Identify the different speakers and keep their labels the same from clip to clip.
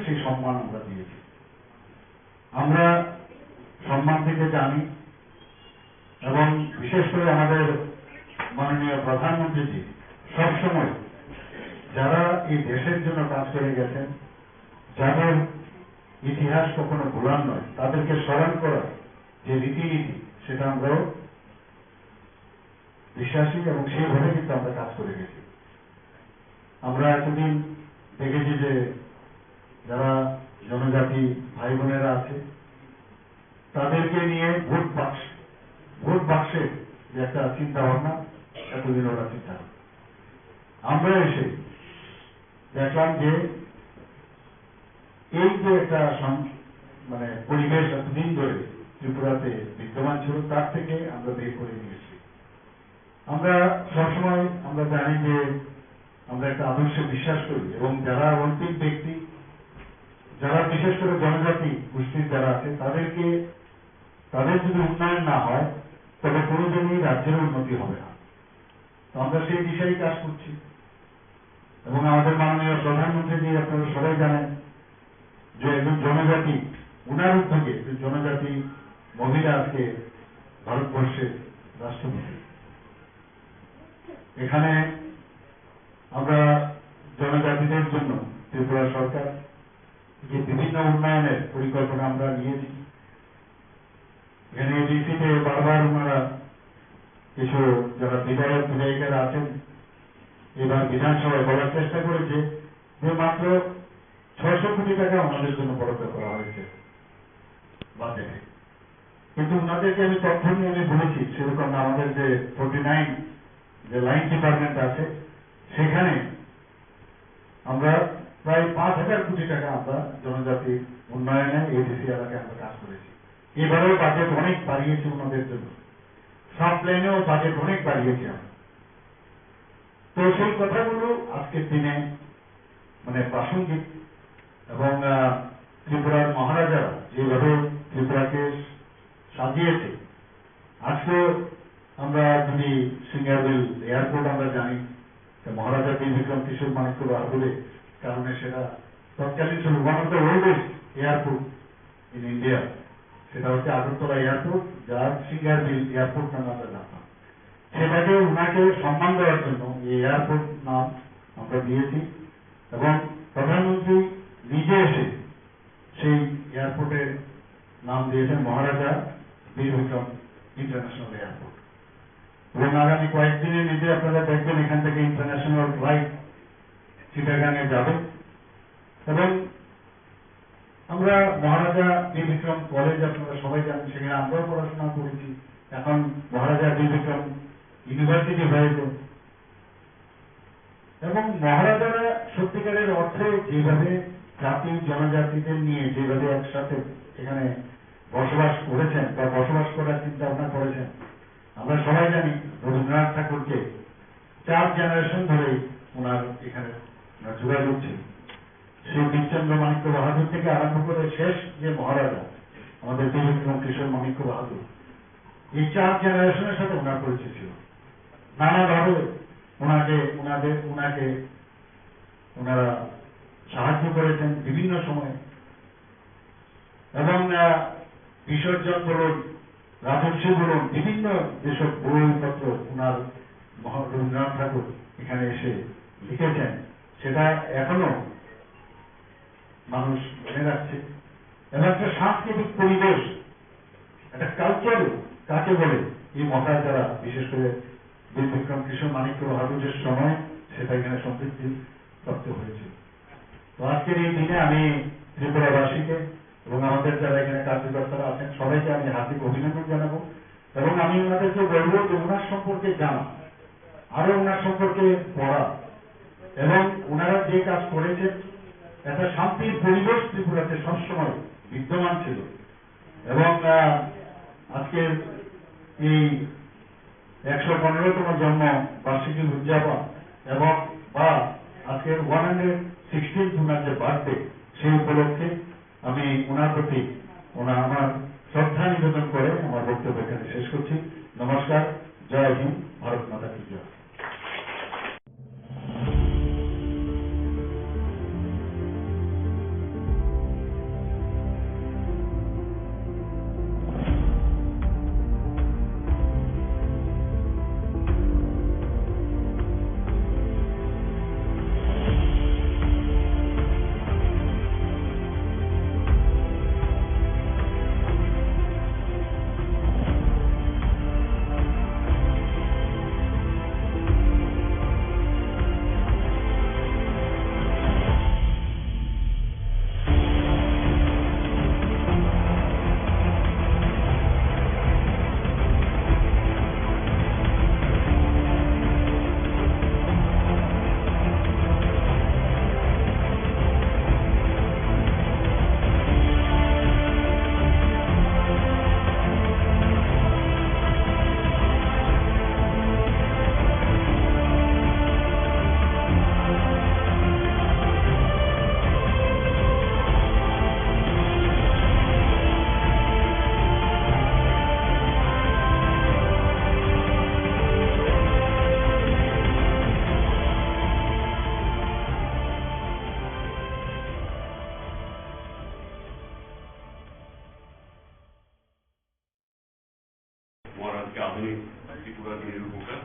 Speaker 1: সেই সম্মান আমরা দিয়েছি। আমরা সম্মান দিতে জানি এবং বিশেষ করে আমাদের মাননীয় প্রধানমন্ত্রীজি সবসময় যারা এই দেশের জন্য কাজ করে গেছেন, যাদের ইতিহাস কখনো ভুলার নয়, তাদেরকে স্মরণ করার যে রীতিনীতি সেটা আমরাও বিশ্বাসী এবং সেইভাবে কিন্তু আমরা কাজ করে গেছি। আমরা এতদিন দেখেছি যে যারা জনজাতি ভাই বোনেরা আছে তাদেরকে নিয়ে ভোট বাক্সে যে একটা চিন্তা ভাবনা এতদিন ওরা চিন্তা করে। আমরা এসে দেখলাম যে এই যে একটা মানে পরিবেশ এতদিন ধরে ত্রিপুরাতে বিদ্যমান ছিল তার থেকে আমরা বের করে নিয়েছি। আমরা সবসময় আমরা জানি যে আমরা একটা আদর্শে বিশ্বাস করি এবং যারা অন্তিম ব্যক্তি, যারা বিশেষ করে জনজাতি গোষ্ঠীর যারা আছে তাদের যদি উন্নয়ন না হয় তবে কোনোদিনই রাজ্যের উন্নতি হবে না। তো আমরা সেই দিশাই কাজ করছি এবং আমাদের মাননীয় প্রধানমন্ত্রী আপনারা সবাই জানেন যে একজন জনজাতি উনার উদ্যোগে জনজাতি মহিলা আজকে ভারতবর্ষের রাষ্ট্রপতি। এখানে আমরা জনজাতিদের জন্য ত্রিপুরা সরকার যে বিভিন্ন উন্নয়নের পরিকল্পনা আমরা নিয়েছি, এখানে ডিসিতে বারবার ওনারা কিছু যারা বিধায়ক বিধায়িকারা আছেন এবার বিধানসভায় বলার চেষ্টা করেছে যে মাত্র 600 কোটি টাকা ওনাদের জন্য বরাদ্দ করা হয়েছে বাজেটে। কিন্তু ওনাদেরকে আমি তথ্য নিয়ে আমি বলেছি সেরকম আমাদের যে 49 যে লাইন ডিপার্টমেন্ট আছে সেখানে আমরা প্রায় 5000 কোটি টাকা আমরা জনজাতি উন্নয়নে এডিসি এলাকায় আমরা কাজ করেছি। এবারেও বাজেট অনেক বাড়িয়েছি ওনাদের জন্য, সব প্ল্যানেও বাজেট অনেক বাড়িয়েছি আমরা। তো সেই কথাগুলো আজকের দিনে মানে প্রাসঙ্গিক এবং ত্রিপুরার মহারাজারা যেভাবে ত্রিপুরাকে সাজিয়েছে। আজকে আমরা যদি সিঙ্গারবিল এয়ারপোর্ট আমরা জানি মহারাজা বীর বিক্রম কিশোর মানিক্য বাহাদুরের কারণে সেটা তৎকালীন ছিল one of the oldest airport in India. সেটা হচ্ছে আগরতলা এয়ারপোর্ট, যার সিঙ্গারবিল এয়ারপোর্ট নামে আমরা জানতাম। সেটাকে ওনাকে সম্মান দেওয়ার জন্য এই এয়ারপোর্ট নাম আমরা দিয়েছি এবং প্রধানমন্ত্রী নিজে এসে সেই এয়ারপোর্টের নাম দিয়েছেন মহারাজা বীর বিক্রম ইন্টারন্যাশনাল এয়ারপোর্ট। এবং আগামী কয়েকদিনের মধ্যে আপনারা দেখবেন এখান থেকে ইন্টারন্যাশনাল ফ্লাইট চিটাগাঙে যাবে। এবং আমরা মহারাজা বীর বিক্রম কলেজ আপনারা সবাই জানেন, সেখানে আমরাও পড়াশোনা করেছি। এখন মহারাজা বীর বিক্রম ইউনিভার্সিটি হয়েছে এবং মহারাজারা সত্যিকারের অর্থে যেভাবে জাতি জনজাতিদের নিয়ে যেভাবে একসাথে এখানে বসবাস করেছেন বা বসবাস করার চিন্তা ভাবনা করেছেন। আমরা সবাই জানি রবীন্দ্রনাথ ঠাকুরকে 4 জেনারেশন ধরে ওনার এখানে যোগাযোগ ছিল। সেই বীরচন্দ্র মানিক্য বাহাদুর থেকে আরম্ভ করে শেষ যে মহারাজা আমাদের বীর বিক্রম কিশোর মানিক্য বাহাদুর, এই 4 জেনারেশনের সাথে ওনার পরিচয় ছিল। নানাভাবে ওনারা সাহায্য করেছেন বিভিন্ন সময়ে এবং বিসর্জন বলুন, রাজস্বী বলুন, বিভিন্ন যেসব বইপত্র ওনার রবীন্দ্রনাথ ঠাকুর এখানে এসে লিখেছেন সেটা এখনো মানুষ মনে রাখছে। এবং একটা সাংস্কৃতিক পরিবেশ, একটা কালচার কাকে বলে এই মহারাজারা বিশেষ করে বীর বিক্রম কিশোর মানিক্য বাহাদুরের সময় সেটা এখানে সমৃদ্ধি প্রাপ্ত হয়েছিল। তো আজকের এই দিনে আমি ত্রিপুরাবাসীকে এবং আমাদের যারা এখানে কার্যকর্তারা আছেন সবাইকে আমি হার্দিক অভিনন্দন জানাবো এবং আমি ওনাদেরকে বলবো যে ওনার সম্পর্কে জানা, আরো ওনার সম্পর্কে পড়া এবং ওনারা যে কাজ করেছেন একটা শান্তির পরিবেশ ত্রিপুরাতে সবসময় বিদ্যমান ছিল। এবং আজকের এই 115তম জন্ম বার্ষিকী উদযাপন এবং বা আজকের 116th ওনার যে বার্থডে সেই উপলক্ষে আমি ওনার প্রতি আমার শ্রদ্ধা নিবেদন করে আমার বক্তব্য এখানে শেষ করছি। নমস্কার, জয় হিন্দ, ভারত মাতা কি জয়।
Speaker 2: আমি ত্রিপুরা নিরূপকার,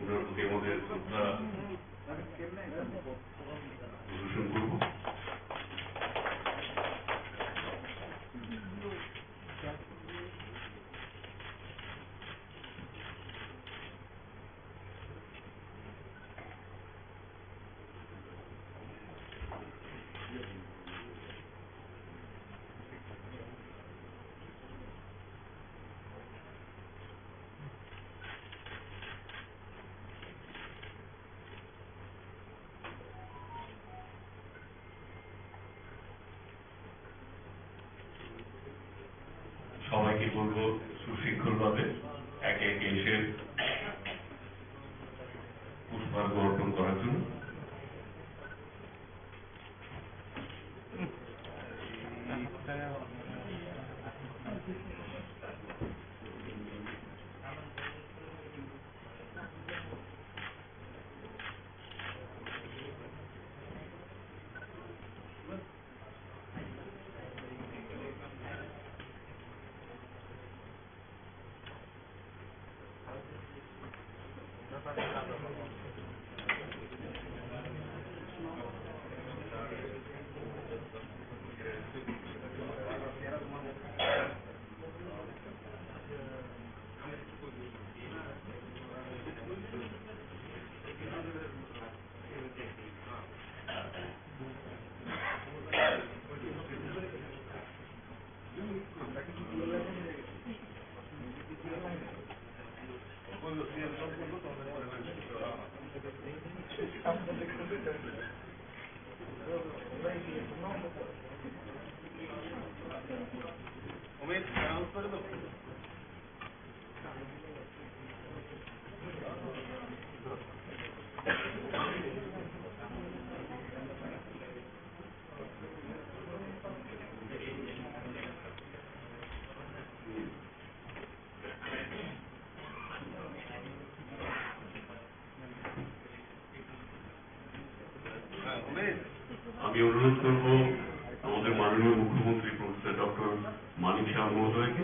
Speaker 2: ওনার প্রতি আমাদের শ্রদ্ধা প্রদর্শন করব। সবাইকে বলবো সুশৃঙ্খলভাবে একে একে এসে পুষ্পার্ঘ্য অর্পণ করার জন্য। আমি অনুরোধ করব আমাদের মাননীয় মুখ্যমন্ত্রী প্রফেসর ডক্টর মানিক শাহ মহোদয়কে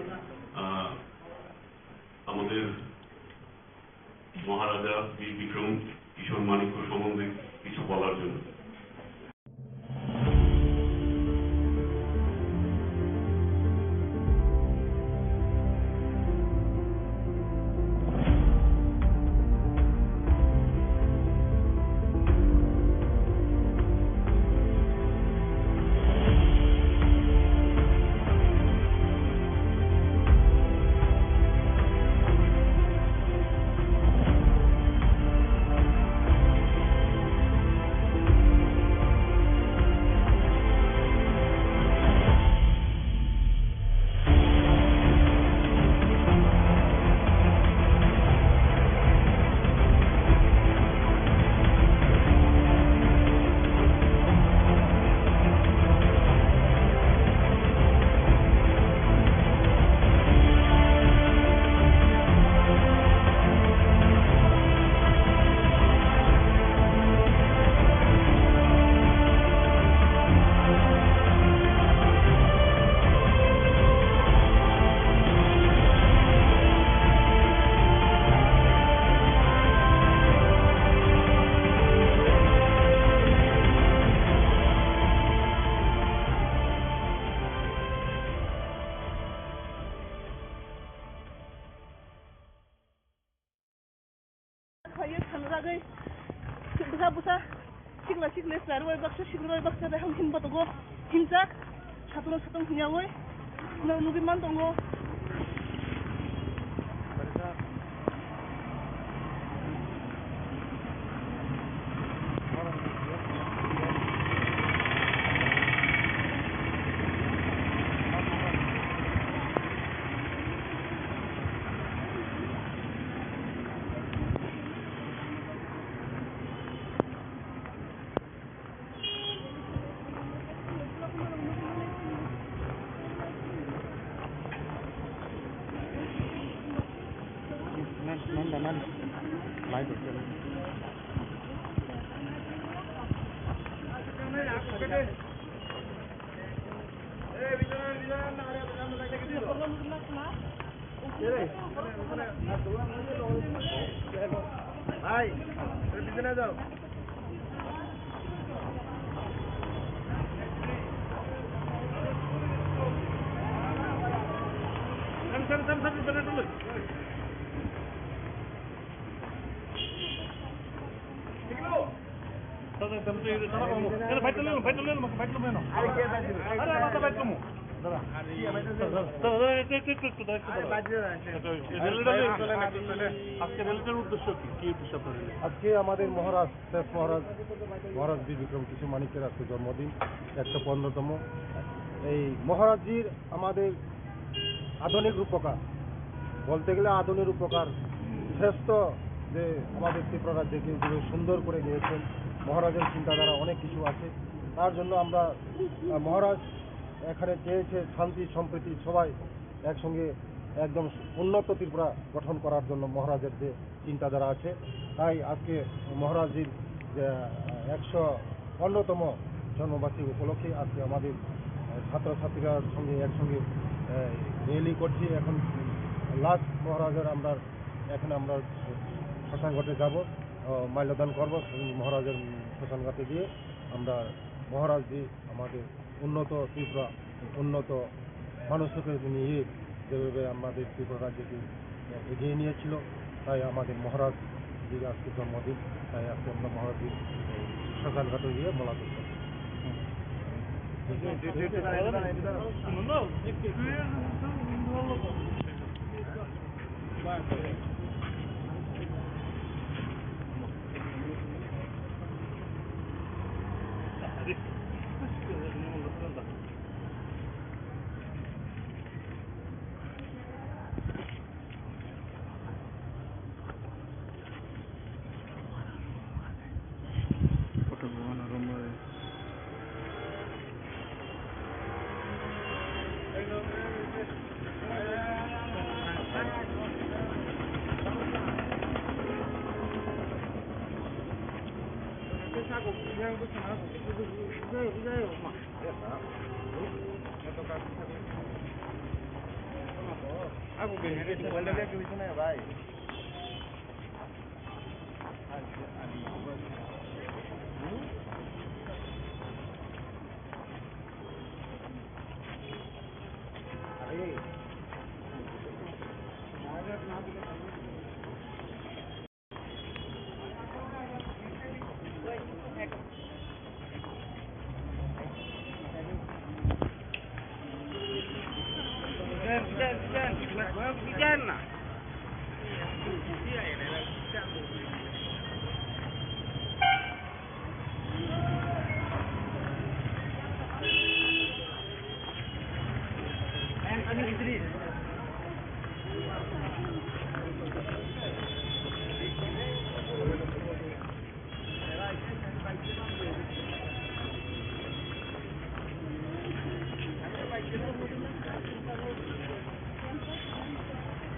Speaker 2: আমাদের মহারাজা বীর বিক্রম কিশোর মানিক্য সম্বন্ধে কিছু বলার জন্য।
Speaker 3: busa sigla sarwai baksa sigroi baksa da ham himba togo himjak satong hinyawoi na nugi man tongo
Speaker 4: nan lại được rồi. ভাই পিছনে যাও আজকে আমাদের মহারাজ শেষ মহারাজ বীর বিক্রম কিশোর মানিকের আজকে জন্মদিন 115তম। এই মহারাজজির আমাদের আধুনিক রূপকার, বলতে গেলে আধুনিক রূপকার শ্রেষ্ঠ, যে আমাদের ত্রিপুরা রাজ্যকে যে সুন্দর করে গিয়েছেন। মহারাজের চিন্তাধারা অনেক কিছু আছে, তার জন্য আমরা মহারাজ এখানে চেয়েছে শান্তি সম্প্রীতি সবাই একসঙ্গে একদম উন্নত ত্রিপুরা গঠন করার জন্য মহারাজের যে চিন্তাধারা আছে। তাই আজকে মহারাজজির যে 115তম জন্মবার্ষিকী উপলক্ষে আজকে আমাদের ছাত্রছাত্রীরার সঙ্গে একসঙ্গে র্যালি করছি। এখন লাস্ট মহারাজের আমরা শ্মশানঘাটে যাব, মাল্যদান করব। মহারাজের শ্মশানঘাটে গিয়ে আমরা মহারাজজি আমাদের উন্নত ত্রিপুরা, উন্নত মানুষকে নিয়ে যেভাবে আমাদের ত্রিপুরা রাজ্যকে এগিয়ে নিয়েছিল, তাই আমাদের মহারাজজির আজকে জন্মদিন। তাই আজকে আমরা মহারাজজির শ্মশানঘাটে গিয়ে মোলাকাত করব। ভাই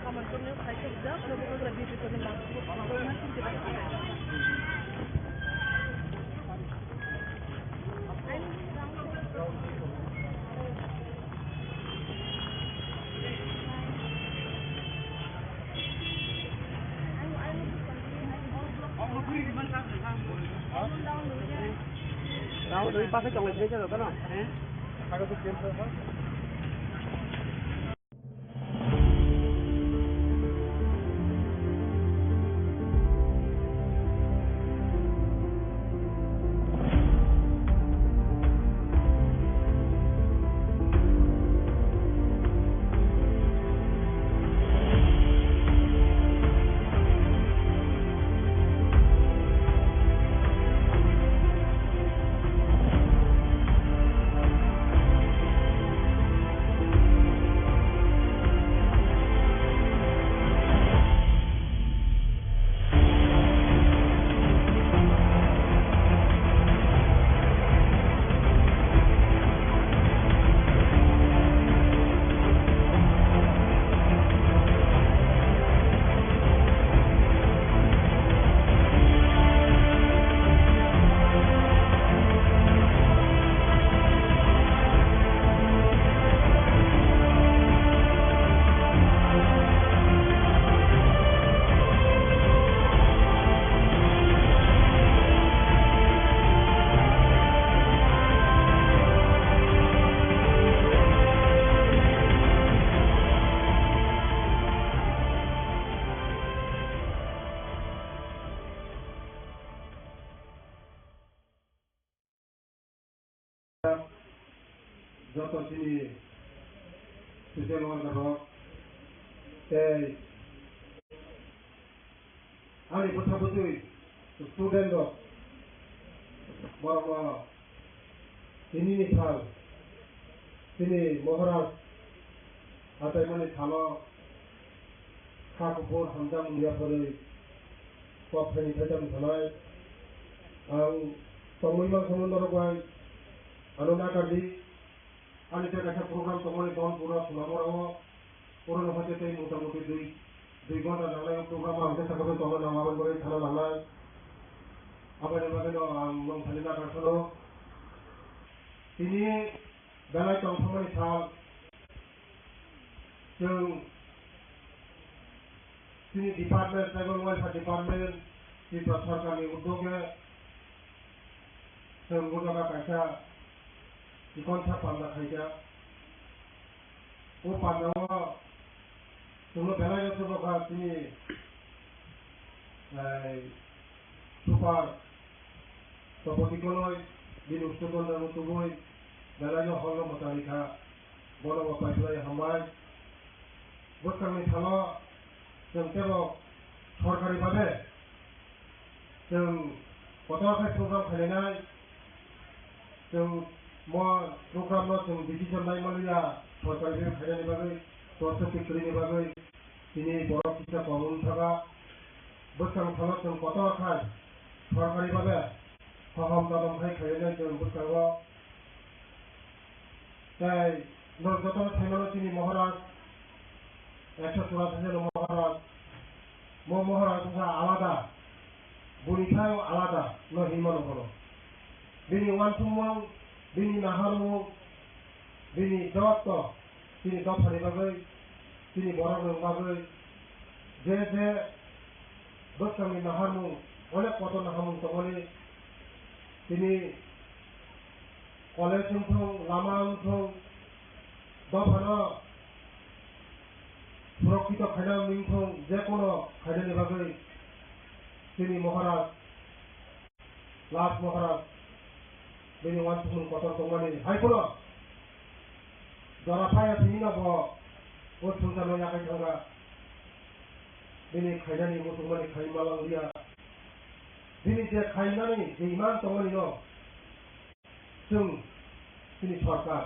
Speaker 3: আমার জন্য খাইতে যাও, ওরা বিক্রি করে পাশে চলে যেতে হবে না? হ্যাঁ
Speaker 4: যত চিনি সোশ্যাল ওয়ার্কার হোক এই আনি কথা বুঝুই স্টুডেন্ট হোক বড় বড় তিনি নিশাল তিনি মহারাজ হাতে মানে থানো खाकुपुर हामजा मुलियाफोरै कफेनिफ्राय थानाय आं तंमैमा समन्दरबाय अरुणा गांधी आंनिफ्राय गासै प्रग्राम तंमैनि दन पुरा सुनामराव पुरानो हतेते मटामटी दुइ घन्टा लानाय प्रग्राम आं जेसाखौ तंनो नामाबन बोरै थाना लानाय आबादनि बागैनो आं नंथानि नागारखानो दिनै बेलाय दंफांनि साल जों তিনি department tribal welfare department Tripura সরকারनि উদ্যোগে जों गुजरात कायसा इकनसा पान्दा खायजा वो पान्दाव जोंनो बेलाय जतबा तिनि सुपार तपतिकलय दिन उस्तुदन मुतुबय बेलाय हल मतालिका बरब पाइसलाय हामबाय बोखांनि थालो जों केवल सरकारि भावे जों गथ'आखाय प्रग्राम खालायनाय जों प्रग्राम जों डिसिसन नायमालिया सरकारि भावे खालायनायनि बागै प्रसेक्टरिनि बागै दिनै बर' फिसा कमन थागा बोखां थानो जों गथ'आखाय सरकारि भावे फाहाम दादमखाय खालायनाय जों बोखाङो जाय नरजतन थाइमानो दिनै महाराज 184 জন মহারাজ মহারাজা আলাদা বনিথায় আলাদা নহিমান হলো বিনি ওয়ানসুমং বিনি নাহারমু বিনি দত্ত তিনি দফানি বাগৈ তিনি বরাবর বাগৈ যে বস্তানি নাহারমু অনেক কত নাহারমু তবলে তিনি কলেজ উঠং লামা উঠং দফানো सुरक्षित खायदा मिंथं जेकोनो खायदानि बागै दिनै महाराज लास्ट महाराज दिनै वानसुमन कथर तंमानि हायखौनो जराफाया थिनिना ब संसारनो याखाय थांगा दिनै खायदानि मुसुमानि खायमालांलिया दिनै जे खायनानै इमान तंमानि न जों दिनै सरकार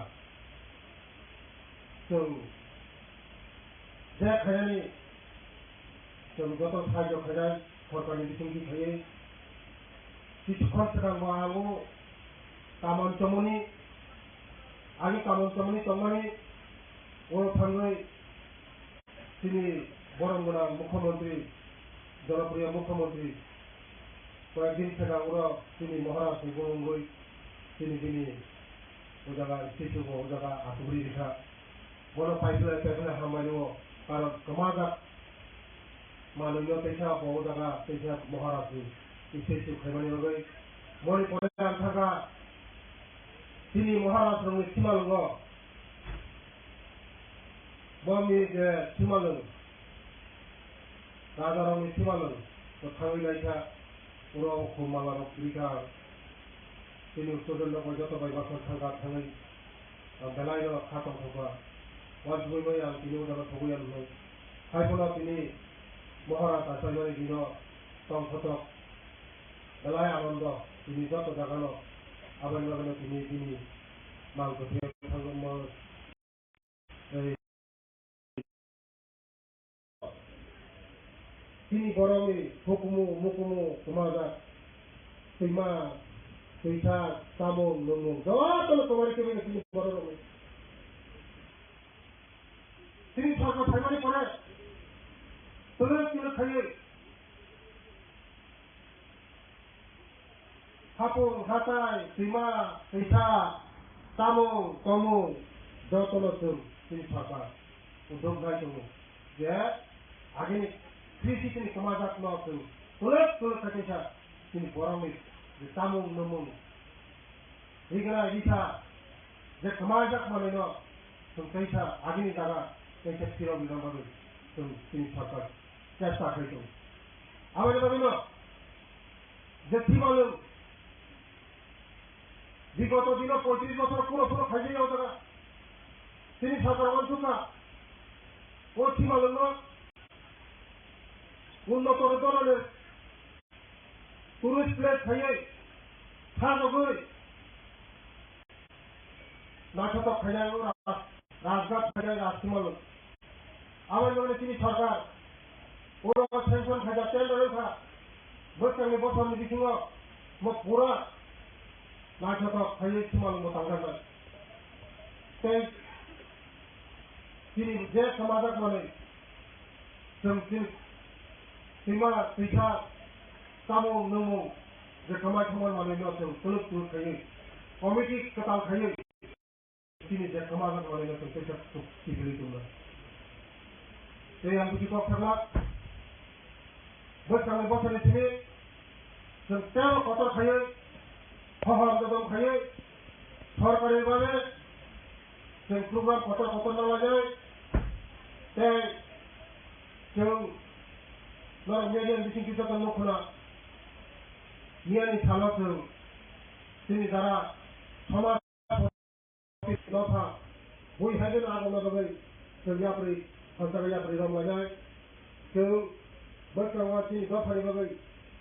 Speaker 4: जों जे खायनानै जों गथ' साहाय्य खायनाय सरकारनि बिथिंखि थायो किसुखान सिगांबो आङो कामन्तमनि आंनि कामन्तमनि तंमानि बर' थाङै दिनै बरंगना मुख्यमंत्री जनप्रिय मुख्यमंत्री कয়েকদিন सिगां दिनै महाराजनि गरंगै दिनै ओजागा स्टेचुखौ ओजागा आसुगुरि रेखा बर' पाइपलाइन हामायो कारण समाजात माननीय तैसा बहु जगह तैसा महाराज स्टेचु खायमानि बागै मणि पदे आंथागा दिनै महाराज रंनि सिमालंग बमनि जे सिमालं राजा रंनि सिमालं थाङै नायसा उराव खुमाला रिखा दिनै स्टुडेन्ट रंग जत बायबासर थांगा थाङै बेलायनो खाथं थांगा वाजबोय आं दिनै उदागा थगैया नुबाय हायफोना दिनै महाराज आसायबाय दिनो तम फटक बेलाय आनन्द दिनै जत जागानो आबाद लागानो दिनै माल गोथैयाव थांगोन दिनै बर'नि हुकुमु मुकुमु समाजा सैमा सैथा सामु नंगौ जतनो कमारि केबे दिनै बर' रंनि তিনি সরকার ফাইমানি করে তোলে কিলো খাইয়ে হাপুং হাতায় সীমা সীতা তামুং কমুং যতনসুম তিনি সরকার উদ্যোগ ভাই তুমি যে আগে কৃষি তিনি সমাজাত নতুন তোলে খাইছা তিনি বরমি যে তামুং নমুং রিগনা রিসা যে সমাজাত মানে ন তুমি কইছা আগেনি জায়গা कैसे फिर विलम्ब तुम तीन सरकार चेष्टा खाई आबाद बागैनो जेथि मालूम विगत दिन 35 बছर पुरो खाई जाओ সরকার অঞ্চল পশ্চিমা জন্য উন্নত ধরনের টুরিস্ট প্লেস খাইয়ে সাজগৈ নাটক খাইয়ায় রাজঘাট খাইয়ায় রাজসীমাল আমার মনে তিনি সরকার পুরো সেন্সন খাইয়া টেন্ডারের খা বৈকাঙ্গে বছরनि बिथिङाव পুরা নাটক খাইয়ে সীমাল মতাंगार তিনি যে সমাজক মানে जों सैमा सैथा साम' नोमौ जे खामाय माने जों तुलुप तुलुप खायो कमिटि कताल खायो दिनै जे खामाजक माने जों फैसा सिगिरि दङ आं बिदि थाब्ला बोखांनाय बोसोरनि सिमि जों तेल कतर खायो हहर ददम खायो सरकारि भाबे जों प्रग्राम कतर नांला जाय जों नरमेलियन बिथिं किसाननि नखना मियानि सालाजों दिनै जारा समाज लथा बयहाबो आगोलाव जाबाय जों याब्रै हाजारा याब्रै रामलायनाय जों बोखांवाथि गफारि बागै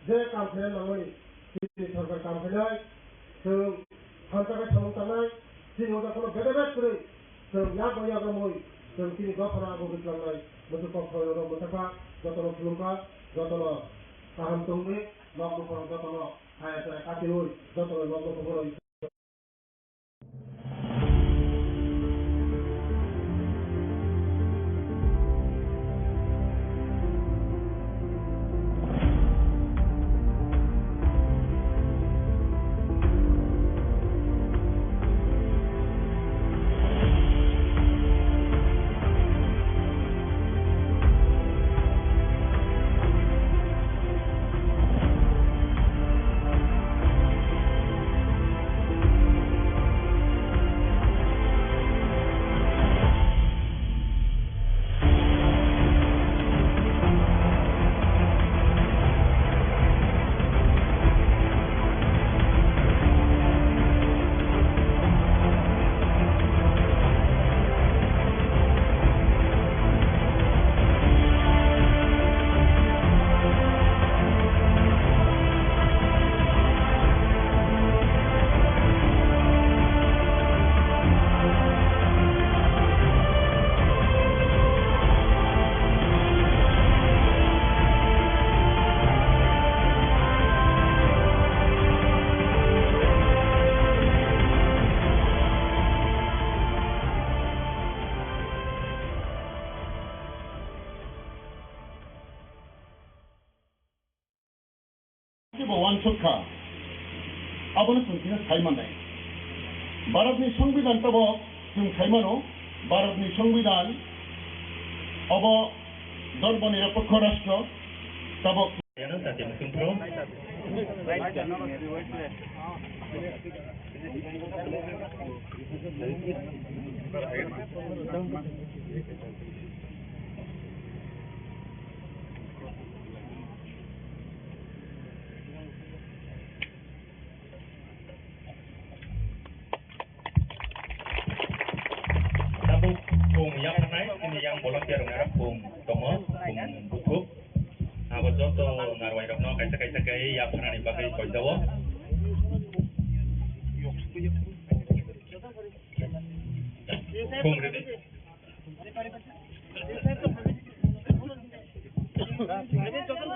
Speaker 4: जे काम खालामनानै दिनै सरकार काम खालामनाय जों हाजारा थांनाय दिनै उदाखौनो बेदेबेद जों यागामय जों दिनै गफारा आगो बिख्लांनाय मोनसे कफाराव मोनथाखा जतन थुलुंगा जतन गाहाम दंनि नखरफोराव जतन हायाथाय काटिलय जतन नखरफोराव
Speaker 5: भगवान सुखा आबोनो संख्या खायमानाय भारतनि संविधान तब जों खायमानो भारतनि संविधान अब धर्मनिरपेक्ष राष्ट्र तब
Speaker 6: Bung yang naik ini yang volunteer ngarap bung tomo bung buku aku joto ngarwai dokno kaisa kai yang pernah dipakai koi dawo bung ready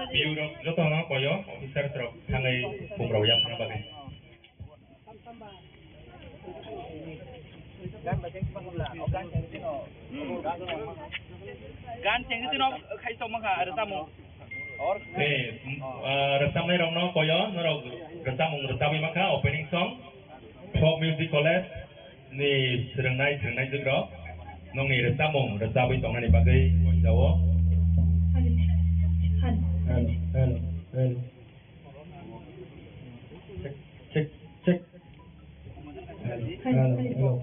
Speaker 6: biuro joto no koyo officer truk hangai bung raw yang pernah pakai gan ceng itu no kai sama ka retamu or retamai rongno koyo no retamu retami maka opening song folk music college ni serengnai jegro nong ni retamu retabi tongna ni bagai jawo hello check hello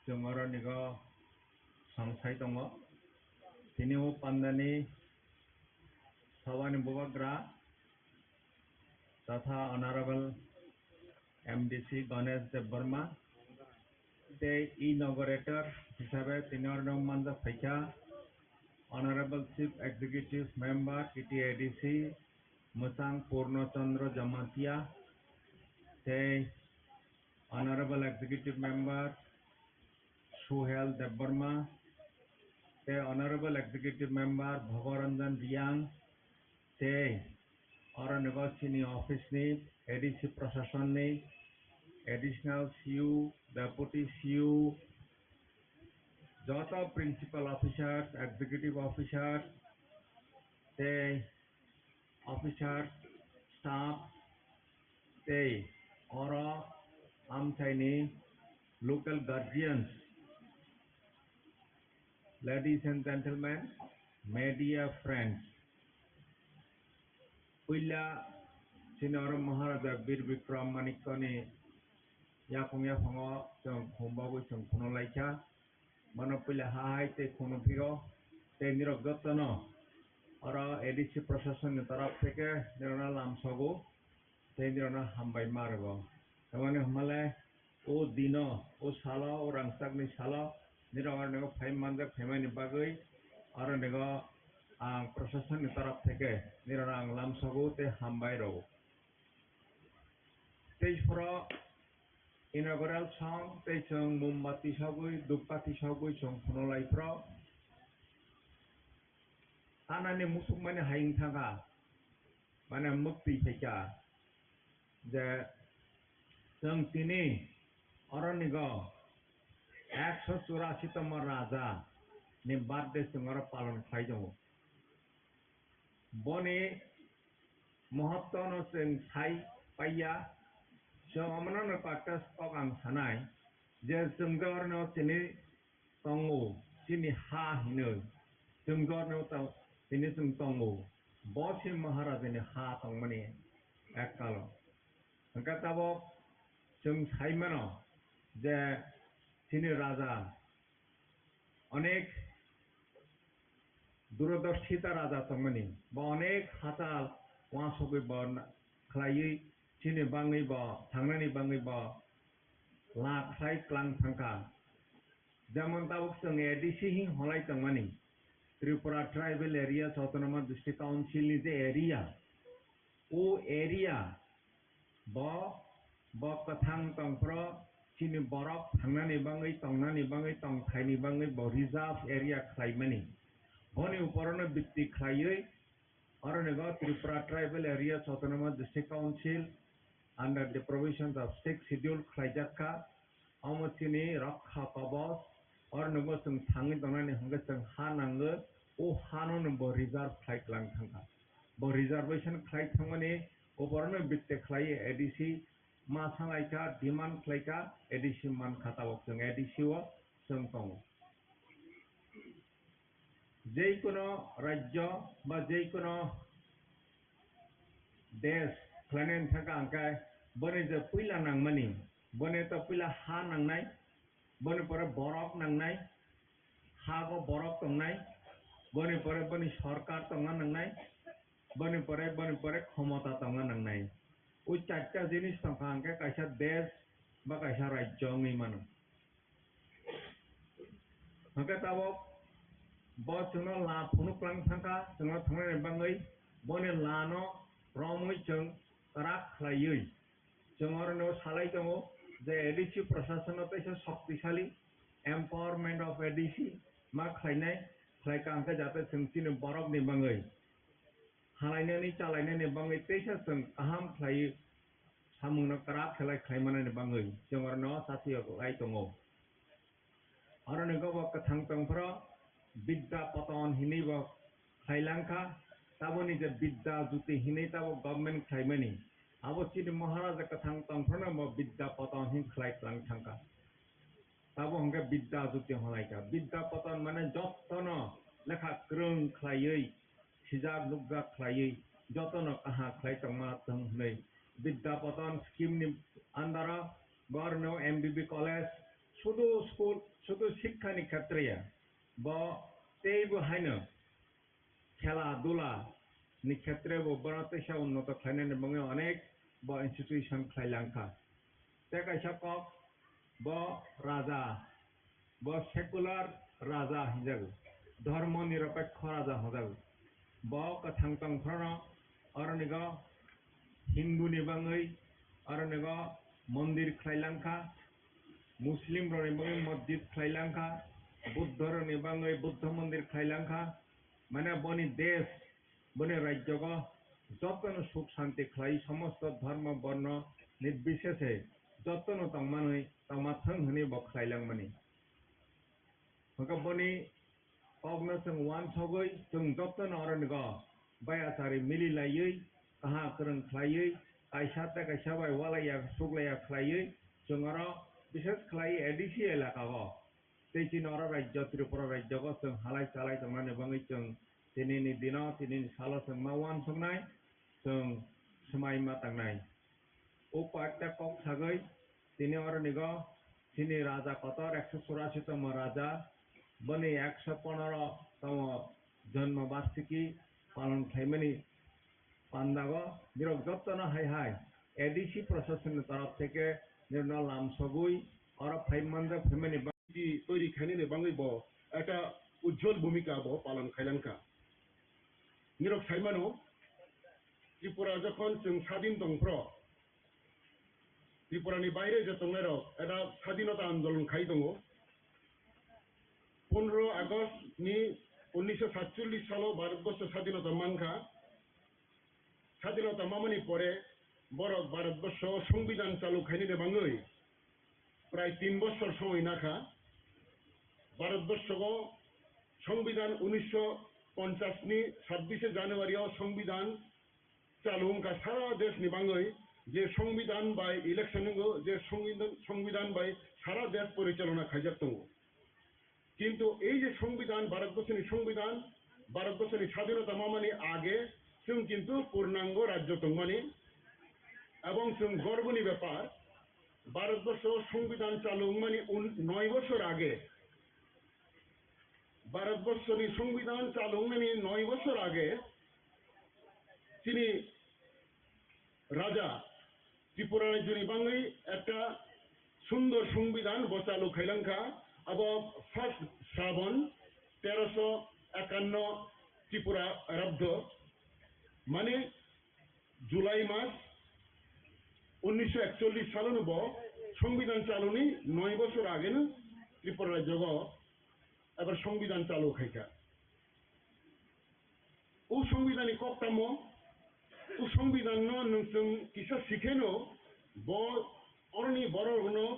Speaker 7: जों अरनिगो संसाय दङ दिनै पान्दानि सभानि बुबाग्रा तथा honourable MDC Ganesh देव वर्मा ते इनॉग्रेटर हिसाबै तिनिवरनो मानजा फैसा Honorable Chief Executive Member TTADC Musang Purnachandra Jamatia, the Honorable Executive Member Suhel Debbarma, the Honorable Executive Member Bhagaranjan Riang, the Aranagachini Office ni ADC Prasashan ni Additional CU, Deputy CU, Jota principal officers, executive officers, the officers, staff, the Ora Amchaini, local guardians, ladies and gentlemen, media friends. Puila Sinora Maharaja Bir Vikram Manikoni Yakungya Hongo, Jung Humbabu Jung Punolaika. Manopila hai te khunuphigo te nirogotano ora ADC प्रशासन ni taraf theke nirona lamsago te nirona hambai margo tamane hamale o dino o sala o rangsak ni sala nirona nego phai manja phemani bagai ora nego प्रशासन ni taraf theke nirona lamsago te hambai ro te foro inaugural song te chung Mombati sagui Dupati sagui chung Phunolai pro anane musuk mane haing thanga mane mukti pheka je chung tini oronigo 184 তম raja ni birthday sungara palon khlaijango boni mohattono chung sai paiya So amana patas pagam sanai je sunggarno tini tongo tini ha hino sunggarno ta tini sung tongo bosi maharaj ni ha tongmani ekkalo katabo sung saimano je tini raja onek durodorshita raja tongmani ba onek hatal wasobe bon khlai Chini bangai ba, thangnani bangai ba, lak sai klang thangka. Zaman tabuk sung ADC hi holai tangmani. Tripura Tribal Area Autonomous District Council ni the area. O area ba kathang tangpro chini borok thangnani bangai tong thaini bangai ba reserve area khlai mani. Boni uporona bitti khlaioi Aronego Tripura Tribal Area Autonomous District Council under the provisions of 6th schedule Khlaijakka Amachini Rakha Kabos or Nogosung Tangi Donani Hungasung Hananga O Hanon Bo Reserve Khlai Klang Thanga Bo Reservation Khlai Thangani Oborno Bitte Khlai ADC Masalaika Demand Khlaika ADC Man Khatabok Sung ADC wa Sung Tongo Jeikono Rajya ba Jeikono Desh Klanen Thaka Angkai Bone je puila nangmani bone to puila ha nangnai bone pore borok nangnai ha go borok tongnai bone pore bone sarkar tonga nangnai bone pore khomota tonga nangnai o charta jinis tongka angke kaisa desh ba kaisa rajya ngi mano angke tabok bo chungno la phunuklang thangka chungno thangnai bangai bone lano romoi chung tarak khlaioi Jongorno salai tongo the ADC prasasana taisa shaktisali empowerment of ADC ma khlainai khlaika angka jate sungchini borok ni bangai halainani chalainani bangai taisa sung aham khlai samungno karak khlai khlaimana ni bangai jongorno satio lai tongo arone go ba kathang tongpro bidda patan hini ba khlailangka taboni je bidda juti hini tabo government khlaimani Abo Chini Maharaja kathang tongprona mo bidda patan hin khlai klang thangka tabo hangka bidda juti holaika bidda patan mane jottono lekha krung khlaioi sijak nugga khlaioi jotono kaha khlai tongma tongnei bidda patan scheme ni andara gorno MBB college শুধু school শুধু শিক্ষাनि ক্ষেত্রে ব তেইবो हायनो खेला-दुलानि ক্ষেত্রে বরাতেশা উন্নত খাইনানি বঙ্গে অনেক ব institution খাইলাংখা ते कायसा कक ब राजा ब सेकुलार राजा हिंजाग धर्म निरपेक्ष राजा हजाग ब कथां तंफ्रानो अरनिग हिंदुनि बाङै अरनिग मंदिर खाइलांखा मुस्लिम रनि बाङै मस्जिद खाइलांखा बुद्ध रनि बाङै बुद्ध मंदिर खाइलांखा माने बनि देश बनि राज्यग जतन सुख शांति खाइ समस्त धर्म वर्ण निर्विशेषे जतन तंमानै तंमाथों हनि ब खाइलांमानि बनि अग्न जों वान सगै जों जतन अरनिग बायासारि मिलिलायै काहा करन खायै कायसा ते कायसा बाय वालाया सुगलाया खायै जों अर विशेष खायै एडिसी एलाकागो तेचिन अर राज्य त्रिपुरा राज्यगो जों हालाय सालाय तंनानै बाङै जों दिनैनि दिनाव दिनैनि सालाव जों मावान संनाय जों समायमा तांनाय ओ कयेकटा कक सागै दिनै अरनिग दिनै राजा कतर 184 तम राजा बनि 115 तम जन्म वार्षिकी पालन खाइमानि पांडागो निरक जतन हाय हाय एडिसी प्रशासन तरफ থেকে নির্ণ লাম সগুই और फाइमानजा फेमेनि
Speaker 8: বাঙালি তৈরি খাইনি বাঙালি ব একটা উজ্জ্বল ভূমিকা ব পালন খাইলাংখা নিরক সাইমানো ত্রিপুরা যখন जों স্বাধীন দংপ্র ত্রিপুরানি বাইরে যে তংনার এটা স্বাধীনতা আন্দোলন খাই দङ 15 আগস্ট नि 1947 সালে ভারতবর্ষ স্বাধীনতা মানখা স্বাধীনতা মামানি পরে বড় ভারতবর্ষ সংবিধান চালু খাইনি বাঙৈ প্রায় 3 বছর সময় নাখা ভারতবর্ষগো সংবিধান 1950 नि 26 জানুয়ারি সংবিধান চালু का সারা দেশ नि বাঙৈ যে সংবিধান বাই ইলেকশন যে সংবিধান বাই সারা দেশ পরিচালনা খাইজাক দङ কিন্তু এই যে সংবিধান ভারতবর্ষের সংবিধান ভারতবর্ষের স্বাধীনতা মামানি আগে जों কিন্তু পূর্ণাঙ্গ রাজ্য দংমানি এবং जों গর্বনি ব্যাপার ভারতবর্ষ সংবিধান চালু মানে 9 বছর আগে ভারতবর্ষের সংবিধান চালু মানে 9 বছর আগে তিনি রাজা ত্রিপুরা রাজ্যনি বাঙৈ একটা সুন্দর সংবিধান বচালু খাইলাংখা अब फर्स्ट श्रावण 1351 त्रिपुरा आरब्ध माने जुलाई मास 1941 साल संविधान चालुनी 9 बছর आगे त्रिपुरा राज्य एबार संविधान चालू खाइका उ संविधानी कक्ताम उ संविधान नों किसा शिखेनो ब अरनि बरनो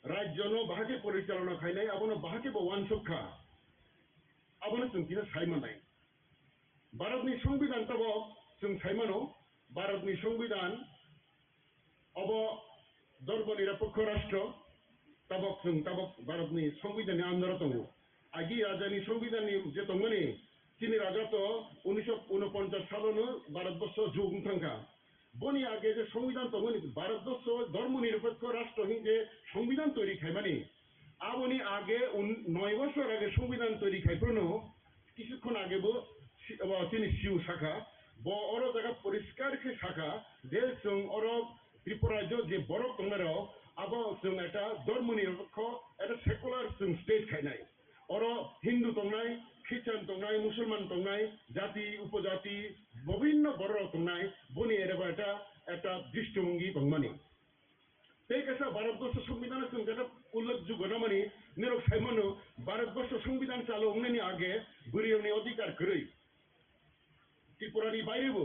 Speaker 8: राज्य बाहाके परिचालना खाइनाय आबनो बाहाके वान सखा आबनो जों किना साइमानाय भारतनि संविधान तब जों साइमानो भारतनि संविधान अब धर्मनिरपेक्ष राष्ट्र तबक जों तबक भारतनि संविधाननि आन्दाराव दङ आगि राजानि संविधाननि जे दंमोन तिनि राजा तो 1949 सालावनो भारतबर्ष जुगुं थांखा बनि आगे जे संविधान दंमोन भारतबर्ष धर्मनिरपेक्ष राष्ट्र हिंजे संविधान तैरि खाइमानि आबनि आगे 9 বছর आगे संविधान तैरि खाइफ्रनो किछुक्षण आगेबो तिनि सिउ शाखा ब अर जायगा परिष्कार के शाखा जे जों अर त्रिपुरा जे बरफ दंनाराव अब जों एटा धर्मनिरपेक्ष एटा सेकुलार जों स्टेट खाइनाय अर हिंदू दंनाय ख्रिस्टान दंनाय मुसलमान दंनाय जाति उपजाति विभिन्न बरफ दंनाय बनि एरबा एटा दृष्टिभंगी दंमानि तेकासा भारतबर्ष संविधान जों जेटा उल्लेखযোग्য नामानि निरक साइमानो भारतबर्ष संविधान चालू होनायनि आगे बुरियावनि अधिकार गरै त्रिपुरानि बायरेबो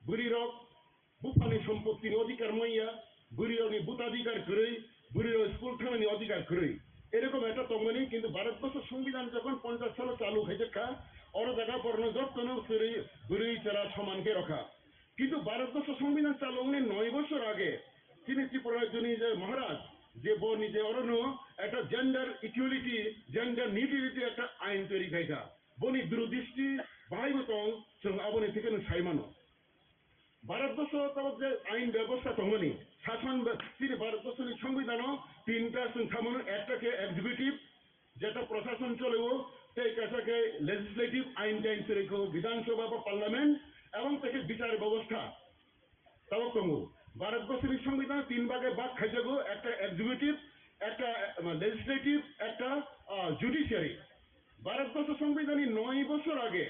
Speaker 8: बुरिरक बुफानि सम्पत्तिनि अधिकार मैया बुरियावनि भूताधिकार गरै बुरियाव स्कुल थानायनि अधिकार गरै এরকম একটা তংমানি কিন্তু ভারতবর্ষ সংবিধান যখন 50 সালে চালু হয়েছে অর জায়গা বর্ণ যত্ন বুড়ি চেরা সমানকে রখা কিন্তু ভারতবর্ষ সংবিধান চালু হলে 9 বছর আগে তিনি ত্রিপুরার জন্য যে মহারাজ যে বনি যে অরণ্য একটা জেন্ডার ইকুয়ালিটি জেন্ডার নিউট্রালিটি একটা আইন তৈরি খাইকা বনি দূরদৃষ্টি বাহাইবতং जों आबोनि থেকে साइमानो ভারতবর্ষ যে আইন ব্যবস্থা তমনি শাসন তিনি ভারতবর্ষের সংবিধান তিনটা সামনে একটাকে এক্সিকিউটিভ যেটা প্রশাসন চলেও সেই কাছাকে লেজিসলেটিভ আইন টাইন রেখো বিধানসভা বা পার্লামেন্ট এবং থেকে বিচার ব্যবস্থা তাও তমু ভারতবর্ষের সংবিধান তিন ভাগে ভাগ খাইজাগো একটা এক্সিকিউটিভ একটা লেজিসলেটিভ একটা জুডিশিয়ারি ভারতবর্ষ সংবিধানী 9 বছর আগে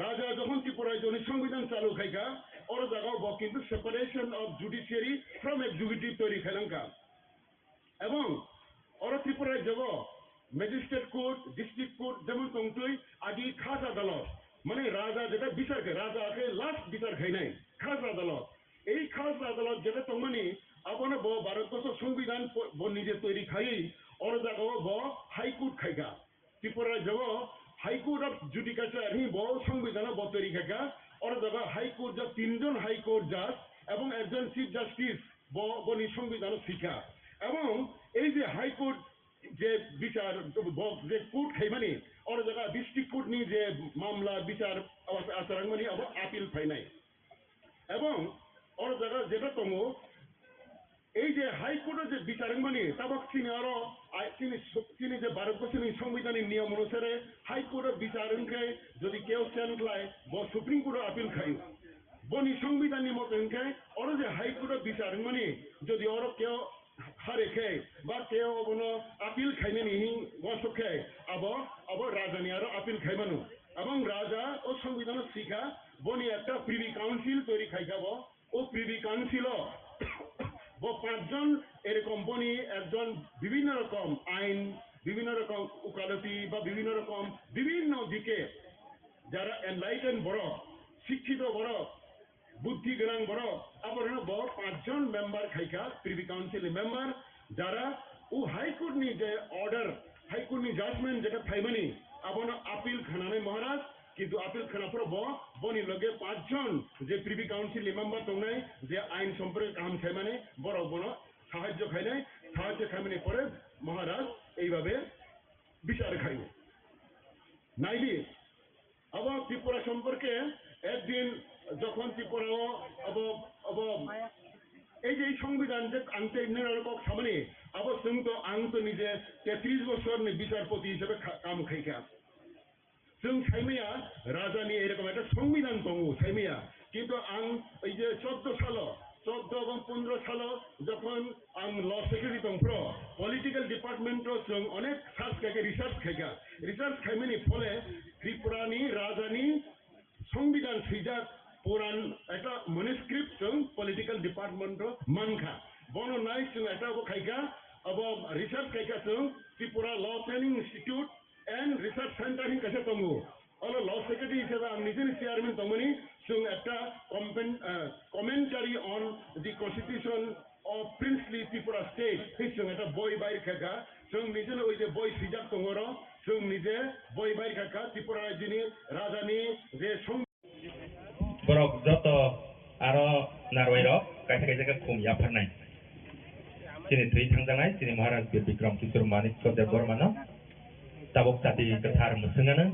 Speaker 8: রাজা যখন ত্রিপুরায় জন্য সংবিধান চালু খাইকা ওর জায়গাও কিন্তু separation of judiciary from executive তৈরি খেলাঙ্কা এবং ওরা ত্রিপুরায় যাব ম্যাজিস্ট্রেট কোর্ট ডিস্ট্রিক্ট কোর্ট যেমন তংতুই আগে খাস আদালত মানে রাজা যেটা বিচার খায় রাজাকে লাস্ট বিচার খাই নাই খাস আদালত এই খাস আদালত যেটা তংমানি আপন ভারতবর্ষ সংবিধান নিজে তৈরি খাই ওর জায়গাও হাইকোর্ট খাইকা ত্রিপুরায় যাব হাইকোর্ট অফ জুডিকাচার হি সংবিধান তৈরি খাইকা ওর জায়গা হাইকোর্ট যা 3 জন হাইকোর্ট জাজ এবং একজন চিফ জাস্টিস বনি সংবিধান শিক্ষা এবং এই যে হাইকোর্ট যে বিচার যে কোর্ট খাইমানি ওর জায়গা ডিস্ট্রিক্ট কোর্ট নি যে মামলা বিচার আচরণমানি আপিল পাই নাই এবং ওর জায়গা যেটা তমো এই যে হাইকোর্টের যে বিচারকমানি তাবক তিনি আরো তিনি যে ভারতবর্ষের সংবিধানের নিয়ম অনুসারে হাইকোর্টের বিচারকে যদি কেউ চেঞ্জ লায় সুপ্রিম কোর্টের আপিল খাই বনি সংবিধানের মতো ওরা যে হাইকোর্টের বিচারকমানি যদি ওর কেউ হারে খেয়ে বা কেউ কোনো আপিল খাইনে নিহি গসক খেয়ে আবার রাজানি আরো আপিল খাইমানো এবং রাজা ও সংবিধানের শিখা বনি একটা প্রিভি কাউন্সিল তৈরি খাইখাব ও প্রিভি কাউন্সিল 5 জন এরকম বনি একজন বিভিন্ন রকম আইন বিভিন্ন রকম উকালতি বা বিভিন্ন রকম বিভিন্ন দিকে যারা এনলাইটেন বড় শিক্ষিত বড় বুদ্ধি জ্ঞান বড় আবার 5 জন মেম্বার খাইকা প্রিভি কাউন্সিল মেম্বার যারা ও হাইকোর্ট নি যে অর্ডার হাইকোর্ট নি জাজমেন্ট যেটা থাইমানি আবার আপিল খানানে মহারাজ কিন্তু আপিল খানা পর বনি লগে 5 জন যে প্রিভি কাউন্সিল মেম্বার তংনাই যে আইন সম্পর্কে কাম খাইমানে বড় বড় সাহায্য খাইনাই সাহায্য খাইমানে পরে মহারাজ এইভাবে বিচার খাইবে নাইবি আবার ত্রিপুরা সম্পর্কে একদিন যখন ত্রিপুরাও এই যে সংবিধান যে আনতে সামনে আবার তো আনতো নিজে 33 বছর বিচারপতি হিসেবে কাম খাইকা जों साइमिया राजानि एरकम एक संविधान दङ साइमिया किन्तु आं এই যে 14 সাল 14 এবং 15 সাল যখন आं ল सेक्रेटारि दंफ्र पलिटिकल डिपार्टमेंट जों अनेक सार्च खाइके रिसार्च खाइमानि फले त्रिपुरानि राजानि संविधान सैजाक पुरान একটা मैनुस्क्रिप्ट जों पलिटिकल डिपार्टमेंट मानखा बनो नाइ जों একটা खाइका अब रिसार्च खाइका जों त्रिपुरा ल training institute and research center in kaisa tongo all law secretary hiseba ang nijin chairman tongoni sung ekta commentary on the constitution of princely Tripura state sung eta boy bai khaka sung nijin oi je boy sijak tongoro sung nije boy bai khaka Tripura jini rajani je sung
Speaker 6: borok joto aro narwairo kaisa kaisa khum yafarnai sini thui thangjanai sini maharaj bir bikram kishore manik kodya bormano tabok tadi ketar musengana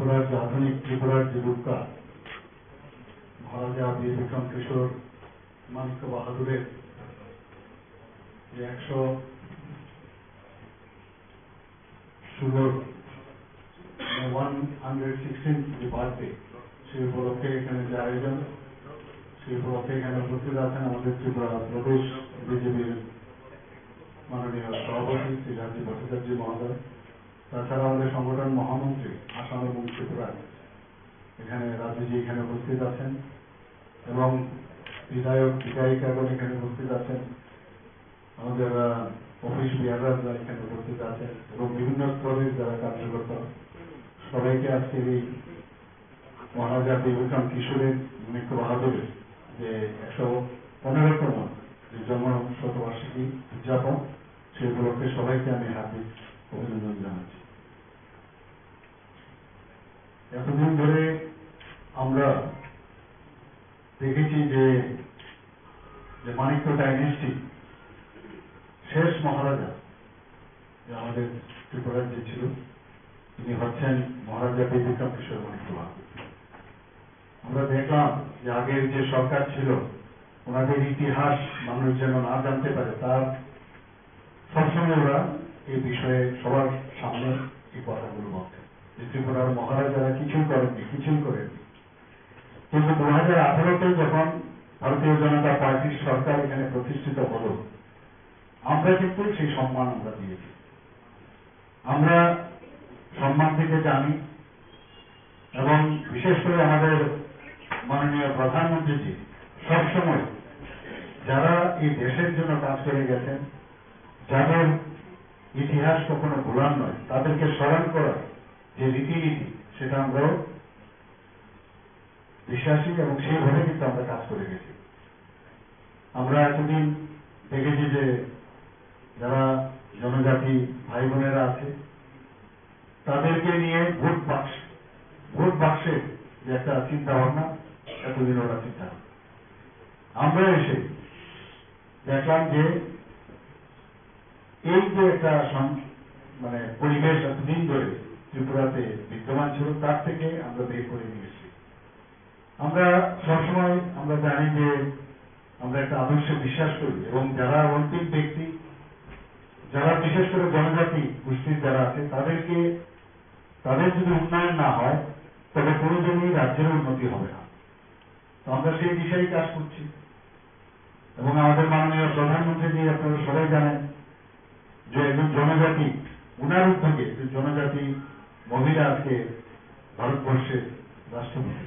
Speaker 1: ত্রিপুরার যে আধুনিক ত্রিপুরার যে রূপকার মহারাজা বীর বিক্রম কিশোর মানিক্য বাহাদুরের যে 116 birthday সেই উপলক্ষে এখানে যে আয়োজন সেই উপলক্ষে এখানে উপস্থিত আছেন আমাদের ত্রিপুরা প্রদেশ বিজেপির মাননীয় সভাপতি শ্রী রাজীব ভট্টাচার্য মহোদয়, তাছাড়া আমাদের সংগঠন মহামন্ত্রী আসাম এবং ত্রিপুরা এখানে রাজুজি এখানে উপস্থিত আছেন এবং বিধায়ক বিধায়িকাগণ এখানে উপস্থিত আছেন, আমাদের অফিস বিহাররা এখানে উপস্থিত আছেন এবং বিভিন্ন স্তরের যারা কার্যকর্তা সবাইকে আজকে এই মহারাজা বীর বিক্রম কিশোরের মানিক্য বাহাদুরের যে 115তম যে জন্ম শতবার্ষিকী উদযাপন সেই উপলক্ষে সবাইকে আমি হার্দিক অভিনন্দন জানাচ্ছি। এতদিন ধরে আমরা দেখেছি যে মানিক্য ডাইনেস্টি শেষ মহারাজা যে আমাদের ত্রিপুরার যে ছিল তিনি হচ্ছেন মহারাজা বীর বিক্রম কিশোর মানিক্য বাহাদুর। আমরা দেখলাম যে আগের যে সরকার ছিল ওনাদের ইতিহাস মানুষ যেন না জানতে পারে তার সবসময় ওরা এই বিষয়ে সবার সামনে এই কথাগুলো বলতেন যে ত্রিপুরার মহারাজারা কিছুই করেননি। কিন্তু 2018-তে যখন ভারতীয় জনতা পার্টির সরকার এখানে প্রতিষ্ঠিত হল আমরা কিন্তু সেই সম্মান আমরা দিয়েছি। আমরা সম্মান দিতে জানি এবং বিশেষ করে আমাদের মাননীয় প্রধানমন্ত্রীজি সবসময় যারা এই দেশের জন্য কাজ করে গেছেন, যাদের ইতিহাস কখনো ভুলার নয়, তাদেরকে স্মরণ করার যে রীতিনীতি সেটা আমরা বিশ্বাসী এবং সেইভাবে কিন্তু আমরা কাজ করে গেছি। আমরা এতদিন দেখেছি যে যারা জনজাতি ভাই বোনেরা আছে তাদেরকে নিয়ে ভোট বাক্সে যে একটা চিন্তা ভাবনা এতদিন ওরা চিন্তা ভাবনা আমরা এসে দেখলাম যে এই যে একটা পরিবেশ এতদিন ধরে ত্রিপুরাতে বিদ্যমান ছিল তার থেকে আমরা বের করে নিয়ে এসেছি। আমরা সবসময় আমরা জানি যে আমরা একটা আদর্শে বিশ্বাস করি এবং যারা অন্তিম ব্যক্তি যারা বিশেষ করে জনজাতি গোষ্ঠীর যারা আছে তাদের যদি উন্নয়ন না হয় তবে কোনোদিনই রাজ্যের উন্নতি হবে না। তো আমরা সেই দিশাই কাজ করছি এবং আমাদের মাননীয় প্রধানমন্ত্রী আপনারা সবাই জানেন যে একজন জনজাতি উনার উদ্যোগে জনজাতি মহিলা আজকে ভারতবর্ষের রাষ্ট্রপতি।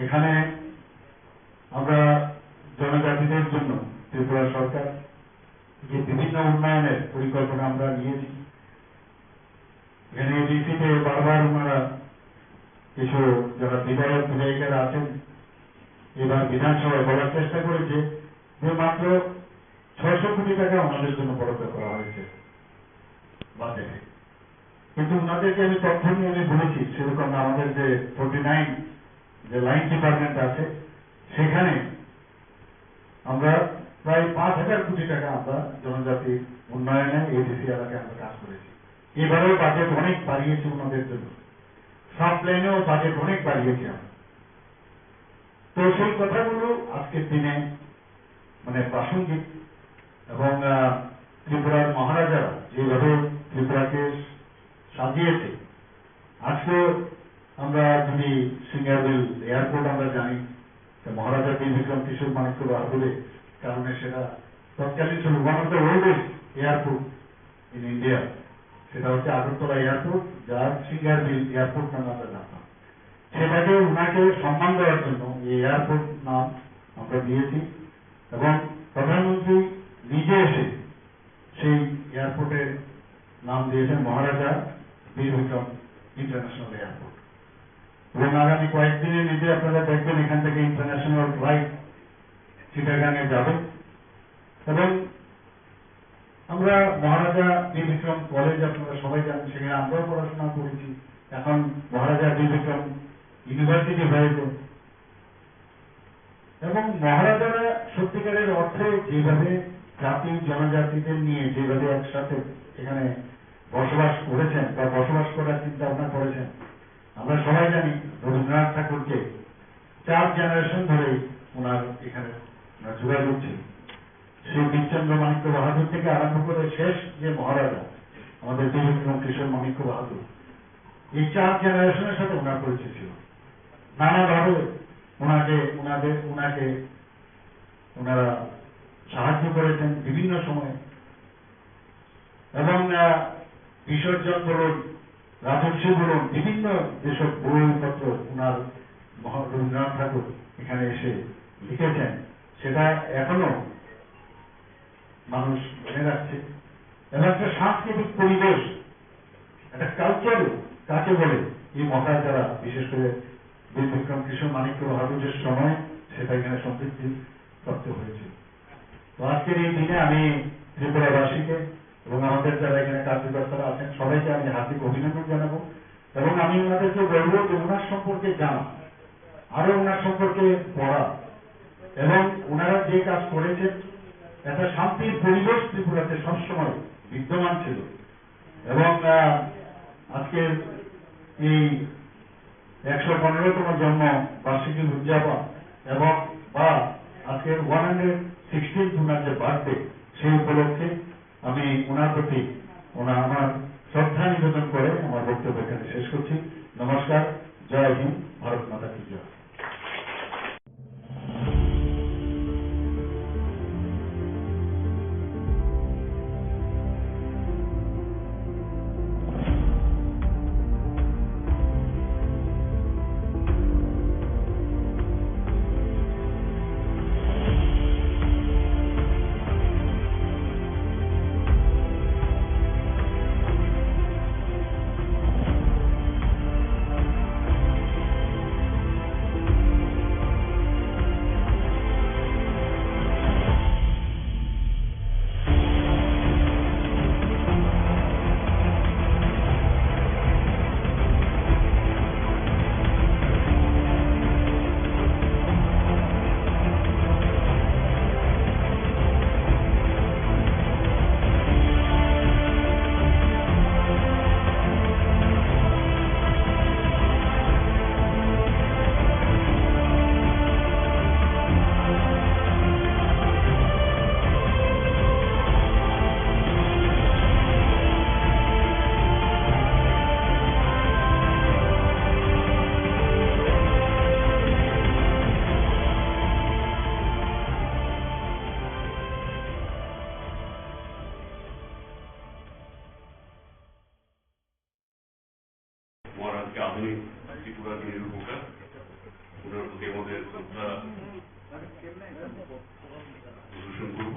Speaker 1: এখানে আমরা জনজাতিদের জন্য ত্রিপুরা সরকার যে বিভিন্ন উন্নয়নের পরিকল্পনা আমরা নিয়েছি, এখানে ডিসিতে বারবার ওনারা কিছু যারা বিধায়ক বিধায়িকারা আছেন এবার বিধানসভায় বলার চেষ্টা করেছে যে মাত্র 600 কোটি টাকা আমাদের জন্য বরাদ্দ করা হয়েছে বাজেটে। কিন্তু ওনাদেরকে আমি তথ্য নিয়ে আমি বলেছি সেরকম আমাদের যে 49 যে লাইন ডিপার্টমেন্ট আছে সেখানে আমরা প্রায় 5,000 কোটি টাকা আমরা জনজাতি উন্নয়নে এডিসি এলাকায় আমরা কাজ করেছি। এবারেও বাজেট অনেক বাড়িয়েছি ওনাদের জন্য, সাব প্ল্যানেও বাজেট অনেক বাড়িয়েছি আমরা। তো সেই কথাগুলো আজকের দিনে প্রাসঙ্গিক এবং ত্রিপুরার মহারাজারা যেভাবে ত্রিপুরাকে সাজিয়েছে। আজকে আমরা যদি সিঙ্গারবিল এয়ারপোর্ট আমরা জানি মহারাজা বীর বিক্রম কিশোর মানিক্য বাহাদুরের কারণে সেটা তৎকালীন ছিল one of the oldest airport in India, সেটা হচ্ছে আগরতলা এয়ারপোর্ট যার সিঙ্গারবিল এয়ারপোর্ট নামে আমরা জানতাম। সেটাকে ওনাকে সম্মান দেওয়ার জন্য এই এয়ারপোর্ট নাম আমরা দিয়েছি এবং প্রধানমন্ত্রী নিজে এসে সেই এয়ারপোর্টের নাম দিয়েছেন মহারাজা বীর বিক্রম ইন্টারন্যাশনাল এয়ারপোর্ট। এবং আগামী কয়েকদিনের মধ্যে আপনারা দেখবেন এখান থেকে ইন্টারন্যাশনাল ফ্লাইট চিটাগাঙে যাবে এবং আমরা মহারাজা বীর বিক্রম কলেজ আপনারা সবাই জানেন সেখানে আমরাও পড়াশোনা করেছি, এখন মহারাজা বীর বিক্রম ইউনিভার্সিটি হয়েছে। এবং মহারাজারা সত্যিকারের অর্থে যেভাবে জাতি জনজাতিদের নিয়ে যেভাবে একসাথে এখানে বসবাস করেছেন বা বসবাস করার চিন্তা ভাবনা করেছেন। আমরা সবাই জানি রবীন্দ্রনাথ ঠাকুরকে 4 জেনারেশন ধরেই ওনার এখানে যোগাযোগ ছিল। সেই বীরচন্দ্র মাণিক্য বাহাদুর থেকে আরম্ভ করে শেষ যে মহারাজা আমাদের বীরবিক্রম কিশোর মাণিক্য বাহাদুর, এই 4 জেনারেশনের সাথে ওনার পরিচয় ছিল। নানাভাবে ওনারা সাহায্য করেছেন বিভিন্ন সময়ে, এবং বিসর্জন বলুন, রাজস্বী বলুন, বিভিন্ন যেসব বইপত্র ওনার রবীন্দ্রনাথ ঠাকুর এখানে এসে লিখেছেন, সেটা এখনো মানুষ মনে রাখছে। এবং একটা সাংস্কৃতিক পরিবেশ, একটা কালচার কাকে বলে এই মহারাজারা, বিশেষ করে বীরবিক্রম কিশোর মাণিক্য বাহাদুরের সময় সেটা এখানে সমৃদ্ধি প্রাপ্ত হয়েছে। তো আজকের এই দিনে আমি ত্রিপুরাবাসীকে এবং আমাদের যারা এখানে কার্যকর্তারা আছেন সবাইকে আমি হার্দিক অভিনন্দন জানাবো, এবং আমি ওনাদেরকে বলবো যে ওনার সম্পর্কে জানা, আরো ওনার সম্পর্কে পড়া, এবং ওনারা যে কাজ করেছেন একটা শান্তির পরিবেশ ত্রিপুরাতে সবসময় বিদ্যমান ছিল। এবং আজকের এই 115তম জন্ম বার্ষিকী উদযাপন এবং বা আজকের 116th ওনার যে বার্থডে, সেই উপলক্ষে আমি ওনার প্রতি আমার শ্রদ্ধা নিবেদন করে আমার বক্তব্য এখানে শেষ করছি। নমস্কার, জয় হিন্দ, ভারত মাতা কি জয়।
Speaker 2: মহারাজকে আধুনিক ত্রিপুরা দিনের উপকার, ওনার প্রতি আমাদের শ্রদ্ধা প্রদর্শন করব।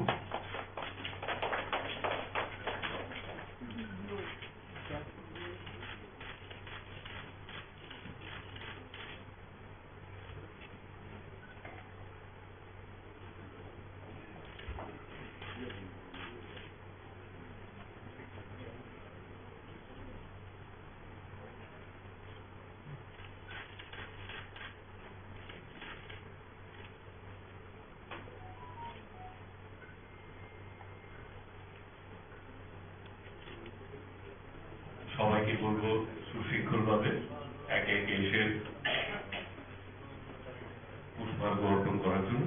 Speaker 2: সবাইকে বলবো সুশৃঙ্খলভাবে একে একে এসে পুষ্পার্ঘ অর্পণ করার জন্য।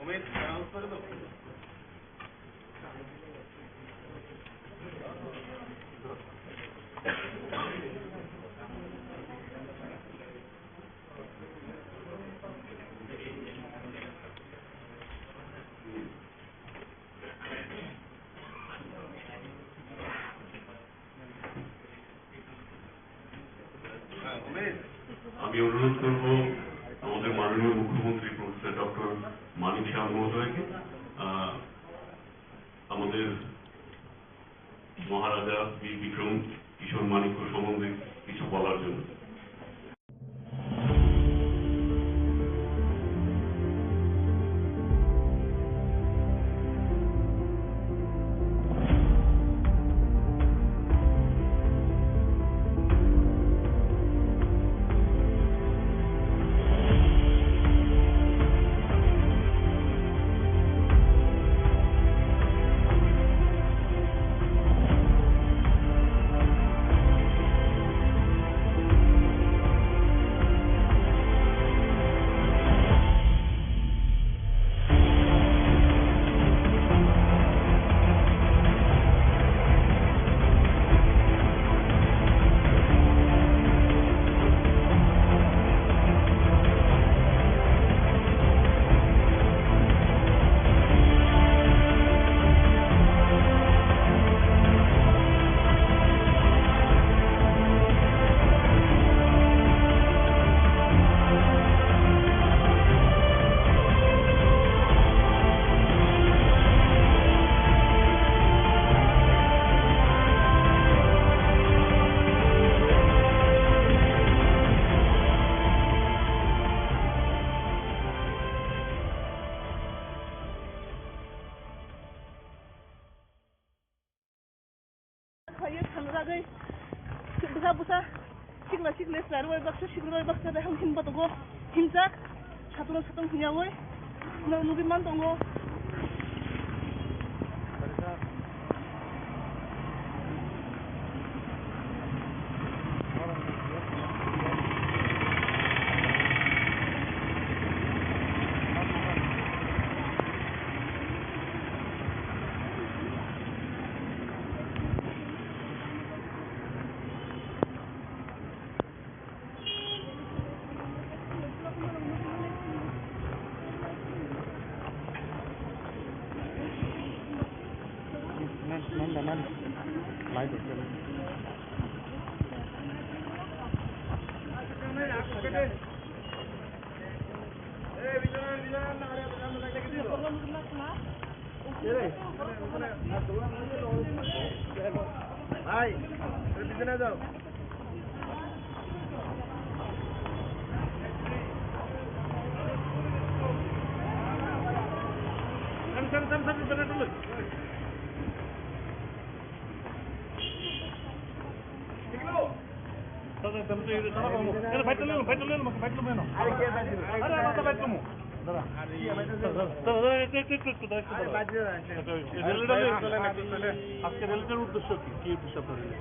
Speaker 2: আমি অনুরোধ করব আমাদের মাননীয় মুখ্যমন্ত্রী প্রফেসর ডক্টর মানিক শাহ মহোদয়কে আমাদের মহারাজা বীর বিক্রম কিশোর মানিক্য সম্বন্ধে কিছু বলার জন্য।
Speaker 3: Hayır, tanrıday. Busa, sikle, sarı baksa, sikle baksa da hem himbat go, himsak, satun hinyawoy, nugiman tongo.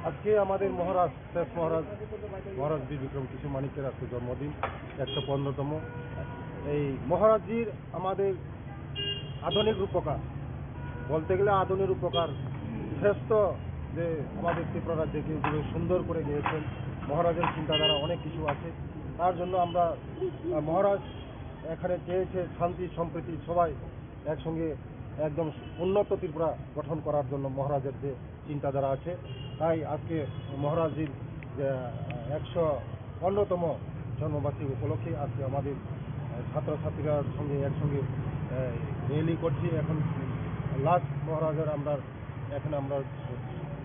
Speaker 4: আজকে আমাদের মহারাজ শেষ মহারাজ বীর বিক্রম কিশোর মানিক্যের আজকে জন্মদিন 115তম। এই মহারাজজির আমাদের আধুনিক রূপকার, বলতে গেলে আধুনিক রূপকার, শ্রেষ্ঠ যে আমাদের ত্রিপুরা রাজ্যকে যেভাবে সুন্দর করে গিয়েছেন। মহারাজের চিন্তাধারা অনেক কিছু আছে, তার জন্য আমরা মহারাজ এখানে চেয়েছে শান্তি সম্প্রীতি সবাই একসঙ্গে একদম উন্নত ত্রিপুরা গঠন করার জন্য মহারাজের যে চিন্তাধারা আছে। তাই আজকে মহারাজজির 115তম জন্মবার্ষিকী উপলক্ষে আজকে আমাদের ছাত্রছাত্রীরার সঙ্গে একসঙ্গে র্যালি করছি। এখন লাস্ট মহারাজের এখানে আমরা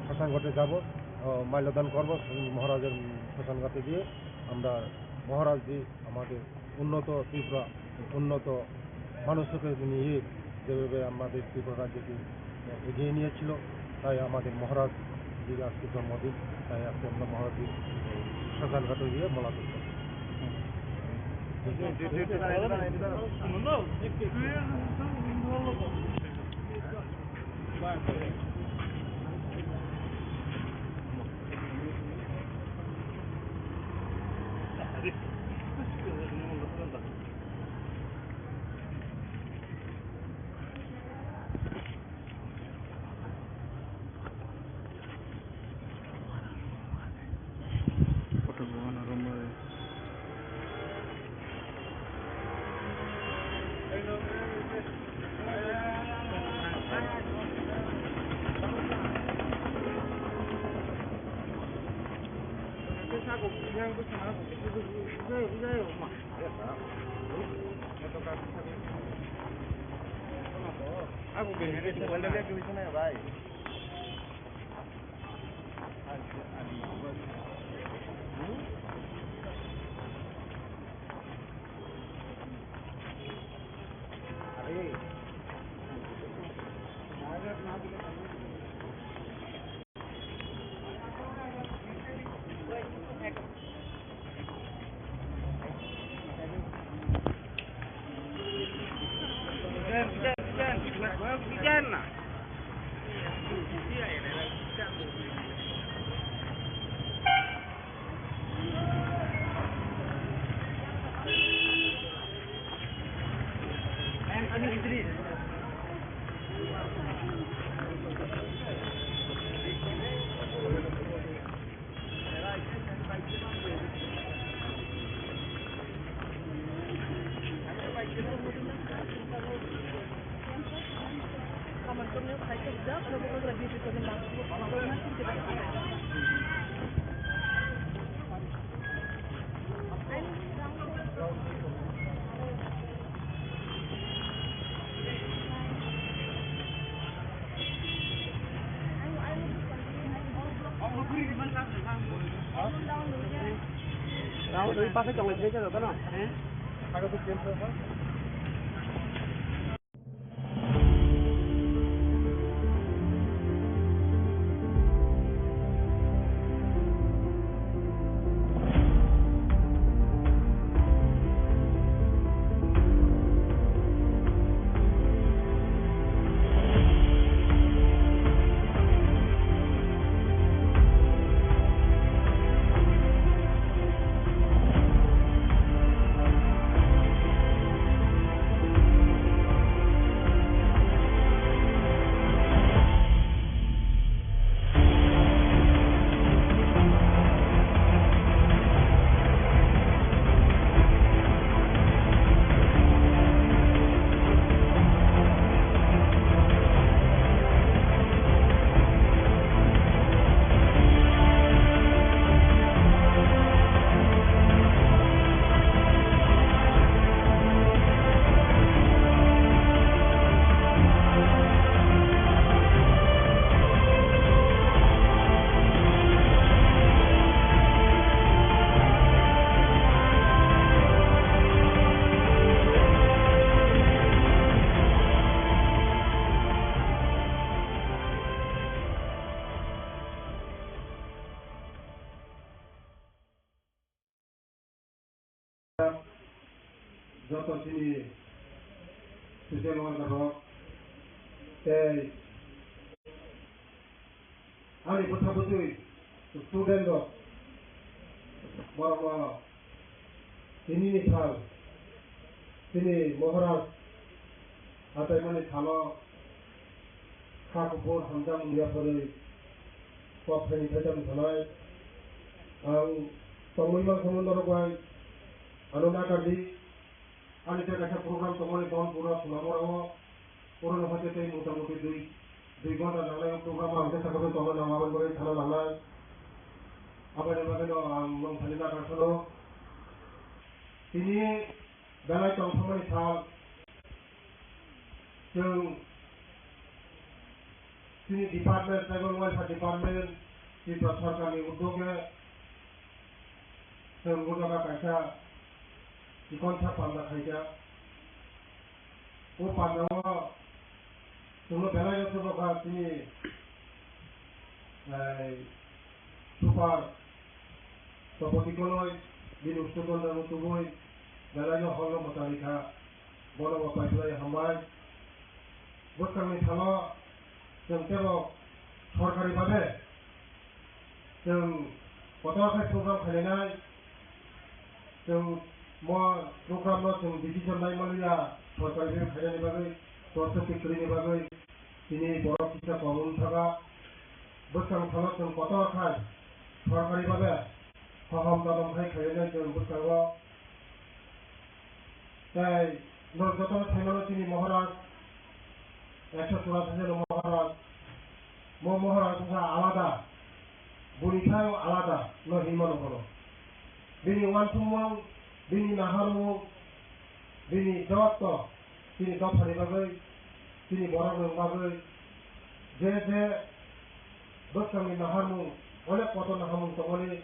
Speaker 4: শ্মশানঘাটে যাব, মাল্যদান করব। মহারাজের শ্মশানঘাটে গিয়ে আমরা মহারাজজি আমাদের উন্নত ত্রিপুরা, উন্নত মানুষকে নিয়ে যেভাবে আমাদের ত্রিপুরা রাজ্যকে এগিয়ে নিয়েছিল, তাই আমাদের মহারাজজির আজকে জন্মদিন। তাই আজকে আমরা মহারাজজির শ্মশানঘাটে গিয়ে মোলাকাত করব। Jototini Sujelwan Rock, Ali Putabutui, student of Mama, Tini Thal, Tini Moharas, Atamani Thama, Kakupur, Hamjam, Yapuri, Popeni Petam Thanai, Tomima Samundarabai, Anunakadi. Ani saya kata program semua tahun pura selama orang hati saya muda-mudi dua घंटा नालाय program आमचे सगळे तोंड नावावर बरे थाना नालाय आपण बघा मग फलिना काढतो तिनी बेलाय तंफमनि थाल जों तिनी department tribal welfare department Tripura सरकारनि उद्योगे जों गुजरात कायसा इकनसा पालना खायजा वो पालनावा जोंनो बेलाय सोरबा तिनी सुपार सपतिकलय बिनुस्तुकन दामुतुबय बेलाय हल मतालिखा बरवा पाइलाय हामबाय बोखांनि थाला जों केवल सरकारि भाबे जों गथ'आखाय प्रग्राम खालायनाय जों प्रग्राम जों डिसिजन लायमालिया सरकारि खालायनायनि बागै दर्शकनि बागै दिनै बर' शिक्षा कमन थागा बोखां थाला जों गथ'आखाय सरकारि भाबे फाहाम दादमखाय खालायनाय जों बोखाङो তাই নজত থাইমানো তিনি মহারাজ 184 জন মহারাজ মহারাজ আলাদা বরিশাল আলাদা ন হিমানো হলো bini wantumang, bini naharmu, bini jawatto, bini dopani bagai, bini borang bagai, je bersami naharmu, oleh kotor naharmu tongoli,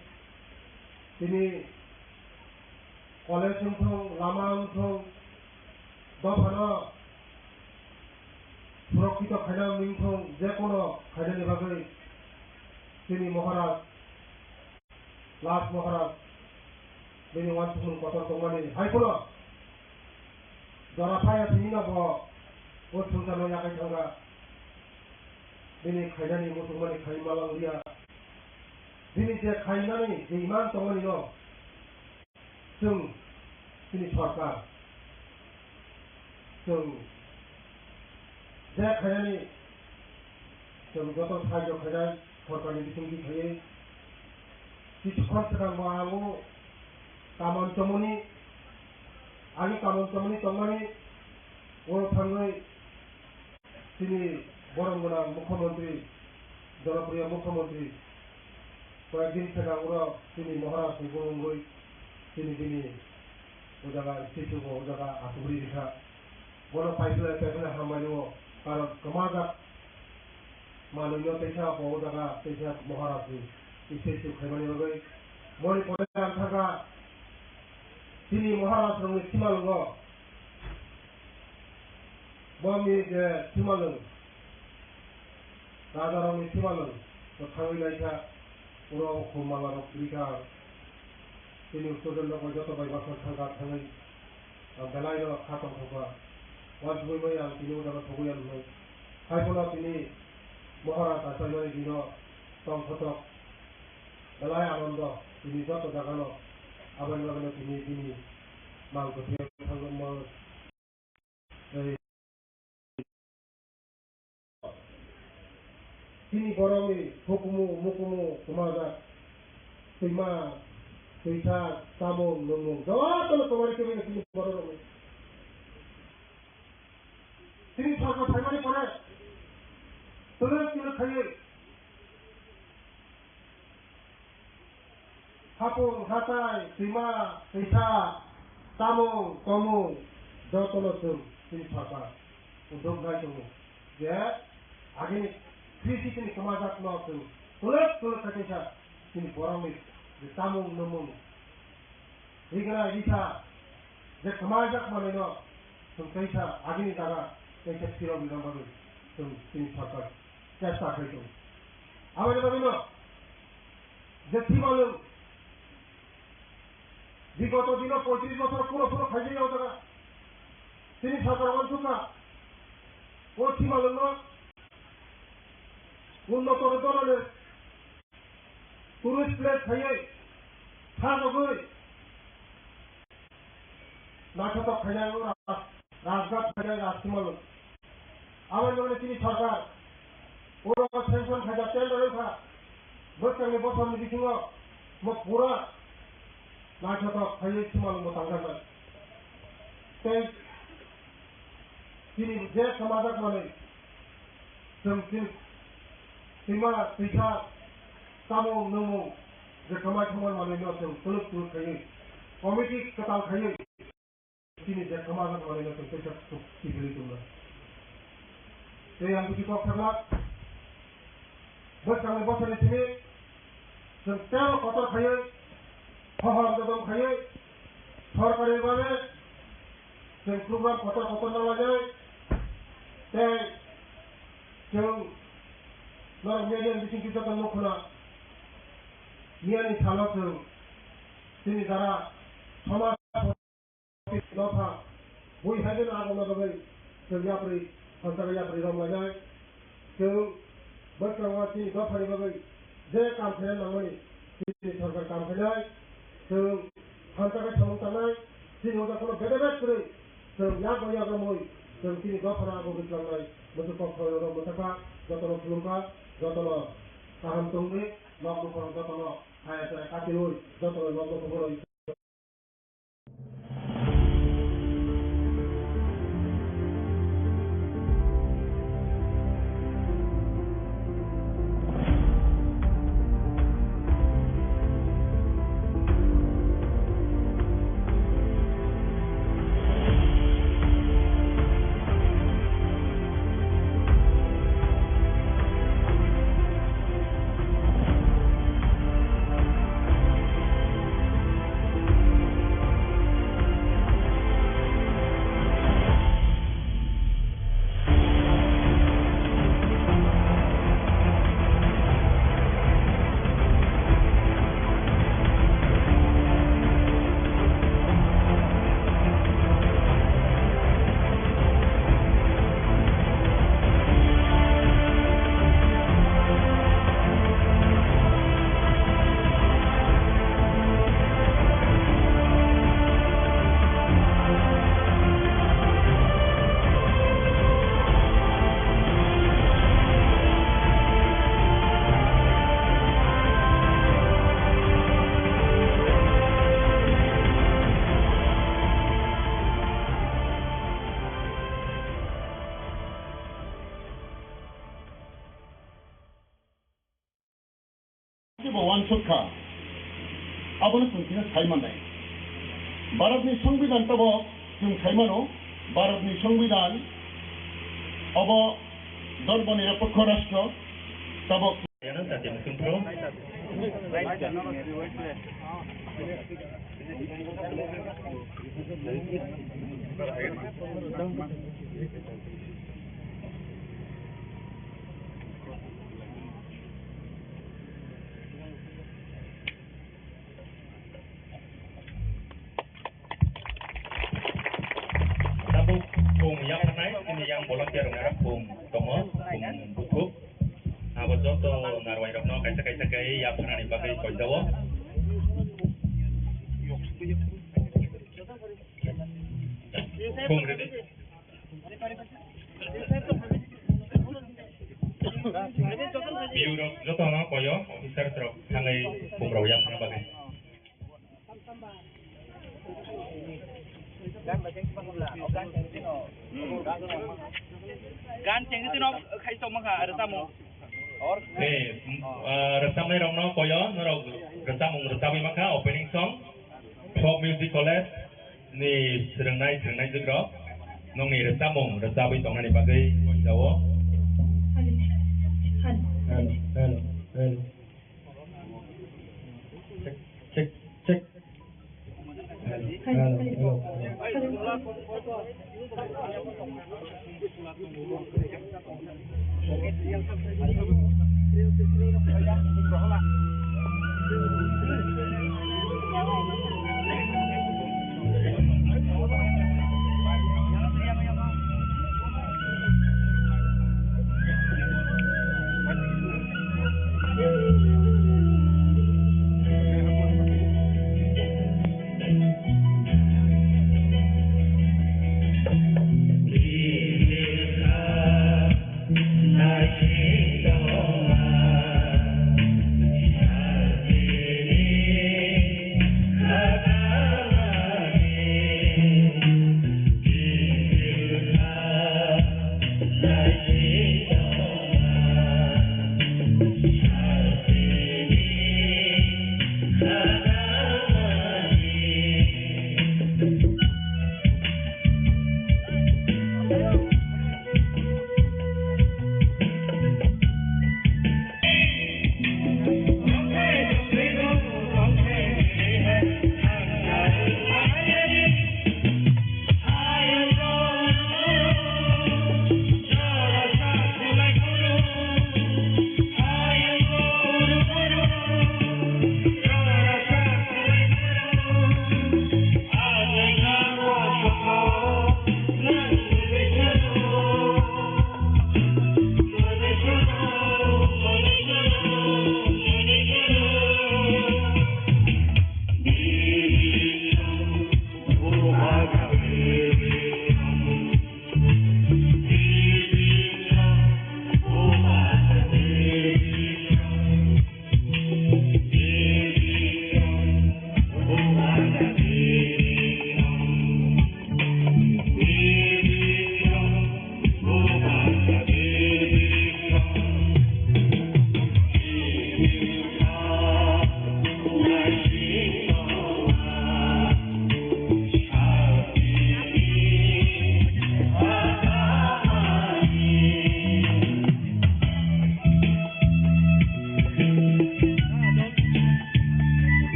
Speaker 4: bini college untung, lama untung, dopana, সুরক্ষিত খাইনা মিংথং যে কোনো খাইনানি বাগৈ তিনি মহারাজ লাস্ট মহারাজ তিনি ওয়ানথুমুন কত তমানি হাইকোনো জরাফায়া তিনি না ব ও সুলতানো ইয়াকাই থাঙ্গা তিনি খাইনানি মুসলমানি খাইমালাং রিয়া তিনি যে খাইনানি যে ইমান তমানি ন जों তিনি সরকার जों যে খাইনানি जों যত সাহায্য খাইনাই সরকারি বিথিঙ্গি খাইয়ে কিছুক্ষণ সিগাं आंबो कामनचमनि आंनि कामनचमनि तंनानै बर थाङै তিনি বরং গোনা মুখ্যমন্ত্রী জনপ্রিয় মুখ্যমন্ত্রী কয়েকদিন সিগাं তিনি মহারাজ গরঙ্গই তিনি ও জায়গা স্টেচুকে ও জায়গা আসুগুড়ি রেখা বড় পাইপলাইন হামাইও কারণ কমাজাক মাননীয় তেইসা ও জায়গা তেইসা মহারাজনি স্টেচু খাইমানি বাগै মরি পরে থাকা তিনি মহারাজ রঙে সিমালঙ্গ বমি যে সিমালং রাজা রঙে সিমালং থাঙै লাইকা উরাव खुमालार রিখা তিনি উত্তরদণ্ড যত বাইবাসন থাকা থাঙै বেলাইল খাতম থাকা ওয়াজবই আং তিনি উদারা থগুয়ান হই খাইফলা তিনি মহারাজ আচার্যই দিন সংসদক বেলায় আনন্দ তিনি যত জাগানো আবার লাগানো তিনি মাংস তিনি বরংই হুকুমু মুকুমু সমাজা সৈমা সৈঠা তামং নমং যত তোমার কেউ তিনি বড় তিনি সরকার ফাইমানি করে তুলে তুলে খাইয়ে হাপুং হাতায় সীমা সৈঠা তামং তমং যতন তিনি সরকার উদ্যোগ গাই যে আগে কৃষি তিনি সমাজাত্মক তুলে তুলে থাকে তিনি বরংই যে তামং নমং রিগনা রিঠা যে সমাজাক মানে ন তৈসা আগেনি জায়গা তৈসা স্থির বিধানভাবে তিনি সরকার চেষ্টা খাইত আবার ভাবিল যে থিমালং বিগত দিন 35 বছর পুরো খাইয়ে যাও জায়গা তিনি সরকার অঞ্চল ও থিমালং উন্নত ধরনের টুরিস্ট প্লেস খাইয়ে সাজগৈ নাটক খাইনাই রাজঘাট খাইনাই রাজসীমাল আবার যখন তিনি সরকার ওর সেনশন খাইজা টেন্ডার খা বৈকাঙ্গে বছরনি বিथिङाव পুরা নাটক খাইয়ে সীমাল মতাঙ্গায় তিনি যে সমাজক মানে जों सैमा सैथा तामं नमं जे खामाय माने जों तुलुक तुलुक खाइयो कमिटि कताल खाइयो তিনি যে সমাজক মানে जों फैसा टिगिरि दङ এই আমি কি কথা বৈকাঙ্গে বছরনি তিনি जों 13 কত খাইयो হহর দম খাইयो সরকারিভাবে जों প্রোগ্রাম কত নালা যায় তাই जों नरमेलियन बिथिंखि जत नखना मियानि सालाजों दिनै जारा समाज लथा बयहाबो आगमना बागै जों याब्रै पन्सागा याब्रै रंलायनाय जों बोसोरावथि दफानि बागै जे काम खायनाय नांगौनि दिनै सरकार काम खायनाय जों पन्सागा थांनाय दिनै उदाखौनो बेदेबेद करै जों याग्रमै जों दिनै दफाना आगमलांनाय मोनसे कक्राझाराव मोनथाखा जतन खुलुमखा जतन गाहाम तंगै नगरफोराव जतन हायासाय खाथिरै जतन नगरफोराव
Speaker 5: बावानसखा abono sungkina saimanai Bharatni Sangbidan tabo jung saimano Bharatni Sangbidan abo dorbo nirapokho rashtra tabo
Speaker 6: Yan ang tatim sentro. Tapos kung yang nanay, ini yang volunteer nga kung tomos, kung butuh. Ako to narway rok no kaisa kay ya panani bagay ko daw. Kung ready. Biuro joto no koyo officer trok hangai bumraw ya pana bagay.
Speaker 9: Gan cheng tino khai to maka ada tamu.
Speaker 6: Resam ni rong no koyo no resam maka opening song Folk Music College ni serenai jegro nong ni resam tong ni bagai Jawa. Hello. Cek. Hello.
Speaker 10: Hi.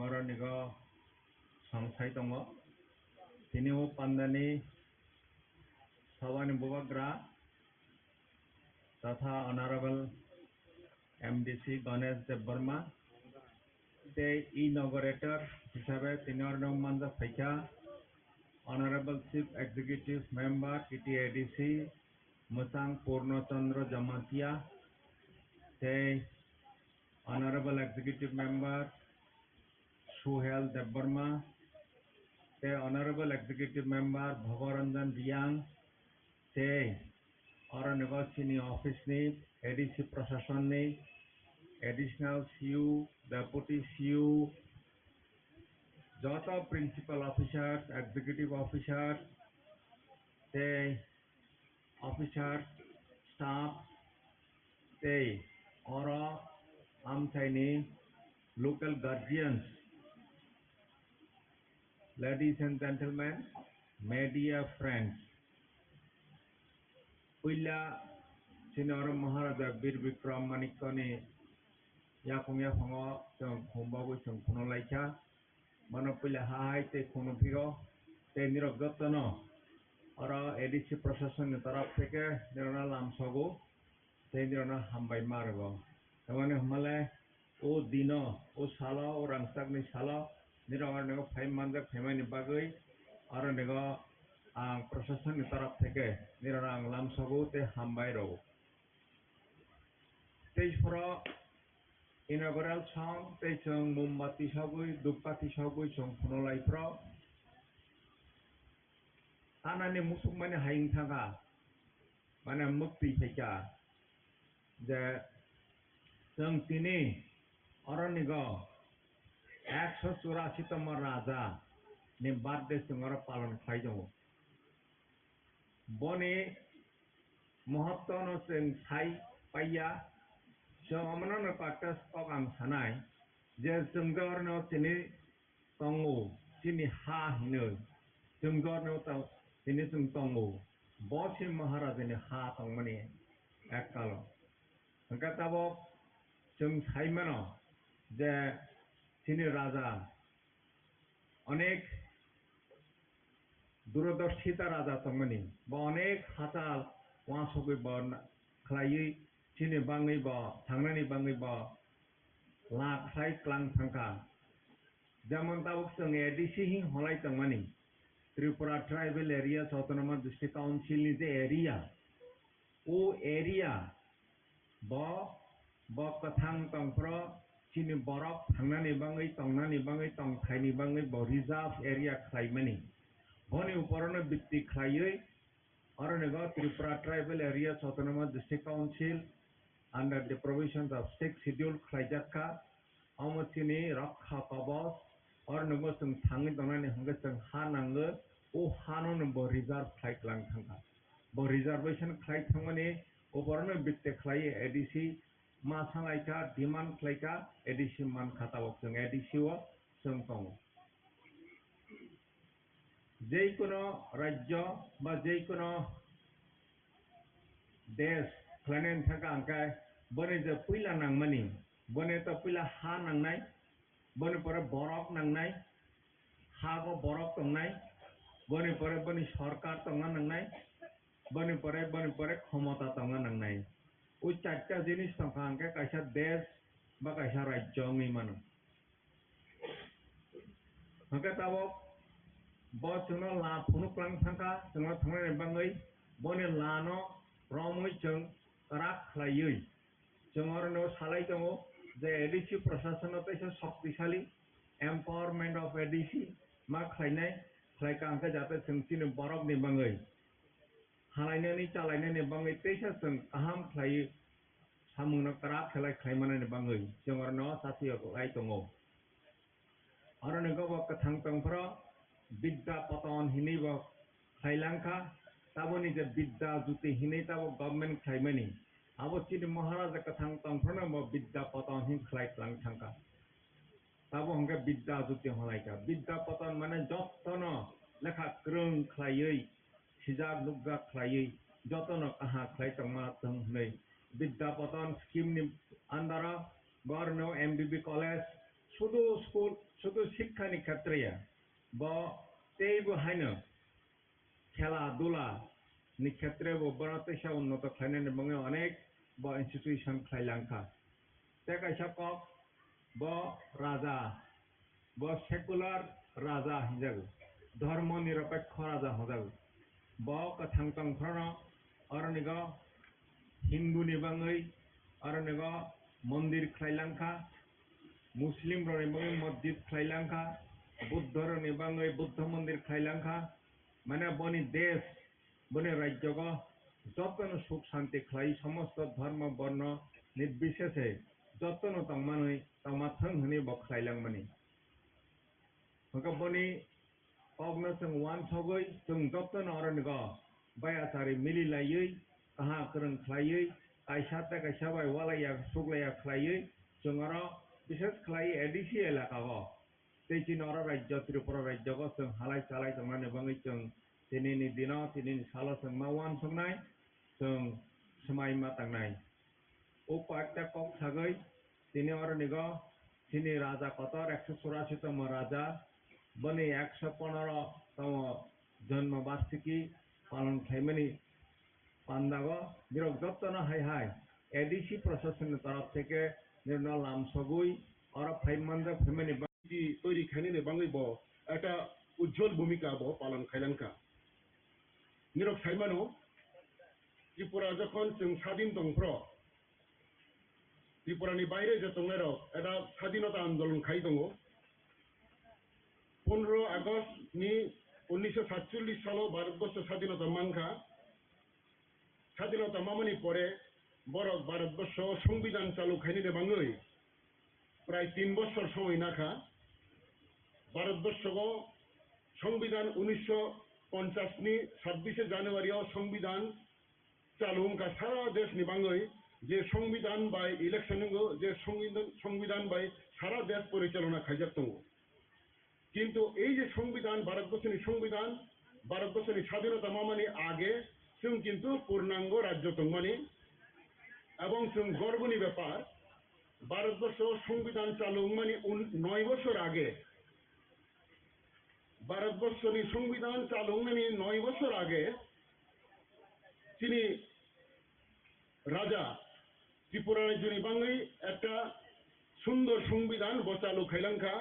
Speaker 7: अरनिगा संसाय दङ तिनिও पान्दानि सभानि बुबाग्रा तथा honourable MDC Ganesh Debbarma the inaugurator हिसाबै तिनी अरनौ मानजा फैका Honorable Chief Executive Member TTADC Musang Purnachandra Jamatia the Honorable Executive Member Suhel Debbarma the Honorable Executive Member Bhavaranjan Riang the Aranagosini Office ni ADC Prasashan ni Additional CU Deputy CU Jota Principal Officers Executive Officers the Officers Staff the Ora Amthaini Local Guardians Ladies and gentlemen, media friends, Puila Senior Maharaja Bir Vikram Manikani Yakungya Hongo Jong Humbabu Jong Punolaika Manopila Hai Te Kunopigo Te Nirogotano Ora ADC Procession Tarap Feke Nirona Lamsogo Te Nirona Hambai Margo Tamane Humale O Dino O Sala O Rangstagni Sala Nirona Nego Paimanjak Paimani Bagui Ora Nego Ang Procession Tarap Feke Nirona Lamsogo Te Hambai Ro Stage for inaugural song Te Chung Mumbati Sabui Dupati Sabui Chung Punolai Pro Anani Musuk Mane Haing Tanga Mana Mukti Feka The Chung Tini Oranigo 184 तम राजा ने birthday संगर पालन खाइजों बने महत्व न सें Thai पाया जों अमना न पाटस पगाम सनाय जे जोंगर न तिनि तंगो तिनि हा हिनो जोंगर न तिनि जों तंगो बसे महाराजा ने हा तंगमने एककालो हंका ताबो जों थाइमानो जे तिनि राजा अनेक दूरदर्शिता राजा तंगमनि ब अनेक हाताल वासोगै बन खलायै तिनि बाङै ब थांनानै बाङै ब लाखलाय क्लां थांखा जेमन ताबुक जों ADC हिं हलाय तंगमनि Tripura tribal area autonomous district council नि जे एरिया ओ एरिया ब कथां तंफ्र Chini Borok, Hangani Bangi, Tongnani Bangi, Tong Tiny Bangi, Bo Reserve Area Claimani. Boni Uporona Bitti Clay, Oranago, Tripura Tribal Areas Autonomous District Council, under the provisions of 6th Schedule Klajaka, Omotini, Rakha Pabos, Ornagosum Tangi Donani Hungasang Hananga, O Hanon Bo Reserve Clay Lang Tanga. Bo Reservation Clay Tangani, Uporona Bitti Clay ADC. Masalaika demand klaika edition man khatawok jeng edisiwa jeng tong jeikono rajya ba jeikono desh klanen thaka angkai bone je puila nangmani bone to puila ha nangnai bone pore borok nangnai ha go borok tongnai bone pore bone sarkar tonga nangnai bone pore khomota tonga nangnai ওই চারটা জিনিস সংখ্যাঙ্কে কাইসা দেশ বা কাইসা রাজ্য মিমানো হকে তাবক ব जोंनो ला फुनुक्लां थांखा जोंनो थांनाय बाङै बने लानो रमै जों राख खलायै जों अरनो सालाय दङ जे ADC प्रशासनाव एसे शक्तिशाली एम्पावरमेंट अफ ADC मा खलायनाय खलायकांके जाते जोंथिनो बरकनि बाङै हालायनानै चालायनानै बाङै तेसा जों गाहाम खलायो सामुंनो करा खेलाय खलायमानानै बाङै जों अरनो साथियाव लाय दङ अरनो गब कथां तंफ्रा विद्या पतन हिनै ब खलायलांखा ताबोनि जे विद्या जुति हिनै ताबो गवर्नमेंट खलायमानि आबो चिनि महाराजा कथां तंफ्रनो ब विद्या पतन हिं खलायलां थांखा ताबो हंगे विद्या जुति हलायका विद्या पतन माने जतन लेखा क्रं खलायै सिजाग नुगा खलायै जतन कहा खलाय तंमा तंनै विद्या पतन स्कीम नि अंदर गरनो MBB कॉलेज শুধু স্কুল শুধু শিক্ষানি ক্ষেত্রে বা তেইবো হাইনো খেলাধুলা नि ক্ষেত্রে বরাতেশা উন্নত খাইনানি বঙ্গে অনেক বা ইনস্টিটিউশন খাইলাংখা তে কাইসা কক ब राजा ब सेकुलार राजा हिजागो धर्म निरपेक्ष राजा हजागो ब कथां तंफ्रानो अरनिगा हिंदू निबांगै अरनिगा मंदिर खाइलांखा मुस्लिम रनिबांगै मस्जिद खाइलांखा बुद्ध रनिबांगै बुद्ध मंदिर खाइलांखा माने बनि देश बनि राज्यगा जतन सुख शांति खाइ समस्त धर्म वर्ण निर्विशेषे जतन तंगमानै तंगमाथों हनि बखाइलांमानि बनि अग्न जों वान सगै जों जतन अरनिगा बायाचारि मिलिलायै कहा करन खायै कायसाते कायसाबाय वालाया सुगलाया खायै जों अर विशेष खायै एडिसि एलाकागो तेचिन अर राज्य त्रिपुरा राज्यगो जों हालाय चालाय तंगनानै बङै जों दिनैनि दिनाव दिनैनि सालाव जों मावान संनाय जों समाय मा तांनाय ओ पार्टा कक सागै दिनै अरनिगा दिनै राजा कतर 184तम राजा बनि 115तम जन्म वार्षिकी पालन खाइमानि पांडागो बिरक जत्तन हाय हाय एडिसि प्रशासन तरफ থেকে निर्णय लाम सगुई और फाइमानजा फेमिनि
Speaker 8: তৈরি খাইনে বাঙাই ব একটা উজ্জ্বল ভূমিকা ব পালন খাইলাঙ্কা নিরক সাইমানো ত্রিপুরা যখন जों স্বাধীন দংপ্র ত্রিপুরানি বাইরে যে তংনার একটা স্বাধীনতা আন্দোলন খাই দङ 15 আগস্ট नि 1947 সালে ভারতবর্ষ স্বাধীনতা মাংখা স্বাধীনতা মামানি পরে বড় ভারতবর্ষ সংবিধান চালু খাইনে বাঙাই প্রায় 3 বছর সময় নাখা ভারতবর্ষ সংবিধান 1950 नि 26 জানুয়ারি সংবিধান চালু का সারা দেশ नि বাঙাই যে সংবিধান বাই ইলেকশন যে সংবিধান বাই সারা দেশ পরিচালনা খাইজাত দङ কিন্তু এই যে সংবিধান ভারতবর্ষের সংবিধান ভারতবর্ষের স্বাধীনতা মামানি আগে जों কিন্তু পূর্ণাঙ্গ রাজ্য দংমানি এবং जों গর্বনি ব্যাপার ভারতবর্ষ সংবিধান চালু মানে 9 বছর আগে ভারতবর্ষের সংবিধান চালু মানে 9 বছর আগে তিনি রাজা ত্রিপুরা রাজ্যনি বাঙাই একটা সুন্দর সংবিধান বচালু খাইলাঙ্কা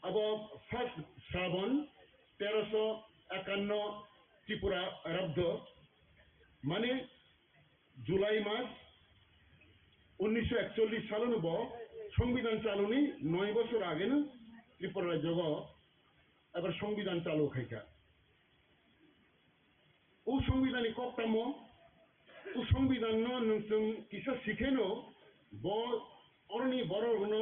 Speaker 8: এবং 1 শ্রাবণ 1351 ত্রিপুরা রাব্দ মানে জুলাই মাস 1941 সালে সংবিধান চালুনি 9 বছর আগে না ত্রিপুরা রাজ্য এবার সংবিধান চালু খাইকা ও সংবিধানী কক্তাম ও সংবিধান নং কিসা শিখেনো ব অরনি বড় হন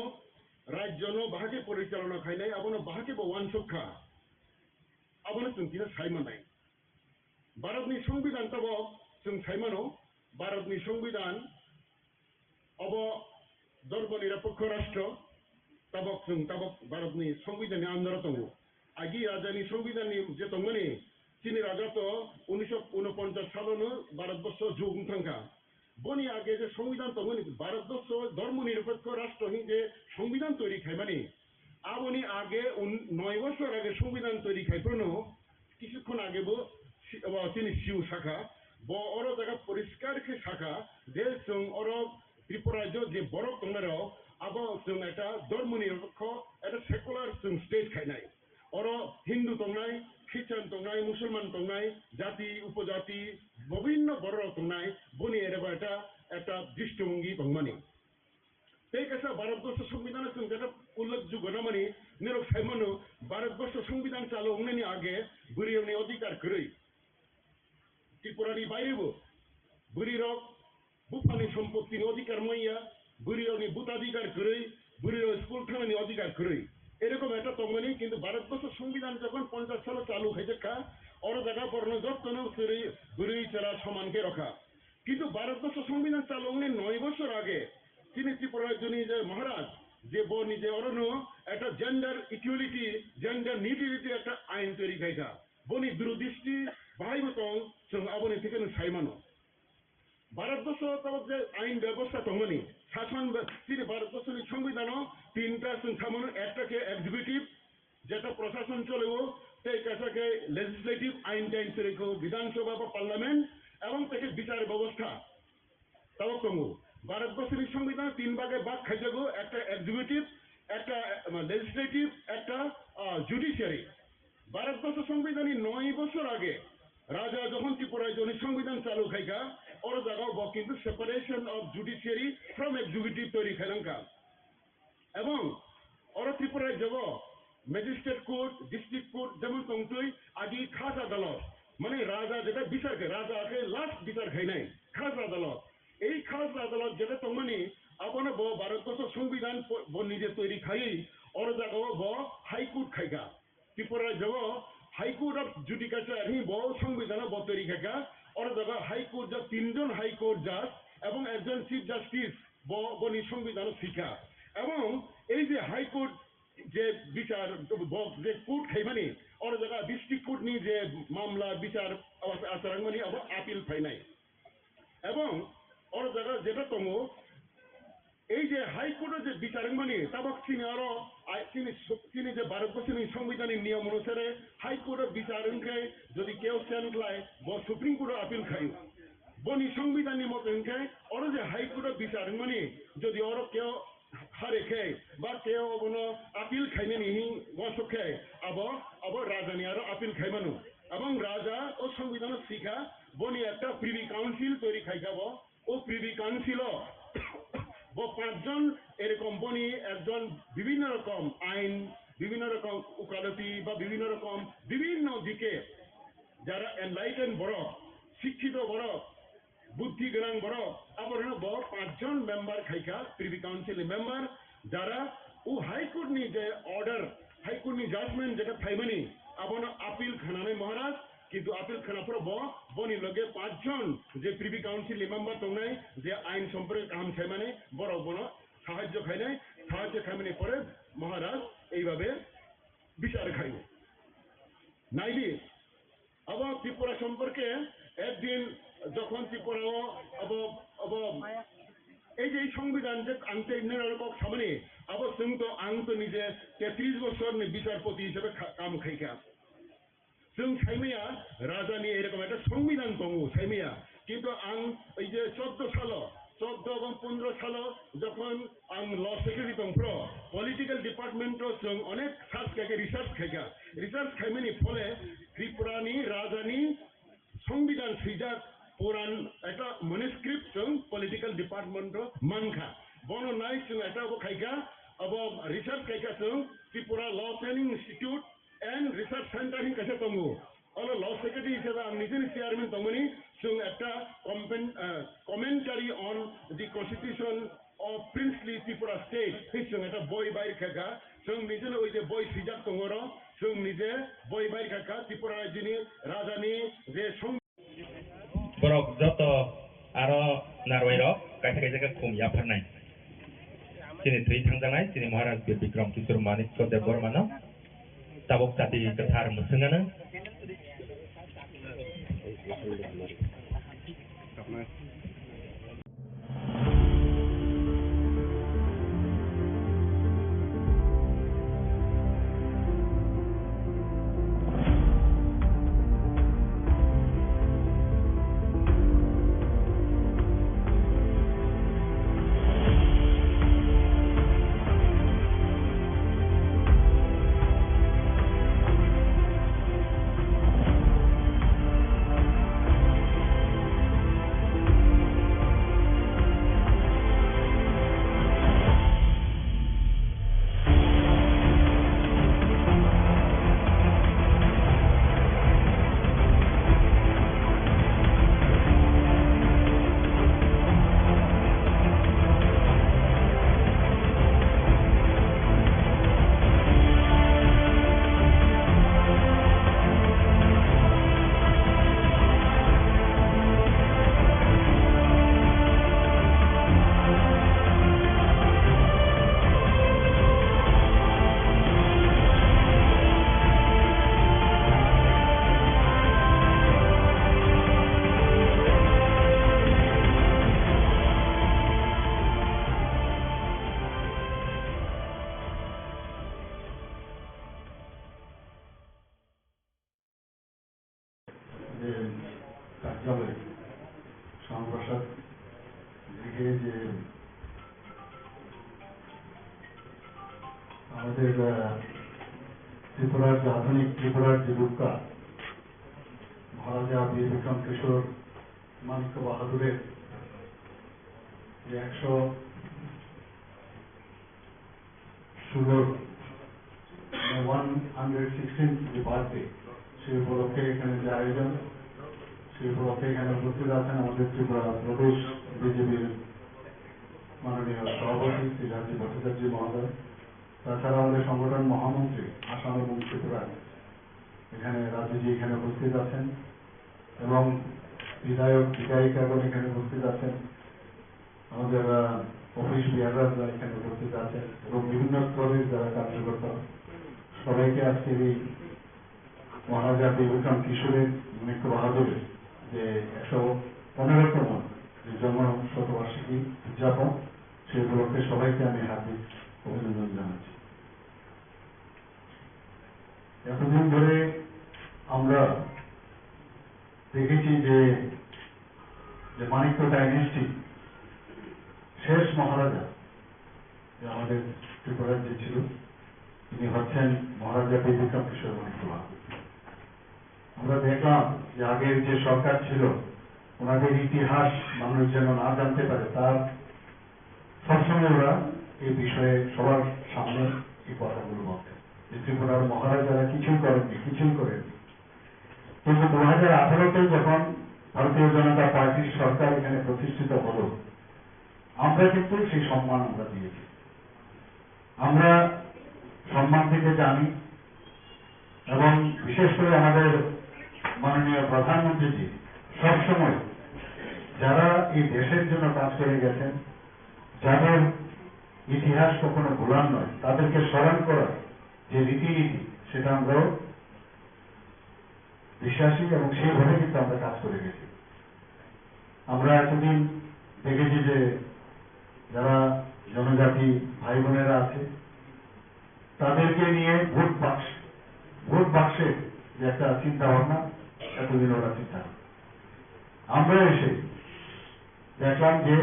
Speaker 8: রাজ্য ন বাহাকে পরিচালনা খাইনাই আবনো বাহাকে ওয়ান সুখা আবনো जों কিসা সাইমানাই ভারতনি সংবিধান তব जों সাইমানো ভারতনি সংবিধান अब धर्म निरपेक्ष राष्ट्र तबक जों तबक भारतनि संविधाननि आन्दाराव दङ आगि राजानि संविधाननि जे दंमोन तिनि राजा तो 1949 सालावनो भारतबर्ष जौगुं थांखा बनि आगे जे संविधान दंमोन भारतबर्ष धर्म निरपेक्ष राष्ट्र हि जे संविधान तैरि खाइमानि आबनि आगे 9 বছর आगे संविधान तैरि खाइफ्रनो কিছুক্ষণ আগেবো तिनि सिउ शाखा ब अर जायगा परिष्कार के शाखा जे जों अर ত্রিপুরা রাজ্য যে বড় তংনারাও আবার जों একটা ধর্ম নিরপেক্ষ একটা সেকুলার जों স্টেট খাইনাই অর হিন্দু তংনাই খ্রিস্টান তংনাই মুসলমান তংনাই জাতি উপজাতি বিভিন্ন বড় তংনাই বনি এরবা একটা দৃষ্টিভঙ্গি তংমানি এই কাছে ভারতবর্ষ সংবিধানে जों যেটা উল্লেখযোগ্য না মানে নিরক সাইমানো ভারতবর্ষ সংবিধান চালু হওয়ার আগে বুড়িয়নি অধিকার করেই ত্রিপুরানি বাইরেবো বুড়িরক बुफानि सम्पत्तिनि अधिकार मैया बुरियावनि भूताधिकार करै बुरियाव स्कुल थानानि अधिकार करै एरकम একটা তংমানি কিন্তু ভারতবর্ষ সংবিধান যখন 50 সালে চালু হয়েছে অর জায়গা পর্ন যত্ন করে বুড়ি ছাড়া সমানকে রাখা কিন্তু ভারতবর্ষ সংবিধান চালু হওয়ার 9 বছর আগে তিনি ত্রিপুরা রাজ্যনি যে মহারাজ যে বনি যে অরণ্য একটা জেন্ডার ইকুয়ালিটি জেন্ডার নিউট্রালিটি একটা আইন তৈরি খাইকা বনি দূরদৃষ্টি বাহাইবতং जों আবনি থেকে সাইমানো ভারতবর্ষ তরফ যে আইন ব্যবস্থা তমনি শাসন তিনি ভারতবর্ষের সংবিধানও তিনটা সামনে একটাকে এক্সিকিউটিভ যেটা প্রশাসন চলেও সেই কাছাকে লেজিসলেটিভ আইন টাইন সেরেকো বিধানসভা বা পার্লামেন্ট এবং থেকে বিচার ব্যবস্থা তাও তমু ভারতবর্ষের সংবিধান তিন ভাগে ভাগ খাইজাগো একটা এক্সিকিউটিভ একটা লেজিসলেটিভ একটা জুডিশিয়ারি ভারতবর্ষ সংবিধানী 9 বছর আগে রাজা যখন ত্রিপুরায় জনি সংবিধান চালু খাইকা ওর জায়গাও কিন্তু separation of judiciary from executive তৈরি খাইলাঙ্কা এবং ওর ত্রিপুরায় যাব ম্যাজিস্ট্রেট কোর্ট ডিস্ট্রিক্ট কোর্ট যেমন তংতুই আদি খাস আদালত মানে রাজা যেটা বিচার খায় রাজাকে লাস্ট বিচার খাই নাই খাস আদালত এই খাস আদালত যেটা তংমানি আপনার ভারতবর্ষ সংবিধান নিজে তৈরি খাই ওর জায়গাও হাইকোর্ট খাইকা ত্রিপুরায় যাব হাইকোর্ট অফ জুডিকাচার হি সংবিধান তৈরি খাইকা ওর জায়গা হাইকোর্ট যা 3 জন হাইকোর্ট জাজ এবং একজন চিফ জাস্টিস বনি সংবিধান শিক্ষা এবং এই যে হাইকোর্ট যে বিচার যে কোর্ট খাইমানি ওর জায়গা ডিস্ট্রিক্ট কোর্ট নি যে মামলা বিচার আচরণমানি আবার আপিল ফাই নাই এবং ওর জায়গা যেটা তমো এই যে হাইকোর্টের যে বিচারকমানি তাবক তিনি আরো তিনি যে ভারতবর্ষের সংবিধানের নিয়ম অনুসারে হাইকোর্টের বিচারকে যদি কেউ সেন্ট লাই সুপ্রিম কোর্টের আপিল খাই বনি সংবিধানের মতনকে ওর যে হাইকোর্টের বিচারকমানি যদি ওর কেউ হারে খায় বা কেউ কোনো আপিল খাইনে নিহি ওয়াসক খায় আবার রাজানি আরো আপিল খাইমানো এবং রাজা ও সংবিধান শিখা বনি একটা প্রিভি কাউন্সিল তৈরি খাইখাব ও প্রিভি কাউন্সিল 5 জন এরকম বনি একজন বিভিন্ন রকম আইন বিভিন্ন রকম উকালতি বা বিভিন্ন রকম বিভিন্ন দিকে যারা এনলাইটেন বড় শিক্ষিত বড় বুদ্ধি জ্ঞান বড় আবার 5 জন মেম্বার খাইকা প্রিভি কাউন্সিল মেম্বার যারা ও হাইকোর্ট নি যে অর্ডার হাইকোর্ট নি জাজমেন্ট যেটা থাইমানি আবার আপিল খানানে মহারাজ কিন্তু আপিল খানা পর বনি লগে 5 জন যে প্রিভি কাউন্সিল মেম্বার তংনাই যে আইন সম্পর্কে কাম খাইমানে বড় বড় সাহায্য খাইনাই সাহায্য খাইমানে পরে মহারাজ এইভাবে বিচার খাইব নাইলি আবার ত্রিপুরা সম্পর্কে একদিন যখন ত্রিপুরা এই যে সংবিধান যে আনতে নিরপেক্ষ সামনে আবার তো আং তো নিজে 33 বছর বিচারপতি হিসেবে কাম খাইকা সাইমিয়া রাজা নিয়ে এরকম একটা সংবিধান তঙ্গু সাইমিয়া কিন্তু আং এই যে 14 এবং 15 সাল যখন আং ল সেক্রেটারি তংপ্র পলিটিক্যাল ডিপার্টমেন্ট অনেক সার্চ খাইকে রিসার্চ খাইমেনি ফলে ত্রিপুরানি রাজানি সংবিধান সিজাক পুরান একটা ম্যানুস্ক্রিপ্ট পলিটিক্যাল ডিপার্টমেন্ট মানখা বন নাই এটা খাইকা अब रिसर्च खाइका त्रिपुरा ल training institute and research centre हिं कैसे तंगु और ल सेक्रेटरी हिसाबे आं निजे चेयरमैन तंगुनी একটা commentary on the constitution of princely Tripura state একটা বই বাইর খাকা নিজে ওই যে বই সিজাক তঙ্গর নিজে বই বাইর খাকা ত্রিপুরা রাজ্যনি রাজানি যে
Speaker 6: borok joto aro narwairok kaisa kaisa khum yafarnai sini three thangjanai sini Maharaj Bir Bikram Kishore Manik Dev Bormano tabok jati kathar musungana
Speaker 1: কার্যালয় শ্যামপ্রসাদ দিকে যে আমাদের ত্রিপুরার যে আধুনিক ত্রিপুরার যে রূপকার মহারাজা বীর বিক্রম কিশোর মানিক্য বাহাদুরের যে 116th বার্থডে সেই উপলক্ষে এখানে যে আয়োজন সেই উপলক্ষে এখানে উপস্থিত আছেন আমাদের ত্রিপুরা প্রদেশ বিজেপির মাননীয় সভাপতি শ্রী রাজীব ভট্টাচার্য মহোদয়, তাছাড়া আমাদের সংগঠন মহামন্ত্রী আসাম এবং ত্রিপুরা এখানে রাজুজি এখানে উপস্থিত আছেন এবং বিধায়ক বিধায়িকাগণ এখানে উপস্থিত আছেন, আমাদের অফিস বিহাররা এখানে উপস্থিত আছেন এবং বিভিন্ন স্তরের যারা কার্যকর্তা সবাইকে আজকের এই মহারাজা বীর বিক্রম কিশোরের মানিক্য বাহাদুরের যে 115তম যে জন্ম শতবার্ষিকী উদযাপন সেই উপলক্ষে সবাইকে আমি হার্দিক অভিনন্দন জানাচ্ছি। এতদিন ধরে আমরা দেখেছি যে মানিক্য ডাইনেস্টি শেষ মহারাজা যে আমাদের ত্রিপুরার যে ছিল তিনি হচ্ছেন মহারাজা বীর বিক্রম কিশোর মানিক্য বাহাদুর। আমরা দেখলাম যে আগের যে সরকার ছিল ওনাদের ইতিহাস মানুষ যেন না জানতে পারে তার সবসময় ওরা এই বিষয়ে সবার সামনে এই কথাগুলো বলতেন যে ত্রিপুরার মহারাজারা কিছুই করেননি। কিন্তু 2018-তে যখন ভারতীয় জনতা পার্টির সরকার এখানে প্রতিষ্ঠিত হলো আমরা কিন্তু সেই সম্মান আমরা দিয়েছি। আমরা সম্মান দিতে জানি এবং বিশেষ করে আমাদের মাননীয় প্রধানমন্ত্রীজি সবসময় যারা এই দেশের জন্য কাজ করে গেছেন, যাদের ইতিহাস কখনো ভোলার নয়, তাদেরকে স্মরণ করার যে রীতিনীতি সেটা আমরাও বিশ্বাসী এবং সেইভাবে কিন্তু আমরা কাজ করে গেছি। আমরা এতদিন দেখেছি যে যারা জনজাতি ভাই বোনেরা আছে তাদেরকে নিয়ে ভোট বাক্সের যে একটা চিন্তা ভাবনা এতদিন ওরা চিন্তা করে। আমরা এসে দেখলাম যে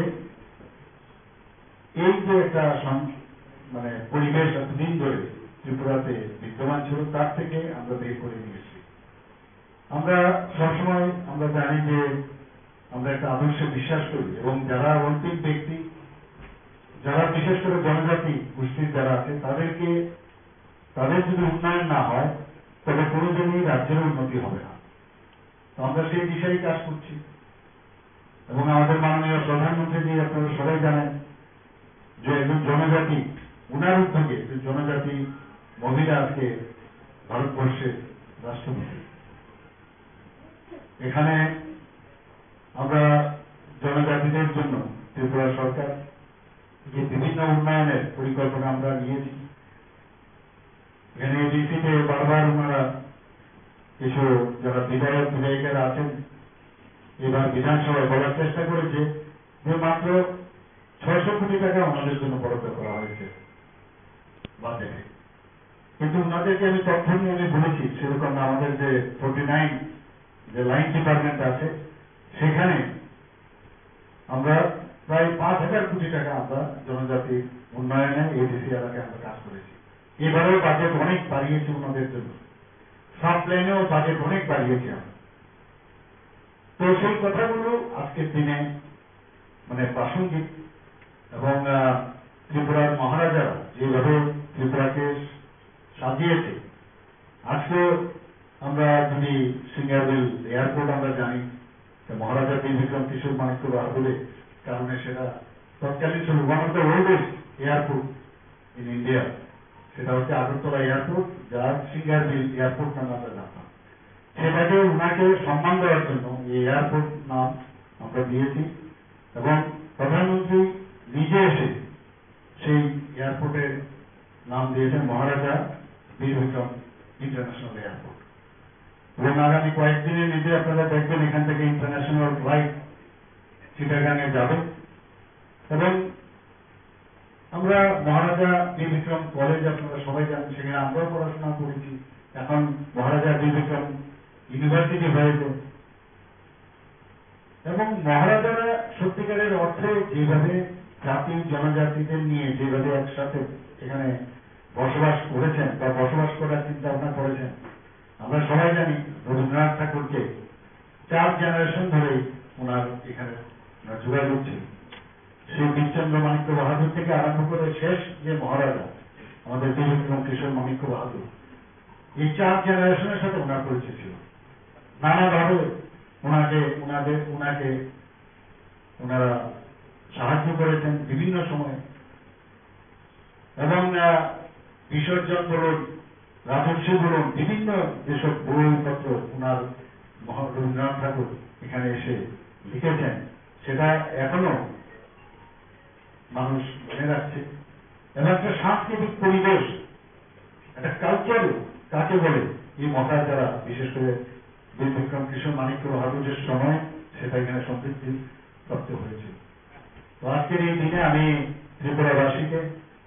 Speaker 1: এই যে একটা মানে পরিবেশ এতদিন ধরে ত্রিপুরাতে বিদ্যমান ছিল তার থেকে আমরা বের করে নিয়েছি। আমরা সবসময় আমরা জানি যে আমরা একটা আদর্শে বিশ্বাস করি এবং যারা অন্তিম ব্যক্তি যারা বিশেষ করে জনজাতি গোষ্ঠীর যারা আছে তাদের যদি উন্নয়ন না হয় তবে কোনোদিনই রাজ্যের উন্নতি হবে না। তো আমরা সেই দিশাই কাজ করছি এবং আমাদের মাননীয় প্রধানমন্ত্রী আপনারা সবাই জানেন যে একজন জনজাতি উনার উদ্যোগে জনজাতি মহিলা আজকে ভারতবর্ষের রাষ্ট্রপতি। এখানে আমরা জনজাতিদের জন্য ত্রিপুরা সরকার যে বিভিন্ন উন্নয়নের পরিকল্পনা আমরা নিয়েছি, এখানে এডিসিতে বারবার ওনারা কিছু যারা বিধায়ক বিধায়িকারা আছেন এবার বিধানসভায় বলার চেষ্টা করেছে যে মাত্র 600 কোটি টাকা ওনাদের জন্য বরাদ্দ করা হয়েছে বাজেটে। কিন্তু ওনাদেরকে আমি তথ্য নিয়ে আমি বলেছি সেরকম আমাদের যে 49 যে লাইন ডিপার্টমেন্ট আছে সেখানে আমরা প্রায় 5000 কোটি টাকা আমরা জনজাতি উন্নয়নে এডিসি এলাকায় আমরা কাজ করেছি। এবারেও বাজেট অনেক বাড়িয়েছি ওনাদের জন্য, সাব প্ল্যানেও বাজেট অনেক বাড়িয়েছি আমরা। তো সেই কথাগুলো আজকের দিনে মানে প্রাসঙ্গিক এবং ত্রিপুরার মহারাজারা যেভাবে ত্রিপুরাকে সাজিয়েছে। আজকে আমরা যদি সিঙ্গারবিল এয়ারপোর্ট আমরা জানি মহারাজা বীর বিক্রম কিশোর মানিক্য বাহাদুরের কারণে সেটা তৎকালীন ছিল one of the oldest airport in India, সেটা হচ্ছে আগরতলা এয়ারপোর্ট যার সিঙ্গারবিল এয়ারপোর্ট নামে আমরা জানতাম। সেটাকে ওনাকে সম্মান দেওয়ার জন্য এই এয়ারপোর্ট নাম আমরা দিয়েছি এবং প্রধানমন্ত্রী নিজে এসে সেই এয়ারপোর্টের নাম দিয়েছেন মহারাজা বীর বিক্রম ইন্টারন্যাশনাল এয়ারপোর্ট। এবং আগামী কয়েকদিনের মধ্যে আপনারা দেখবেন এখান থেকে ইন্টারন্যাশনাল ফ্লাইট চিটাগাঙে যাবে এবং আমরা মহারাজা বীর বিক্রম কলেজ আপনারা সবাই জানেন সেখানে আমরাও পড়াশোনা করেছি। এখন মহারাজা বীর বিক্রম ইউনিভার্সিটি হয়েছে এবং মহারাজারা সত্যিকারের অর্থে যেভাবে জাতি জনজাতিদের নিয়ে যেভাবে একসাথে এখানে বসবাস করেছেন বা বসবাস করার চিন্তা ভাবনা করেছেন, আমরা সবাই জানি রবীন্দ্রনাথ ঠাকুরকে 4 জেনারেশন ধরে ওনার এখানে যোগাযোগ ছিল। সেই বীরচন্দ্র মাণিক্য বাহাদুর থেকে আরম্ভ করে শেষ যে মহারাজা আমাদের ত্রিবিক্রম কিশোর মাণিক্য বাহাদুর, এই 4 জেনারেশনের সাথে ওনার পরিচয় ছিল। নানাভাবে ওনাকে ওনারা সাহায্য করেছেন বিভিন্ন সময়ে, এবং বিসর্জন বলুন, রাজস্বী বলুন, বিভিন্ন যেসব বইপত্র ওনার রবীন্দ্রনাথ ঠাকুর এখানে এসে লিখেছেন, সেটা এখনো মানুষ মনে রাখছে। এবং একটা সাংস্কৃতিক পরিবেশ, একটা কালচার কাকে বলে, এই মহারাজারা বিশেষ করে বীরবিক্রম কিশোর মাণিক্য বাহাদুরের সময় সেটা এখানে সমৃদ্ধি প্রাপ্ত হয়েছে। তো আজকের এই দিনে আমি ত্রিপুরাবাসীকে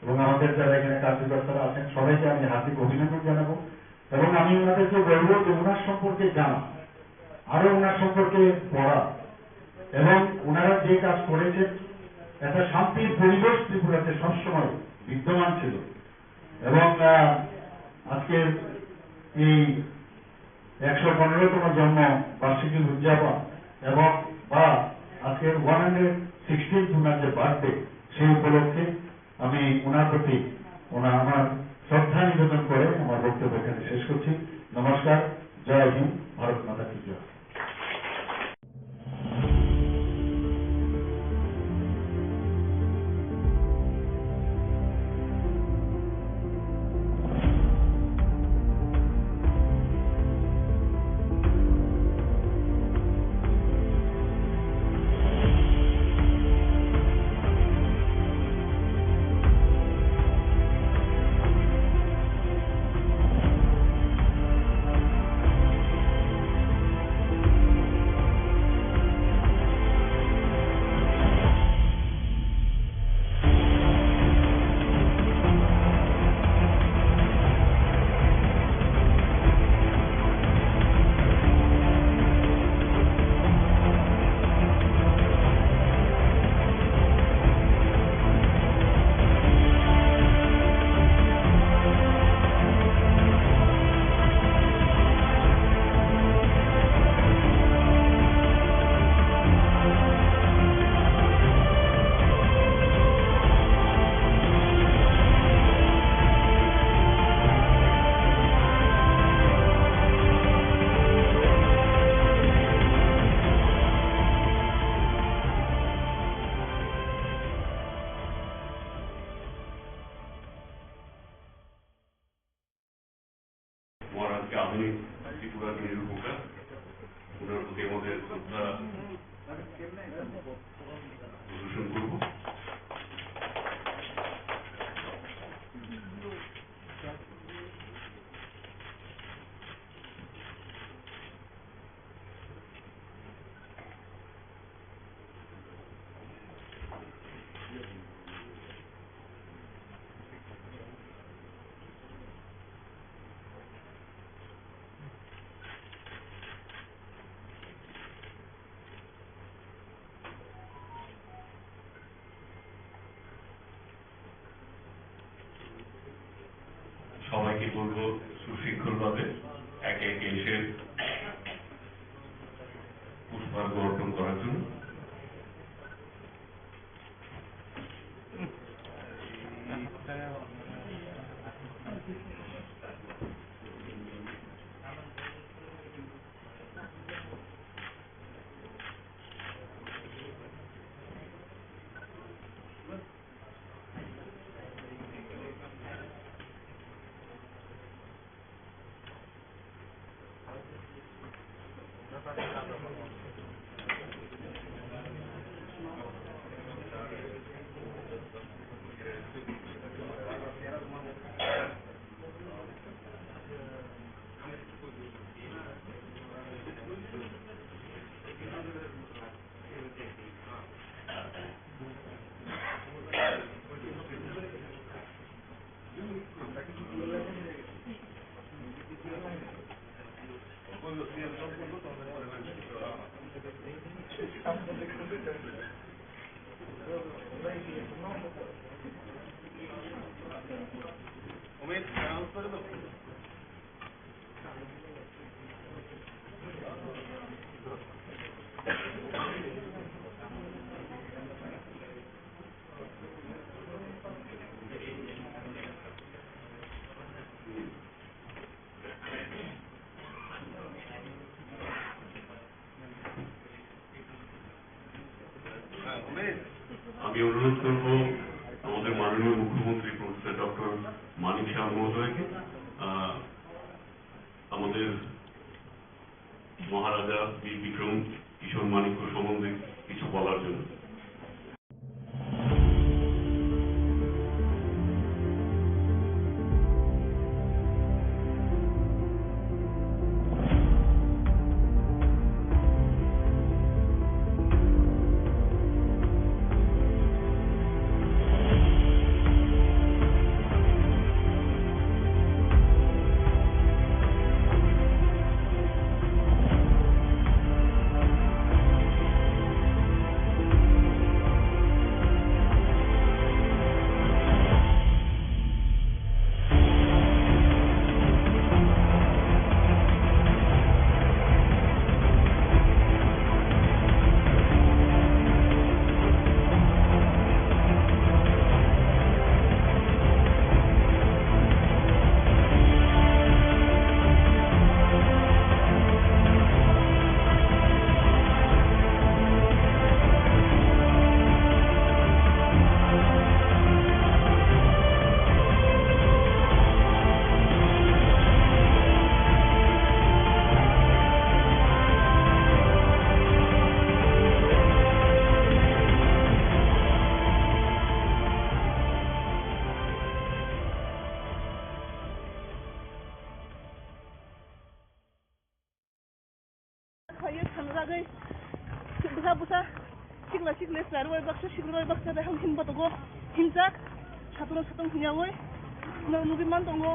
Speaker 1: এবং আমাদের যারা এখানে কার্যকর্তারা আছেন সবাইকে আমি হার্দিক অভিনন্দন জানাবো, এবং আমি ওনাদেরকে বলবো যে ওনার সম্পর্কে জানা, আরো ওনার সম্পর্কে পড়া, এবং ওনারা যে কাজ করেছেন, একটা শান্তির পরিবেশ ত্রিপুরাতে সবসময় বিদ্যমান ছিল। এবং আজকের এই 115তম জন্ম বার্ষিকী উদযাপন এবং বা আজকের 116th ওনার যে বার্থডে, সেই উপলক্ষে আমি ওনার প্রতি আমার শ্রদ্ধা নিবেদন করে আমার বক্তব্য এখানে শেষ করছি। নমস্কার, জয় হিন্দ, ভারত মাতা কি জয়।
Speaker 2: মহারাজকে আধুনিক ত্রিপুরার নিরূপকার, ওনার প্রতি আমাদের শ্রদ্ধা প্রদর্শন করব। সবাইকে বলবো সুশৃঙ্খলভাবে একে একে এসে পুষ্পার্ঘ্য অর্পণ করার জন্য। আমি অনুরোধ করব আমাদের মাননীয় মুখ্যমন্ত্রী প্রফেসর ডক্টর মানিক শাহ মহোদয়কে আমাদের মহারাজা বীর বিক্রম কিশোর মানিক্য সম্বন্ধে কিছু বলার জন্য।
Speaker 3: Hayır tanragay busa busa sigla sigla sarway baksa sigla baksa da him batogo himjak satong hunyawoy nugi man tongo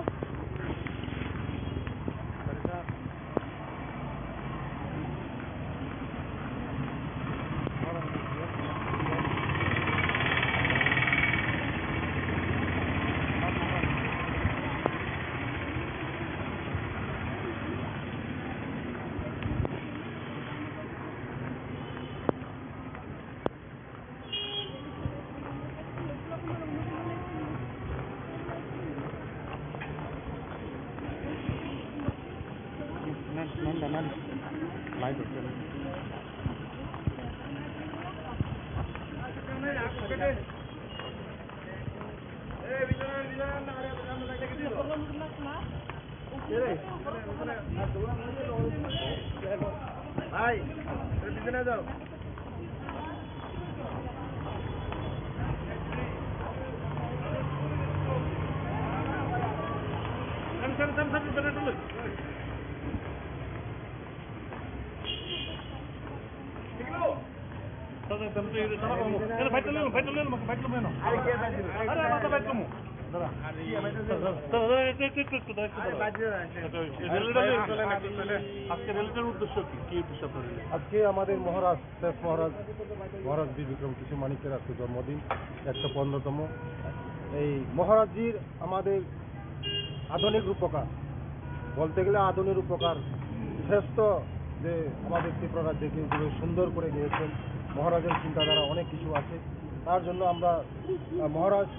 Speaker 4: আজকে আমাদের মহারাজ বীর বিক্রম কিশোর মানিক্যের আজকে জন্মদিন 115তম। এই মহারাজজির আমাদের আধুনিক রূপকার, বলতে গেলে আধুনিক রূপকার শ্রেষ্ঠ, যে আমাদের ত্রিপুরা রাজ্যকে যেগুলো সুন্দর করে গিয়েছেন। মহারাজের চিন্তাধারা অনেক কিছু আছে, তার জন্য আমরা মহারাজ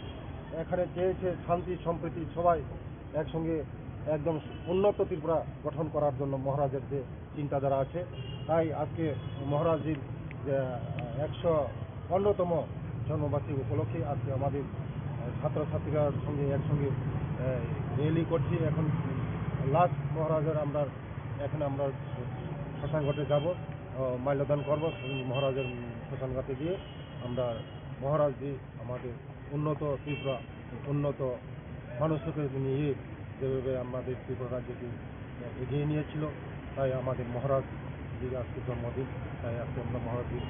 Speaker 4: এখানে চেয়েছে শান্তি সম্প্রীতি সবাই একসঙ্গে একদম উন্নত ত্রিপুরা গঠন করার জন্য মহারাজের যে চিন্তাধারা আছে, তাই আজকে মহারাজজির 115তম জন্মবার্ষিকী উপলক্ষে আজকে আমাদের ছাত্রছাত্রীরার সঙ্গে একসঙ্গে র্যালি করছি। এখন লাস্ট মহারাজের এখানে আমরা শ্মশানঘাটে যাব, মাল্যদান করব। মহারাজের শ্মশানঘাটে গিয়ে আমরা মহারাজজি আমাদের উন্নত ত্রিপুরা, উন্নত মানুষকে নিয়ে যেভাবে আমাদের ত্রিপুরা রাজ্যকে এগিয়ে নিয়েছিল, তাই আমাদের মহারাজজির আজকে জন্মদিন, তাই আজকে আমরা মহারাজজির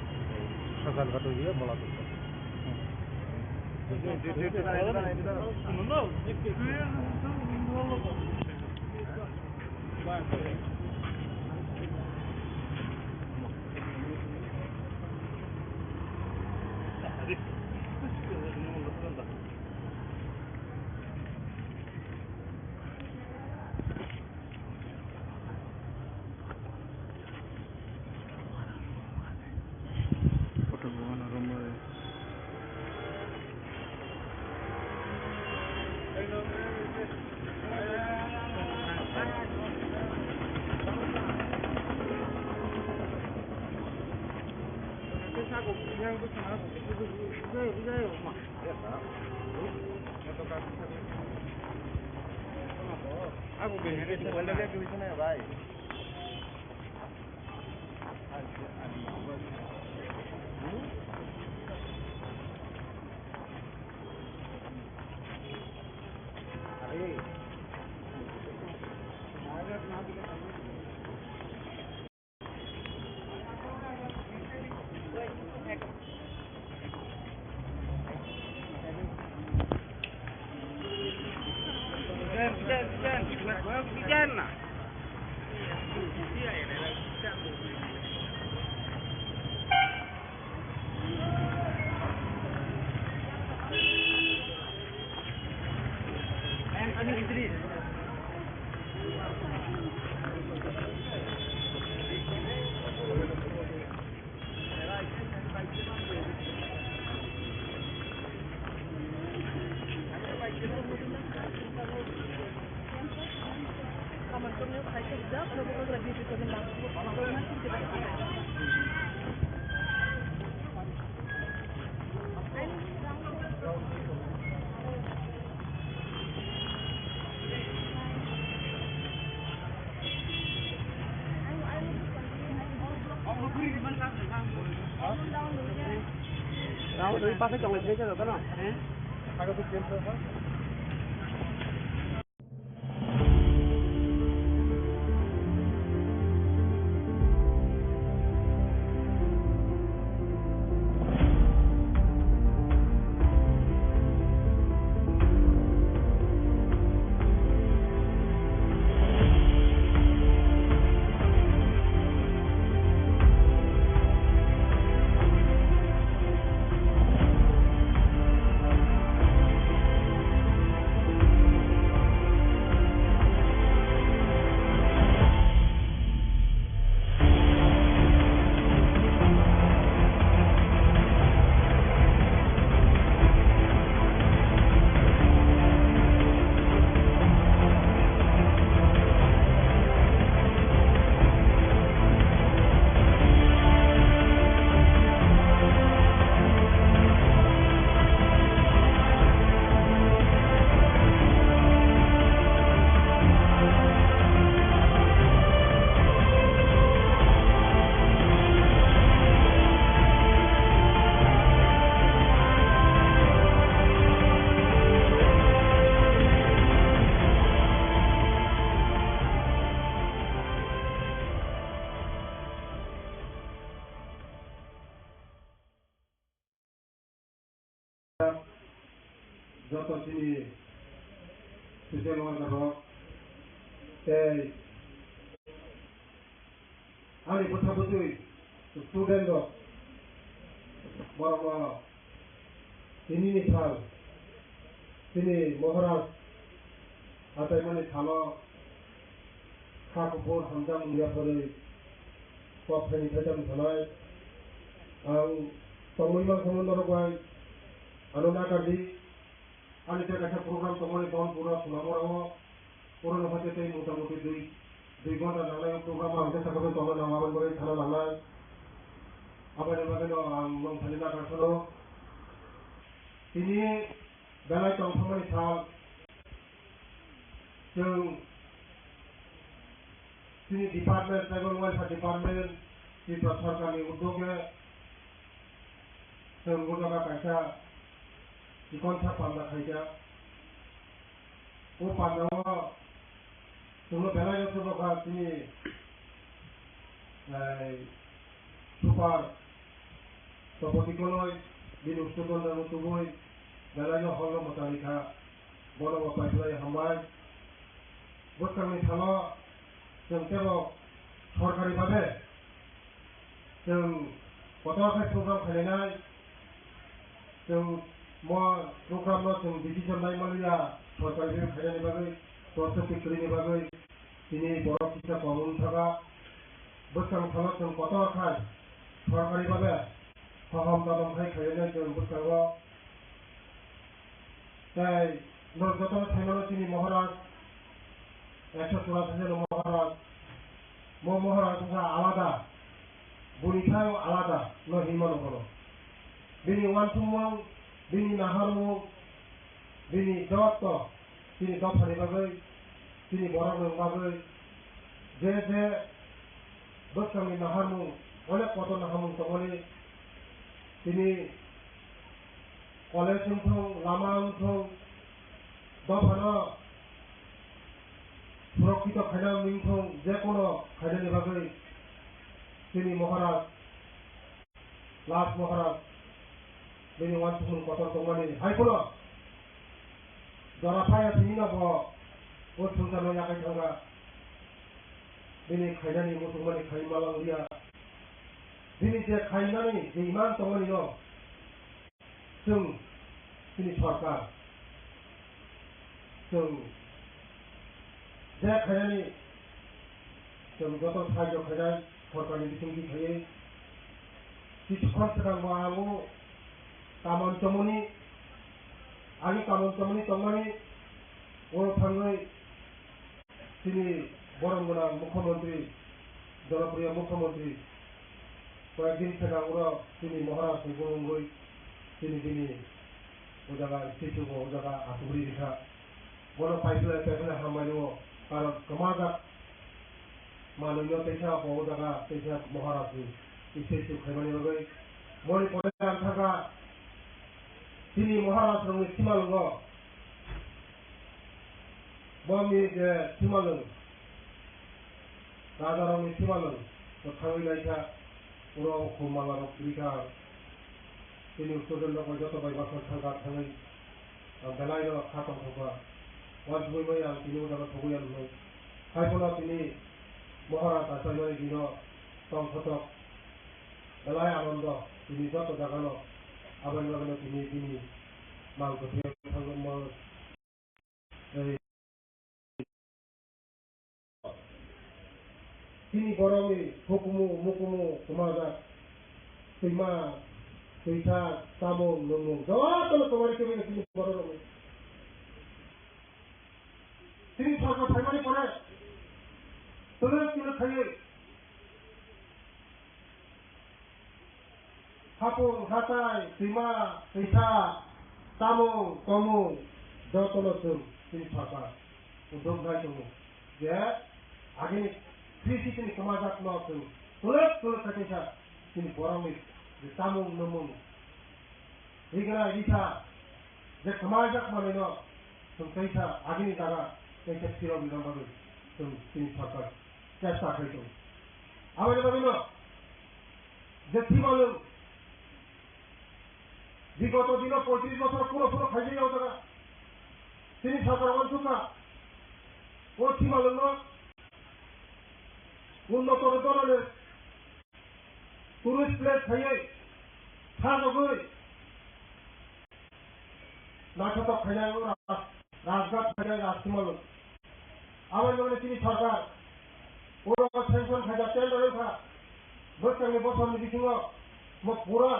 Speaker 4: শ্মশানঘাটে গিয়ে মোলাকাত করব। যত চিনি সুশীল মন্ডলক আমি কথা বুঝি স্টুডেন্ট বড় বড় তিনি নিফাল তিনি মহারাজ হাতাই মানে থানো खाखुफोर हामजां मुलियाफोरै कफेनिफ्राय थानाय आं तंगैमा समन्दरबाय आनन्दा गार्डी आंनि थाखाय प्रग्राम तंगै दन पुरा सुनामराव पुरानो फाते मोटामुटि दुइ घन्टा लांनाय प्रग्राम आंनि थाखाय तंगै नामाबोन बोरै थाना लांनाय आबादनि बागैनो आं मुंफानि नागारथानो दिनै बेलाय दंफांनि साल जों Sini department, tribal welfare department, di सरकारनि उद्योगे जों गुजरात कायसा दिखनसा पालना खायजा वो पालनावा जोंनो बेलाय सरकार sini सुपार सपतिकलय बिनुस्तुकन दामुतुबय बेलायनो हल्लो मतालिखा बनो पाइपलाय हामबाय बोखांनि थालो जों केवल सरकारि भाबे जों गथ'आखाय प्रग्राम खालायनाय जों प्रग्रामाव जों डिसिसन नायमालिया सरकारि खालायनायनि बागै प्रस्पेक्टनि बागै दिनै बर' फिसा कमन थागा बोखां थाला जों गथ'आखाय सरकारि भाबे फाहाम दादमखाय खालायनाय जों बोखाङो जाय नर्गत थाइमानो दिनै महाराज 184 জন মহারাজ महाराज आलादा बुरी bangnisayo alada no himano kono bini wantumang bini naharmu bini jawatto bini dopani bagai bini borang bagai je boskangi naharmu oleh koto naharmu tongoli bini college untung lama untung dopano সুরক্ষিত খাইনা মিংথং যে কোনো খাইনানি ভাবে তিনি মহারাজ লাস্ট মহারাজ তিনি ওয়ানসুন কত তোমানি হাইকোনো জরাফায়া তিনি না ব ও সুলতান ইয়াকাই থাকা তিনি খাইনানি মুসলমানি খাইমালাং রিয়া তিনি যে খাইনানি যে ইমান তোমানি ন जों তিনি সরকার जों যে খাইনানি जों যত সাহায্য খাইনাই সরকারি বিথিঙ্গি খাইয়ে কিছুক্ষণ সিগাं मावो कामन चमनि आगे कामन चमनि तंगमानि ও थाङै তিনি বরংগনা মুখ্যমন্ত্রী জনপ্রিয় মুখ্যমন্ত্রী কয়েকদিন সিগাं তিনি মহারাজ নিগমঙ্গই তিনি ও জায়গা স্টেচুকে ও জায়গা আতুগুড়ি রেখা বড় পাইপলাইন হামাইও কারণ সমাজক মাননীয় তেসা ও জায়গা তেসা মহারাজ স্টেচু খাইমানি বাগै মরি পরে থাকা তিনি মহারাজ রঙে সীমালঙ্গ বমি যে সীমালং রাজা রঙে সীমালং তো থাঙै লাইকা উরাव খুমালার রিখা তিনি উত্তরদণ্ড যত বাইবাসন থাকা থাङै বেলাইল খাতম থাকা ওয়াজবই আं তিনি উদারা থগুয়ান হই খাইফলা তিনি মহারাজ আচার্য দিন তং শতক বেলায় আনন্দ তিনি যত জাগানো আবার লাগানো তিনি মাংস তিনি বরংই হুকুমু মুকুমু সমাজাত সৈমা সৈথা তামং নমং যত তোমার কেবে তিনি বড় রঙে তিনি সরকার ফাইমানি পড়ে তোলে কিলো খাইয়ে হাপং হাতায় সীমা সৈথা তামং তমং যতলো তিনি সরকার উদ্যোগ গাই দङ যে আগে কৃষি তিনি সমাজাত নতুন তোলে থাকেছা তিনি বরংই যে তামং নমং রিগনা রিথা যে সমাজাত মানে ন जों कैसा आगे जागा कैसा सिराव बिरांबाबो जों তিনি সরকার চেষ্টা খাইতো আমাদের ভাবে না যে সীমালং বিগত দিন 35 বছর পুরো খাইয়ে যাও তারা তিনি সরকার অঞ্চকা ও সীমালং উন্নত ধরনের টুরিস্ট প্লেস খাইয়ে সাজগৈ নাটক খাইনায় রাজঘাট খাইনায় রাজসীমালং আমার মনে তিনি সরকার ওরা সেন্সন খাইজা টেন্ডারে খা বৈজ্ঞানিক বছরনি বিथिंग পুরা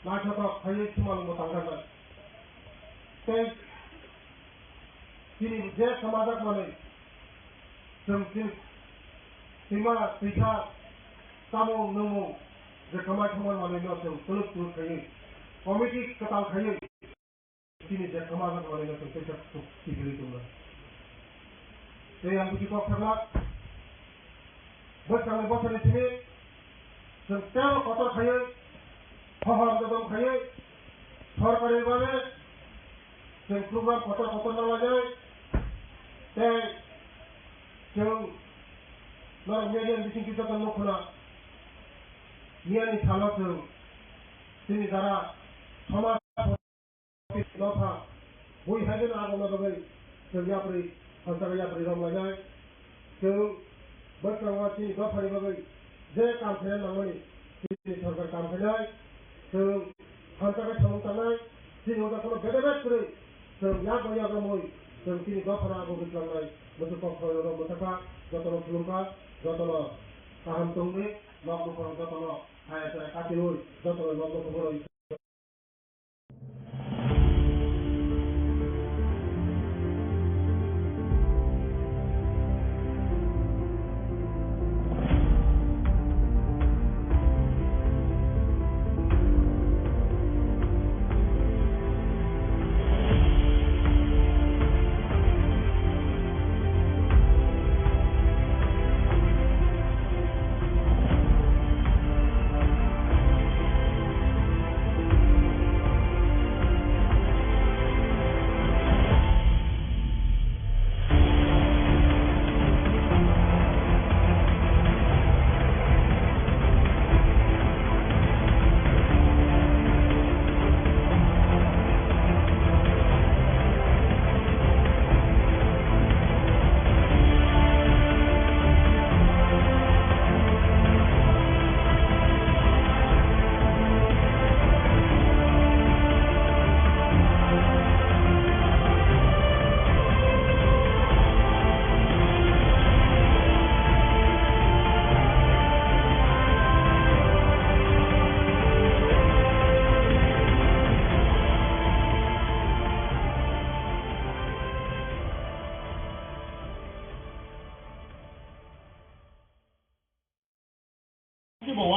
Speaker 4: নাটক খাইয়ে সীমালং তাंगारबाय তিনি যে সমাজক মানে जों सैमा सैथा तामं नमं जे खामानि माने न जों तुलुक खाइयो कमिटि कताल खाइयो তিনি যে সমাজক মানে न जों कैसा सिगिरि दङ आं बुझि थाब्ला बोसोरनि बोसोरनि सिनि जों तेल कतर खाइयो हहर ददम खाइयो सरकारिभाবে जों प्रग्राम कतर नालाय जों नरमेलियन बिथिंखि जतन नखना मियानि सालजों जोंनि जारा समाज लथा बयहाबो आगोल बागै जों याब्रै हाजार याब्रै रंलायनाय जों बोसोराव जोंनि गफारि बागै जे काम खालामनानै जोंनि सरकार काम खालामनाय जों हान्जाखै थांनाय जोंनि उदाखौनो बेदेबेद करै जों यागमै जों जोंनि गफारा आगोलांनाय मोनसे गफाराव मोनथाखा जतन थुलुंगा जतन गाहाम दंनि नखरफोराव जतन आया काटिलुय जतन नखरफोराव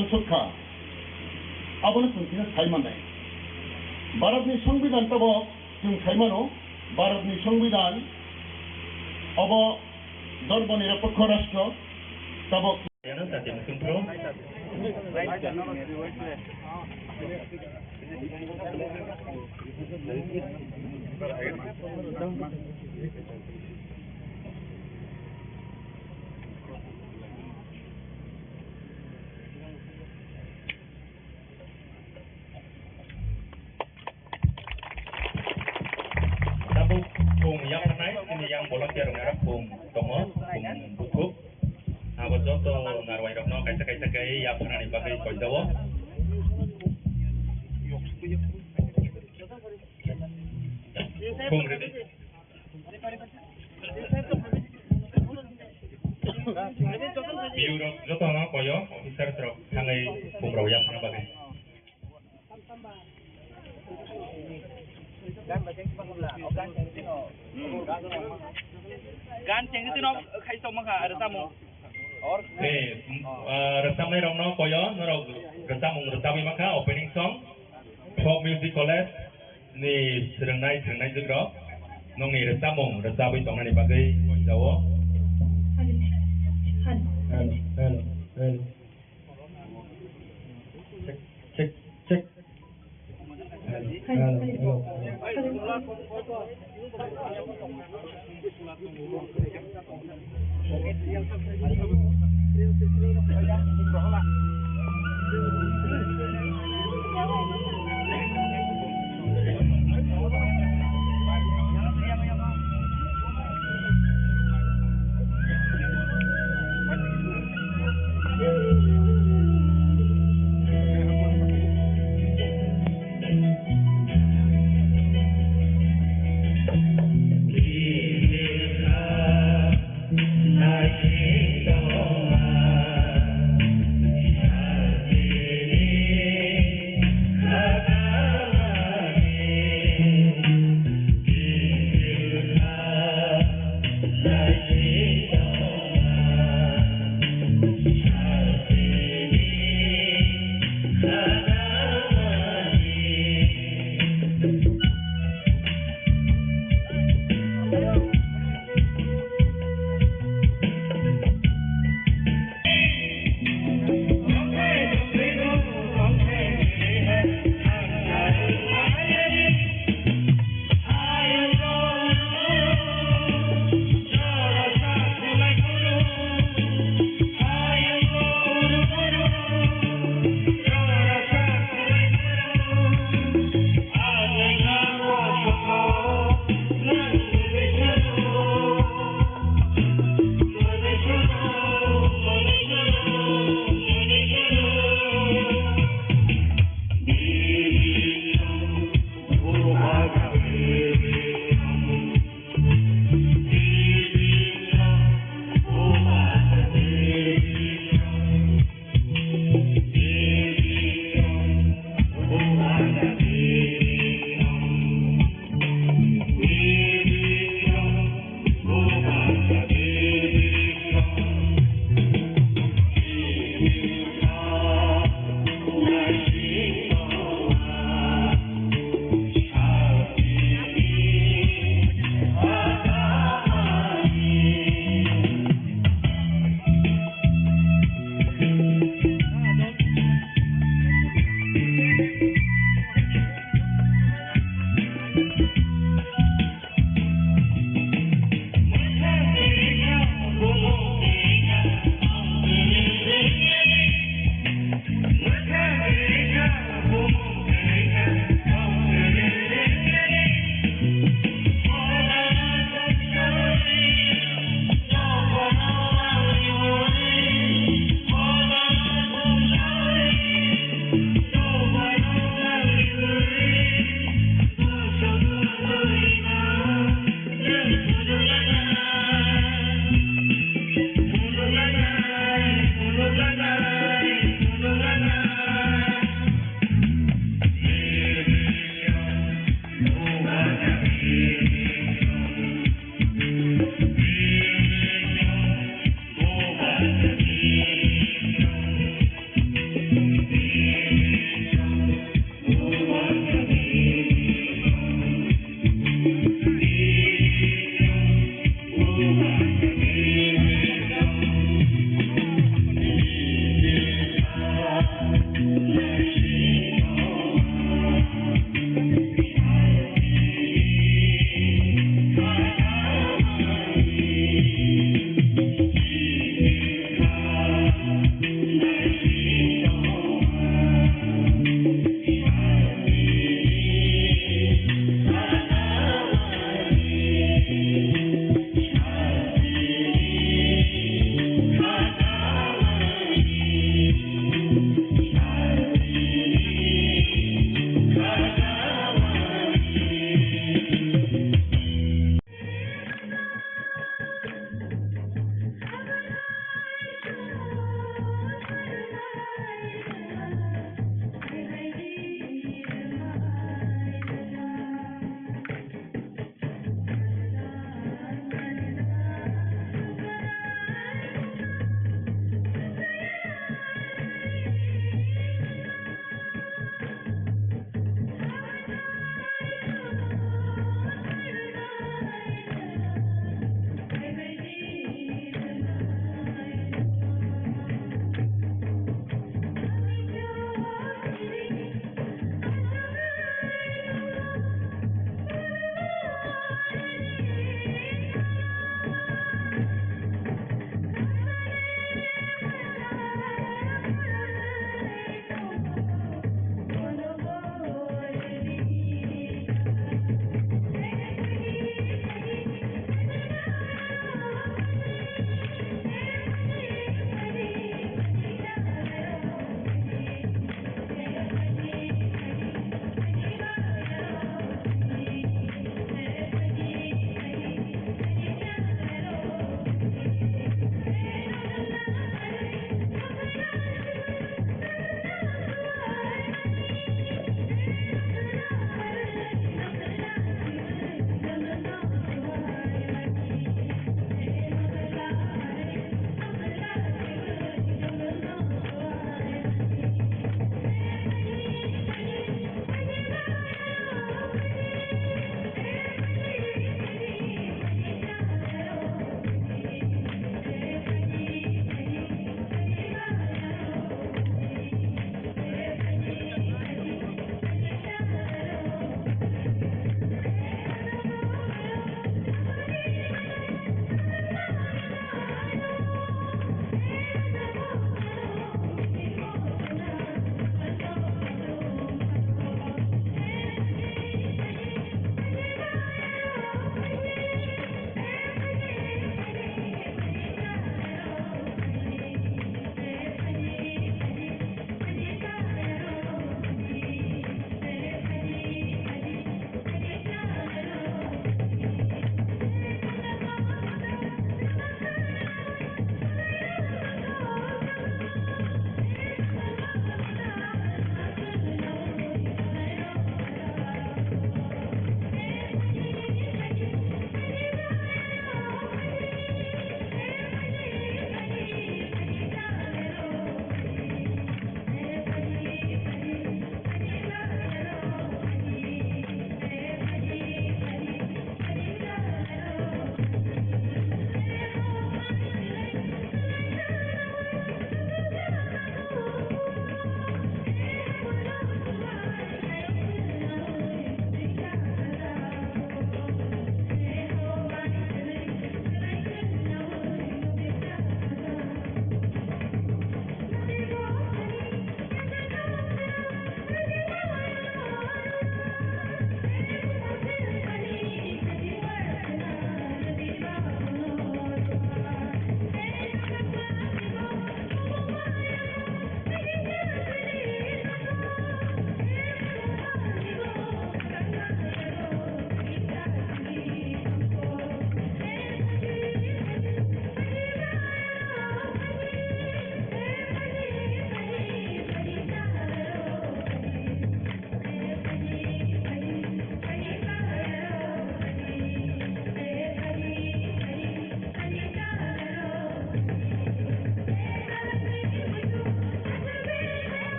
Speaker 5: आंसखा आबोनो जों सायमानाय भारतनि संविधान तबक जों सायमानो भारतनि संविधान अब धर्मनिरपेक्ष राष्ट्र तबक
Speaker 6: Ano sa ating sentro? Tapos kung yang nanay, ini yang volunteer ngarap kung tomo, kung butuh. Abot to narway rok no kaisa kay ya phanani bagay koy dawo kung ready biuro joto no koyo officer trok hangai kung raw ya phana bagay
Speaker 9: gan cengkitin no kaiso maka ada tamu
Speaker 6: resam nai rong no koyo no rong resam maka opening song folk music college ni serengnai jero nong ni resam tong ni bagai koy dawo hello check hello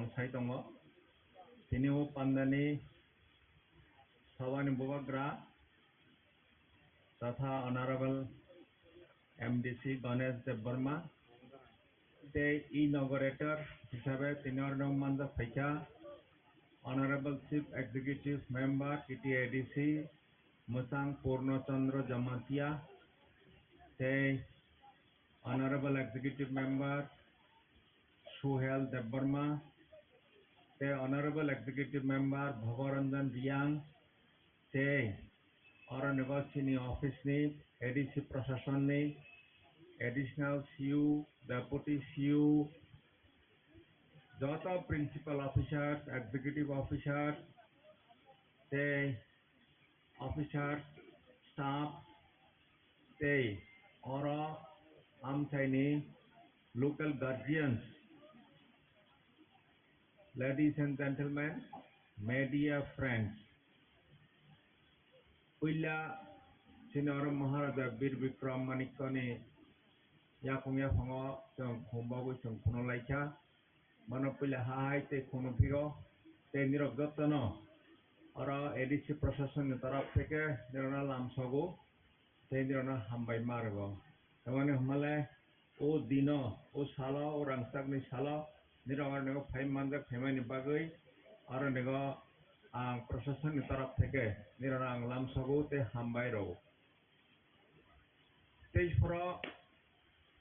Speaker 7: Bangsai Tongo, Tiniu Pandani, Sawani Bubagra, Tatha Honorable MDC Ganesh Dev Burma, the inaugurator, Hisabe Tinor Manda Faika, Honorable Chief Executive Member, TTADC, Musang Purno Chandra Jamatia, the Honorable Executive Member, Suhel Dev Burma, the Honorable Executive Member, Bhagaranjan Riang, the Aurangabad Senior Office ni, ADC Prasashan ni, Additional CU, Deputy CU, Jota Principal Officers, Executive Officers, the Officers, Staff, the Ora Amthaini, Local Guardians, Ladies and Gentlemen, Media Friends, Puila Senior Maharaja Bir Vikram Manikoni, Yakungya Hongo, Jung Humbabu Jung Punolaika, Manopula Hai, Te Kunupio, Te Nirok Dotano, Ora ADC Procession Tarap Teke, Nirana Lamsogo, Te Nirana Hambai Margo. The one of Malay, O Dino, O Sala, or Angstagni Sala, Nirana Nego 5 months of Hemani Bagui, or Nego Procession Tarap Teke, Nirana Lamsogo, Te Hambai Ro. Stage for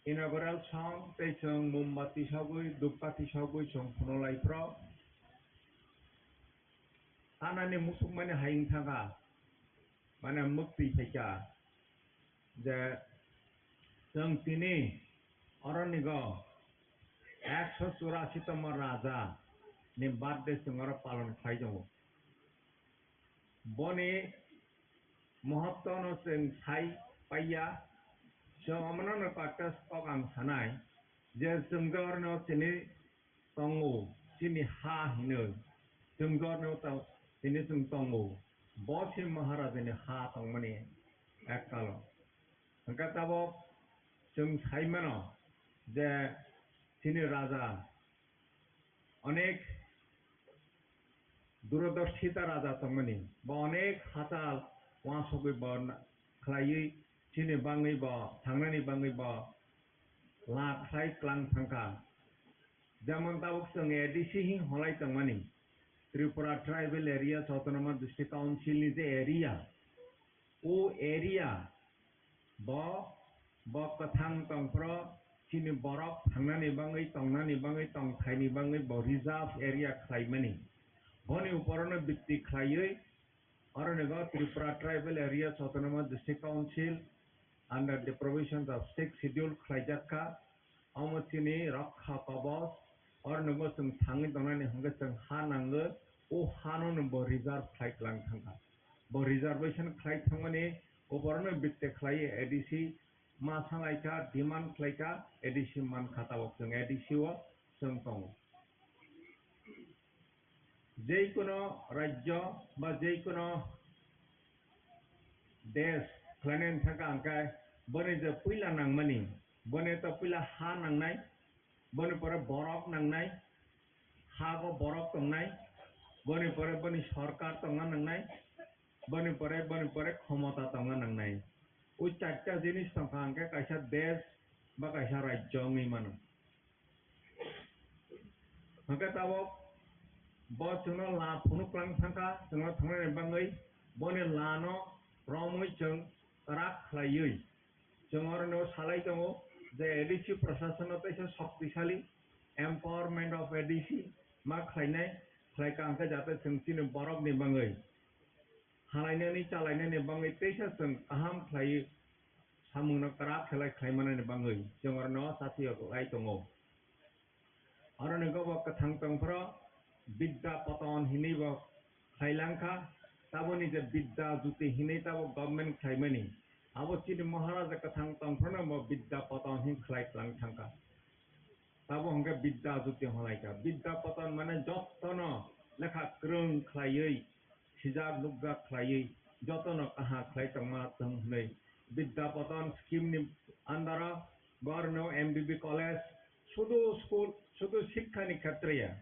Speaker 7: inaugural song, they sung Mumbati Sabui, Dupati Sabui, sung Punolai Pro. Anani Musumani Haing Tanga, Mana Mukti Peka, the Sung Tini, Oronigo, Axo Surasitama Raza, Nimbade Sungara Palon Kaijo. Boni Mohotono Sing Sai Paya. So, Amana Patas Pogam Sanai, there's some governor Tini Tongo, Sini Ha Hino, some governor Tinisum Tongo, Bosim Maharaj in Ha Tongmani, Akalo. And Katabo, some Saimano, the Sini Raza, Onek Durodoshita Raza Tongmani, Bonek Hatal, once of the born, Klayi. Chini bangi ba, Tangani bangi ba, La Sai Klang Tangka. Zaman tabuk sung ADC Holai Tangmani. Tripura Tribal Area, Autonomous District Council is the area. O area ba Katang Tangpro, Chini Borok, Tangani bangi, Tong Tiny bangi, ba reserve area Klaimani. Boni Uporona Bitti Klayi, Oranaga Tripura Tribal Area, Autonomous District Council. Under the provisions of 6th Schedule Klajaka, Amachini, Rakha Kabos, or Nogosum Tangi Donani Hungasang Hananga, O Hanon Bo Reserve Klai Klang Tanga. Bo Reservation Klai Tangani, Oborno Bitte Klai ADC, Masalaika, Demand Klaika, ADC Man Katawak, ADC wa Sungtong. Jeikuno Rajo, but Jeikuno Des, Klanen Takankai. Bone the Pila Nang Mani, Bone to Pila Ha Nang Nai, Bone for a Borok Nang Nai, Hago Borok Tong Nai, Bone for a Boni Shorkar Tongan Nang Nai, Bone for a Homota Tongan Nang Nai. Uchacha Zinis Tonkanka, Kasha Des, Bakasha Rai Jongi Manu. Hakatawo, Botuno La Punuklang Tanka, Summa Tongan Bangai, Bone Lano, Romuchung, Rak Layui. Jongorno Salai Tongo, the ADC procession of Shopishali, empowerment of ADC, Mark Haine, Klaikanka Jata Sensin Borok Nibangai. Halainani Chalaina Nibangai Tasha Sun, Aham Klai Samuna Karak, like Klaiman and Bangai, Jongorno Sati of Laitongo. Aronago Katang Tongpro, Bidda Poton Hiniva, Sailanka, Tabon is a Bidda Zuti Hineta government Klaimani. Awachini Maharaja Katang Tongpronamo Bidda Poton him Klai Klang Tanka. Tabonga Bidda Zuti Holaika, Bidda Poton Mana Jotono, Leka Krung Klai, Shizab Lugga Klai, Jotono Kaha Klaitama Tonglay, Bidda Poton scheme Andara, Gorno, MBB College, Sudu School, Sudu Sikhani Katria,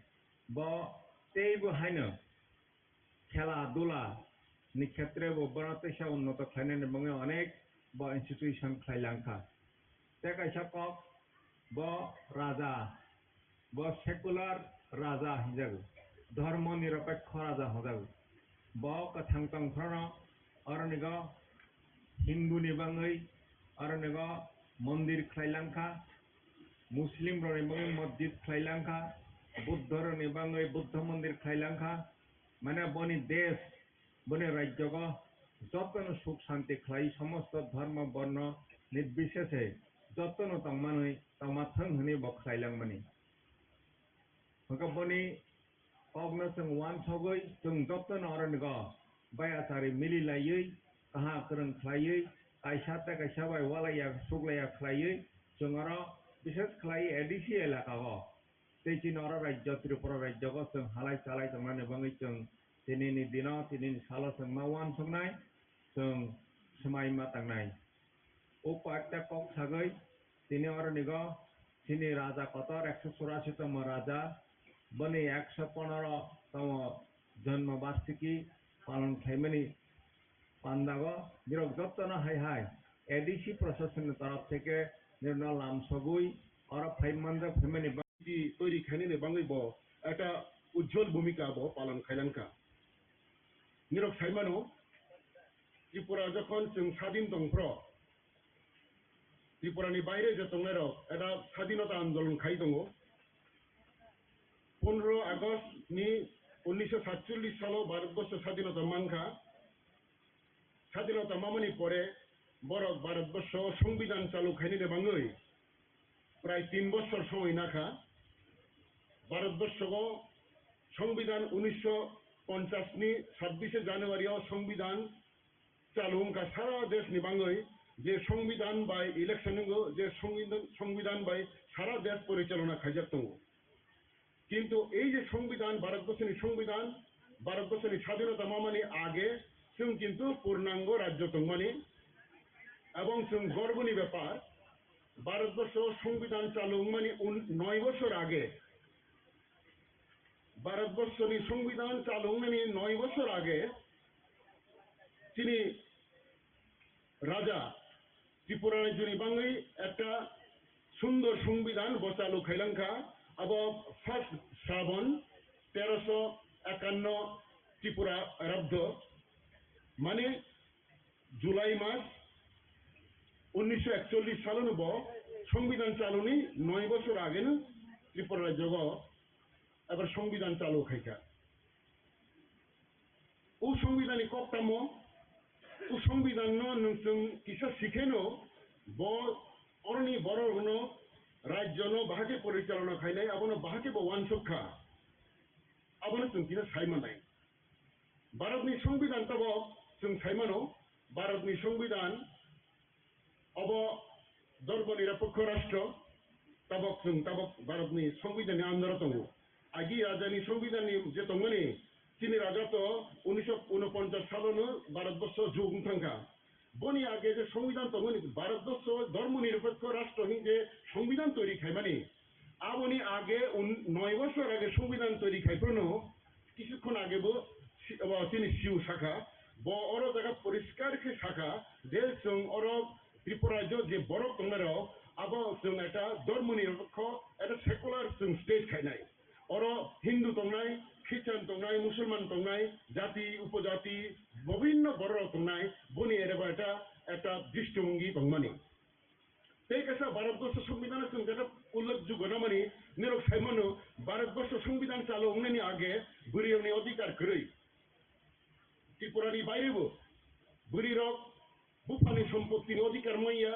Speaker 7: ब तेबो हायनो खेला-दुला नि क्षेत्रे बब्बना तेसा उन्नत खायनायनि बङै अनेक ब institution खायलांखा ते कायसा कक ब राजा ब सेकुलार राजा हिंजागो धर्म निरपेक्ष राजा हजागो ब कथां तंफ्रानो अरनिग हिंदू नि बङै अरनिग मंदिर खायलांखा मुस्लिम रनि बङै मस्जिद खायलांखा बुद्ध रनि बङै बुद्ध मंदिर खायलांखा माने बनि देश बनि राज्य जतन सुख शांति खाई समस्त धर्म वर्ण निर्विशेषे जतन तंगमानै तंगमाथों हनि बखायलां माने बनि अग्न जों वान सगै जों जतन अरनिग बायाचारि मिलिलायै कहा करन खायै कायसा ते कायसा बाय वालाया सुगलाया खायै जों अर विशेष खायै एडिसी एलाका तेची नर राज्य त्रिपुरा राज्य जों हालाय चालाय तंनानै बङै जों दिनैनि दिनाव दिनैनि सालाव जों मावान संनाय जों समाय मा तांनाय ओ कयेकटा कक सागै दिनै अरनिग दिनै राजा कतर 184 तम राजा बने 115 तम जन्म वार्षिकी पालन खायमानी पांडाग निरक जतन हाय हाय एडिसी प्रशासन तरफ থেকে निर्णय लाम सगुई और फाइमानदा फेमानी
Speaker 8: তৈরি খাইনে বাঙাই ব একটা উজ্জ্বল ভূমিকা ব পালন খাইলানকা নিরক সাইমানো ত্রিপুরা যখন जों স্বাধীন দংপ্র ত্রিপুরানি বাইরে যে দংনার একটা স্বাধীনতা আন্দোলন খাই দङ 15 আগস্ট नि 1947 সালে ভারতবর্ষ স্বাধীনতা মানখা স্বাধীনতা মামানি পরে বড় ভারতবর্ষ সংবিধান চালু খাইনে বাঙাই প্রায় 3 বছর সময় নাখা ভারতবর্ষ সংবিধান 1950 नि 26 জানুয়ারি সংবিধান চালু का সারা দেশ नि বাঙাই যে সংবিধান বাই ইলেকশন যে সংবিধান বাই সারা দেশ পরিচালনা খাইজাক দङ কিন্তু এই যে সংবিধান ভারতবর্ষের সংবিধান ভারতবর্ষের স্বাধীনতা মামানি আগে जों কিন্তু পূর্ণাঙ্গ রাজ্য দংমানি এবং जों গর্বনি ব্যাপার ভারতবর্ষ সংবিধান চালু মানে 9 বছর আগে ভারতবর্ষের সংবিধান চালু মানে 9 বছর আগে তিনি রাজা ত্রিপুরা রাজ্যনি বাঙাই একটা সুন্দর সংবিধান বচালু খাইলাঙ্কা अब फर्स्ट श्रावण 1351 त्रिपुरा आरब्ध माने जुलाई मास 1941 साल संविधान चालुनी 9 बছর आगे त्रिपुरा राज्य एबार संविधान चालू खाइका ও সংবিধানী কক্তাম ও সংবিধান नों किसा शिखेनो ब अरनि बड़ हनो राज्य बाहाके परिचालना खायनाय आबनो बाहाके वान सखा आबनो जों किना सायमानाय भारतनि संविधान तब जों सायमानो भारतनि संविधान अब धर्मनिरपेक्ष राष्ट्र तबक जों तबक भारतनि संविधाननि आन्दाराव दङ आगि राजानि संविधाननि जे दंमोन तिनि राजा तो 1949 सालावनो भारतबर्ष जौगुं थांखा बनि आगे जे संविधान दंमोन भारतबर्ष धर्मनिरपेक्ष राष्ट्र हिंजे संविधान तैरि खायमानि आबनि आगे 9 বছর आगे संविधान तैरि खायफोरनो किछुक्षण आगेबो तिनि सिउ साखा ब अर जायगा परिष्कार के साखा जे जों अर त्रिपुरा जे बरफ दंनाराव अब जों एटा धर्मनिरपेक्ष एटा सेकुलार जों स्टेट खायनाय अर हिंदू दंनाय ख्रिस्टान दंनाय मुसलमान दंनाय जाति उपजाति विभिन्न बरफ दंनाय बनि एरेबा एटा दृष्टिभंगी दंमानि ते कैसा भारतवर्ष संविधान जों जेटा उल्लेखযোग्य नामानि निरक सायमानो भारतवर्ष संविधान चालू होनायनि आगे बुरियावनि अधिकार गरै त्रिपुरानि बायरेबो बुरिरक बुफानि सम्पत्तिनि अधिकार मैया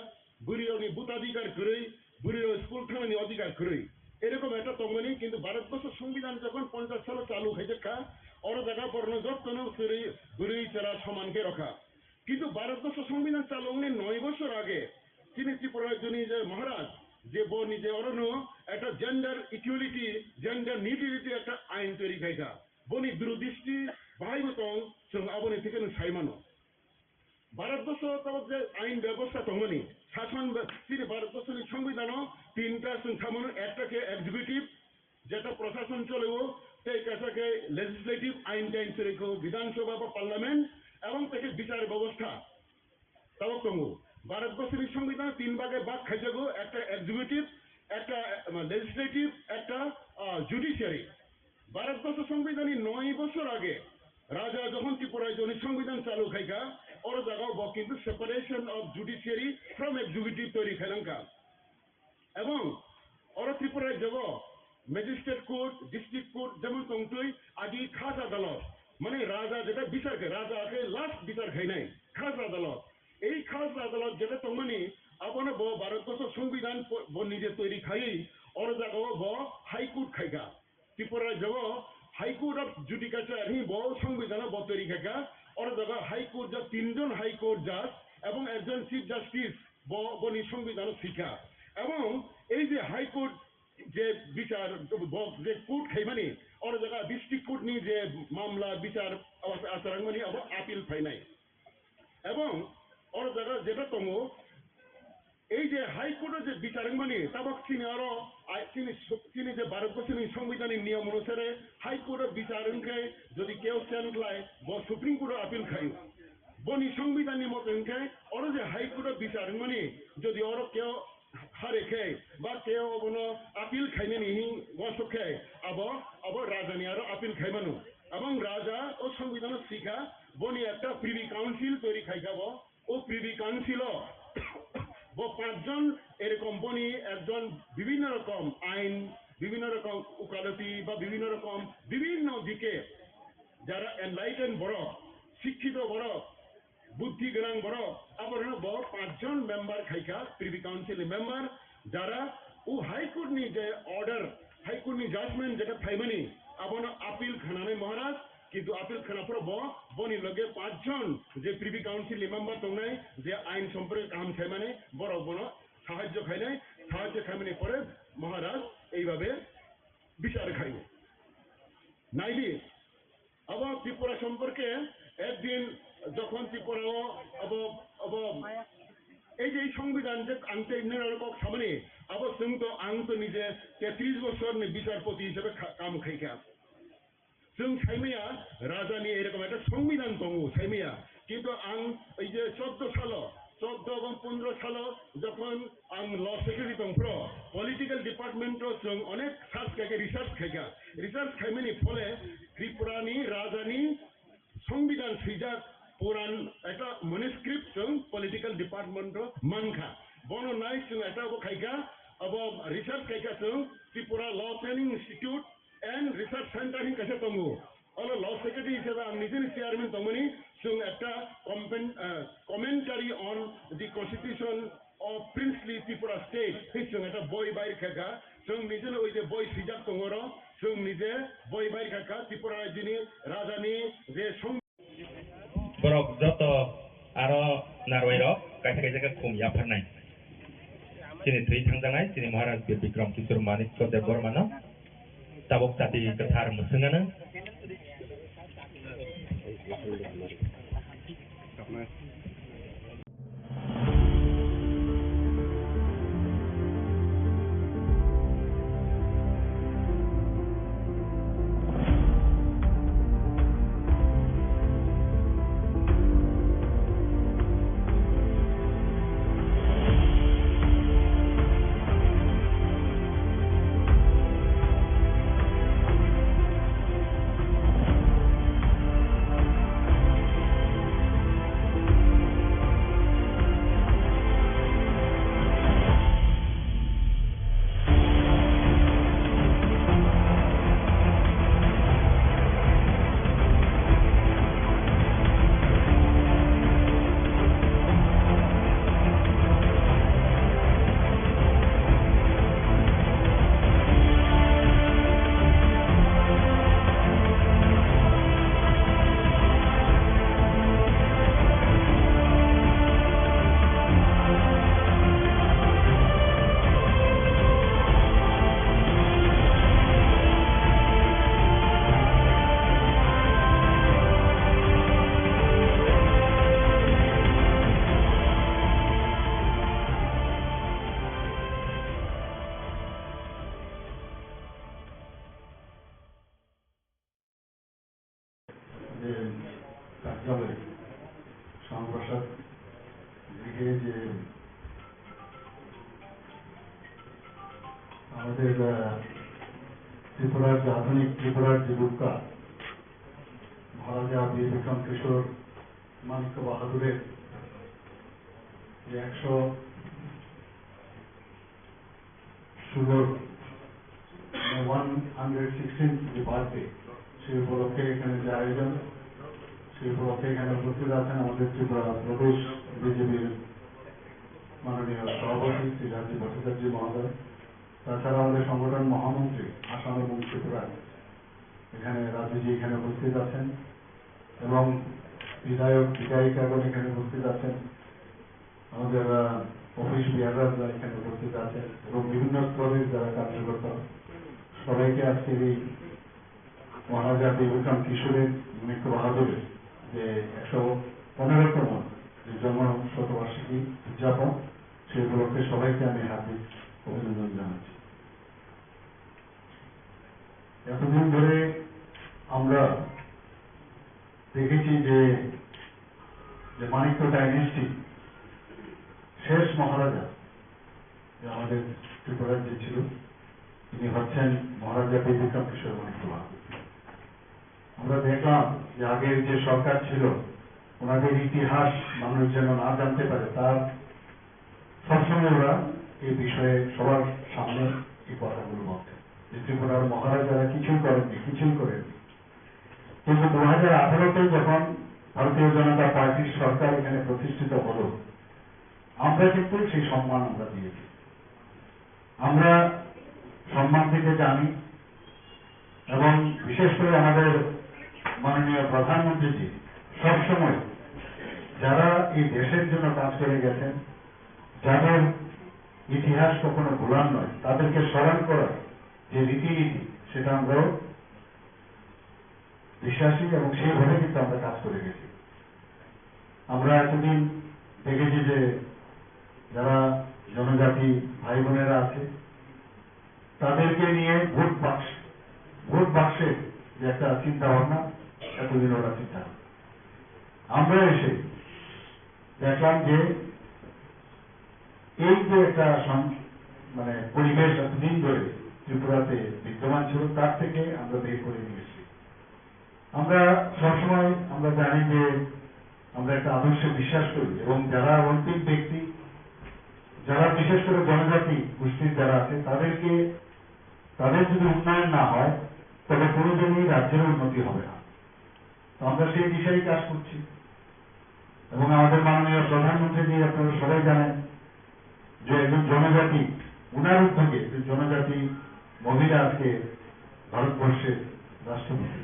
Speaker 8: बुरियावनि भूताधिकार गरै बुरियाव स्कुल थांनायनि अधिकार गरै এরকম একটা তংমানি কিন্তু ভারতবর্ষ সংবিধান যখন 50 সালে চালু হয়েছে অর জায়গা বর্ণ যত্ন বুড়ি চেরা সমানকে রখা কিন্তু ভারতবর্ষ সংবিধান চালু হলে 9 বছর আগে তিনি ত্রিপুরা রাজ্যনি যে মহারাজ যে নিজে অরণ্য একটা জেন্ডার ইকুয়ালিটি জেন্ডার নিউট্রালিটি একটা আইন তৈরি খাইখা বনি দূরদৃষ্টি বাহাইবতং जों আবনি থেকে সাইমানো ভারতবর্ষ তবে যে আইন ব্যবস্থা দংমানি শাসন তিনি ভারতবর্ষের সংবিধান 3টা जों সামানো একটাকে এক্সিকিউটিভ যেটা প্রশাসন চলেও তে কাছাকে লেজিসলেটিভ আইন টাইন রেখো বিধানসভা বা পার্লামেন্ট এবং থেকে বিচার ব্যবস্থা তাও তঙ্গু ভারতবর্ষের সংবিধান 3 ভাগে ভাগ খাইছে গো একটা এক্সিকিউটিভ একটা লেজিসলেটিভ একটা জুডিশিয়ারি ভারতবর্ষ সংবিধানের 9 বছর আগে রাজা যখন ত্রিপুরায় জনি সংবিধান চালু খাইকা ওর জায়গাও কিন্তু separation of judiciary from executive তৈরি খাইলাঙ্কা এবং ওর ত্রিপুরায় যাব ম্যাজিস্ট্রেট কোর্ট ডিস্ট্রিক্ট কোর্ট যেমন তংতুই আগে খাস আদালত মানে রাজা যেটা বিচার খায় রাজাকে লাস্ট বিচার খাই নাই খাস আদালত এই খাস আদালত যেটা তংমানি আপন ব ভারতবর্ষ সংবিধান নিজে তৈরি খাই ওর জায়গাও ব হাইকোর্ট খাইকা ত্রিপুরায় যাব হাইকোর্ট অফ জুডিকাচার হি ব সংবিধান ব তৈরি খাইকা ওর জায়গা হাইকোর্ট যা 3 জন হাইকোর্ট জাজ এবং একজন চিফ জাস্টিস বনি সংবিধান শিক্ষা এবং এই যে হাইকোর্ট যে বিচার যে কোর্ট খাইমানি ওর জায়গা ডিস্ট্রিক্ট কোর্ট নি যে মামলা বিচার আচরণমানি আপিল ফাই নাই এবং ওর জায়গা যেটা তঙ্গ এই যে হাইকোর্টের যে বিচারকমানি তাবক চিনি আরো চিনি যে ভারতবর্ষের সংবিধানের নিয়ম অনুসারে হাইকোর্টের বিচারকে যদি কেউ চেনলায় সুপ্রিম কোর্টের আপিল খাই বনি সংবিধানের মতনকে ওর যে হাইকোর্টের বিচারকমানি যদি ওর কেউ হারে খেয়ে বা কেউ অবনো আপিল খাইনে নিহি গসক খেয়ে আবার রাজানি আরো আপিল খাইমানো এবং রাজা ও সংবিধান শিখা বনি একটা প্রিভি কাউন্সিল তৈরি খাইখাব ও প্রিভি কাউন্সিল 5 জন এরকম বনি একজন বিভিন্ন রকম আইন বিভিন্ন রকম উকালতি বা বিভিন্ন রকম বিভিন্ন দিকে যারা এনলাইটেন বড় শিক্ষিত বড় বুদ্ধি জ্ঞান বড় আবার 5 জন মেম্বার খাইকা প্রিভি কাউন্সিল মেম্বার যারা ও হাইকোর্ট নি যে অর্ডার হাইকোর্ট নি জাজমেন্ট যেটা থাইমানি আবার আপিল খানানে মহারাজ কিন্তু আপিল খানা পর বনি লগে 5 জন যে প্রিভি কাউন্সিল মেম্বার তংনাই যে আইন সম্পর্কে কাম খাইমানে বড় বড় সাহায্য খাইনাই সাহায্য খাইমানে পরে মহারাজ এইভাবে বিচার খাইব নাইলি আবার ত্রিপুরা সম্পর্কে একদিন যখন ত্রিপুরাও এই যে সংবিধান যে আনতে রকম সামনে আবার তো আং তো নিজে 33 বছর বিচারপতি হিসেবে কাম খাইকা जों साइमिया राजानि एरकम एक संविधान दङ साइमिया किन्तु आं এই যে 14 সাল 14 এবং 15 সাল যখন आं ল সেক্রেটারি দংপ্র পলিটিক্যাল ডিপার্টমেন্টও जों অনেক সার্চ খাইকে রিসার্চ খাইমিনি ফলে ত্রিপুরানি রাজানি সংবিধান সিজাত পুরান একটা ম্যানুস্ক্রিপ্ট जों পলিটিক্যাল ডিপার্টমেন্ট মানখা বন নাই जों এটা খাইকা अब রিসার্চ খাইকা जों Tripura law training institute and research center in Kasha Tongo. All a law secretary is a Nizin chairman Tongoni, so at a commentary on the constitution of princely Tripura state, which at a boy by Kaka, so Nizin with a boy Sijak Tongoro, so Nize, boy by Kaka, Tripura Jini, Radani, the Song.
Speaker 6: Borok Joto Aro Narwero, Kaka Kum Yapanai. Sini Tri Tanganai, Sini Maharaj Bikram Kisur Manik for the Bormano. Tabok tadi ketar mesengan
Speaker 1: যে কার্যালয় শ্যামপ্রসাদ দিকে যে আমাদের ত্রিপুরার যে আধুনিক ত্রিপুরার যে রূপকা মহারাজা বীর বিক্রম কিশোর মানিক্য বাহাদুরের যে 116th যে বার্থডে সেই উপলক্ষে এখানে যে আয়োজন সেই উপলক্ষে এখানে উপস্থিত আছেন আমাদের ত্রিপুরা প্রদেশ বিজেপির মাননীয় সভাপতি শ্রী রাজীব ভট্টাচার্য মহোদয়, তাছাড়া আমাদের সংগঠন মহামন্ত্রী আসাম এবং ত্রিপুরা এখানে রাজুজি এখানে উপস্থিত আছেন এবং বিধায়ক বিধায়িকাগণ এখানে উপস্থিত আছেন, আমাদের অফিস বিহাররা এখানে উপস্থিত আছেন এবং বিভিন্ন স্তরের যারা কার্যকর্তা সবাইকে আজকে এই মহারাজা বীর বিক্রম কিশোরের মানিক্য বাহাদুরের যে 115তম যে জন্ম শতবার্ষিকী উদযাপন সেই উপলক্ষে সবাইকে আমি হার্দিক অভিনন্দন জানাচ্ছি। এতদিন ধরে আমরা দেখেছি যে মানিক্য ডাইনেস্টি শেষ মহারাজা যে আমাদের ত্রিপুরার যে ছিল তিনি হচ্ছেন মহারাজা বীর বিক্রম কিশোর মানিক্য বাহাদুর। আমরা দেখলাম যে আগের যে সরকার ছিল ওনাদের ইতিহাস মানুষ যেন না জানতে পারে তার সবসময় ওরা এই বিষয়ে সবার সামনে এই কথাগুলো বলতেন যে ত্রিপুরার মহারাজারা কিছুই করেননি। কিন্তু 2018-তে যখন ভারতীয় জনতা পার্টির সরকার এখানে প্রতিষ্ঠিত হল আমরা কিন্তু সেই সম্মান আমরা দিয়েছি। আমরা সম্মান দিতে জানি এবং বিশেষ করে আমাদের মাননীয় প্রধানমন্ত্রীজি সবসময় যারা এই দেশের জন্য কাজ করে গেছেন, যাদের ইতিহাস কখনো ভোলার নয়, তাদেরকে স্মরণ করার যে রীতিনীতি সেটা আমরাও বিশ্বাসী এবং সেইভাবে কিন্তু আমরা কাজ করে গেছি। আমরা এতদিন দেখেছি যে যারা জনজাতি ভাই বোনেরা আছে তাদেরকে নিয়ে ভোট বাক্সে যে একটা চিন্তা ভাবনা এতদিন ওরা চিন্তা আমরা এসে দেখলাম যে এই যে একটা পরিবেশ এতদিন ধরে ত্রিপুরাতে বিদ্যমান ছিল তার থেকে আমরা বের করে নিয়ে এসেছি। আমরা সবসময় আমরা জানি যে আমরা একটা আদর্শে বিশ্বাস করি এবং যারা অন্তিম ব্যক্তি যারা বিশেষ করে জনজাতি গোষ্ঠীর যারা আছে তাদের যদি উন্নয়ন না হয় তবে কোনোদিনই রাজ্যের উন্নতি হবে না। তো আমরা সেই দিশাই কাজ করছি এবং আমাদের মাননীয় প্রধানমন্ত্রী আপনারা সবাই জানেন যে একজন জনজাতি উনার উদ্যোগে জনজাতি মহিলা আজকে ভারতবর্ষের রাষ্ট্রপতি।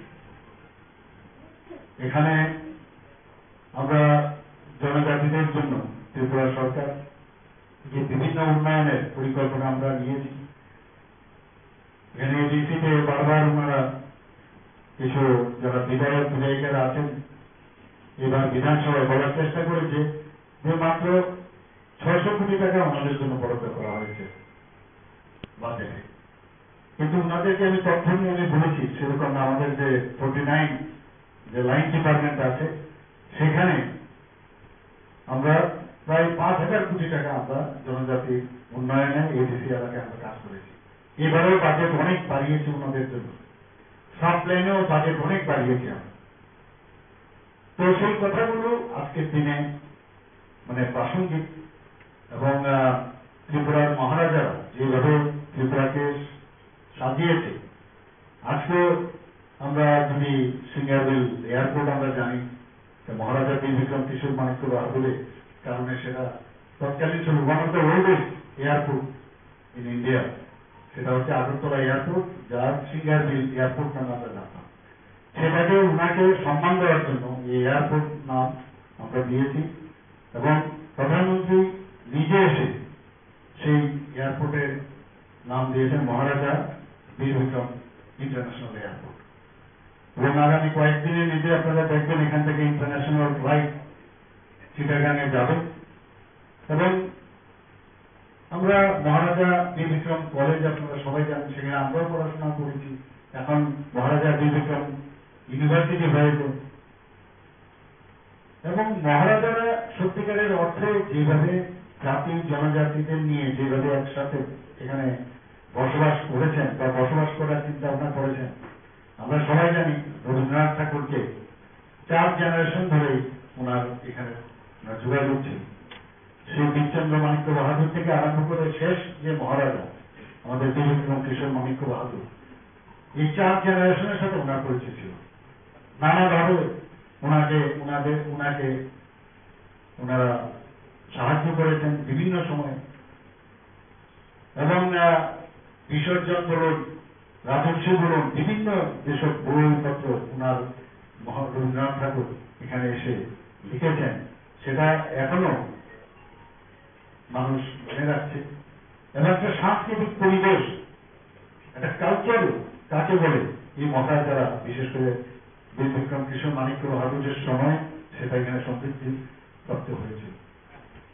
Speaker 1: এখানে আমরা জনজাতিদের জন্য ত্রিপুরা সরকার যে বিভিন্ন উন্নয়নের পরিকল্পনা আমরা নিয়েছি। এখানে ডিসিতে বারবার ওনারা কিছু যারা বিধায়ক বিধায়িকারা আছেন এবার বিধানসভায় বলার চেষ্টা করেছে যে মাত্র 600 কোটি টাকা আমাদের জন্য বরাদ্দ করা হয়েছে বাজেটে, কিন্তু ওনাদেরকে আমি তথ্য নিয়ে আমি বলেছি সেরকম আমাদের যে 49 যে লাইন ডিপার্টমেন্ট আছে সেখানে আমরা প্রায় 5,000 কোটি টাকা আমরা জনজাতি উন্নয়নে এডিসি এলাকায় আমরা কাজ করেছি। এবারেও বাজেট অনেক বাড়িয়েছি ওনাদের জন্য, সাব প্ল্যানেও বাজেট অনেক বাড়িয়েছি আমরা। তো সেই কথাগুলো আজকের দিনে প্রাসঙ্গিক এবং ত্রিপুরার মহারাজারা যেভাবে ত্রিপুরাকে সাজিয়েছে। আজকে আমরা যদি সিঙ্গারবিল এয়ারপোর্ট আমরা জানি মহারাজা বীর বিক্রম কিশোর মানিক্য বাহাদুরের কারণে সেটা তৎকালীন ছিল one of the oldest airport in India, সেটা হচ্ছে আগরতলা এয়ারপোর্ট যার সিঙ্গারবিল এয়ারপোর্ট নামে আমরা জানতাম। সেটাকে ওনাকে সম্মান দেওয়ার জন্য এই এয়ারপোর্ট নাম আমরা দিয়েছি এবং প্রধানমন্ত্রী নিজে এসে সেই এয়ারপোর্টের নাম দিয়েছেন মহারাজা বীর বিক্রম ইন্টারন্যাশনাল এয়ারপোর্ট এবং আগামী কয়েকদিনের নিজে আপনারা দেখবেন এখান থেকে ইন্টারন্যাশনাল ফ্লাইট চিটাগাঙে যাবে এবং আমরা মহারাজা বীর বিক্রম কলেজ আপনারা সবাই জানেন সেখানে আমরাও পড়াশোনা করেছি। এখন মহারাজা বীর বিক্রম ইউনিভার্সিটি হয়েছে মহারাজারা সত্যিকারের অর্থে যেভাবে জাতি জনজাতিদের নিয়ে যেভাবে একসাথে এখানে বসবাস করেছেন বা বসবাস করার চিন্তা ভাবনা করেছেন, আমরা সবাই জানি রবীন্দ্রনাথ ঠাকুরকে 4 জেনারেশন ধরেই ওনার এখানে যোগাযোগ ছিল। সেই বীরচন্দ্র মাণিক্য বাহাদুর থেকে আরম্ভ করে শেষ যে মহারাজা আমাদের ত্রিবিক্রম কিশোর মাণিক্য বাহাদুর, এই 4 জেনারেশনের সাথে ওনার পরিচয় ছিল। নানাভাবে ওনারা সাহায্য করেছেন বিভিন্ন সময়ে, এবং বিসর্জন বলুন, রাজস্বী বলুন, বিভিন্ন যেসব বইপত্র ওনার রবীন্দ্রনাথ ঠাকুর এখানে এসে লিখেছেন, সেটা এখনো মানুষ মনে রাখছে। এবং একটা সাংস্কৃতিক পরিবেশ, একটা কালচার কাকে বলে এই মহারাজারা, বিশেষ করে বীরবিক্রম কিশোর মাণিক্য বাহাদুরের সময় সেটা এখানে সমৃদ্ধি প্রাপ্ত হয়েছিল।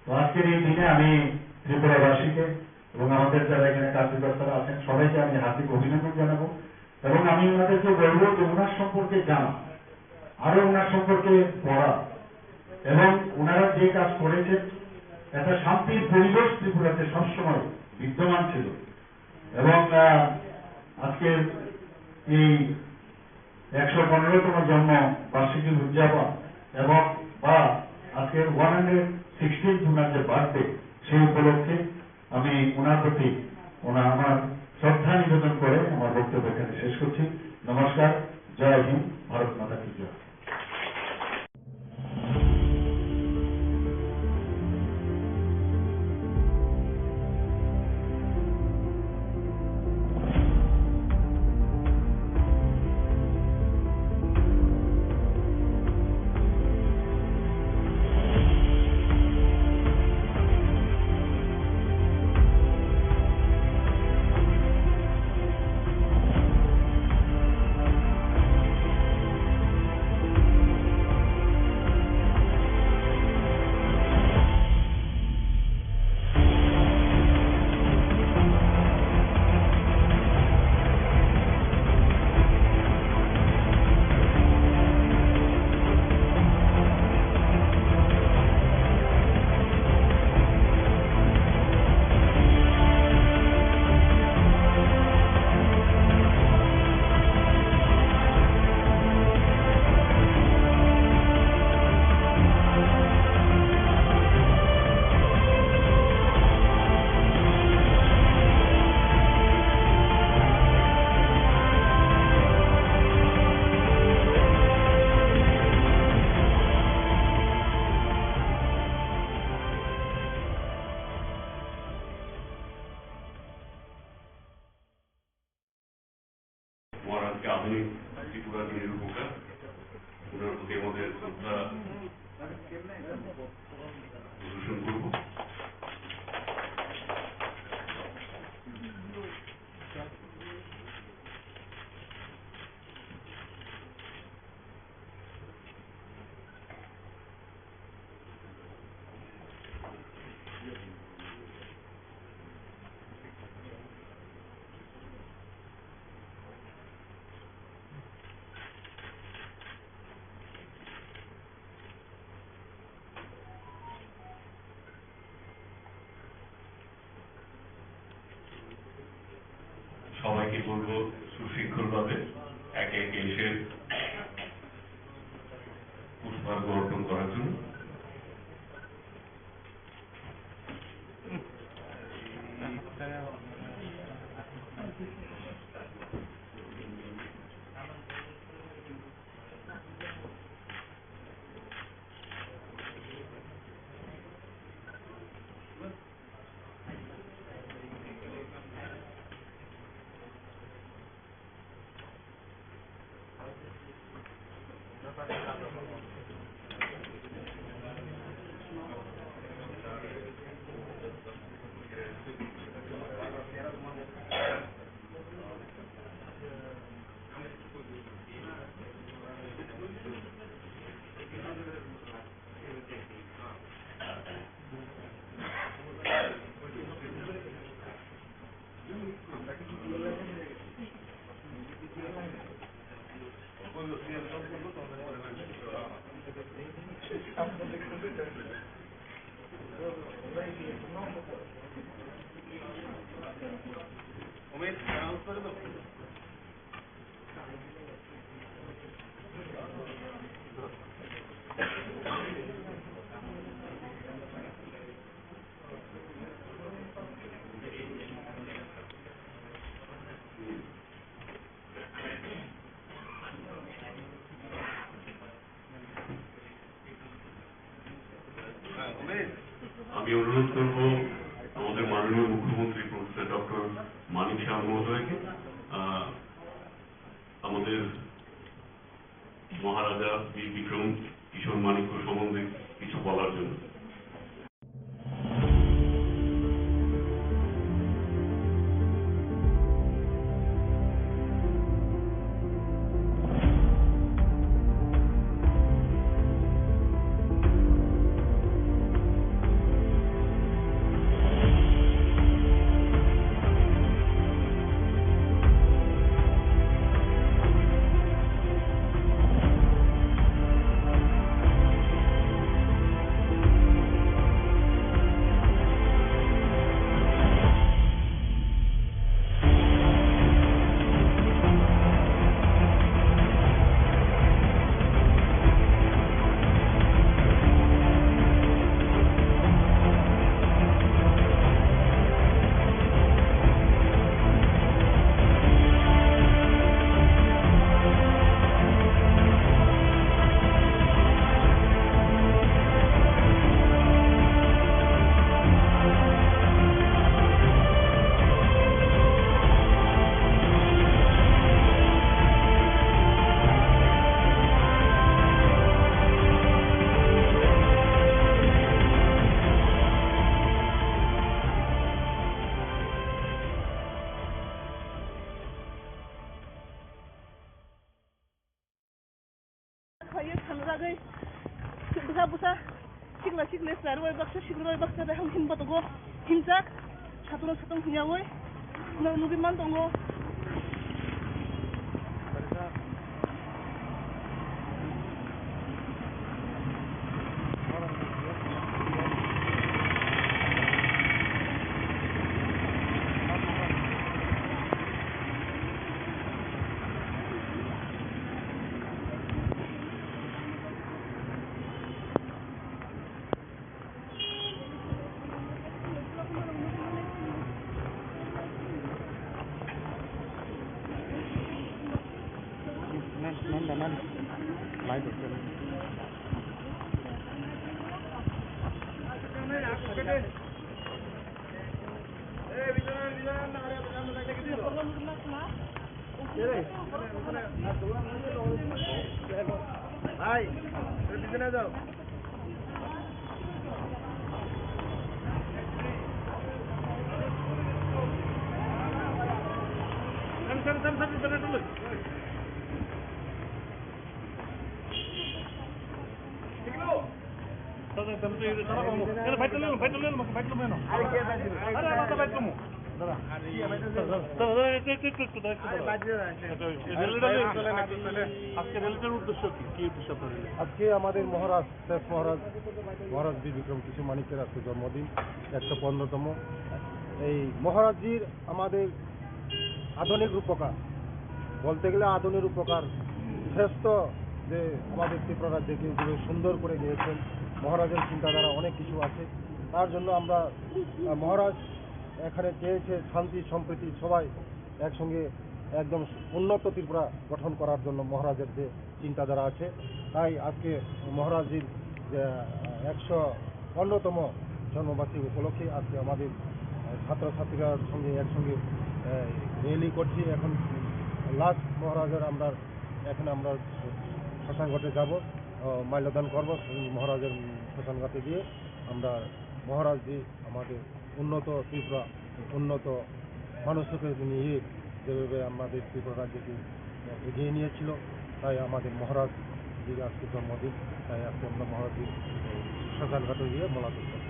Speaker 1: তো আজকের এই দিনে আমি ত্রিপুরাবাসীকে এবং আমাদের যারা এখানে কার্যকর্তারা আছেন সবাইকে আমি হার্দিক অভিনন্দন জানাবো, এবং আমি ওনাদেরকে বলবো যে ওনার সম্পর্কে জানা, আরো ওনার সম্পর্কে পড়া, এবং ওনারা যে কাজ করেছেন একটা শান্তির পরিবেশ ত্রিপুরাতে সবসময় বিদ্যমান ছিল। এবং আজকের এই 115তম জন্ম বার্ষিকী উদযাপন এবং বা আজকের 116th ওনার যে বার্থডে, সেই উপলক্ষে আমি ওনার প্রতি আমার শ্রদ্ধা নিবেদন করে আমার বক্তব্য এখানে শেষ করছি। নমস্কার, জয় হিন্দ, ভারত মাতা কি জয়।
Speaker 2: মহারাজকে আধুনিক ত্রিপুরা দিনের উপকার, ওনার প্রতি আমাদের শ্রদ্ধা প্রদর্শন করব। সবাইকে বলবো সুশৃঙ্খলভাবে একে একে এসে পুষ্পার্ঘ অর্পণ করার জন্য। আমি অনুরোধ করব আমাদের মাননীয় মুখ্যমন্ত্রী প্রফেসর ডক্টর মানিক শাহ মহোদয়কে আমাদের মহারাজা বীর বিক্রম কিশোর মানিক্য সম্বন্ধে কিছু বলার জন্য।
Speaker 3: Hayır tanragay busa sikle sar way baksa sikle baksa da ham hin batogo himsak satong hinyawoy nugi man tongo
Speaker 4: আজকে আমাদের মহারাজ শেষ মহারাজ বীর বিক্রম কিশোর মানিক্যের আজকে জন্মদিন 115তম। এই মহারাজজির আমাদের আধুনিক রূপকার, বলতে গেলে আধুনিক রূপকার শ্রেষ্ঠ, যে আমাদের ত্রিপুরা রাজ্যকে যেভাবে সুন্দর করে গিয়েছেন। মহারাজের চিন্তাধারা অনেক কিছু আছে, তার জন্য আমরা মহারাজ এখানে চেয়েছে শান্তি সম্প্রীতি সবাই একসঙ্গে একদম উন্নত ত্রিপুরা গঠন করার জন্য মহারাজের যে চিন্তাধারা আছে। তাই আজকে মহারাজজির 115তম জন্মবার্ষিকী উপলক্ষে আজকে আমাদের ছাত্রছাত্রীরার সঙ্গে একসঙ্গে র্যালি করছি। এখন লাস্ট মহারাজের এখানে আমরা শ্মশানঘাটে যাব, মাল্যদান করব। মহারাজের শ্মশানঘাটে গিয়ে আমরা মহারাজজি আমাদের উন্নত ত্রিপুরা, উন্নত মানুষকে নিয়ে যেভাবে আমাদের ত্রিপুরা রাজ্যকে এগিয়ে নিয়েছিল, তাই আমাদের মহারাজজির আজকে জন্মদিন। তাই আজকে আমরা মহারাজজির শ্মশানঘাটে গিয়ে মোলাকাত করব।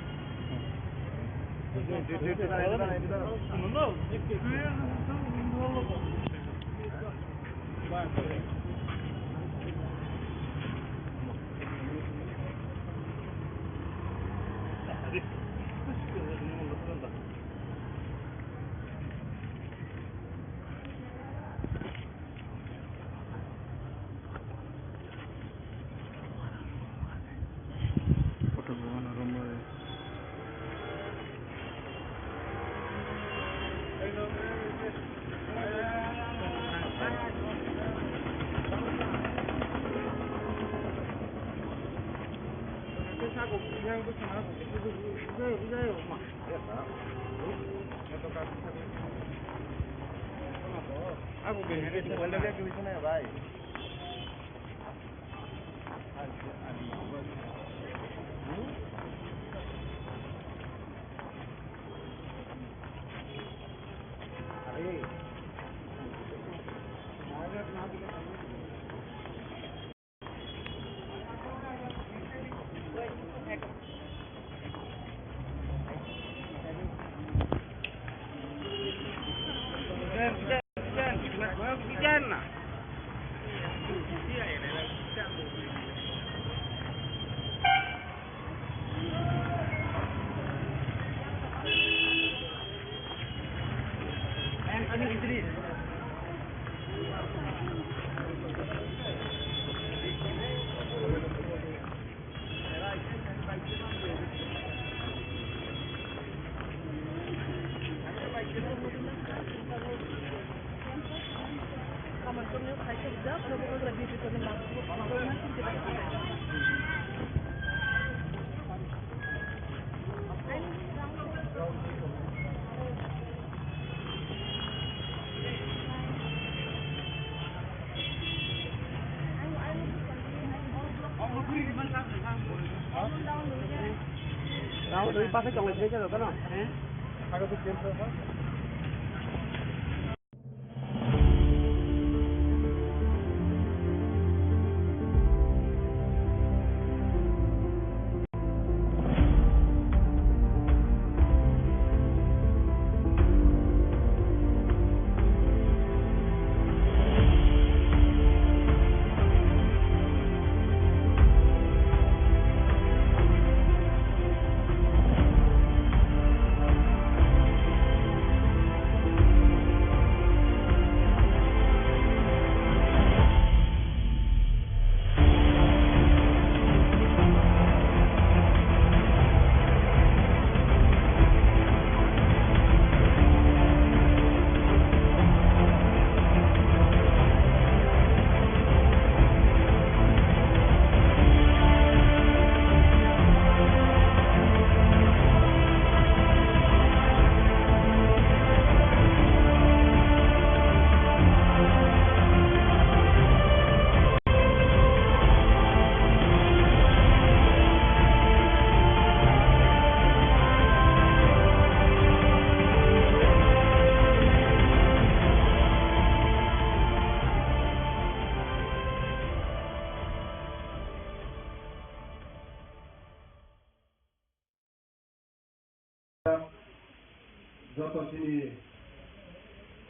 Speaker 4: Jotosini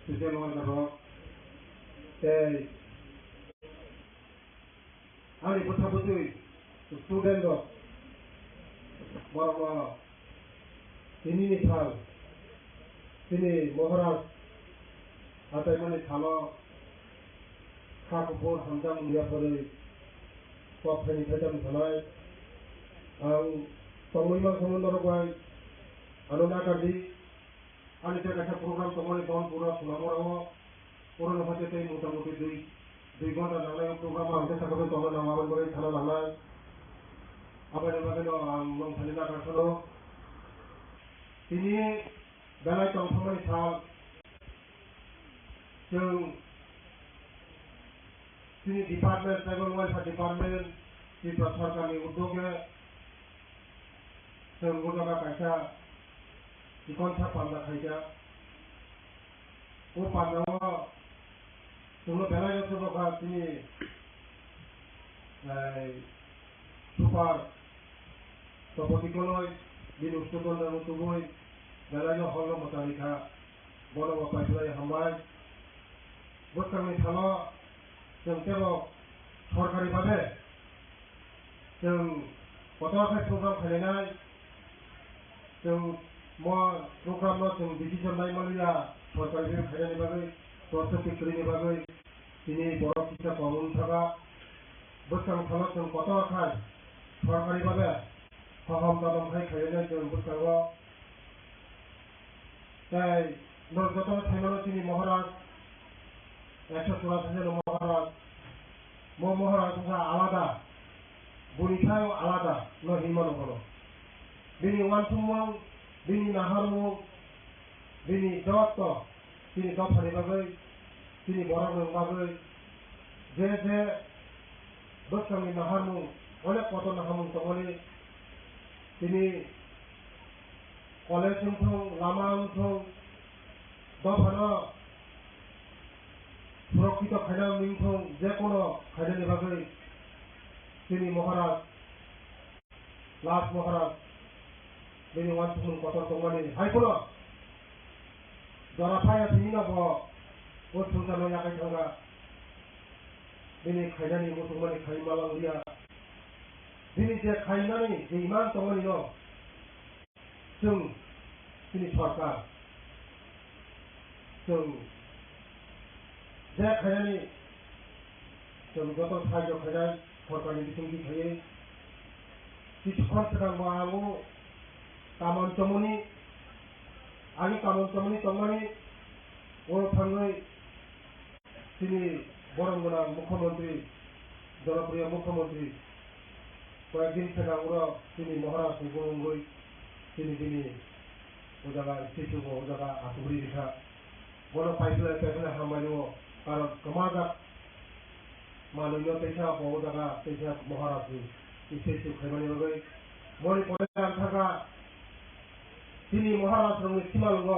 Speaker 4: Sujelwan Rock Ani Putabutui student of Mama Tini Nithal Tini Moharas Ataimani Thama Kakupur Hamjam Niapore Kopeni Petam Thanai Pangwima Samundarabai Anuna Kadi Ani terkata program tomoni tahun pura Sulamoramo Pura Nafate Tei Mutamuti Dui Gonda Nalai program Ante Sakabe Tola Namawan Bari Thana Nalai Apa yang bagaiно Mang Thalina Karsano Tini Dalai Tong Samani Thal Jeng Tini Department Tribal Welfare Department Di Prasar Kami Udoge Jeng Udoga Kaisa Ikon sa panda kaya o panda wa tulo bela yo tulo ka tini super topoti koloi binu studon na tuboy bela yo holo motalika bono wa paisla hambai botami thalo jengtero সরকারি ভাবে जों गथ'फोर programme फालिनाय जों program जों decision लाइमालिया सरकारि फायनायनि बागै दरसे फिक्रिनि बागै दिनै बर' फिसा कमन थागा बोखां थाना जों गथ'खाय सरकारि भाबे फाहाम दादमखाय फायनाय जों बोखाङो তাই নগত থাইমানো তিনি মহারাজ 184 জন মহারাজ মহারাজ আলাদা বনিসায় আলাদা নহিমান হল বিনি ওয়ানসুমং বিনি নাহারমং বিনি যত তিনি দফানি বাগৈ তিনি বরং বাগৈ যে বৈষ্ণবী নাহারমং অনেক কত নাহারমং তমনি তিনি কলেজ উঠং লামা উঠং দফানো সুরক্ষিত খাইনা মিংথং যে কোনো খাইনানি বাগৈ তিনি মহারাজ লাস মহারাজ তিনি ওয়ানসুমং কত তমনি হাইকুনো জরাফায়া তিনি না ও সংসার আকাই থাকা তিনি খাইনানি মুসলমানি খাইমালাं গিয়া তিনি যে খাইনানি যে ইমান তমনি ন जों তিনি সরকার जों যে খাইনানি जों যত সাহায্য খাইনাय সরকারनि बिथिंनि थायो কিছুক্ষণ सिगां आङो कामन चमनि आंनि कामन चमनि तंमानि ও थाङै তিনি বরং গোনাं মুখ্যমন্ত্রী জনপ্রিয় মুখ্যমন্ত্রী কয়েকদিন सिगां তিনি মহারাজ গঙ্গৈ তিনি ও জায়গা স্টেচু ও জায়গা আতুবুরি রেখা বড় পাইপলাইন হামবাই দङ কারণ কমাজাক মাননীয় তেইসা ও জায়গা তেইসা মহারাজनि স্টেচু খাইমাनि बागै মনি পড়ে থাকা তিনি মহারাজ রঙে সীমালঙ্গ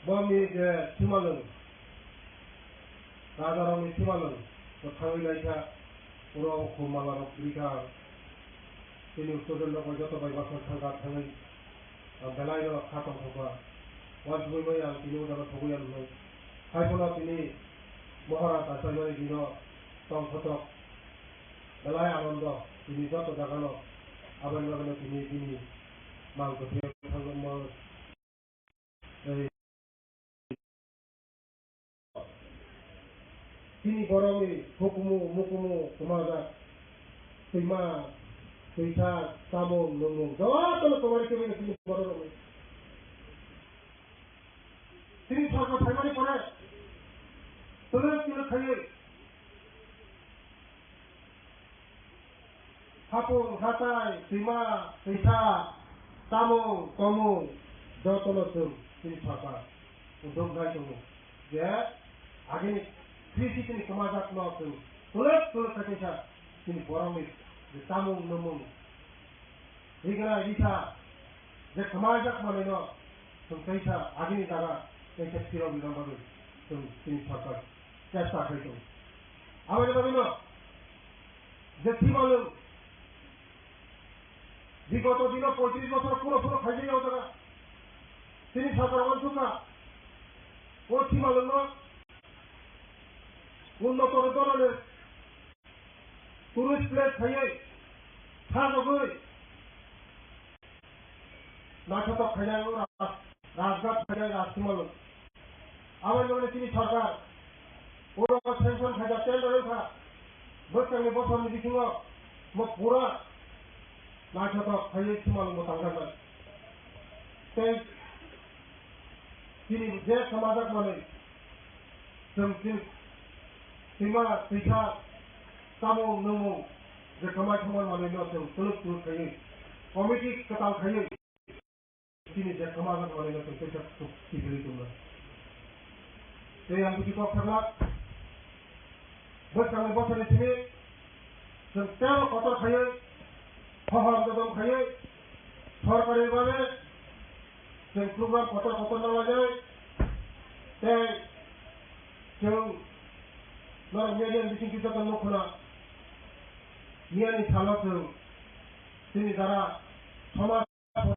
Speaker 4: বমি যে সীমালং রাজা রঙে সীমালং থাঙै লাইসা উরাव खुमाला রিখা তিনি উত্তরদণ্ড যত বাইবাসন থাকা থাঙै বেলায় খাতম থাকা ওয়ানসুमै आं তিনি উদার থগুয়ান হই হাইফলা তিনি মহারাজ আচার্যनि দিন তং ফটক বেলায় আনন্দ তিনি যত জাগানো আবার লাগানো তিনি মাংস থাঙ্গম তিনি বরংই হুকুমু মুকুমু সমাজা সীমা সৈথা সামং নমং যত তোমার কেবল তিনি বরং তিনি সরকার ফাইমানি পড়ে তোলে তিনি খাইয়ে হাপুং হাতায় সীমা সৈথা সামং কমং যত তিনি সরকার উদ্যোগ গাই দङ যে আগে কৃষি তিনি সমাজাত নতুন তোলে খাইছা তিনি বরংই যে সামং নমং রিগনা রিথা যে সমাজাত মানে ন जों कैसा आगेनि जागा कैसा सिराव बिरांबाबो जों তিনি সরকার চেষ্টা খাইতো আমাদের বাকি ন যে সীমালং বিগত দিন 35 বছর পুরো খাইছে যাও তারা তিনি সরকার অঞ্চকা ও সীমালং উন্নত ধরনের টুরিস্ট প্লেস খাইয়ে সাজগৈ নাটক খাইনায় রাজঘাট খাইনায় রাজসীমালং আমার মনে তিনি সরকার ওর সেনশন খাইজা টেন্ডারের খা বৈজ্ঞানিক বছরनि बिथिङाव পুরা নাটক খাইয়ে সীমালং তাंगारबाय তিনি যে সমাজক মানে जों सैमा सैथा सामं नमं जे खामाय खामाय माने न जों तुलुक खाइयो कमिटि कताल खाइयो তিনি যে সমাজক মানে ন जों कैसा सिगिरि दङ এই আমি কি কথা বৈজ্ঞানিক বছরनि सिङे जों তেল কত খাইयो হহর দদম খাইयो সরকারিভাবে जों প্রোগ্রাম কত নেওয়া যায় তাই जों नरक मेडियान बिथिंखि जतन मखना मियानि सालजों दिनै जारा समाज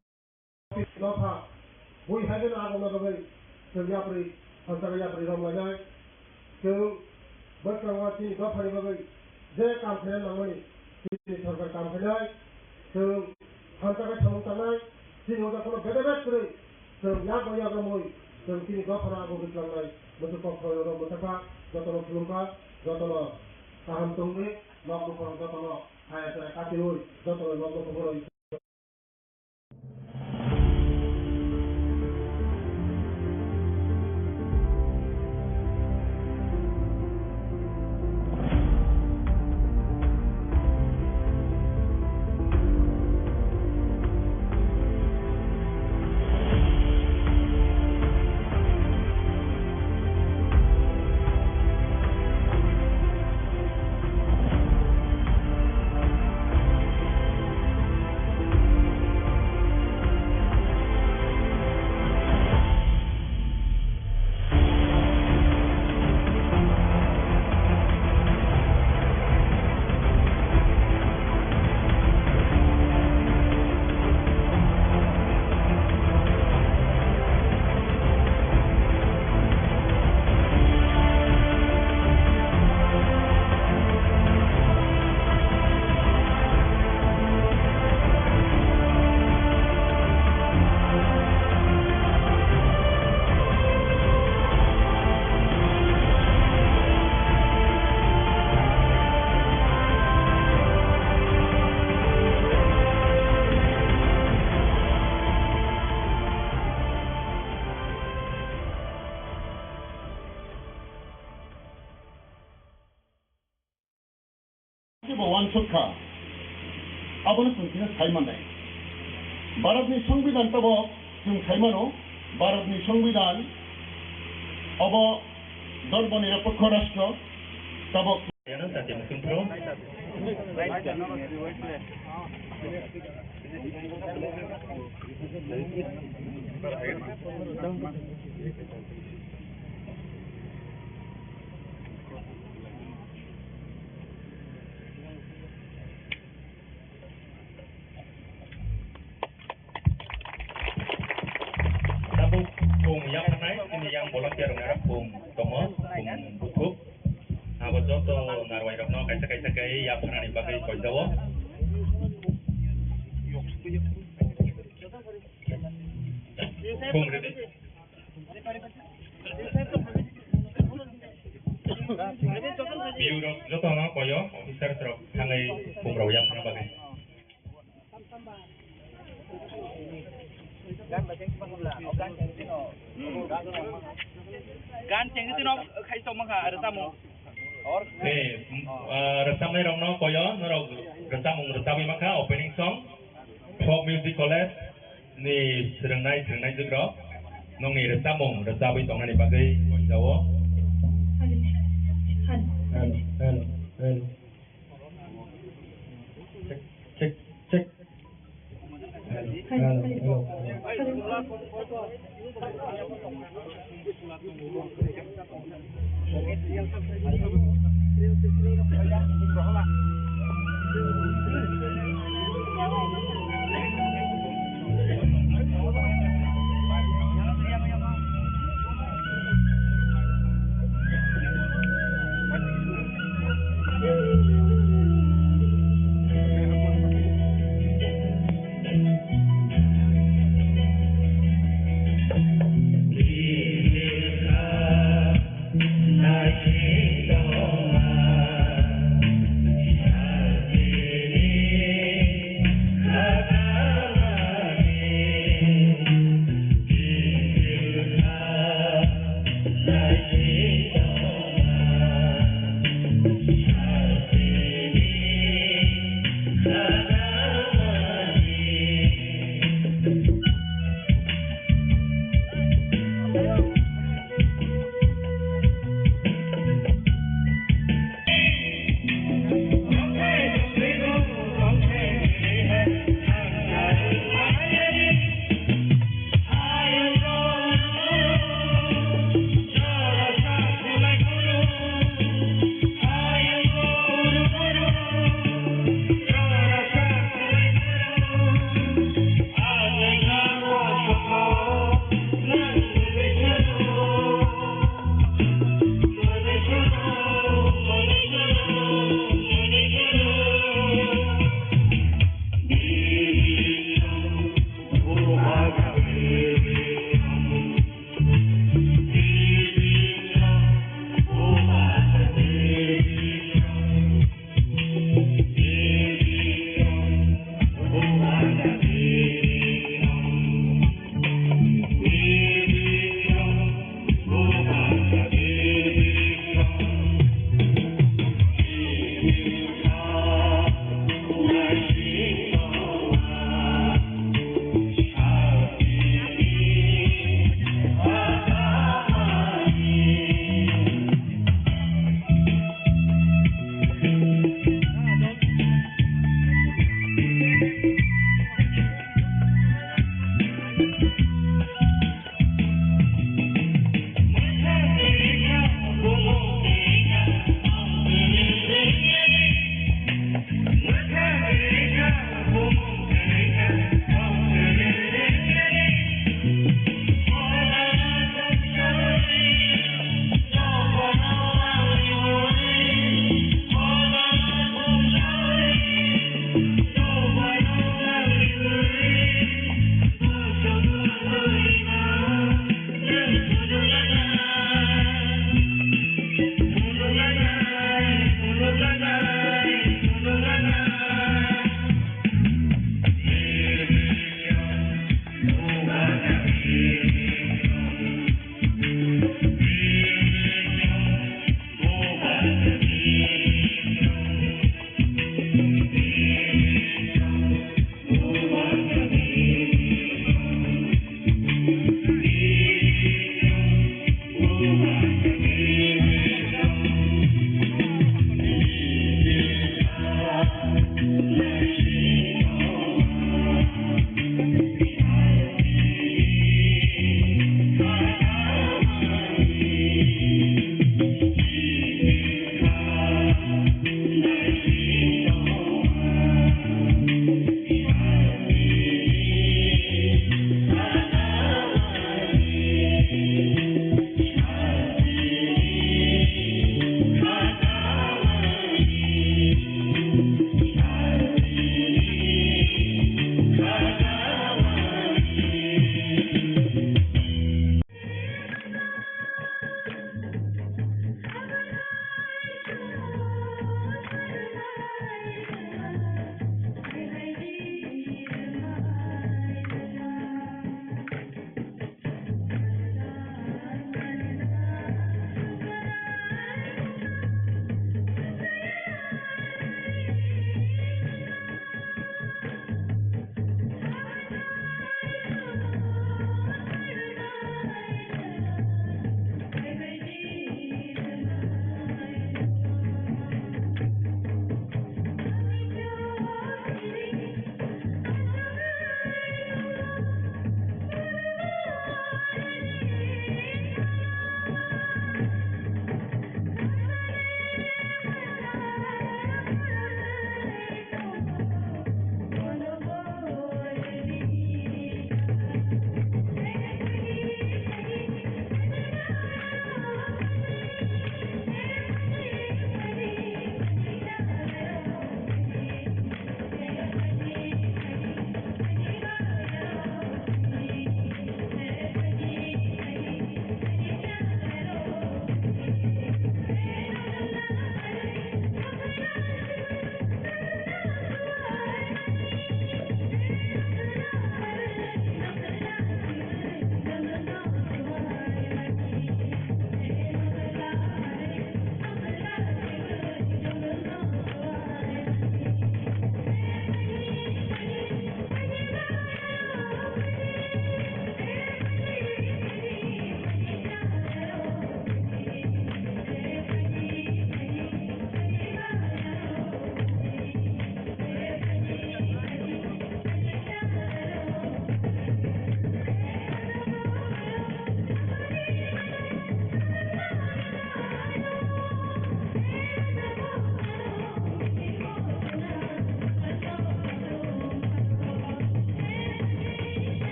Speaker 4: लथा बयहाबो आगोमा गबै जों याब्रै हान्जागा याब्रै रंलायनाय जों बोथ्रावा दिनै गफारि गबै जे काम खालामनानै दिनै सरकार काम खालामनाय जों हान्जागा थांनाय दिनै उदाखौनो बेदेबेद करै जों यागमै जों दिनै गफारा आगो बिस्लांनाय मोनसे कफाराव मोनथाखा যতন থুলুকা যতন কাহাম তংগে নগ্ন যতন হায়াতে কাটিরই যতন নগ্ন খবরই
Speaker 5: वान सुरक्षा आबोनो सोंथिनो सायमानाय भारतनि संविधान तबक जों सायमानो भारतनि संविधान अब धर्मनिरपेक्ष राष्ट्र तबक
Speaker 6: Yan sa ating sentro. Tabuk kung yang panay, ini yang volunteer ngarap kung Thomas, kung Bukuk. Abot to narway rok no kaisa kay ya panani bagay ko daw. Kung ready. Biuro joto no koyo officer trok hangai kung raw ya panani bagay.
Speaker 9: Gan cheng itu no khai to maka ada tamu.
Speaker 6: Resam ni rong no koyo no rong resam retabi maka opening song folk music college ni serenai juga nong ni resam retabi tong ni bagai ko jawo hello check hello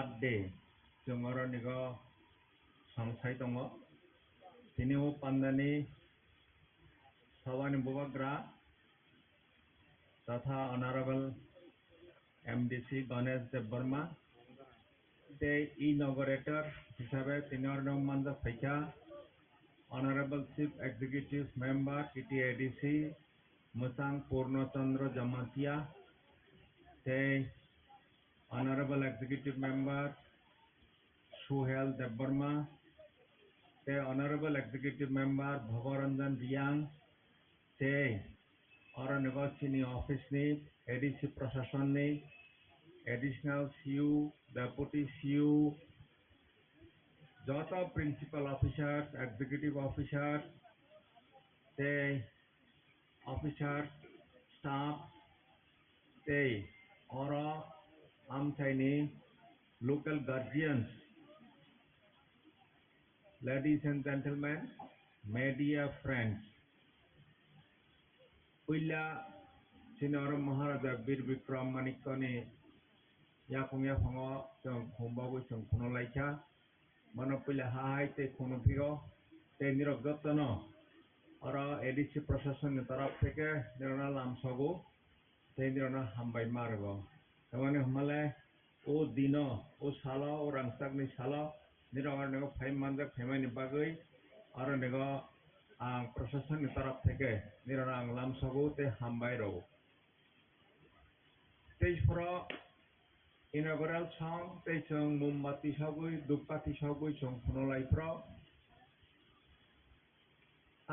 Speaker 7: birthday जों अरनिगो संसाय दङ दिनै पान्दानि सभानि बुबाग्रा तथा honourable MDC Ganesh Debbarma the inaugurator हिसाबै তিনি অরনং मानजा फाइका Honorable Chief Executive Member TTADC Musang Purnachandra Jamatia the Honorable Executive Member Suhel Debbarma the Honorable Executive Member Bhagaranjan Riang the Aranagachini Office ni ADC Prashasan ni Additional CU Deputy CU যত principal officer executive officer তে officer staff তে অর আমসাইনি local guardians ladies and gentlemen media friends puila sinor maharaja bir bikram manikoni yakungya phango jong khombabu jong khonolaika Mano pila hai te khono phigo te nirok jotno ora ADC प्रशासन ni taraf theke nirona lamsago te nirona hambai margo tamane hamale o dino o sala o rangsak ni sala nirona nego phai manja phemani bagoi ora nego ang प्रशासन ni taraf theke nirona ang lamsago te hambai rogo stage pro inaugural song te chung mombati sagui dupati sagui chung phunolai pro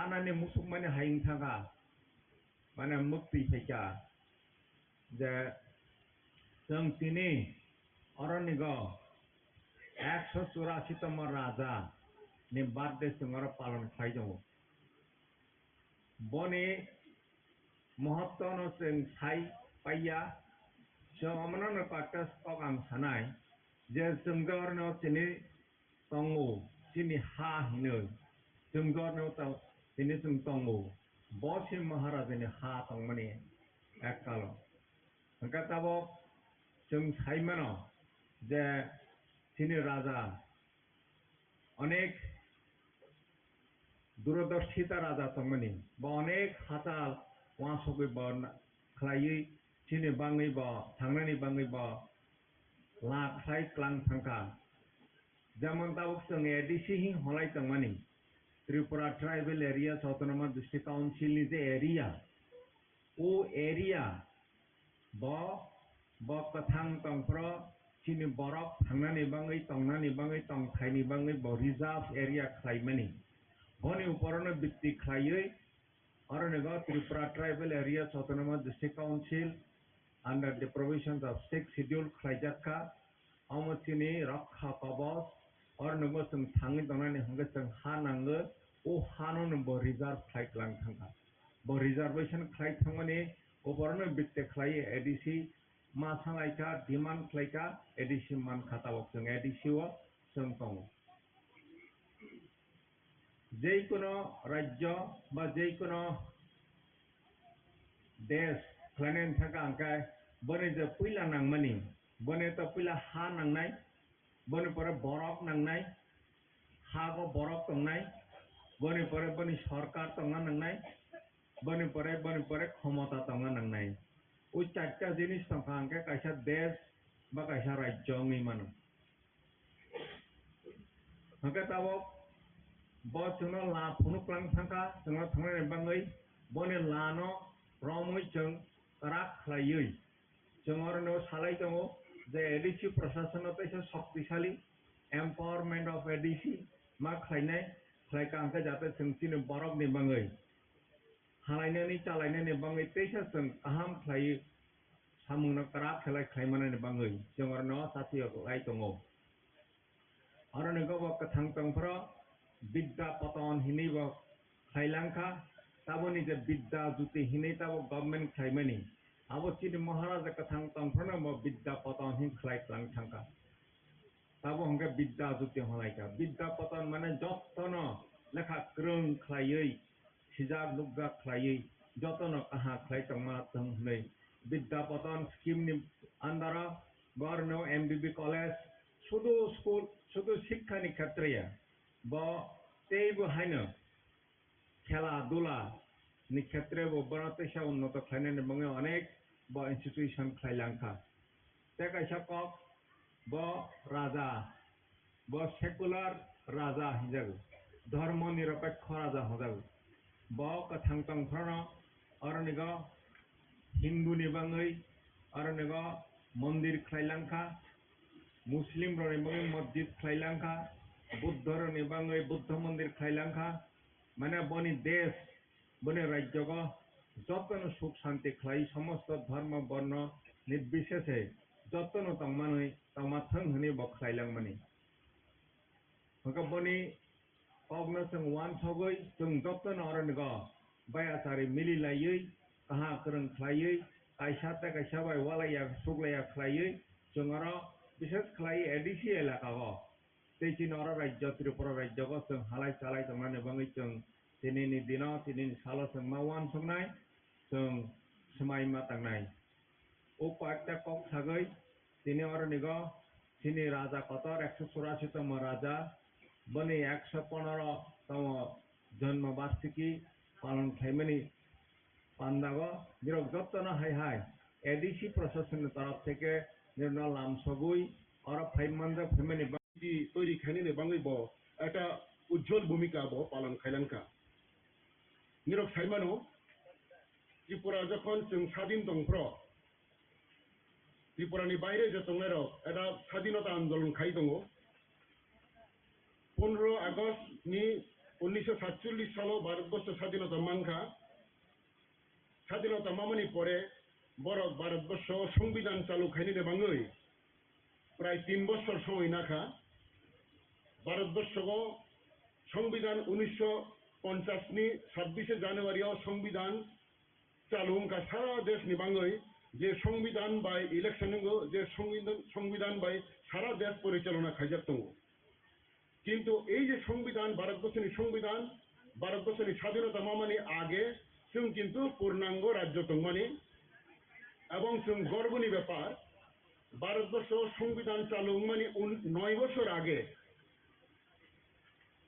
Speaker 7: anani musuk mane haing thanga mane mukti phaika je chung tini oronigo 184 তম রাজা ni birthday sungara palon khlaijango boni mohattono chung sai paiya so amana patas pagam sanai je jungdorno tini tongo tini ha hino jungdorno ta tini jung tongo bosi maharaj ni ha tongmani ekkalo katabo jung saimano je tini raja onek दूरदर्शिता राजा तंगमनी बा अनेक हाताल वासोगै बन खलायै चिनि बाङै बा थांनानै बाङै बा लाखलाय क्लां थांखा जेमन दाबुक जों ADC हिं हलाय तंगमनी Tripura tribal area autonomous district council नि जे एरिया ओ एरिया बा कथां तंफ्र चिनि बरफ थांनानै बाङै तंग थाइनि बाङै बा रिजर्व एरिया खलायमनी Boni uporano bitti khlaiयै Aranaga Tripura Tribal Areas Autonomous District Council under the provisions of 6th Schedule khlaijakka amachini rakha kabas Aranaga sung thangi donani hanga sung ha nanggo o hano bo reserve khlai klang thangka bo reservation khlai thangmani uporano bitti khlaiयै ADC ma sangaika demand khlaika ADC man khatabok sung ADC o sung tongo যেই কোনো রাজ্য বা যেই কোনো দেশ খানেন থাকা আঙ্কায় বনে যে পয়লা নাংমানি বনে তো পয়লা হা নাংনাই বনে পরে বরফ নাংনাই হাগো বরফ তংনাই বনে পরে বনি সরকার তংনা নাংনাই বনে পরে ক্ষমতা তংনা নাংনাই ওই চারটা জিনিস তংকা আঙ্কায় কাইসা দেশ বা কাইসা রাজ্য ngই মানো হাঙ্কা তাবক Bos jono la phunu klang thangka jono thangnai bangai bone lano romoi jong karak khlaiयै jongorno salai tongo je ADC प्रशासन पेसा शक्तिशाली empowerment of ADC ma khlainai khlaika angka jate sengtini borok ni bangai halainani chalainani bangai peisa jong aham khlai samungno karak khlai khlaimana ni bangai jongorno satio lai tongo arone gobo kathang tongpro Bidda Patan hiniba Khailangka taboni je Bidda Juti hini tabo government khaimani abo chini Maharaja kathang tangphana mo Bidda Patan hin khlai klang thangka tabo hangka Bidda Juti halaika Bidda Patan mane jottono lekha krung khlaiयै sijak lugga khlaiयै jotono kaha khlai tangma thangnei Bidda Patan scheme ni andara gorno MBB college শুধু school শুধু শিক্ষানি ক্ষেত্রে বা তেইব হাইনো খেলাধুলা नि ক্ষেত্রে বরাতেশা উন্নত খাইনে এবং অনেক বা ইনস্টিটিউশন খাইলাংখা তে কাইসা কক বা রাজা বা সেকুলার রাজা হিজাগো ধর্ম নিরপেক্ষ রাজা হজাগো বা কথাং তং ফ্রণ অরনিগ হিন্দু নিবাङै অরনিগ মন্দির খাইলাংখা মুসলিম রনিবাङै মসজিদ খাইলাংখা बुद्ध निबाङै बुद्ध मंदिर खाइलांखा माने बनी देश बने राज्य जतन सुख शांति खाई समस्त धर्म वर्ण निर्विशेषे जतन तंगमानै तंगमाथों हनी बखाइलां माने हका बनी अग्न जों वान सगै जों जतन अरनग बायासारि मिलिलायै कहा करन खायै कायसा ते कायसा बाय वालाया सुगलाया खायै जों आरो विशेष खायै एडिसि एलाका तेची नरा राज्य त्रिपुरा राज्य जों हालाय चालाय थांनानै बाङै जों दिनैनि दिनाव दिनैनि सालाव जों मावान संनाय जों समायमा थांनाय ओ कयेकटा कक थागै दिनै अरनिग दिनै राजा कतर 184 तम राजा बने 115 तम जन्म वार्षिकी पालन खाइमानि पान्दाग निरक जत्न हाय हाय एडिसि प्रशासन तरफ থেকে निर्णय लाम सगुई और फाइमानदा फेमिनि
Speaker 8: তৈরি খাইনে বাঙাই ব একটা উজ্জ্বল ভূমিকা ব পালন খাইলাংকা নিরক সাইমানো ত্রিপুরা যখন जों স্বাধীন দংফ্র ত্রিপুরানি বাইরে যে দংনার একটা স্বাধীনতা আন্দোলন খাই দङ 15 আগস্ট नि 1947 সালে ভারতবর্ষ স্বাধীনতা মানখা স্বাধীনতা মামানি পরে বড় ভারতবর্ষ সংবিধান চালু খাইনে বাঙাই প্রায় 3 বছর সময় নাখা ভারতবর্ষ সংবিধান 1950 नि 26 জানুয়ারি সংবিধান চালু का सारा देश नि बाङै যে সংবিধান বাই ইলেকশন যে সংবিধান বাই সারা দেশ পরিচালনা খাইজাক দङ কিন্তু এই যে সংবিধান ভারতবর্ষের সংবিধান ভারতবর্ষের স্বাধীনতা মামানি আগে जों কিন্তু পূর্ণাঙ্গ রাজ্য দংমানি এবং जों গর্বনি ব্যাপার ভারতবর্ষ সংবিধান চালু মানে 9 বছর আগে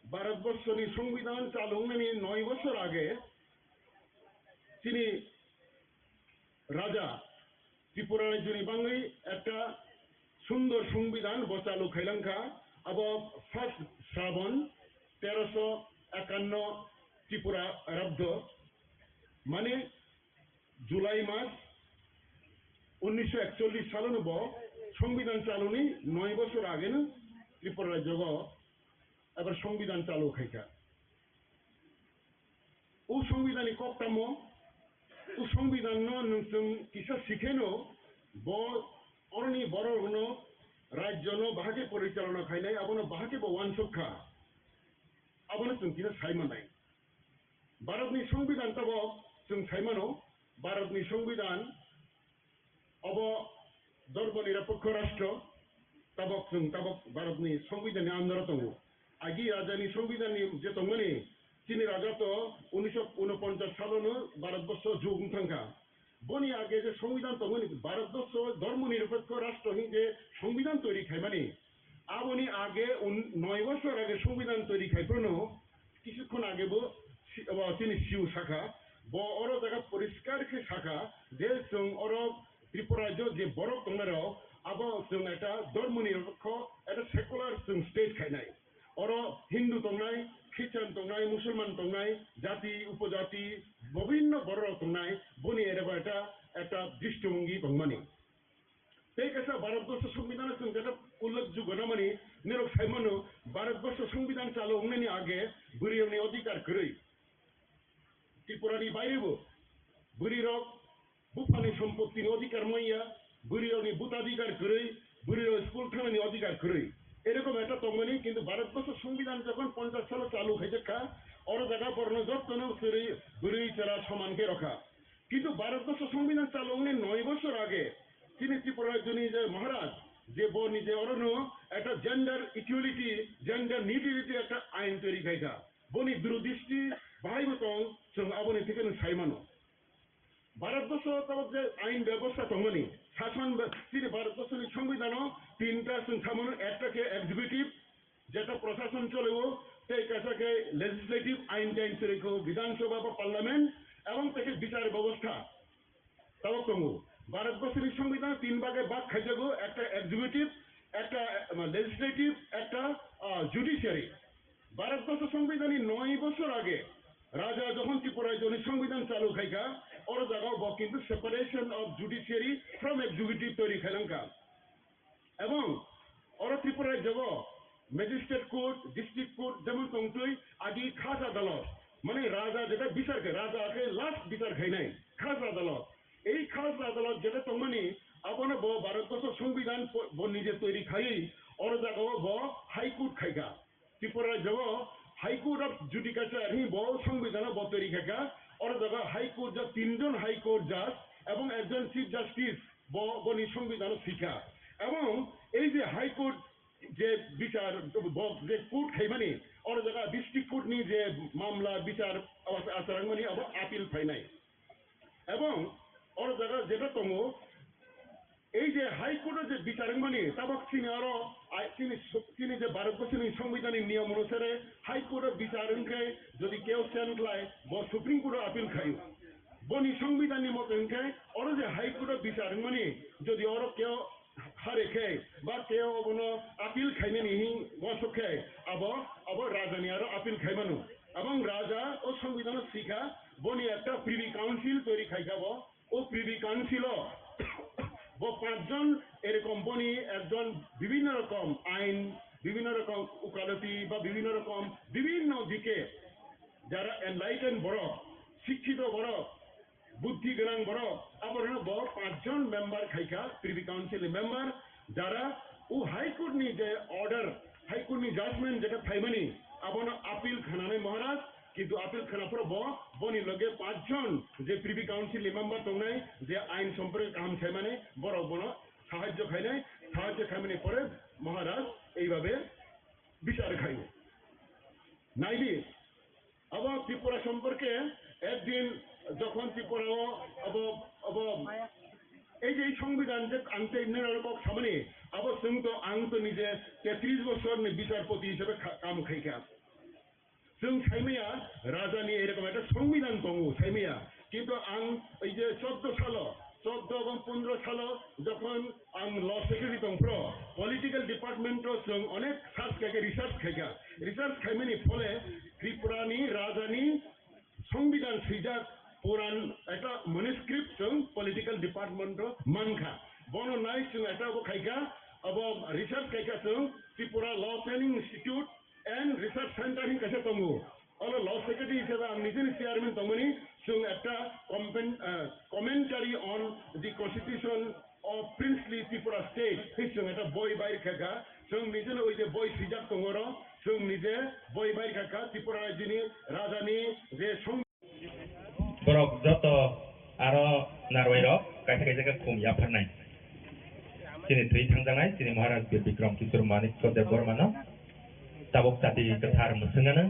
Speaker 8: ভারতবর্ষের সংবিধান চালু মানে 9 বছর আগে তিনি রাজা ত্রিপুরা রাজ্যনি বাঙাই একটা সুন্দর সংবিধান বচালু খাইলাংখা अब 1 শ্রাবণ 1351 ত্রিপুরা আরব্ধ মানে জুলাই মাস 1941 সালে ব সংবিধান চালুনি 9 বছর আগে না ত্রিপুরা রাজ্য এবার সংবিধান চালু খাইকা ও সংবিধানী কক্তাম ও সংবিধান নং কিসা শিখেনো ব অরনি বড় হনো রাজ্য বাহাকে পরিচালনা খাইনাই আবনো বাহাকে ওয়ান সক্ষা আবনো जों কিনা সাইমানাই ভারতনি সংবিধান তব जों সাইমানো ভারতনি সংবিধান अब धर्म निरपेक्ष राष्ट्र तबक जों तबक भारतनि संविधाननि आन्दाराव दङ आगि राजानि संविधाननि जे दंमोन तिनि राजा तो 1949 सालावनो भारतबर्ष जुगुं थांखा बनि आगे जे संविधान दंमोन भारतबर्ष धर्म निरपेक्ष राष्ट्र हि जे संविधान तैरि खाइमानि आबनि आगे 9 বছর आगे संविधान तैरि खाइफ्रनो किछुक्षण आगेबो तिनि सिउ साखा ब अर जायगा परिष्कार के साखा जे जों अर ত্রিপুরা যে বড় দংনার আব जों একটা ধর্ম নিরপেক্ষ একটা সেকুলার जों স্টেট খাইনাই অর হিন্দু দংনাই খ্রিস্টান দংনাই মুসলমান দংনাই জাতি উপজাতি বিভিন্ন বড় দংনাই বনি এরবা একটা দৃষ্টিভঙ্গি দংমানি এই কাছে ভারতবর্ষ সংবিধানের जों যেটা উল্লেখযোগ্য না মানে নিরক সাইমানো ভারতবর্ষ সংবিধান চালু হওয়ার আগে বুড়িয়নি অধিকার করি ত্রিপুরানি বাইরেবো বুড়িরক बुफानि सम्पत्ति अधिकार मैया बुरियावनि भूताधिकार गरै बुरियाव स्कुल थानानि अधिकार गरै एरकम একটা দংমানি কিন্তু ভারতবর্ষ সংবিধান যখন 50 সালে চালু হয়েছে অর জায়গা পর্ন যত্ন সেরি বুড়ি চারা সমানকে রাখা কিন্তু ভারতবর্ষ সংবিধান চালু হওয়ার 9 বছর আগে তিনি ত্রিপুরা রাজ্যনি যে মহারাজ যে বনি যে অরণ্য একটা জেন্ডার ইকুয়ালিটি জেন্ডার নিউট্রালিটি একটা আইন তৈরি খাইখা বনি দূরদৃষ্টি বাহাইবতং जों আবনি থেকে সাইমানো ভারতবর্ষ তব যে আইন ব্যবস্থা দংমানি শাসন তিনি ভারতবর্ষের সংবিধান 3 তিনটা সামনে একটাকে এক্সিকিউটিভ যেটা প্রশাসন চলেও সেই কাছাকে লেজিসলেটিভ আইন টাইন রেখো বিধানসভা বা পার্লামেন্ট এবং থেকে বিচার ব্যবস্থা তাও তঙ্গু ভারতবর্ষের সংবিধান 3 ভাগে ভাগ খাইজাগো একটা এক্সিকিউটিভ একটা লেজিসলেটিভ একটা জুডিশিয়ারি ভারতবর্ষ সংবিধানী 9 বছর আগে রাজা যখন ত্রিপুরায় জন্য সংবিধান চালু খাইকা ওর জায়গাও কিন্তু separation of judiciary from executive তৈরি খাইলাঙ্কা এবং ওরা ত্রিপুরায় যাব ম্যাজিস্ট্রেট কোর্ট ডিস্ট্রিক্ট কোর্ট যেমন তংতুই আগে খাস আদালত মানে রাজা যেটা বিচার খায় রাজাকে লাস্ট বিচার খাই নাই খাস আদালত এই খাস আদালত যেটা তংমানি আপন ব ভারতবর্ষ সংবিধান নিজে তৈরি খাই ওর জায়গাও ব হাইকোর্ট খাইকা ত্রিপুরায় যাব হাইকোর্ট অফ জুডিকাচার হি ব সংবিধান ব তৈরি খাইকা ওর জায়গা হাইকোর্ট যা 3 জন হাইকোর্ট জাজ এবং একজন চিফ জাস্টিস বনি সংবিধান শিক্ষা এবং এই যে হাইকোর্ট যে বিচার যে কোর্ট খাইমানি ওর জায়গা ডিস্ট্রিক্ট কোর্ট নি যে মামলা বিচার আচরণমানি আবার আপিল ফাই নাই এবং ওর জায়গা যেটা তঙ্গ এই যে হাইকোর্টের যে বিচারকমানি তাবক তিনি আরো তিনি যে ভারতবর্ষের সংবিধানের নিয়ম অনুসারে হাইকোর্টের বিচারকে যদি কেউ চেনলায় বা সুপ্রিম কোর্টের আপিল খাই বনি সংবিধানের মতনকে ওর যে হাইকোর্টের বিচারকমানি যদি ওর কেউ হারে খেয়ে বা কেউ কোনো আপিল খাইনে নিহি বসক খেয়ে আবার রাজা নিয়ে আরো আপিল খাইমানো এবং রাজা ও সংবিধান শিখা বনি একটা প্রিভি কাউন্সিল তৈরি খাইখাব ও প্রিভি কাউন্সিল 5 জন এরকম বনি একজন বিভিন্ন রকম আইন বিভিন্ন রকম উকালতি বা বিভিন্ন রকম বিভিন্ন দিকে যারা এনলাইটেন বড় শিক্ষিত বড় বুদ্ধি জ্ঞান বড় আবার 5 জন মেম্বার খাইকা প্রিভি কাউন্সিল মেম্বার যারা ও হাইকোর্ট নি যে অর্ডার হাইকোর্ট নি জাজমেন্ট যেটা থাইমানি আবার আপিল খানানে মহারাজ কিন্তু আপিল খানা পর বনি লগে 5 জন যে প্রিভি কাউন্সিল মেম্বার তংনাই যে আইন সম্পর্কে কাম খাইমানে বড় বড় সাহায্য খাইনাই সাহায্য খাইমানে পরে মহারাজ এইভাবে বিচার খাইব নাইলি আবার ত্রিপুরা সম্পর্কে একদিন যখন ত্রিপুরা এই যে সংবিধান যে আনতে নিরপেক্ষ সামনে আবার তো আনতো নিজে 33 বছর বিচারপতি হিসেবে কাম খাইকা जों साइमिया राजानि एरकम एक संविधान दङ साइमिया किन्तु आं এই যে 14 সাল 14 এবং 15 সাল যখন आं ল सेक्रेटारि दंफ्र पलिटिकल डिपार्टमेंटो जों अनेक सार्च खाइका रिसार्च खाइमानि फले त्रिपुरानि राजानि संविधान सैजाक पुरान একটা ম্যানুস্ক্রিপ্ট जों पलिटिकल डिपार्टमेंटो मानखा बनो नाइ जों এটা खाइका अब रिसार्च खाइका जों त्रिपुरा ल training institute and research center in Kasha Tongu. All law secretary is a Nizin chairman Tongani, so at a commentary on the constitution of princely Tripura state, so at a boy by Kaka, so Nizin with a boy Sijak Tongoro, so Nize, boy by Kaka, Tripura Rajini, Rajani, the Song.
Speaker 6: Borok Joto Aro Narwero, Kaka Kum Yapanai. Sini Tri Tanganai, Sini Maharaj Bikram Kisur Manik for the Bormano. Tabok tadi ketar mesenganan.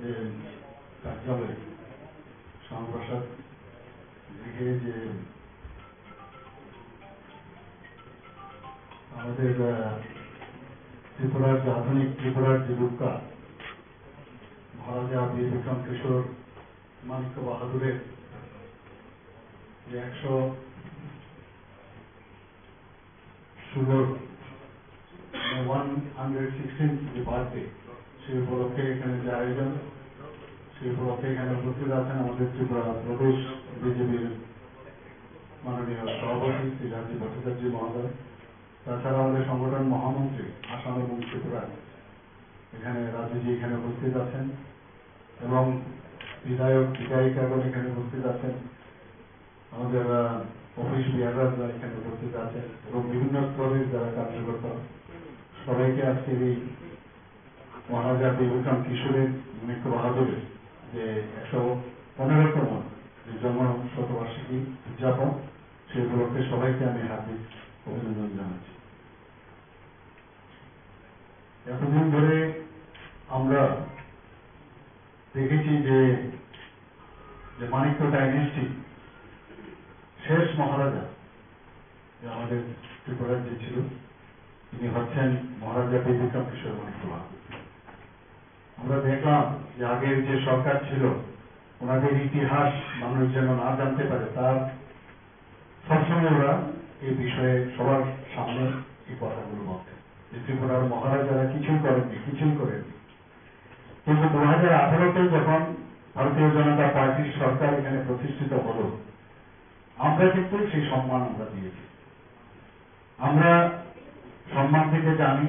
Speaker 1: যে কার্যালয় শ্যামাপ্রসাদ দিকে যে আমাদের ত্রিপুরার যে আধুনিক ত্রিপুরার যে রূপকা মহারাজা বীর বিক্রম কিশোর মানিক্য বাহাদুরের যে 116th যে বার্থডে সেই উপলক্ষে এখানে যে আয়োজন সেই উপলক্ষে এখানে উপস্থিত আছেন আমাদের ত্রিপুরা প্রদেশ বিজেপির মাননীয় সভাপতি শ্রী রাজীব ভট্টাচার্য মহোদয়, তাছাড়া আমাদের সংগঠন মহামন্ত্রী আসাম এবং ত্রিপুরা এখানে রাজুজি এখানে উপস্থিত আছেন এবং বিধায়ক বিধায়িকাগণ এখানে উপস্থিত আছেন, আমাদের অফিস বিহাররা এখানে উপস্থিত আছেন এবং বিভিন্ন স্তরের যারা কার্যকর্তা সবাইকে আজকের এই মহারাজা বীর বিক্রম কিশোরের মানিক্য বাহাদুরের যে 115তম যে জন্ম শতবার্ষিকী উদযাপন সেই উপলক্ষে সবাইকে আমি হার্দিক অভিনন্দন জানাচ্ছি। এতদিন ধরে আমরা দেখেছি যে মানিক্য ডাইনেস্টি শেষ মহারাজা যে আমাদের ত্রিপুরার যে ছিল তিনি হচ্ছেন মহারাজা বীর বিক্রম কিশোর মানিক্য বাহাদুর। আমরা দেখলাম যে আগের যে সরকার ছিল ওনাদের ইতিহাস মানুষ যেন না জানতে পারে তার সবসময় ওরা এই বিষয়ে সবার সামনে এই কথাগুলো বলতেন যে ত্রিপুরার মহারাজারা কিছুই করেননি। কিন্তু 2018-তে যখন ভারতীয় জনতা পার্টির সরকার এখানে প্রতিষ্ঠিত হলো আমরা কিন্তু সেই সম্মান আমরা দিয়েছি। আমরা সম্মান দিতে জানি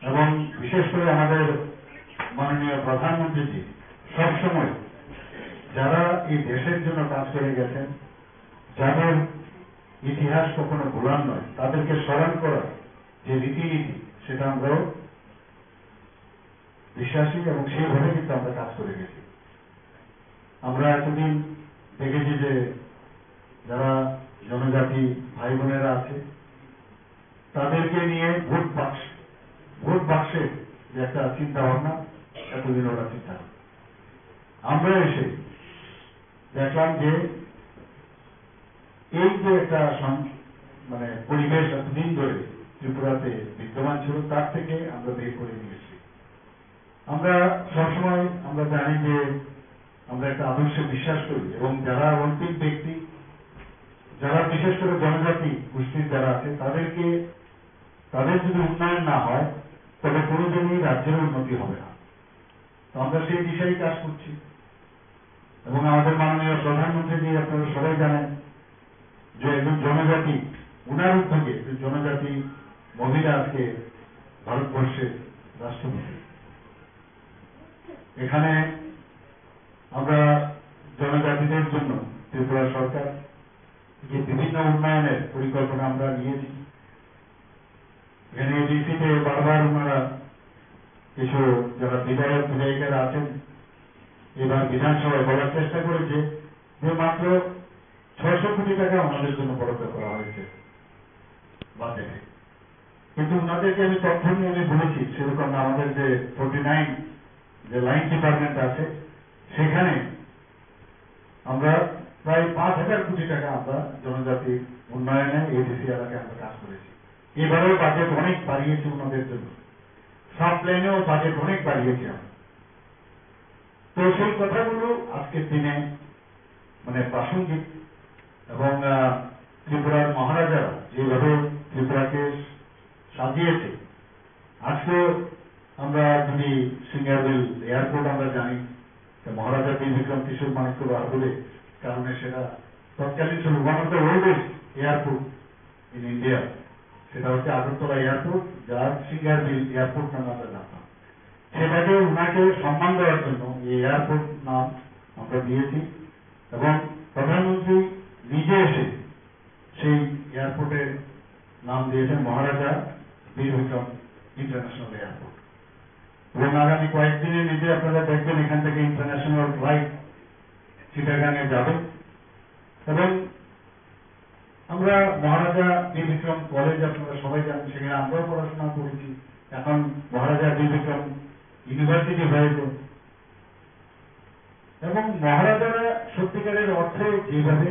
Speaker 1: এবং বিশেষ করে আমাদের মাননীয় প্রধানমন্ত্রীজি সবসময় যারা এই দেশের জন্য কাজ করে গেছেন, যাদের ইতিহাস কখনো ভোলার নয়, তাদেরকে স্মরণ করার যে রীতিনীতি সেটা আমরাও বিশ্বাসী এবং সেইভাবে কিন্তু আমরা কাজ করে গেছি। আমরা এতদিন দেখেছি যে যারা জনজাতি ভাই বোনেরা আছে তাদেরকে নিয়ে ভোট বাক্সে যে একটা চিন্তা ভাবনা এতদিন ওরা চিন্তা করে। আমরা এসে দেখলাম যে এই যে একটা মানে পরিবেশ এতদিন ধরে ত্রিপুরাতে বিদ্যমান ছিল তার থেকে আমরা বের করে নিয়েছি। আমরা সবসময় আমরা জানি যে আমরা একটা আদর্শে বিশ্বাস করি এবং যারা অন্তিম ব্যক্তি যারা বিশেষ করে জনজাতি গোষ্ঠীর যারা আছে তাদের যদি উন্নয়ন না হয় তবে কোনোদিনই রাজ্যের উন্নতি হবে না। তো আমরা সেই দিশাই কাজ করছি এবং আমাদের মাননীয় প্রধানমন্ত্রী আপনারা সবাই জানেন যে একজন জনজাতি উনার উদ্যোগে জনজাতি মহিলা আজকে ভারতবর্ষের রাষ্ট্রপতি। এখানে আমরা জনজাতিদের জন্য ত্রিপুরা সরকার যে বিভিন্ন উন্নয়নের পরিকল্পনা আমরা নিয়েছি, এখানে ডিসিতে বারবার ওনারা কিছু যারা বিধায়ক বিধায়িকারা আছেন এবার বিধানসভায় বলার চেষ্টা করেছে যে মাত্র 600 কোটি টাকা ওনাদের জন্য বরাদ্দ করা হয়েছে বাজেটে। কিন্তু ওনাদেরকে আমি তথ্য নিয়ে আমি বলেছি সেরকম আমাদের যে 49 যে লাইন ডিপার্টমেন্ট আছে সেখানে আমরা প্রায় 5000 কোটি টাকা আমরা জনজাতি উন্নয়নে এডিসি এলাকায় আমরা কাজ করেছি। এবারেও বাজেট অনেক বাড়িয়েছি ওনাদের জন্য, সাব প্ল্যানেও বাজেট অনেক বাড়িয়েছি আমরা। তো সেই কথাগুলো আজকের দিনে মানে প্রাসঙ্গিক এবং ত্রিপুরার মহারাজারা যেভাবে ত্রিপুরাকে সাজিয়েছে। আজকে আমরা যদি সিঙ্গারবিল এয়ারপোর্ট আমরা জানি মহারাজা বীর বিক্রম কিশোর মানিক্য বাহাদুরের কারণে সেটা তৎকালীন ছিল one of the oldest airport in India, সেটা হচ্ছে আগরতলা এয়ারপোর্ট যার সিঙ্গারবিল এয়ারপোর্ট নামে আমরা জানতাম। সেটাকে ওনাকে সম্মান দেওয়ার জন্য এই এয়ারপোর্ট নাম আমরা দিয়েছি এবং প্রধানমন্ত্রী নিজে এসে সেই এয়ারপোর্টের নাম দিয়েছেন মহারাজা বীর বিক্রম ইন্টারন্যাশনাল এয়ারপোর্ট। এবং আগামী কয়েকদিনের মধ্যে আপনারা দেখবেন এখান থেকে ইন্টারন্যাশনাল ফ্লাইট চিটাগাঙে যাবে এবং আমরা মহারাজা বীর বিক্রম কলেজ আপনারা সবাই জানেন সেখানে আমরাও পড়াশোনা করেছি। এখন মহারাজা বীর বিক্রম ইউনিভার্সিটি হয়েছে এবং মহারাজারা সত্যিকারের অর্থে যেভাবে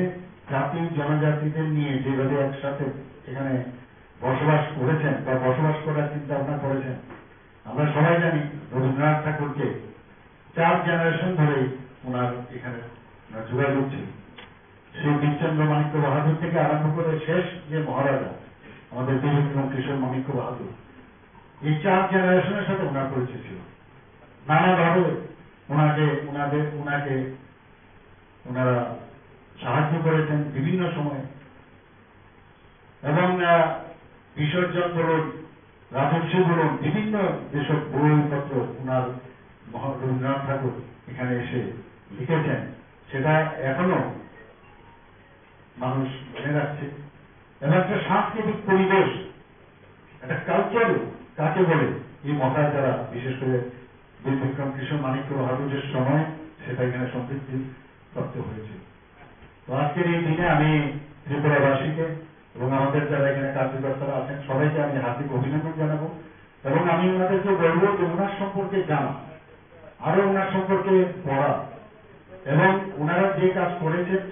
Speaker 1: জাতি জনজাতিদের নিয়ে যেভাবে একসাথে এখানে বসবাস করেছেন বা বসবাস করার চিন্তা ভাবনা করেছেন, আমরা সবাই জানি রবীন্দ্রনাথ ঠাকুরকে 4 জেনারেশন ধরে ওনার এখানে যোগাযোগ ছিল। সেই বীরচন্দ্র মাণিক্য বাহাদুর থেকে আরম্ভ করে শেষ যে মহারাজা আমাদের বীরবিক্রম কিশোর মাণিক্য বাহাদুর, এই 4 জেনারেশনের সাথে ওনার পরিচয় ছিল। নানাভাবে ওনাকে ওনারা সাহায্য করেছেন বিভিন্ন সময়ে, এবং বিসর্জন বলুন, রাজস্বী বলুন, বিভিন্ন যেসব বইপত্র ওনার রবীন্দ্রনাথ ঠাকুর এখানে এসে লিখেছেন, সেটা এখনো মানুষ মনে রাখছে। এবং একটা সাংস্কৃতিক পরিবেশ, একটা কালচার কাকে বলে, এই মহারাজারা বিশেষ করে বীরবিক্রম কিশোর মাণিক্য বাহাদুরের সময় সেটা এখানে সমৃদ্ধি প্রাপ্ত হয়েছে। তো আজকের এই দিনে আমি ত্রিপুরাবাসীকে এবং আমাদের যারা এখানে কার্যকর্তারা আছেন সবাইকে আমি হার্দিক অভিনন্দন জানাবো, এবং আমি ওনাদেরকে বলবো যে ওনার সম্পর্কে জানা, আরো ওনার সম্পর্কে পড়া, এবং ওনারা যে কাজ করেছেন,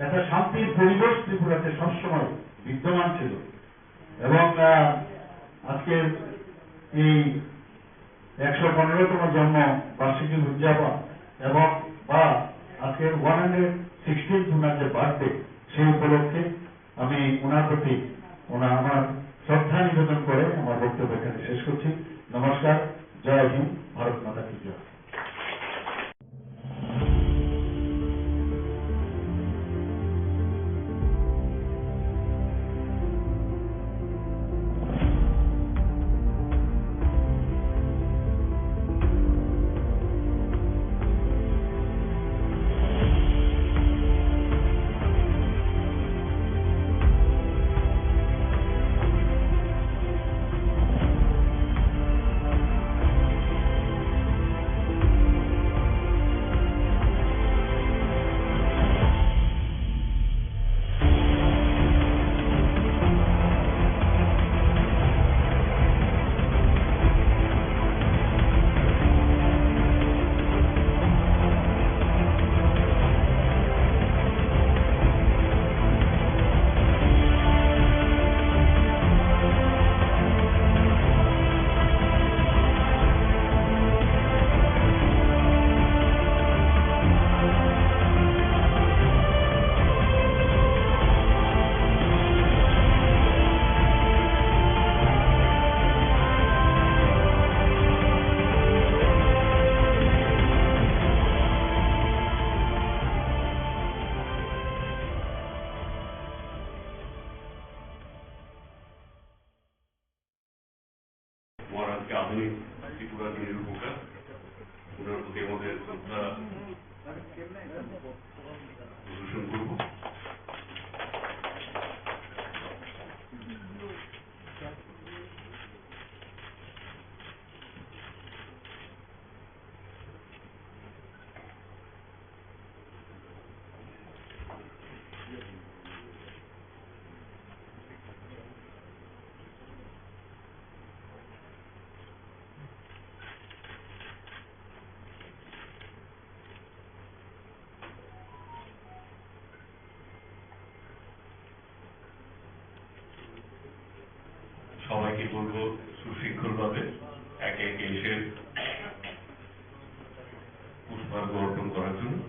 Speaker 1: একটা শান্তির পরিবেশ ত্রিপুরাতে সবসময় বিদ্যমান ছিল। এবং আজকের এই 115তম জন্ম বার্ষিকী উদযাপন এবং বা আজকের 116th ওনার যে বার্থডে, সেই উপলক্ষে আমি ওনার প্রতি আমার শ্রদ্ধা নিবেদন করে আমার বক্তব্য এখানে শেষ করছি। নমস্কার, জয় হিন্দ, ভারত মাতা কি জয়।
Speaker 2: মহারাজকে আধুনিক ত্রিপুরা নিরূপকার, ওনার প্রতি আমাদের শ্রদ্ধা প্রদর্শন করব। সবাইকে বলবো সুশৃঙ্খলভাবে একে একে এসে পুষ্পার্ঘ্য অর্পণ করার জন্য।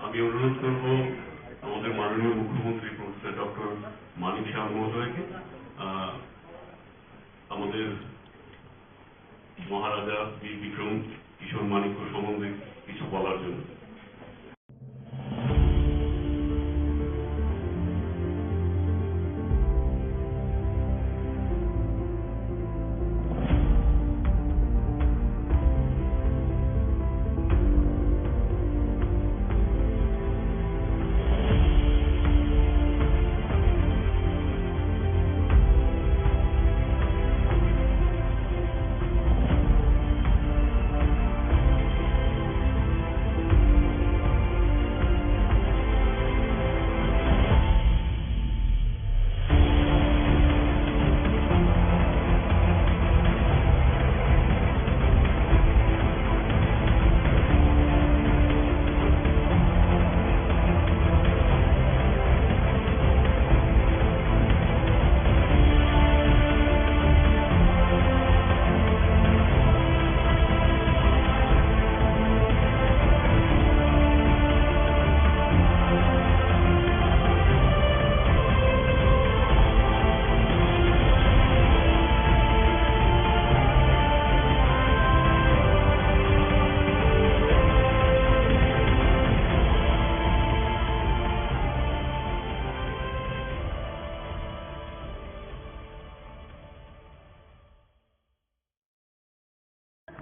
Speaker 2: আমি অনুরোধ করব আমাদের মাননীয় মুখ্যমন্ত্রী প্রফেসর ডক্টর মানিক শাহ মহোদয়কে আমাদের মহারাজা বীর বিক্রম কিশোর মানিক্য সম্বন্ধে কিছু বলার জন্য।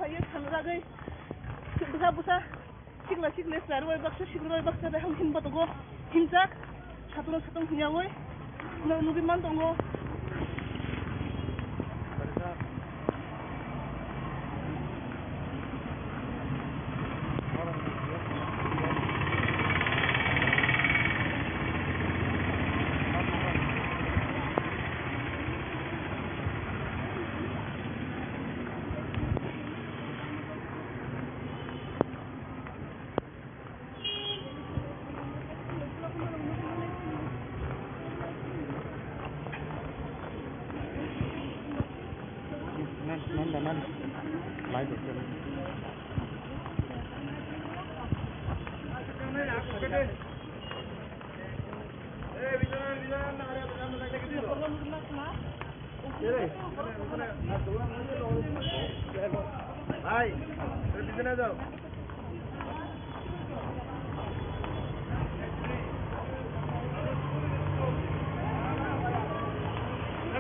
Speaker 3: Hayır tanragay busa sigla sarway baksa sigroy baksa da him batogo himsak satong hinyawoy nugi man tongo Hai, di sana jauh.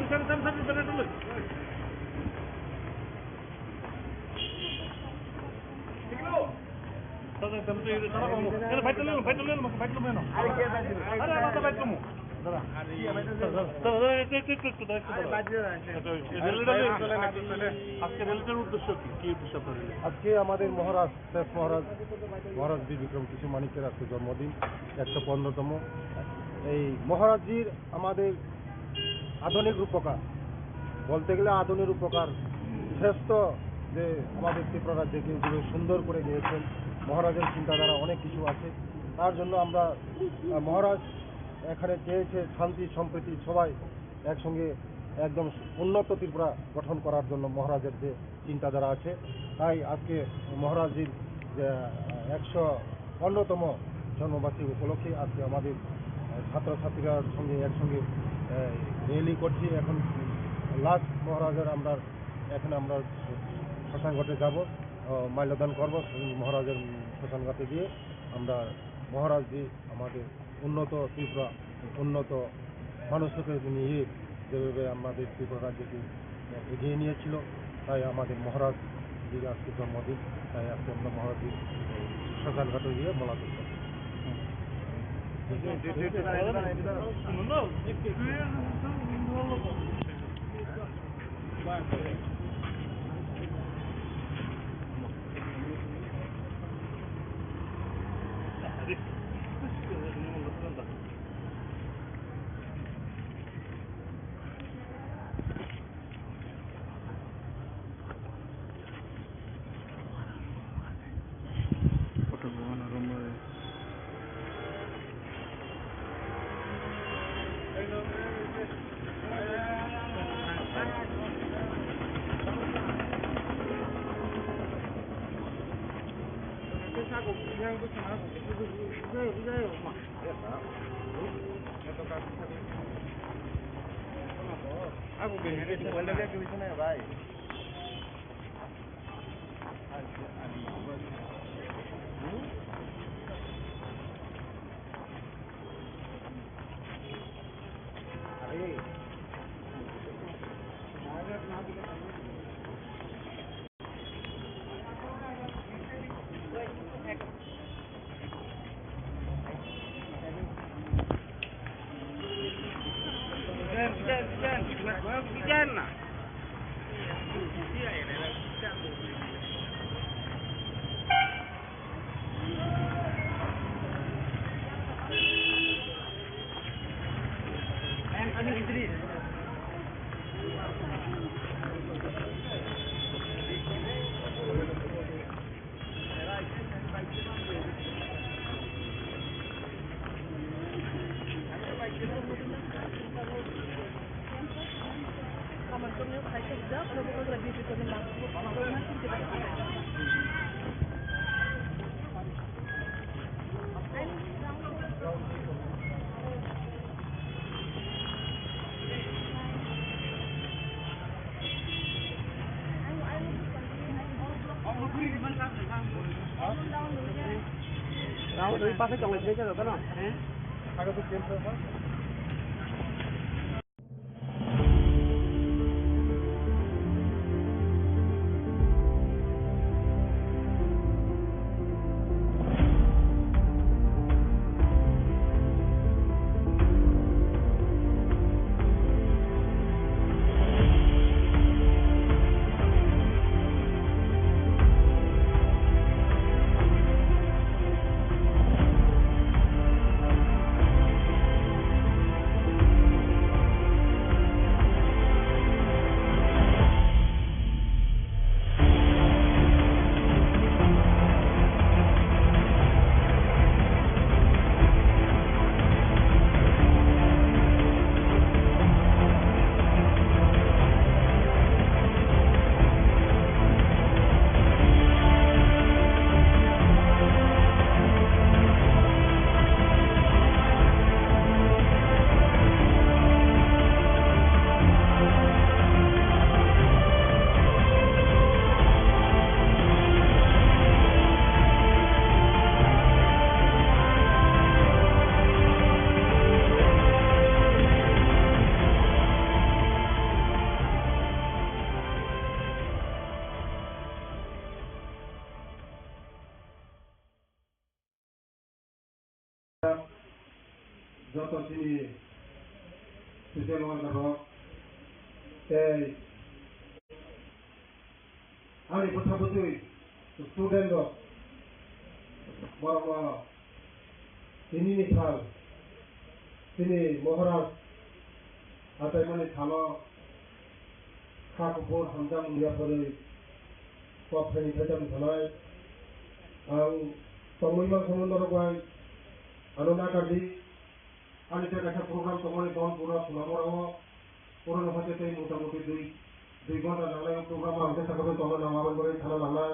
Speaker 3: Sam di sana dulu.
Speaker 4: আজকে আমাদের মহারাজ শেষ মহারাজ বীর বিক্রম কিশোর মানিক্যের আজকে জন্মদিন 115তম। এই মহারাজজির আমাদের আধুনিক রূপকার, বলতে গেলে আধুনিক রূপকার শ্রেষ্ঠ, যে আমাদের ত্রিপুরা রাজ্যকে যেগুলো সুন্দর করে গিয়েছেন। মহারাজের চিন্তাধারা অনেক কিছু আছে, তার জন্য আমরা মহারাজ এখানে চেয়েছে শান্তি সম্প্রীতি সবাই একসঙ্গে একদম উন্নত ত্রিপুরা গঠন করার জন্য মহারাজের যে চিন্তাধারা আছে, তাই আজকে মহারাজজির 115তম জন্মবার্ষিকী উপলক্ষে আজকে আমাদের ছাত্রছাত্রীরার সঙ্গে একসঙ্গে র্যালি করছি। এখন লাস্ট মহারাজের এখানে আমরা শ্মশানঘাটে যাব, মাল্যদান করব। মহারাজের শ্মশানঘাটে গিয়ে আমরা মহারাজজি আমাদের উন্নত ত্রিপুরা, উন্নত মানুষকে নিয়ে যেভাবে আমাদের ত্রিপুরা রাজ্যকে এগিয়ে নিয়েছিল, তাই আমাদের মহারাজজির আজকে জন্মদিন, তাই আজকে আমরা মহারাজজির শ্মশানঘাটে গিয়ে মোলাকাত করব। যত চিনি সুজল রক आंनि खोथा बुझै स्टुडेन्ट बर' दिनैनि सान दिनै महाराज हाथाइमानि थानो खाखुफोर हामजा मुलियाफोरै कफेनिफ्राय थानाय आं तंमयमान सोमोन्दोरबाय आनन्दा गान्धी आंनि थाखाय प्रग्राम तंमयनि दन पुरा सुनामराव पुरानो फाथे मटामटी दुई घन्टा लांनाय प्रग्राम आं थाखाय तंनो नामाबोन बोरै थाना लांनाय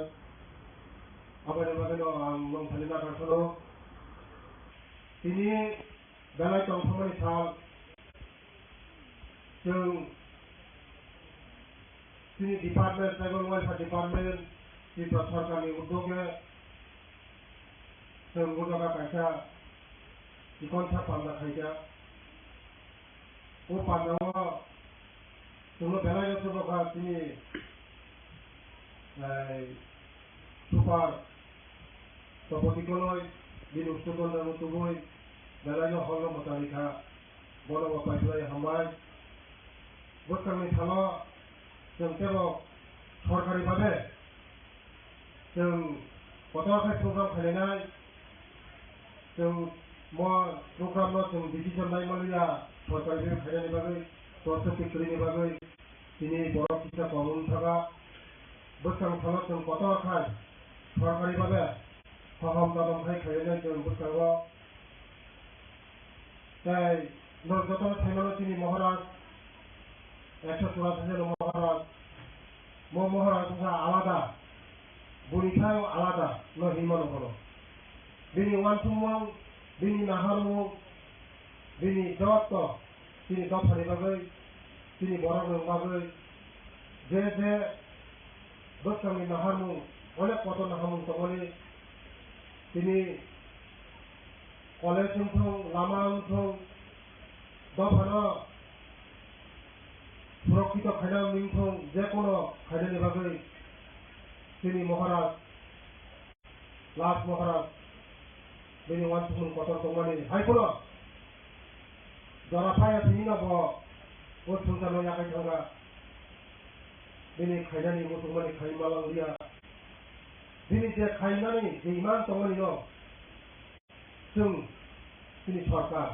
Speaker 4: आबाद बागैनो आं नंथानि नागारखौ दिनै बेलाय तंखांनाय सान जों दिनै department tribal welfare department Tripura सरकारनि उद्योगे जों उद्योगा कायसा इकन्था पान्ना खायजा वो पान्नावा जोंनो बेलाय जबा दिनै सुपार तपतिकलय दिन उस्तुदन मुतुबय बेलाय हल मतालिका बर'बा पाइपलाय हामबाय बोखांनि थानो जों केवल सरकारि भाबे जों गथ'आखाय प्रग्राम खालायनाय जों प्रग्राम जों डिसिजन नायमालिया सरकारि खालायनायनि बागै प्रसेक्टरिनि बागै दिनै बर' फिसा कमन थागा बोखां थानो जों गथ'आखाय सरकारि भाबे फाहाम दादमखाय खालायनाय जों बोखाङो जाय जत' थाइमानो दिनै महाराज 184 জন महाराज महाराज आलादा बयनिफ्राय आलादा न हिमान हल bini wansumong, bini naharmong, bini jawab bini dafari bagai, bini borang bagai, je bersama naharmong, oleh kota naharmong tongoli, bini oleh sungkong, lama sungkong, dafana, সুরক্ষিত খাইনা মিংথং যে কোনো খাইনানি বাগৈ তিনি মহারাজ লাস মহারাজ তিনি ওয়ানসুমুন কতর তমানি হাইকুল জরাফায়া তিনি নব ও সংসার ইয়াকাই থাঙ্গা তিনি খাইনানি মুসলমানি খাইমালাং দিয়া তিনি যে খাইনানি যে ইমান তমানি ন जों তিনি সরকার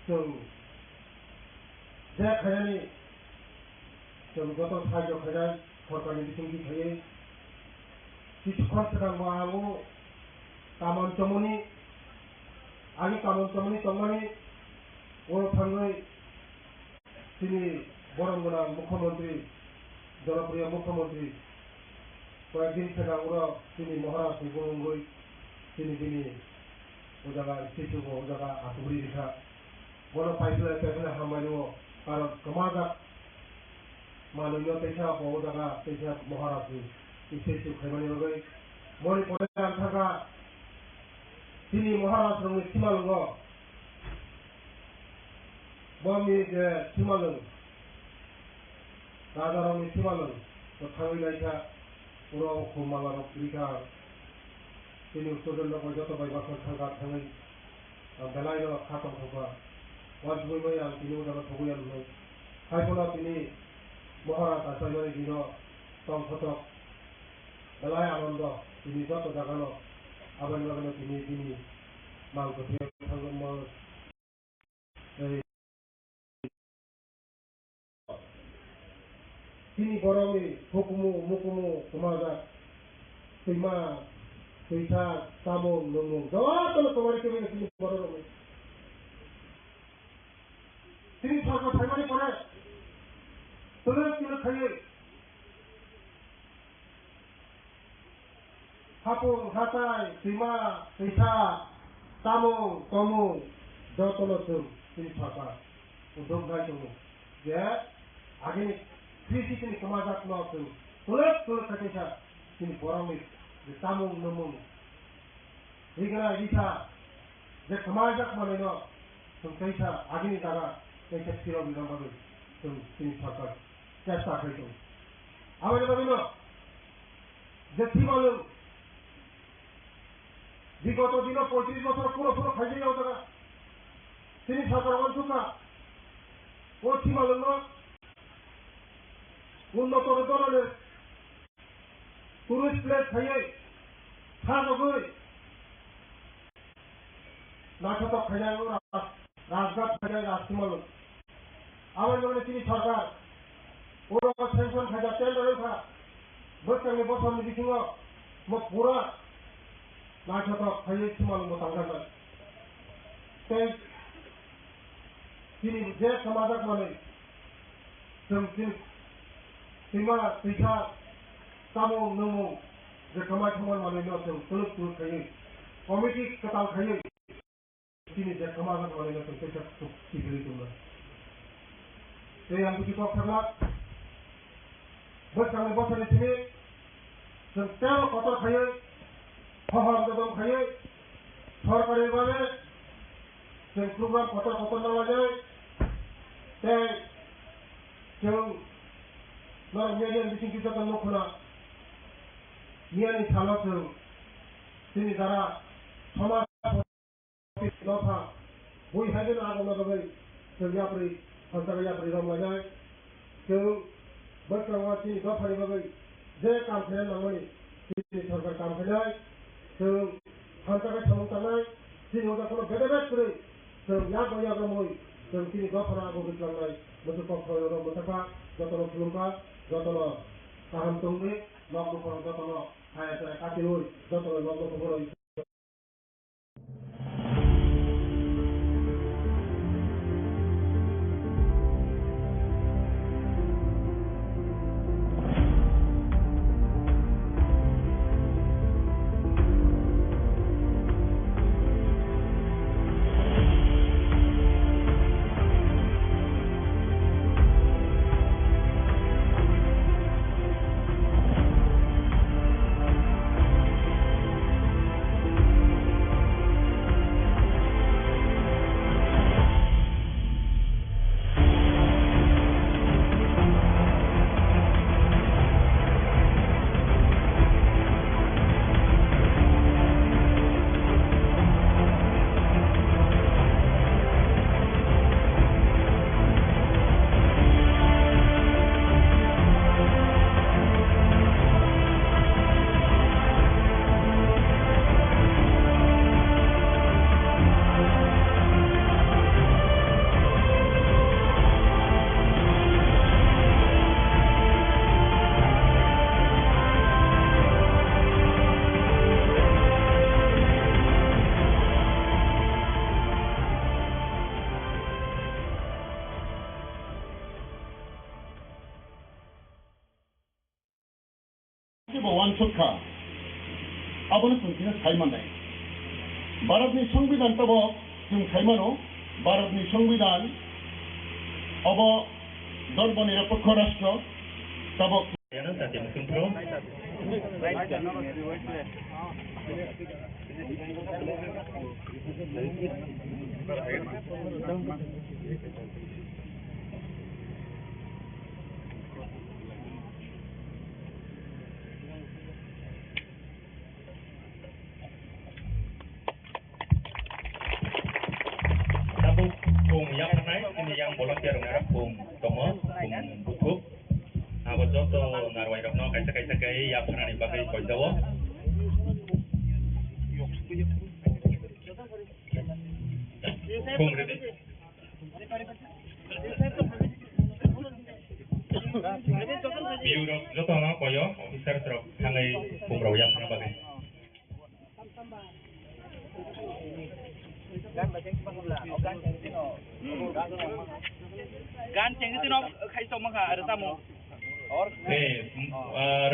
Speaker 4: जों যে খাইনানি जों যত সাহায্য খাইনাय সরকারनि बिथिंनि थायो কিছুক্ষণ सिगां आङो कामन्तमनि आंनि कामन्तमनि तंमानि ও थाङै তিনি বরংগনা মুখ্যমন্ত্রী জনপ্রিয় মুখ্যমন্ত্রী কয়েকদিন सिगां ওরা তিনি মহারাষ্ট্র গঙ্গৈ তিনি ও জায়গা শিশুক ও জায়গা আতুগুড়ি রেখা বড় পাইপলাইন হামাইও কারণ সমাজক মাননীয় পেশা ও জায়গা পেশা মহারাষ্ট্র শিশু খাইমানি বাগৈ মরি পরে থাকা তিনি মহারাষ্ট্রनि সিমালঙ্গ বমি যে সিমালং রাজারাवनि সিমালং থাङै लायथा उराव खुमालाराव রিখা তিনি উত্তরদণ্ড যত বাইবাসন থাকা থাङै বেলায় খাতম থাকা ওয়াজবই আं তিনি উদারা থবইয়ান হই খাইফলা তিনি মহারাজ আচার্যनि দিন সংহতক বেলায় আনন্দ তিনি যত জাগানো আবার লাগানো তিনি মাংস থাঙ্গম তিনি বরংনি হুকুমু মুকুমু সমাজক সৈমা সৈথা সামং নমং যতলো তোমার কেবল তিনি বরংনি তিনি সরকার ফাইমানি পরে তোলে তিনি খাইয়ে হাপুং হাতায় সীমা সৈথা সামং তমং যতলো তিনি সরকার উদ্যোগ গাই দङ যে আগে কৃষি তিনি সমাজক নতুন তোলে খাইছা তিনি বরংনি যে সামং নমং রিগনা রিথা যে সমাজক মানে ন जों कैसा आगेनि जागा कैसा फिराव बिरांबाबो जों তিনি সরকার চেষ্টা খাইতো আমাদের বাকি ন যে সিমালং বিগত দিন 35 বছর পুরো খাইছে যাও তারা তিনি সরকার অঞ্চকা ও সিমালং উন্নত ধরনের টুরিস্ট প্লেস খাইয়ে সাজগৈ নাটক খাইনায় রাজঘাট খাইনায় রাজসীমালং আমার মনে তিনি সরকার ওরা সেন্সন খাইজা টেন্ডারের খা বৈজ্ঞানিক বছরनि बिथिङाव পুরা নাটক খাইয়ে সীমালং তাंगारबाय তিনি যে সমাজক মানে जों सैमा सैथा सामं नमं जे खामाय खामानि माने न जों तुलुक खाइयो कमिटि कताल खाइयो তিনি যে সমাজক মানে ন जों कैसा सिगिरि दङ এই আমি কি কথা বৈজ্ঞানিক বছরनि তিনি जों 13 কতর খাইयो হহর দম খাইयो সরকারি ভাবে जों প্রোগ্রাম কতর নাওয়া যায় তাই जों নরমেলিয়ান বিচিং যত নখনা নিয়ানি সালাত তিনি যারা সমাজ লফা বই হাইদেন আগমনা বাগৈ जों याप्रि संसार याप्रि रमलायनाय जों बक्रावाति दफारि बागै जे काम खायनाय नांगौनि তিনি সরকার কাম खायनाय जों संसार सामंतानाय তিনি ওটা কোনো বেদাবেদ করে जों यागमय जों তিনি दफारा আগমलांनाय मोनसे पक्षाव मोनसेफा যতন खुलुमबा যতন गाहाम दंनि नखर যতन हाया काटिलय যতन नखर
Speaker 5: वान सुखा आबोनो तुमकिनो सायमानाय भारतनि संविधान तब जों सायमानो भारतनि संविधान अब धर्मनिरपेक्ष राष्ट्र तब
Speaker 6: Yan sa ating sentro. Sabuk kung yang nanay, ini yang volunteer ngarap kung Thomas, kung Butuk. Ako to narway rap no kaysa kay ya pana ni bagay ko daw. Kung ready. Biuro joto no koyo officer trok hangai kumraw ya pana bagay.
Speaker 9: Gan cheng tin no khai to maka ada tamu.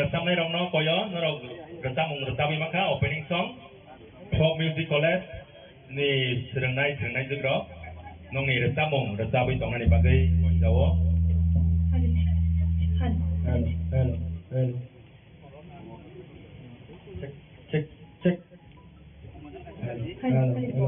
Speaker 6: Resam ni rong koyo norog resam retabi maka opening song folk music college ni serengnai jegro nong ni resam retabi tong ni bagai jawo hello check hello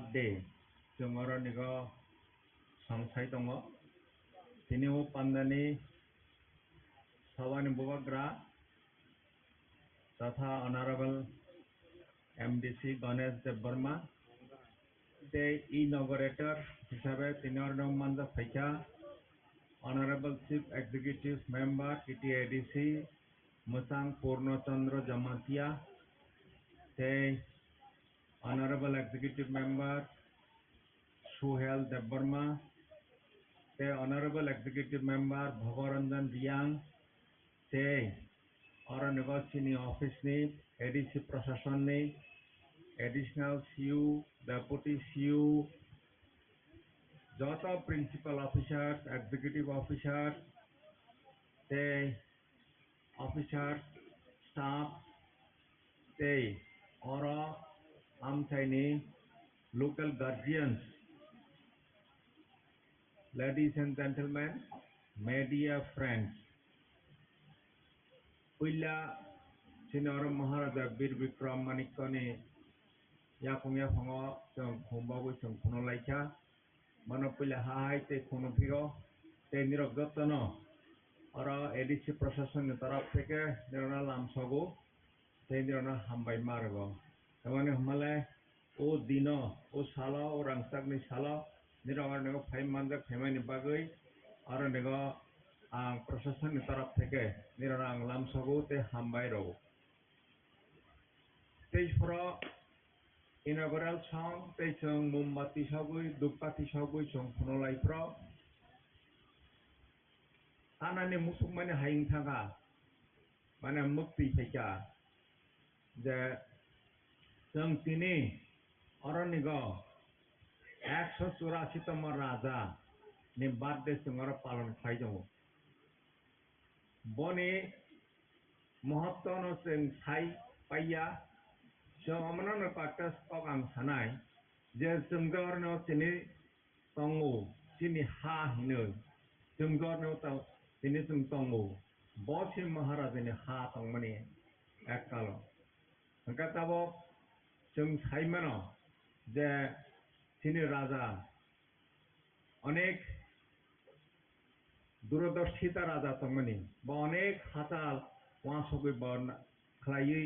Speaker 7: birthday जों अरनिगा samsai दङ दिनै पान्दानि सभानि बुबाग्रा तथा Honorable MDC Ganesh Dev Burma the inaugurator हिसाबै তিনি অরনং मानजा फाइका Honorable Chief Executive Member TTADC Musang Purnachandra Jamatia the Honorable Executive Member Suhel Dev Burma the Honorable Executive Member Bhagaranjan Riang the Oraniga Sini Office ni ADC Prashasan ni Additional CU Deputy CU Jota Principal Officers Executive Officers the Officers Staff the Ora Amthaini Local Guardians Ladies and gentlemen, media friends, Puila Senior Maharaja Bir Vikram Manikani Yakungya Fango Sung Kumbabu Sung Kunolaika Manopila Hai Te Kunopio Te Nirogotano Ora ADC Procession Tarap Peke Nirana Lamsogo Te Nirana Hambai Margo Tamane Humale O Dino O Sala O Rangstagni Sala Nirawan nego 5 manjak famani bagai aro nego ang procession ni taraf theke nirang lamsago te hambai ro stage pro inaugural song te chung mombati sagui dupati sagui chung phonolai pro anani musuk mane haing thanga mane mukti pheka je chung tini aro nego 184তম রাজা নি birthday সঙ্গর পালন খাইজং বনে মহত্তন जों সাই পাইয়া जों আমনন পাটাস পগাং সানাই যে जोंगरन तिनि तंगो तिनि हा हिनो जोंगरन ता तिनि जों तंगो बसि महाराजनि हा तंगमनि एककाल गताबो जों साइमानो जे তিনি রাজা অনেক দূরদর্শিতা রাজা তমনি বা অনেক হাতাল ওয়াসগৈ বন খালাই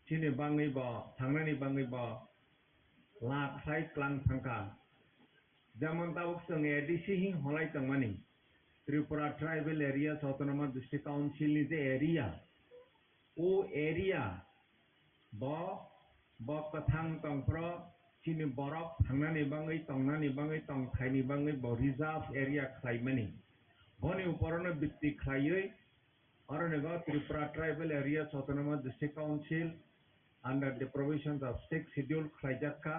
Speaker 7: তিনি বাঙৈ বা থাংনানি বাঙৈ বা লাখাই ক্লাং থাংকা যেমন তাবক जों एडीसी हि हलाई तंगमनि Tripura tribal area autonomous district council नि जे एरिया ओ एरिया ब कथां तंप्र Chini borok thangani bangai tong thaini bangai bo reserve area khlaimani boni uporona bitti khlaioi oronego Tripura Tribal Area Autonomous District Council under the provisions of 6th schedule khlaijakka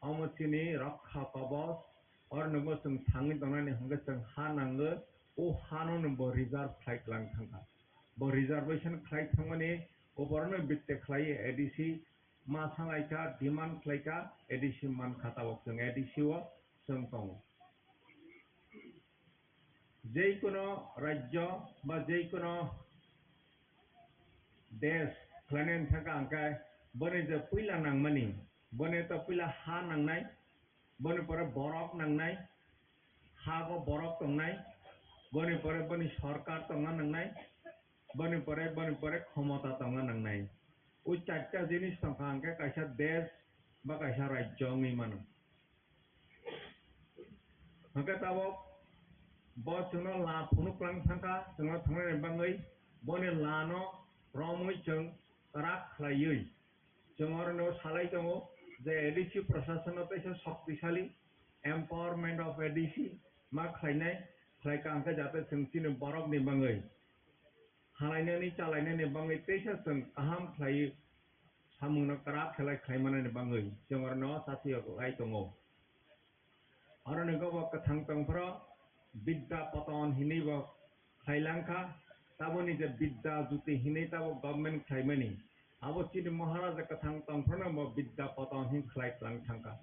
Speaker 7: amotini rakha kabos oronego sung thangi donani hanga sung ha nango o hanon bo reserve khlait lang thangka bo reservation khlait thangmani uporona bitti khlai ADC मासालाइका demand खालाइका ADC मान खाताबक जों ADC व जों दं जेकुनो राज्य बा जेकुनो देश खालायनायनि थाखाय आंखाय बने जे पहिला नांमानि बने त पहिला हा नांनाय बने परे बरफ नांनाय हागो बरफ तंनाय बने परे बने सरकार तंगा नांनाय बने परे क्षमता तंगा नांनाय ওই চারটা জিনিস সংখ্যাঙ্কে কাইসা দেশ বা কাইসা রাজ্য নিমানো হকে তাবক বসুনো লা ফুনুক্লাং থাকা जोङो थांनाय बाङै बने लानो रमै जों राख खालायै जों अरनो सालाय दङ जे एडीसी प्रशासनाव एसे शक्तिशाली एम्पावरमेंट अफ एडीसी मा खालायनाय खालायखांखै जाहाथे जोंथिनो बरफनि बाङै हालायनानै चालायनायनि बाङै तेसा जों गाहाम खालायो सामुंनो करा खेलाय खालायमानायनि बाङै जों अरनो साथियाव लाय दङ अरनो गबक थां तंफ्रा विद्या पतन हिनै ब खायलांखा ताबोनि जे विद्या जुति हिनै ताबो गवर्नमेंट खायमानि आबो चिनि महाराज कथां तंफ्रनो ब विद्या पतन हिन खायलां थांका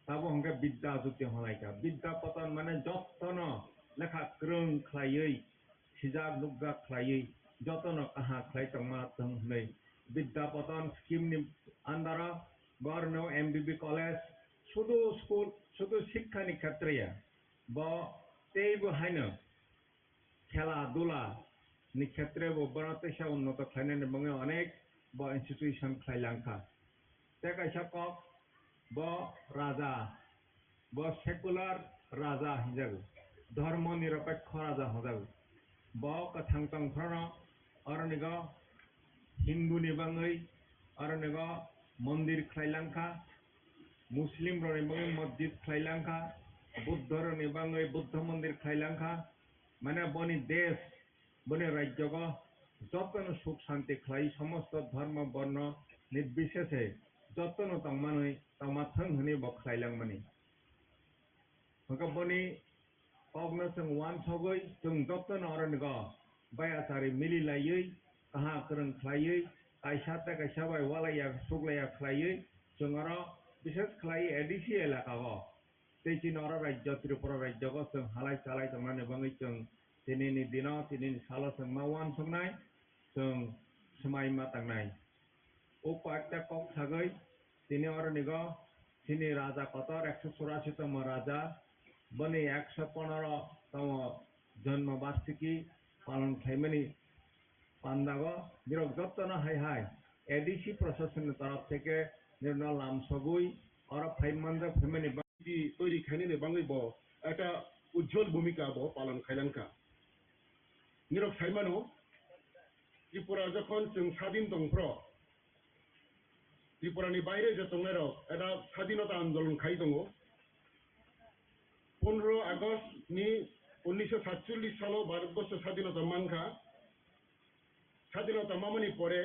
Speaker 7: ताबो हंगे विद्या जुति हलायका विद्या पतन माने जतन लेखा क्रं खायै सिजाग नुगा खायै जतन कहा खाय तंमा तंनै विद्या पतन स्कीम नि अंदर बरनो एमबीबी कॉलेज শুধু স্কুল শুধু শিক্ষানি ক্ষেত্রে বা তেইবো হাইনো খেলাধুলা नि ক্ষেত্রে বরাতেশা উন্নত খাইনানি বঙ্গে অনেক বা ইনস্টিটিউশন খাইলাংখা তে কাইসা কক ব রাজা ব সেকুলার রাজা হিজাগো ধর্ম নিরপেক্ষ রাজা হজাগো ব কথাং তংফ্রন অরनिग हिंदू नि बांगै अरनिग मंदिर खाइलांखा मुस्लिम रनि बांगै मस्जिद खाइलांखा बुद्ध रनि बांगै बुद्ध मंदिर खाइलांखा माने बनि देश बनि राज्य ग जतन सुख शांति खाइ समस्त धर्म वर्ण निर्विशेषे जतन तंगमानै तंगमाथों हनि बखाइलांमानि हका बनि पगनो जों वान सगै जों जतन अरनिग बायाचारि मिलिलायै कहा करन खलायै कायसा ते कायसा बाय वालाया सुगलाया खलायै जों आरो विशेष खलायै एडिसि एलाका ग तेचिन आरो राज्य त्रिपुरा राज्य ग जों हालाय चालाय तंनानै बाङै जों दिनैनि दिनाव दिनैनि सालाव जों मावान संनाय जों समाय मा तांनाय ओ पाटता कक थागै दिनै अरनिग दिनै राजा कतर 184 तम राजा बनि 115 तम जन्म वार्षिकी पालन खाइमानि पांडागो बिरक जत्न हाय हाय एडिसि प्रशासन तरफ থেকে निर्णय लाम सगुई और फाइमानजा फैमिली
Speaker 8: তৈরি খাইনে বাঙালি ব একটা উজ্জ্বল ভূমিকা ব পালন খাইলাঙ্কা নিরক সাইমানো ত্রিপুরা যখন जों স্বাধীন দংফ্র ত্রিপুরানি বাইরে যে তংনের এটা স্বাধীনতা আন্দোলন খাই দङ 15 আগস্ট नि 1947 সালে ভারতবর্ষ স্বাধীনতা মানখা স্বাধীনতা মামনি পরে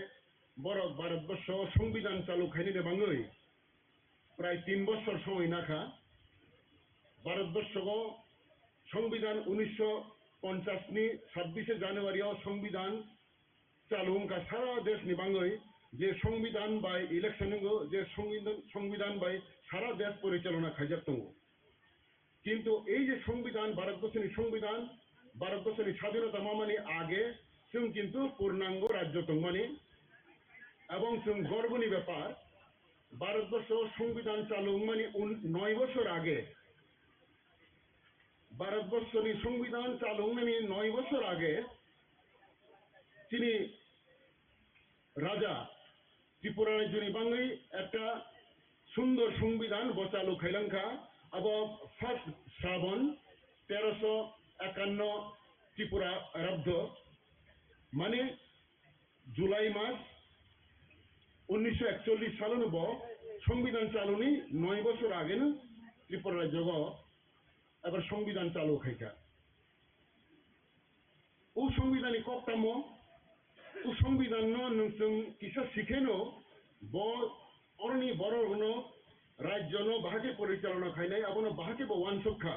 Speaker 8: বড় ভারতবর্ষ সংবিধান চালু খাইনে বাঙৈ প্রায় 3 বছর সময় নাখা ভারতবর্ষ সংবিধান 1950 नि 26 জানুয়ারি সংবিধান চালু উনকা সারা দেশ নি বাঙৈ যে সংবিধান বাই ইলেকশন যে সংবিধান বাই সারা দেশ পরিচালনা খাইজাত দङ কিন্তু এই যে সংবিধান ভারতবর্ষের সংবিধান ভারতবর্ষের স্বাধীনতা মামানি আগে जों কিন্তু পূর্ণাঙ্গ রাজ্য তংমানি এবং जों গর্বনি ব্যাপার ভারতবর্ষ সংবিধান চালু মানে 9 বছর আগে ভারতবর্ষের সংবিধান চালু মানে 9 বছর আগে তিনি রাজা ত্রিপুরা রাজ্যনি বাঙালি একটা সুন্দর সংবিধান বচালু খাইলাঙ্খা এবং 1 শ্রাবণ 1351 ত্রিপুরা রাজ্য মানে জুলাই মাস 1941 সালে সংবিধান চালুনি 9 বছর আগে ত্রিপুরা রাজ্য এবার সংবিধান চালু খাইকা ও সংবিধানে কক্তাম ও সংবিধান নং কিসা শিখেনো ব অরনি বড় হন রাজ্য ন বাহাকে পরিচালনা খাইনাই আবনো বাহাকে ওয়ান সক্ষা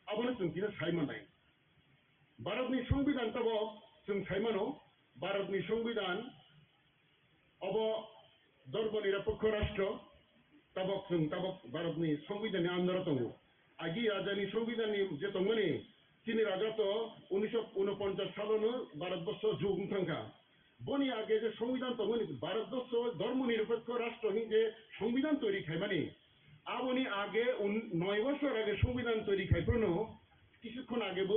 Speaker 8: আবনো जों কিসা সাইমানাই भारतनि संविधान तब जों साइमानो भारतनि संविधान अब धर्मनिरपेक्ष राष्ट्र तबक जों तबक भारतनि संविधान आन्दाराव दङ आगि राजानि संविधाननि जे दंमोन तिनि राजा तो 1949 सालावनो भारतबर्ष जुगुं थांखा बनि आगे जे संविधान दंमोन भारतबर्ष धर्मनिरपेक्ष राष्ट्र हि जे संविधान तैरि खाइमानि आबनि आगे 9 বছর आगे संविधान तैरि खाइफ्रनो কিছুক্ষণ আগেবো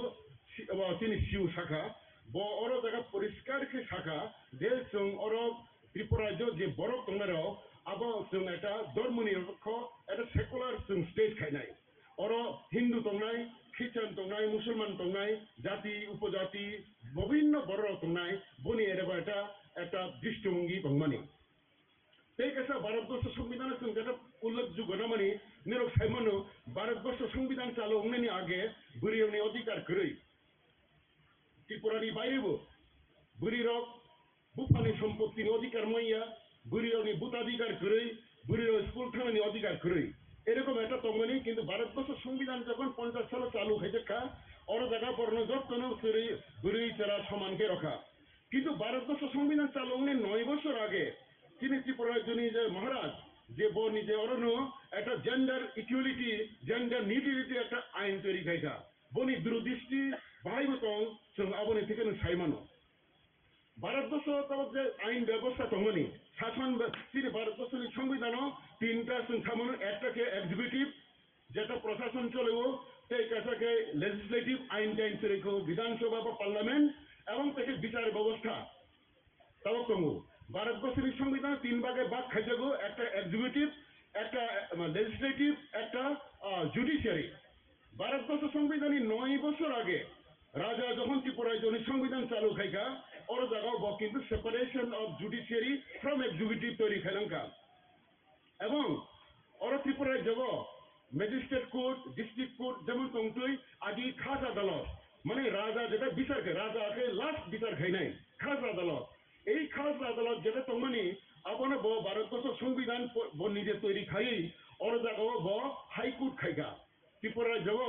Speaker 8: তিনি সিউ শাখা ব অর জায়গা পরিষ্কার কে শাখা যে जों অর ত্রিপুরা যে বড় তংনারাও আবো जों একটা ধর্মনিরপেক্ষ একটা সেকুলার जों স্টেট খাইনাই অর হিন্দু তংনাই খ্রিস্টান তংনাই মুসলমান তংনাই জাতি উপজাতি বিভিন্ন বড় তংনাই বনি এরবা একটা দৃষ্টিভঙ্গি দংমানি এই কাছে ভারতবর্ষ সংবিধানের जों যেটা উল্লেখযোগ্য না মানে নিরক সাইমানো ভারতবর্ষ সংবিধান চালু হওয়ার আগে বুড়িয়নি অধিকার করি ত্রিপুরানি বাইরেবো বুড়িরক বুফানি সম্পত্তির অধিকার মাইয়া বুড়িয়নি ভূতাধিকার করি বুড়ির স্কুল থানানি অধিকার করি এরকম একটা তঙ্গনি কিন্তু ভারতবর্ষ সংবিধান যখন 50 সালে চালু হয়েছে অর জায়গা বর্ণ যত্ন করে বুড়ি চেরা সমানকে রখা কিন্তু ভারতবর্ষ সংবিধান চালু হওয়ার 9 বছর আগে তিনি ত্রিপুরার জন্য যে মহারাজ যে বনি যে অরণ্য একটা জেন্ডার ইকুয়ালিটি জেন্ডার নিউট্রালিটি একটা আইন তৈরি খাইকা বনি দূরদৃষ্টি বাহাইবতং जों आबोनि থেকে সাইমানো ভারতবর্ষ তবে যে আইন ব্যবস্থা তমনি শাসন তিনি ভারতবর্ষের সংবিধান তিনটা সামনে একটাকে এক্সিকিউটিভ যেটা প্রশাসন চলেও সেই কাছাকে লেজিসলেটিভ আইন টাইন রেখো বিধানসভা বা পার্লামেন্ট এবং থেকে বিচার ব্যবস্থা তাও তমু ভারতবর্ষের সংবিধান তিন ভাগে ভাগ খাইজাগো একটা এক্সিকিউটিভ একটা লেজিসলেটিভ একটা জুডিশিয়ারি ভারতবর্ষ সংবিধানী 9 বছর আগে রাজা যখন ত্রিপুরায় যখন সংবিধান চালু খাইকা ওর জায়গাও কিন্তু separation of judiciary from executive তৈরি খাইলাঙ্কা এবং ওর ত্রিপুরায় যাব ম্যাজিস্ট্রেট কোর্ট ডিস্ট্রিক্ট কোর্ট যেমন তংতুই আদি খাস আদালত মানে রাজা যেটা বিচার খায় রাজাকে লাস্ট বিচার খাই নাই খাস আদালত এই খাস আদালত যেটা তংমানি আপনার ভারতবর্ষ সংবিধান নিজে তৈরি খাই ওর জায়গাও হাইকোর্ট খাইকা ত্রিপুরায় যাব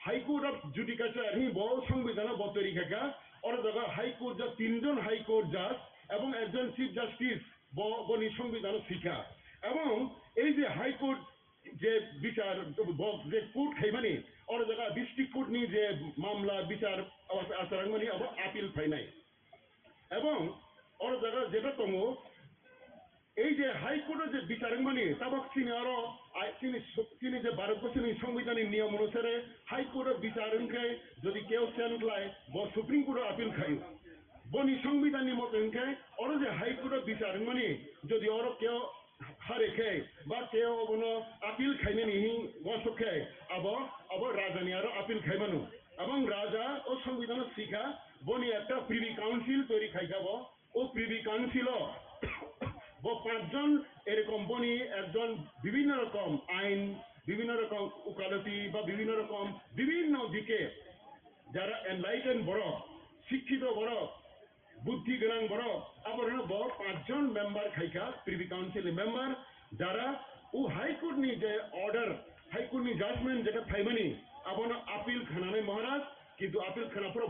Speaker 8: হাইকোর্ট অফ জুডিকাচার হি সংবিধান তৈরি খাইকা ওর জায়গা হাইকোর্ট যা 3 জন হাইকোর্ট জাজ এবং একজন চিফ জাস্টিস বনি সংবিধান শিক্ষা এবং এই যে হাইকোর্ট যে বিচার যে কোর্ট খাইমানি ওর জায়গা ডিস্ট্রিক্ট কোর্ট নি যে মামলা বিচার আচরণ মানে আবার আপিল ফাই নাই এবং ওর জায়গা যেটা তমো এই যে হাইকোর্টের যে বিচার মানে তাবক তিনি আরো তিনি যে ভারতবর্ষের সংবিধানের নিয়ম অনুসারে হাইকোর্টের বিচারকে যদি কেউ চ্যালেঞ্জ লাই সুপ্রিম কোর্টের আপিল খাই বনি সংবিধানের মতো ওর যে হাইকোর্টের বিচার মানে যদি ওর কেউ হারে খায় বা কেউ কোনো আপিল খাইনে নিহি গসক খায় আবার রাজানি আরো আপিল খাইবানো এবং রাজা ও সংবিধান শিখা বনি একটা প্রিভি কাউন্সিল তৈরি খাইখাব ও প্রিভি কাউন্সিল 5 জন এরকম বনি একজন বিভিন্ন রকম আইন বিভিন্ন রকম উকালতি বা বিভিন্ন রকম বিভিন্ন দিকে যারা এনলাইটেন বড় শিক্ষিত বড় বুদ্ধি জ্ঞান বড় আবার 5 জন মেম্বার খাইকা প্রিভি কাউন্সিল মেম্বার যারা ও হাইকোর্ট নি যে অর্ডার হাইকোর্ট নি জাজমেন্ট যেটা ফাইমানি আবার আপিল খানানে মহারাজ কিন্তু আপিল খানা পর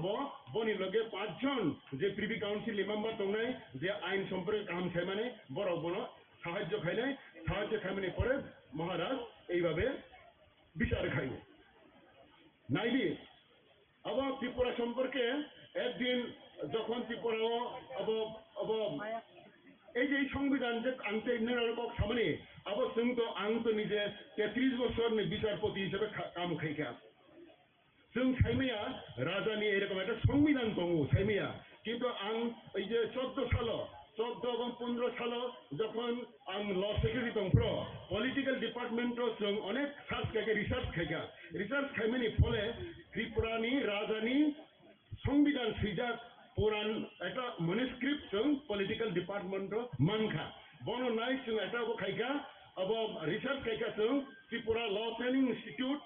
Speaker 8: বনি লগে 5 জন যে প্রিভি কাউন্সিল মেম্বার তংনাই যে আইন সম্পর্কে কাম খাইমানে বড় বড় সাহায্য খাইনাই সাহায্য খাইমানে পরে মহারাজ এইভাবে বিচার খাইব নাইলি আবার ত্রিপুরা সম্পর্কে একদিন যখন ত্রিপুরা এই যে এই সংবিধান যে আনতে নিরাপক সামনে আবার তো আং তো নিজে 33 বছর বিচারপতি হিসেবে কাম খাইকা जों साइमिया राजानि एरकम एक संविधान दङ साइमिया किन्तु आं এই যে 14 সাল 14 এবং 15 সাল যখন आं ল সেক্রেটারি দংপ্র পলিটিক্যাল ডিপার্টমেন্ট जों অনেক সার্চ খাইকে রিসার্চ খাইমানি ফলে ত্রিপুরানি রাজানি সংবিধান সিজাক পুরান একটা ম্যানুস্ক্রিপ্ট जों পলিটিক্যাল ডিপার্টমেন্ট মানখা বনো নাই जों এটা খাইকা এবং রিসার্চ খাইকা जों Tripura law training institute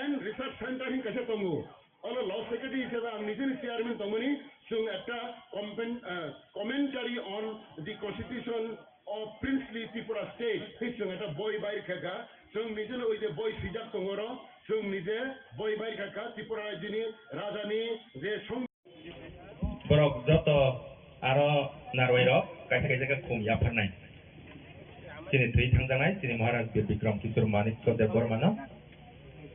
Speaker 8: and research center in Kashatongo. All law secretary is a mission chairman Tomani, so after commentary on the constitution of princely Tripura state, which at a boy by Kaka, so mission with the boy Sijak Tongoro, so Nise, boy by Kaka, Tripura Jini, Radani, the Song.
Speaker 6: Borok Joto Aro Narwero, Kasaka Kum Yapanai. Sini Three Tanganai, Sini Maharaj Bikram Kisur Manik of the Bormano.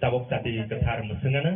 Speaker 6: Tabok tadi ketar mesenana.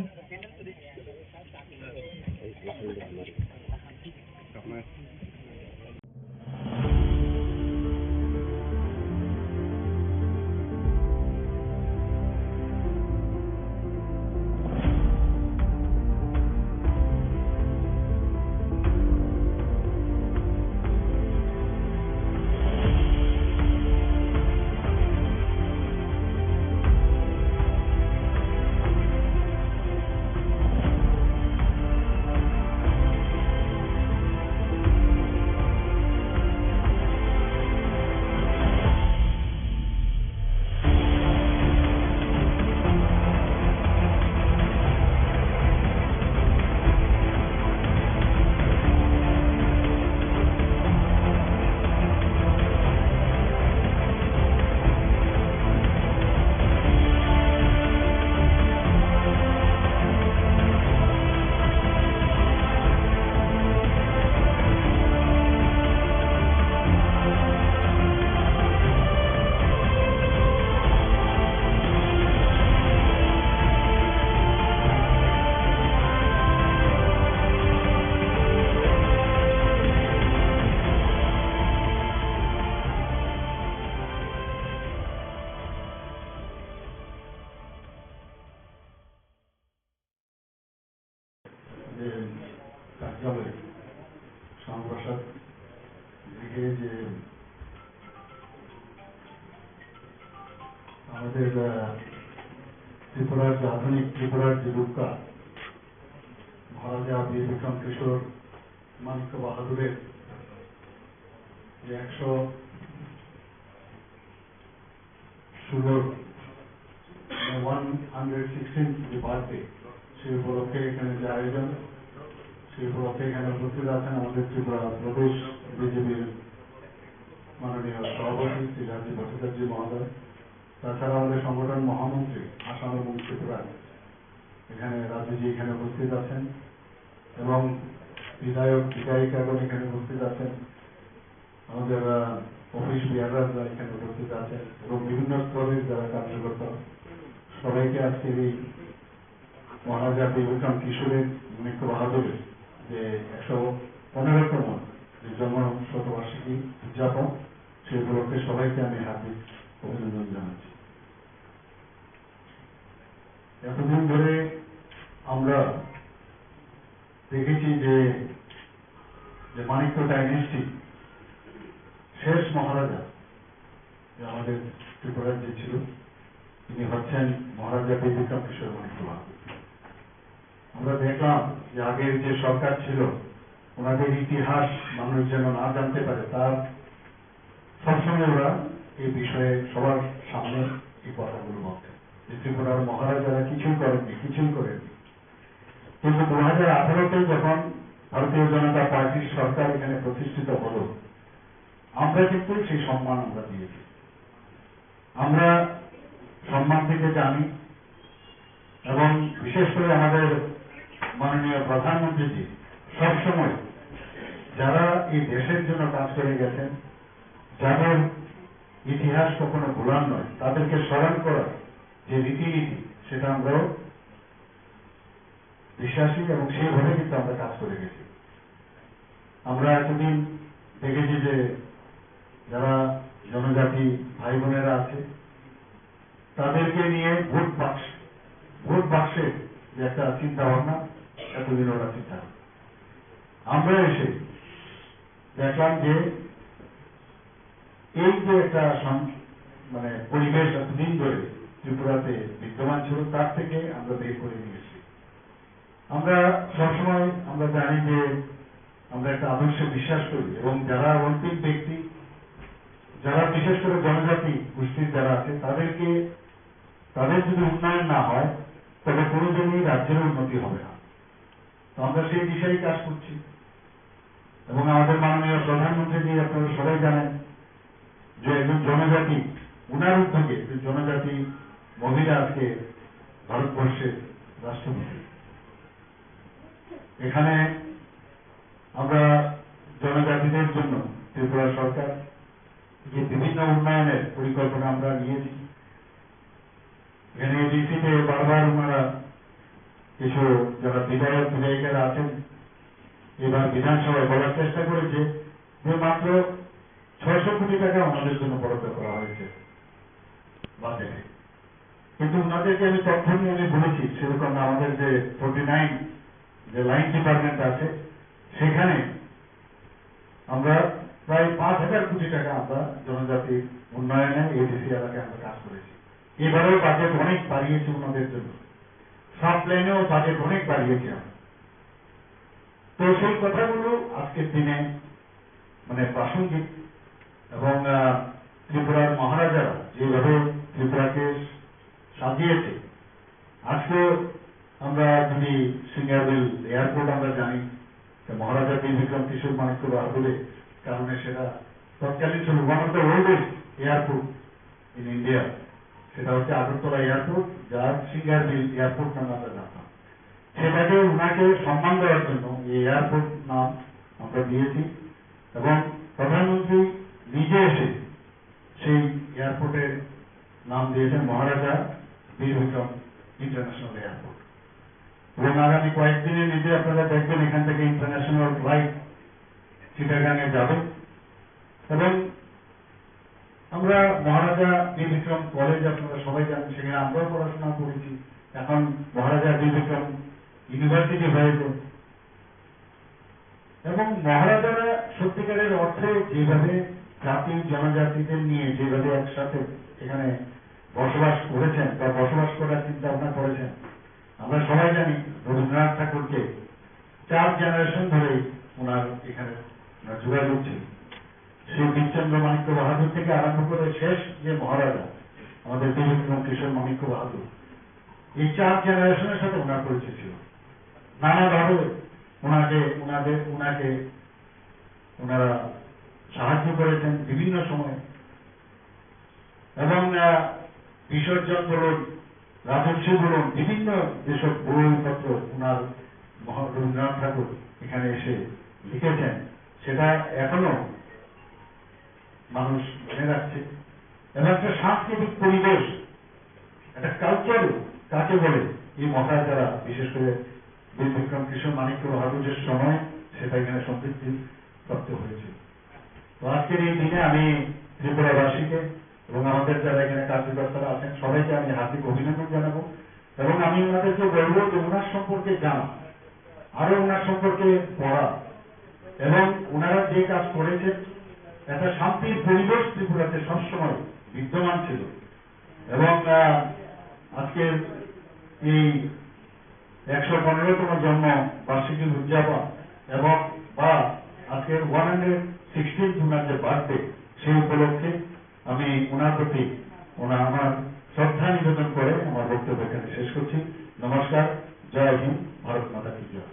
Speaker 1: অঞ্চলে শ্যামপ্রসাদ দিকে যে আমাদের ত্রিপুরার যে আধুনিক ত্রিপুরার যে রূপকা মহারাজা বীর বিক্রম কিশোর মানিক্য বাহাদুরের যে 116th বার্থডে সেই উপলক্ষে এখানে যে আয়োজন সেই উপলক্ষে এখানে উপস্থিত আছেন আমাদের ত্রিপুরা প্রদেশ বিজেপির মাননীয় সভাপতি শ্রী রাজীব ভট্টাচার্য মহোদয়, তাছাড়া আমাদের সংগঠন মহামন্ত্রী আসাম এবং ত্রিপুরা এখানে রাজ্যজি এখানে উপস্থিত আছেন এবং বিধায়ক বিধায়িকাগণ এখানে উপস্থিত আছেন, আমাদের অফিস বিহাররা এখানে উপস্থিত আছেন এবং বিভিন্ন স্তরের যারা কার্যকর্তা সবাইকে আজকের এই মহারাজা বীর বিক্রম কিশোরের মানিক্য বাহাদুরের যে 115তম যে জন্ম শতবার্ষিকী উদযাপন সেই উপলক্ষে সবাইকে আমি হার্দিক অভিনন্দন জানাচ্ছি। এতদিন ধরে আমরা দেখেছি যে মানিক্য ডাইনেস্টি শেষ মহারাজা যে আমাদের ত্রিপুরার যে ছিল তিনি হচ্ছেন মহারাজা বীর বিক্রম কিশোর মানিক্য বাহাদুর। আমরা দেখলাম যে আগের যে সরকার ছিল ওনাদের ইতিহাস মানুষ যেন না জানতে পারে তার সবসময় ওরা এই বিষয়ে সবার সামনে এই কথাগুলো বলতেন যে ত্রিপুরার মহারাজারা কিছুই করেননি। কিন্তু 2018-তে যখন ভারতীয় জনতা পার্টির সরকার এখানে প্রতিষ্ঠিত হলো আমরা কিন্তু সেই সম্মান আমরা দিয়েছি। আমরা সম্মান দিতে জানি এবং বিশেষ করে আমাদের মাননীয় প্রধানমন্ত্রীজি সবসময় যারা এই দেশের জন্য কাজ করে গেছেন, যাদের ইতিহাস কখনো ভোলার নয়, তাদেরকে স্মরণ করার যে রীতিনীতি সেটা আমরাও বিশ্বাসী এবং সেইভাবে কিন্তু আমরা কাজ করে গেছি। আমরা এতদিন দেখেছি যে যারা জনজাতি ভাই বোনেরা আছে তাদেরকে নিয়ে ভোট বাক্সের যে একটা চিন্তা ভাবনা এতদিন ওরা চিন্তা করে আমরা এসে দেখলাম যে এই যে একটা মানে পরিবেশ এতদিন ধরে ত্রিপুরাতে বিদ্যমান ছিল তার থেকে আমরা বের করে নিয়েছি। আমরা সবসময় আমরা জানি যে আমরা একটা আদর্শে বিশ্বাস করি এবং যারা অন্তিম ব্যক্তি যারা বিশেষ করে জনজাতি গোষ্ঠীর যারা আছে তাদের যদি উন্নয়ন না হয় তবে কোনোদিনই রাজ্যের উন্নতি হবে না। তো আমরা সেই দিশাই কাজ করছি এবং আমাদের মাননীয় প্রধানমন্ত্রী আপনারা সবাই জানেন যে একজন জনজাতি উনার উদ্যোগে জনজাতি মহিলা আজকে ভারতবর্ষের রাষ্ট্রপতি। এখানে আমরা জনজাতিদের জন্য ত্রিপুরা সরকার যে বিভিন্ন উন্নয়নের পরিকল্পনা আমরা নিয়েছি, এখানে এডিসিতে বারবার ওনারা কিছু যারা বিধায়ক বিধায়িকারা আছেন এবার বিধানসভায় বলার চেষ্টা করেছে যে মাত্র 600 কোটি টাকা ওনাদের জন্য বরাদ্দ করা হয়েছে বাজেটে। কিন্তু ওনাদেরকে আমি তথ্য নিয়ে আমি বলেছি সেরকম আমাদের যে 49 যে লাইন ডিপার্টমেন্ট আছে সেখানে আমরা প্রায় 5000 কোটি টাকা আমরা জনজাতির উন্নয়নে এডিসি এলাকায় আমরা কাজ করেছি। এবারেও বাজেট অনেক বাড়িয়েছি ওনাদের জন্য, সাব প্ল্যানেও বাজেট অনেক বাড়িয়েছি আমরা। তো সেই কথাগুলো আজকের দিনে মানে প্রাসঙ্গিক এবং ত্রিপুরার মহারাজারা যেভাবে ত্রিপুরাকে সাজিয়েছে, আজকে আমরা যদি সিঙ্গারবিল এয়ারপোর্ট আমরা জানি মহারাজা বীর বিক্রম কিশোর মানিক্য বাহাদুরের কারণে সেটা তৎকালীন ছিল one of the oldest airport in India, সেটা হচ্ছে আগরতলা এয়ারপোর্ট যার সিঙ্গারবিল এয়ারপোর্ট নামে আমরা জানতাম। সেটাকে ওনাকে সম্মান দেওয়ার জন্য এই এয়ারপোর্ট নাম আমরা দিয়েছি এবং প্রধানমন্ত্রী নিজে এসে সেই এয়ারপোর্টের নাম দিয়েছেন মহারাজা বীর বিক্রম ইন্টারন্যাশনাল এয়ারপোর্ট। এবং আগামী কয়েকদিনের নিজে আপনারা দেখবেন এখান থেকে ইন্টারন্যাশনাল ফ্লাইট চিটাগাঙে যাবে এবং আমরা মহারাজা বীর বিক্রম কলেজ আপনারা সবাই জানেন সেখানে আমরাও পড়াশোনা করেছি, এখন মহারাজা বীর বিক্রম ইউনিভার্সিটি হয়েছে। এবং মহারাজারা সত্যিকারের অর্থে যেভাবে জাতি জনজাতিদের নিয়ে যেভাবে একসাথে এখানে বসবাস করেছেন বা বসবাস করার চিন্তা ভাবনা করেছেন, আমরা সবাই জানি রবীন্দ্রনাথ ঠাকুরকে 4 জেনারেশন ধরে ওনার এখানে যোগাযোগ ছিল। সেই বীরচন্দ্র মাণিক্য বাহাদুর থেকে আরম্ভ করে শেষ যে মহারাজা আমাদের ত্রিবিক্রম কিশোর মাণিক্য বাহাদুর, এই 4 জেনারেশনের সাথে ওনার পরিচয় ছিল। নানাভাবে ওনারা সাহায্য করেছেন বিভিন্ন সময়ে, এবং বিসর্জন বলুন, রাজস্বী বলুন, বিভিন্ন যেসব বইপত্র ওনার রবীন্দ্রনাথ ঠাকুর এখানে এসে লিখেছেন, সেটা এখনো মানুষ মনে রাখছে। এবং একটা সাংস্কৃতিক পরিবেশ, একটা কালচার কাকে বলে এই মহারাজারা বিশেষ করে বীর বিক্রম কিশোর মাণিক্য বাহাদুরের সময় সেটা এখানে সমৃদ্ধি প্রাপ্ত হয়েছে। তো আজকের এই দিনে আমি ত্রিপুরাবাসীকে এবং আমাদের যারা এখানে কার্যকর্তারা আছেন সবাইকে আমি হার্দিক অভিনন্দন জানাবো, এবং আমি ওনাদেরকে বলবো যে ওনার সম্পর্কে জানা, আরো ওনার সম্পর্কে পড়া, এবং ওনারা যে কাজ করেছেন একটা শান্তির পরিবেশ ত্রিপুরাতে সবসময় বিদ্যমান ছিল। এবং আজকের এই 115তম জন্ম বার্ষিকী উদযাপন এবং বা আজকের 116th ওনার যে বার্থডে, সেই উপলক্ষে আমি ওনার প্রতি আমার শ্রদ্ধা নিবেদন করে আমার বক্তব্য এখানে শেষ করছি। নমস্কার, জয় হিন্দ, ভারত মাতা কি জয়।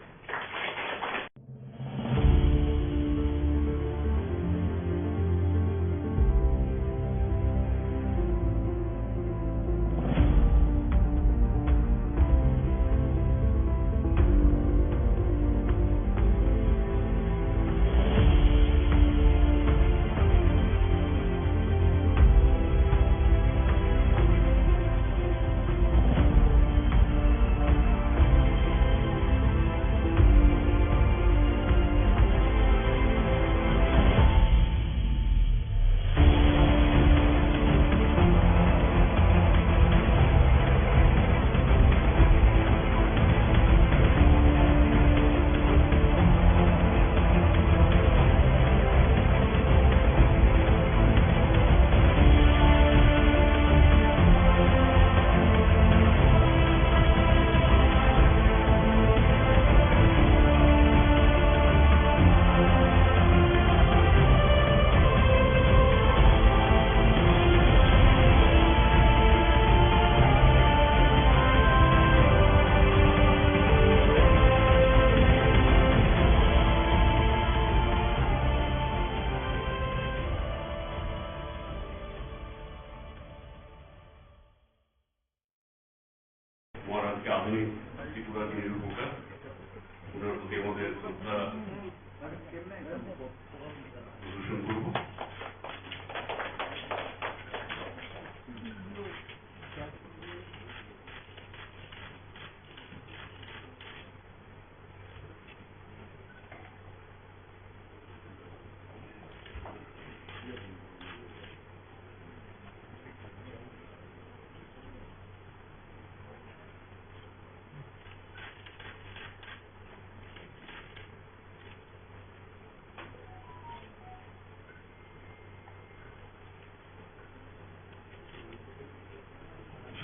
Speaker 2: মহারাজকে আধুনিক ত্রিপুরা দিনের উপকার, ওনার প্রতি আমাদের শ্রদ্ধা প্রদর্শন করব।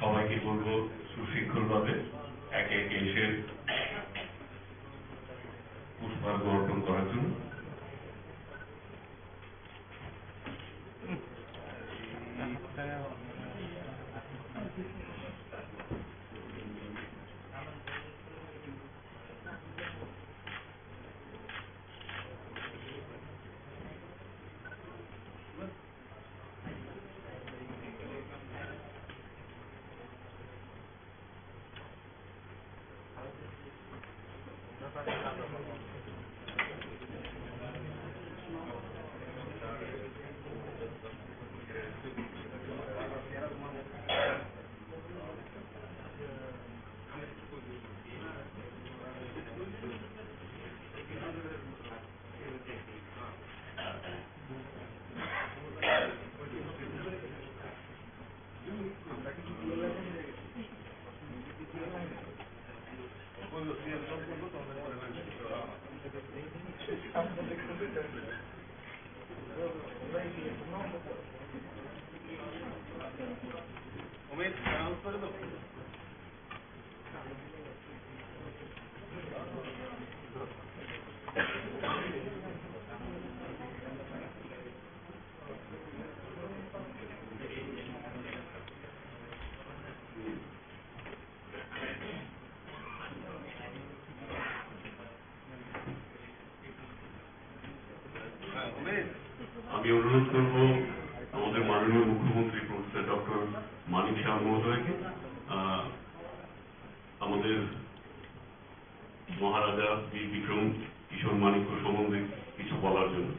Speaker 2: সবাইকে বলবো সুশৃঙ্খলভাবে একে একে এসে পুষ্পার্ঘ্য অর্পণ করার জন্য। আমি অনুরোধ করব আমাদের মাননীয় মুখ্যমন্ত্রী প্রফেসর ডক্টর মানিক শাহ মহোদয়কে আমাদের মহারাজা বীর বিক্রম কিশোর মানিক্য সম্বন্ধে কিছু বলার জন্য।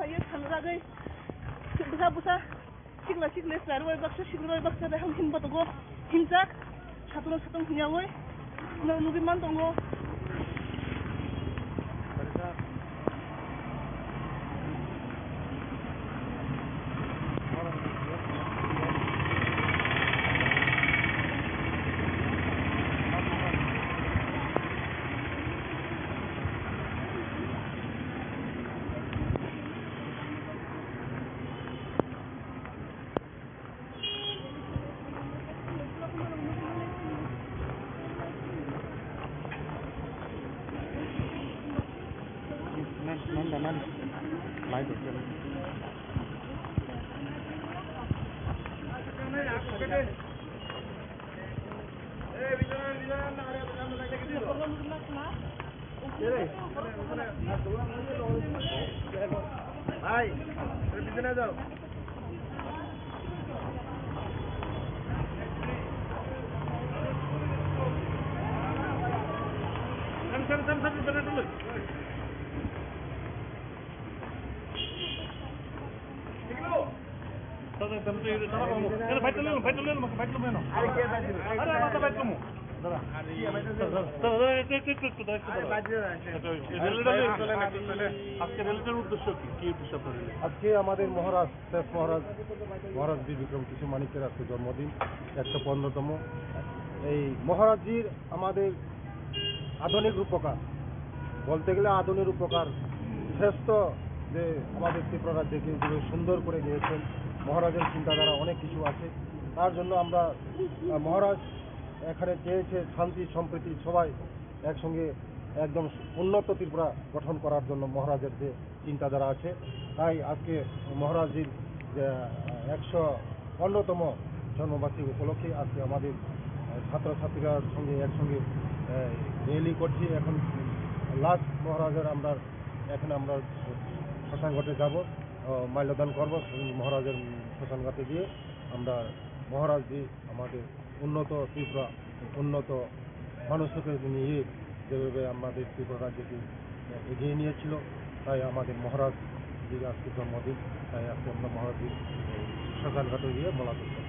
Speaker 3: Hayır, tanragay. Busa sigla sarway baksa sigla baksa da him batogo. Himjak satong hinyawoy. Nugi man tongo.
Speaker 4: Hai, di sana daw. Sam benar dulu. Tadi tempat itu sana kamu. Ini fight dulu, mana? Ada mata fight kamu. আজকে আমাদের মহারাজ শেষ মহারাজ বীর বিক্রম কিশোর মানিক্যের আজকে জন্মদিন 115তম। এই মহারাজজির আমাদের আধুনিক রূপকার, বলতে গেলে আধুনিক রূপকার শ্রেষ্ঠ, যে আমাদের ত্রিপুরা রাজ্যকে যেগুলো সুন্দর করে গিয়েছেন। মহারাজের চিন্তাধারা অনেক কিছু আছে, তার জন্য আমরা মহারাজ এখানে চেয়েছে শান্তি সম্প্রীতি সবাই একসঙ্গে একদম উন্নত ত্রিপুরা গঠন করার জন্য মহারাজের যে চিন্তাধারা আছে। তাই আজকে মহারাজজির যে 115তম জন্মবার্ষিকী উপলক্ষে আজকে আমাদের ছাত্রছাত্রীরার সঙ্গে একসঙ্গে র্যালি করছি। এখন লাস্ট মহারাজের আমরা শ্মশানঘাটে যাব, মাল্যদান করব। মহারাজের শ্মশানঘাটে গিয়ে আমরা মহারাজজি আমাদের উন্নত ত্রিপুরা, উন্নত মানুষকে নিয়ে যেভাবে আমাদের ত্রিপুরা রাজ্যকে এগিয়ে নিয়েছিল, তাই আমাদের মহারাজজির আজকে জন্মদিন। তাই আজকে আমরা মহারাজজির শ্মশানঘাটে গিয়ে বলা করছি।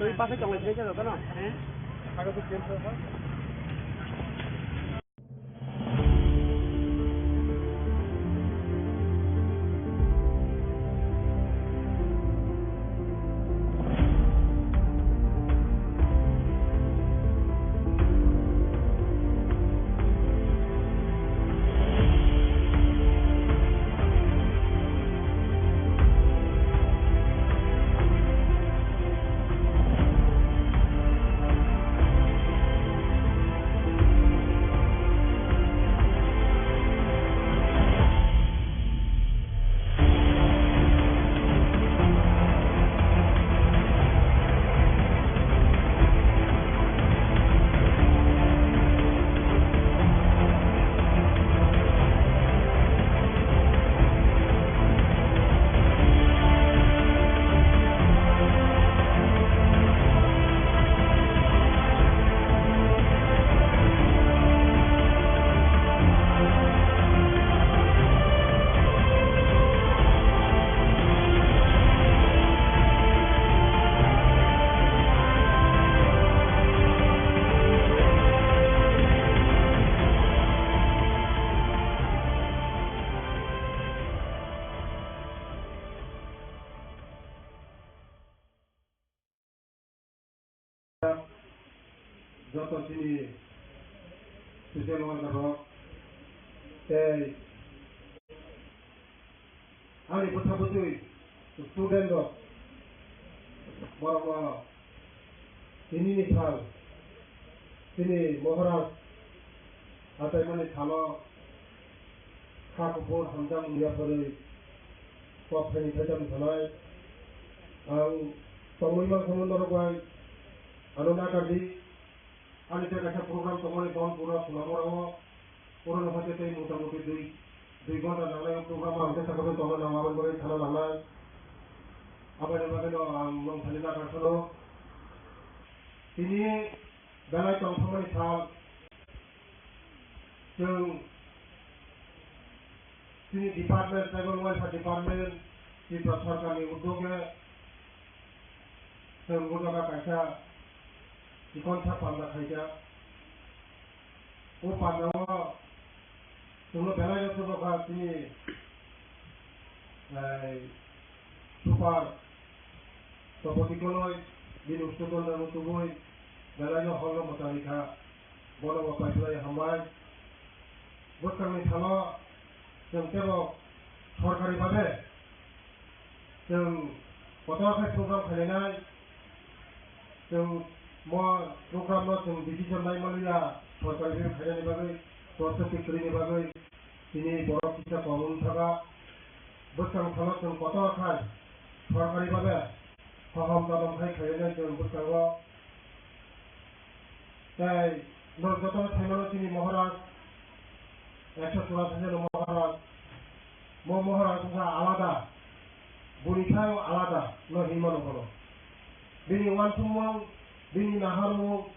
Speaker 4: Dari pasal jangan saja loh, kan? Ada tuh cancel kan? যত চিনি সুশীল ধরক आंनि खोथा बुझै स्टुडेन्ट बर' दिनैनि सान दिनै महाराज हाथाइमानि थानो खाखुफोर हामजा मुलियाफोरै कफेनिफ्राय दोनथ'नाय आं संविधान सम्बन्धरबाय आनन्दा गान्धी आंनि थाखाय प्रग्राम दंमोन दन पुरा सुनामराव पुरानो फाथे मथा मथि दुइ घन्टा लानाय प्रग्राम आं थाखाय दंमोन नामाबो बोरै थानो लानाय आबाद बागैनो आं मुं फालिना गाखोनो दिनै बेलाय दंफांनि साल जों दिनै department tribal welfare department Tripura सरकारनि उद्योगे जों उद्योगा खायसा दिखनसा पान्ना खायसा वो पान्नावा जोंनो बेलाय दंफांखा दिनै सुपार तपतिकलय दिन उस्तुदन मुतुबय बेलायनो हल्लो मतारिखा बर'बा पाइपलाय हामबाय बोखांनि थालो जों केवल सरकारि भाबे जों गथ'आखाय प्रग्राम खालायनाय जों प्रग्रामनो जों डिसिसन नायमालिया सरकारि खालायनायनि बागै प्रस्पेक्टनि बागै दिनै बर' फिसा कमन थागा बोखां थालो जों गथ'आखाय सरकारि भाबे फाहाम दालांखाय खालायनाय जों बोखाङो তাই যত থাইমানো তিনি মহারাজ 184 জন মহারাজ মহারাজ আলাদা বনিথাও আলাদা ন হিমানো হলো bini wansumong, bini naharmung,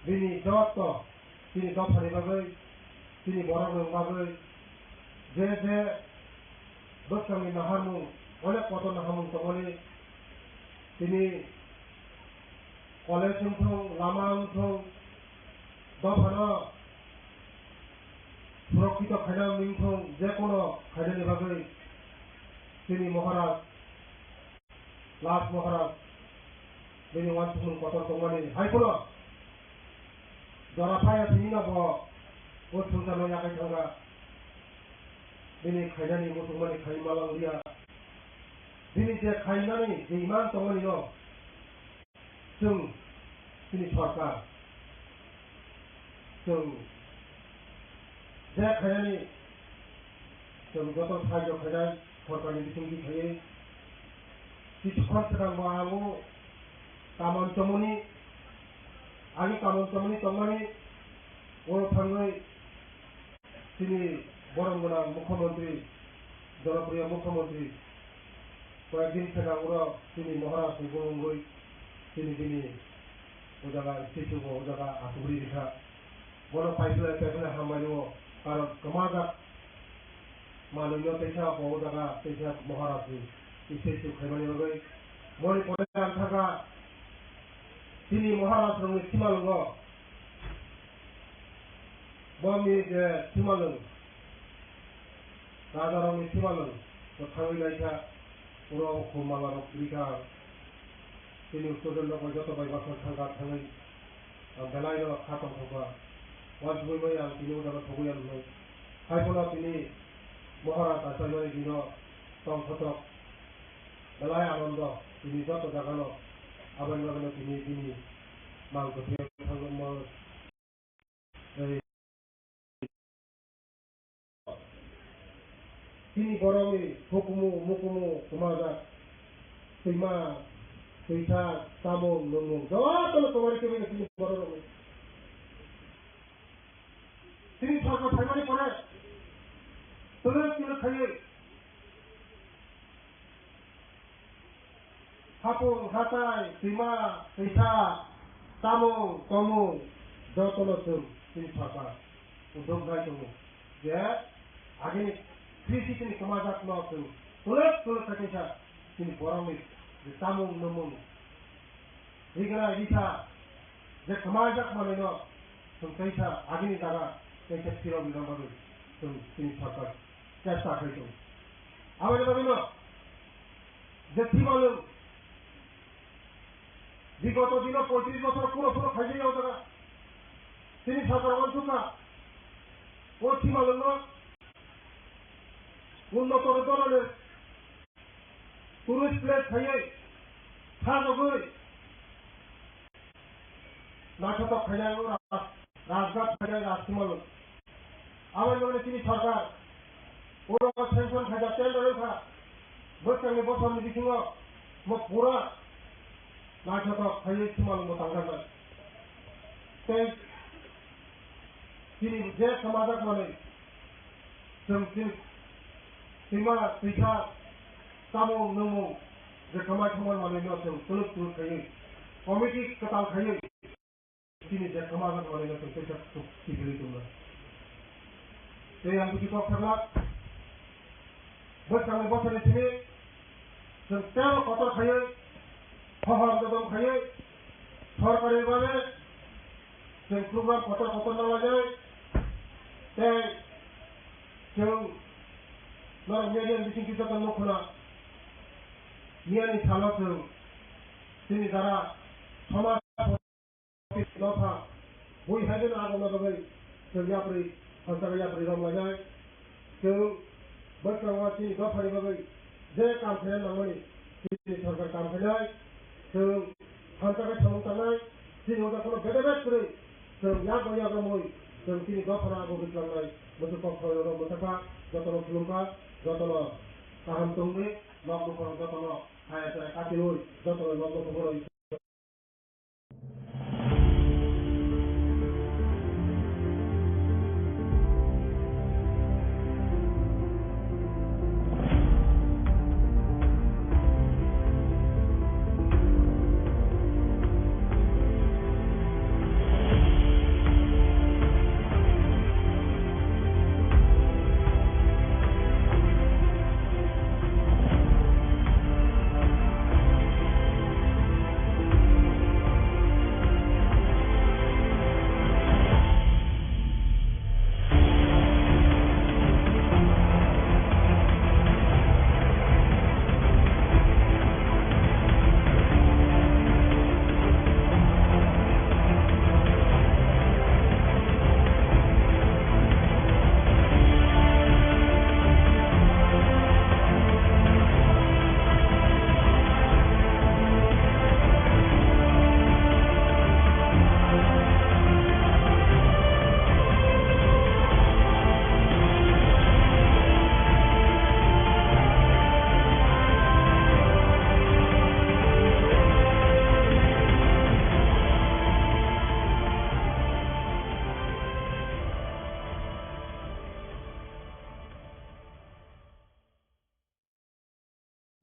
Speaker 4: bini jawab bini dopani bagai, bini borang bagai, je boskangi naharmung, oleh koto naharmung tongoli, bini college untung, lama untung, dopana সুরক্ষিত খাইনা মিংথং যে কোনো খাইনানি ভাবে তিনি মহারাজ লাস মহারাজ তিনি ওয়ানসুন কতর তমানি হাইকোনো জরাফায়া তিনি না ব ও সুলতানো ইয়াকাই থাঙ্গা তিনি খাইনানি মুসলমানি খাইমালাং দিয়া তিনি যে খাইনানি যে ইমান তমানি ন जों তিনি সরকার जों যে খাইনানি जों যত সাহায্য খাইনাই সরকারनि बिथिंनि थायो কিছুক্ষণ सिगां आङो कामनचमनि आंनि कामनचमनि तंमानि बर' थाङै তিনি বরংগনা মুখ্যমন্ত্রী জনপ্রিয় মুখ্যমন্ত্রী কয়েকদিন सिगां তিনি মহারাজ গঙ্গৈ তিনি ও জায়গা স্টেচুব ও জায়গা আসুগুড়ি রেখা বড় পাইপলাইন হামাইও কারণ কমাজাক মাননীয় তেসা ও জায়গা তেসা মহারাজ স্টেচু খাইমানি বাগৈ মরি পরে থাকা তিনি মহারাজ রঙে সীমালঙ্গ বমি যে সীমালং রাজা রঙে সীমালং থাঙै লাইকা পুরো মালার রিখা তিনি উত্তরদণ্ড যত বাইবাসন থাঙ্গা থাङै বেলায় খাতম থাকা वाजबोय आं তিনি উদার থবুয়ান হই হাইফলা তিনি মহারাজ আচার্য দিন সংসদক বেলায় আনন্দ তিনি যত জাগানো আবার লাগানো তিনি মাংস তিনি গরমে হুকুমু মুকুমু সমাজাত সীমা সৈথা তামং নমং যত তোমার কেবে তিনি গরমে তিনি সরকার ফাইমানি করে তোলে কিলো খাইয়ে হাপুং হাতায় সীমা সৈথা তামং তমং যত তিনি সরকার উদ্যোগ গাই দङ যে আগে কৃষি তিনি সমাজাত নতুন তোলে থাকেছা তিনি গরমে যে তামং নমং রিগা রিথা যে সমাজাত মানে ন সৈথা আগেনি জায়গা कैसे फिर विलम्ब তিনি সরকার চেষ্টা করেছ আমাদের ভাবিল যে থিমালং বিগত দিন 35 বছর পুরো খাইয়ে যাও তারা তিনি সরকার অঞ্চকা ও থিমালং উন্নত ধরনের টুরিস্ট প্লেস খাইয়ে সাজগৈ নাটক খাইয়ে রাজঘাট খাইয়ে রাজসীমালং আমার মনে তিনি সরকার পুরো সেন্সন খাইয়া তেল রয়েছে বছরনি বছরনি বিছিङ म পুরা নাটক খাইয়ে সীমালং তাঙ্গাল তিনি যে সমাজক মানে जों सैमा सैथा तामं नमं जे खामाय खामाय माने जों तुलुक खाइयो कमिटि कताल खाइयो তিনি যে সমাজক মানে जों पैसा टिगिरि दङ yang begitu kerap bersama bosan di sini setiap kotor kaya hal dalam kaya hal karyawan yang program kotor namanya yang orang yang bikin kita kan mau kena dia ni salah tu sini cara sama lopa boleh hadir aku nak bagi setiap hari अंतरया परिणाम लगाए जो बच्चों गफारी बगै जे काम खेल नांगनी सरकार काम खेलाय जो अंतरया थांनाय दिन होदा कोनो बेदेबेद करे जो या गया गमय जो तिनि गफारा आगो बितलांनाय मोथो कफारो मोथाका जतन खुलुमका जतन काहाम तंगे नगनखर जतन आयाता काटिलय जतन नगनखर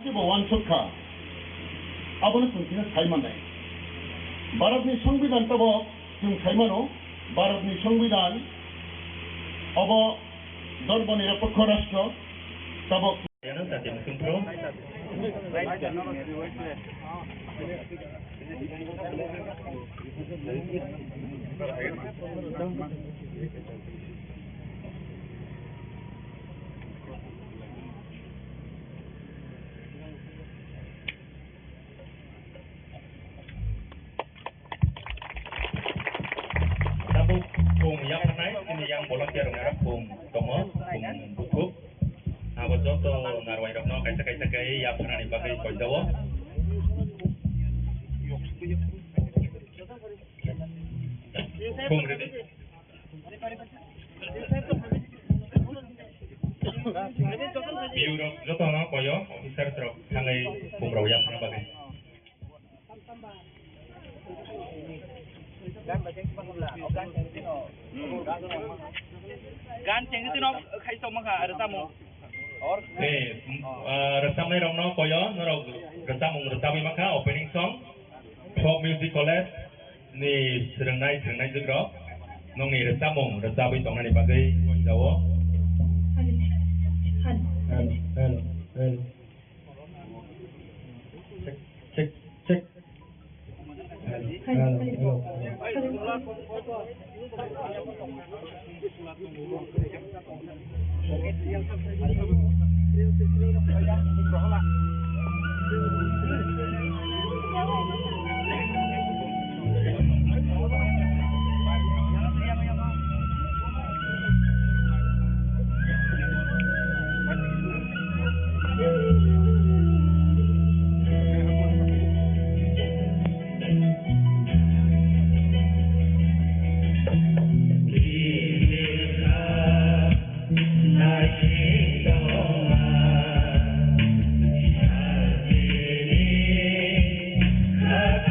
Speaker 5: वानसखा आबोनो जों सायमानाय भारतनि संविधान तबक जों सायमानो भारतनि संविधान अब धर्मनिरपेक्ष राष्ट्र तबक
Speaker 6: Ano sa ating sentro? Tabuk kung yang naik ini yang volunteer ngarap kung tomo kung butuh. Abot to ngarway rok no kaisa kay ya pernah dipakai ko daw. Kung ready. Biuro joto no koyo officer trok hangai kung raw ya pernah pakai.
Speaker 9: Gan cengketin om kaisa mangka ada tamu.
Speaker 6: Resamai rong no koyo no resamung retabi maka opening song Folk Music College ni serengnai jegro nong ni resamung retabi tong ni bagai Jawa. Hello. Cek. Hello.
Speaker 10: Hati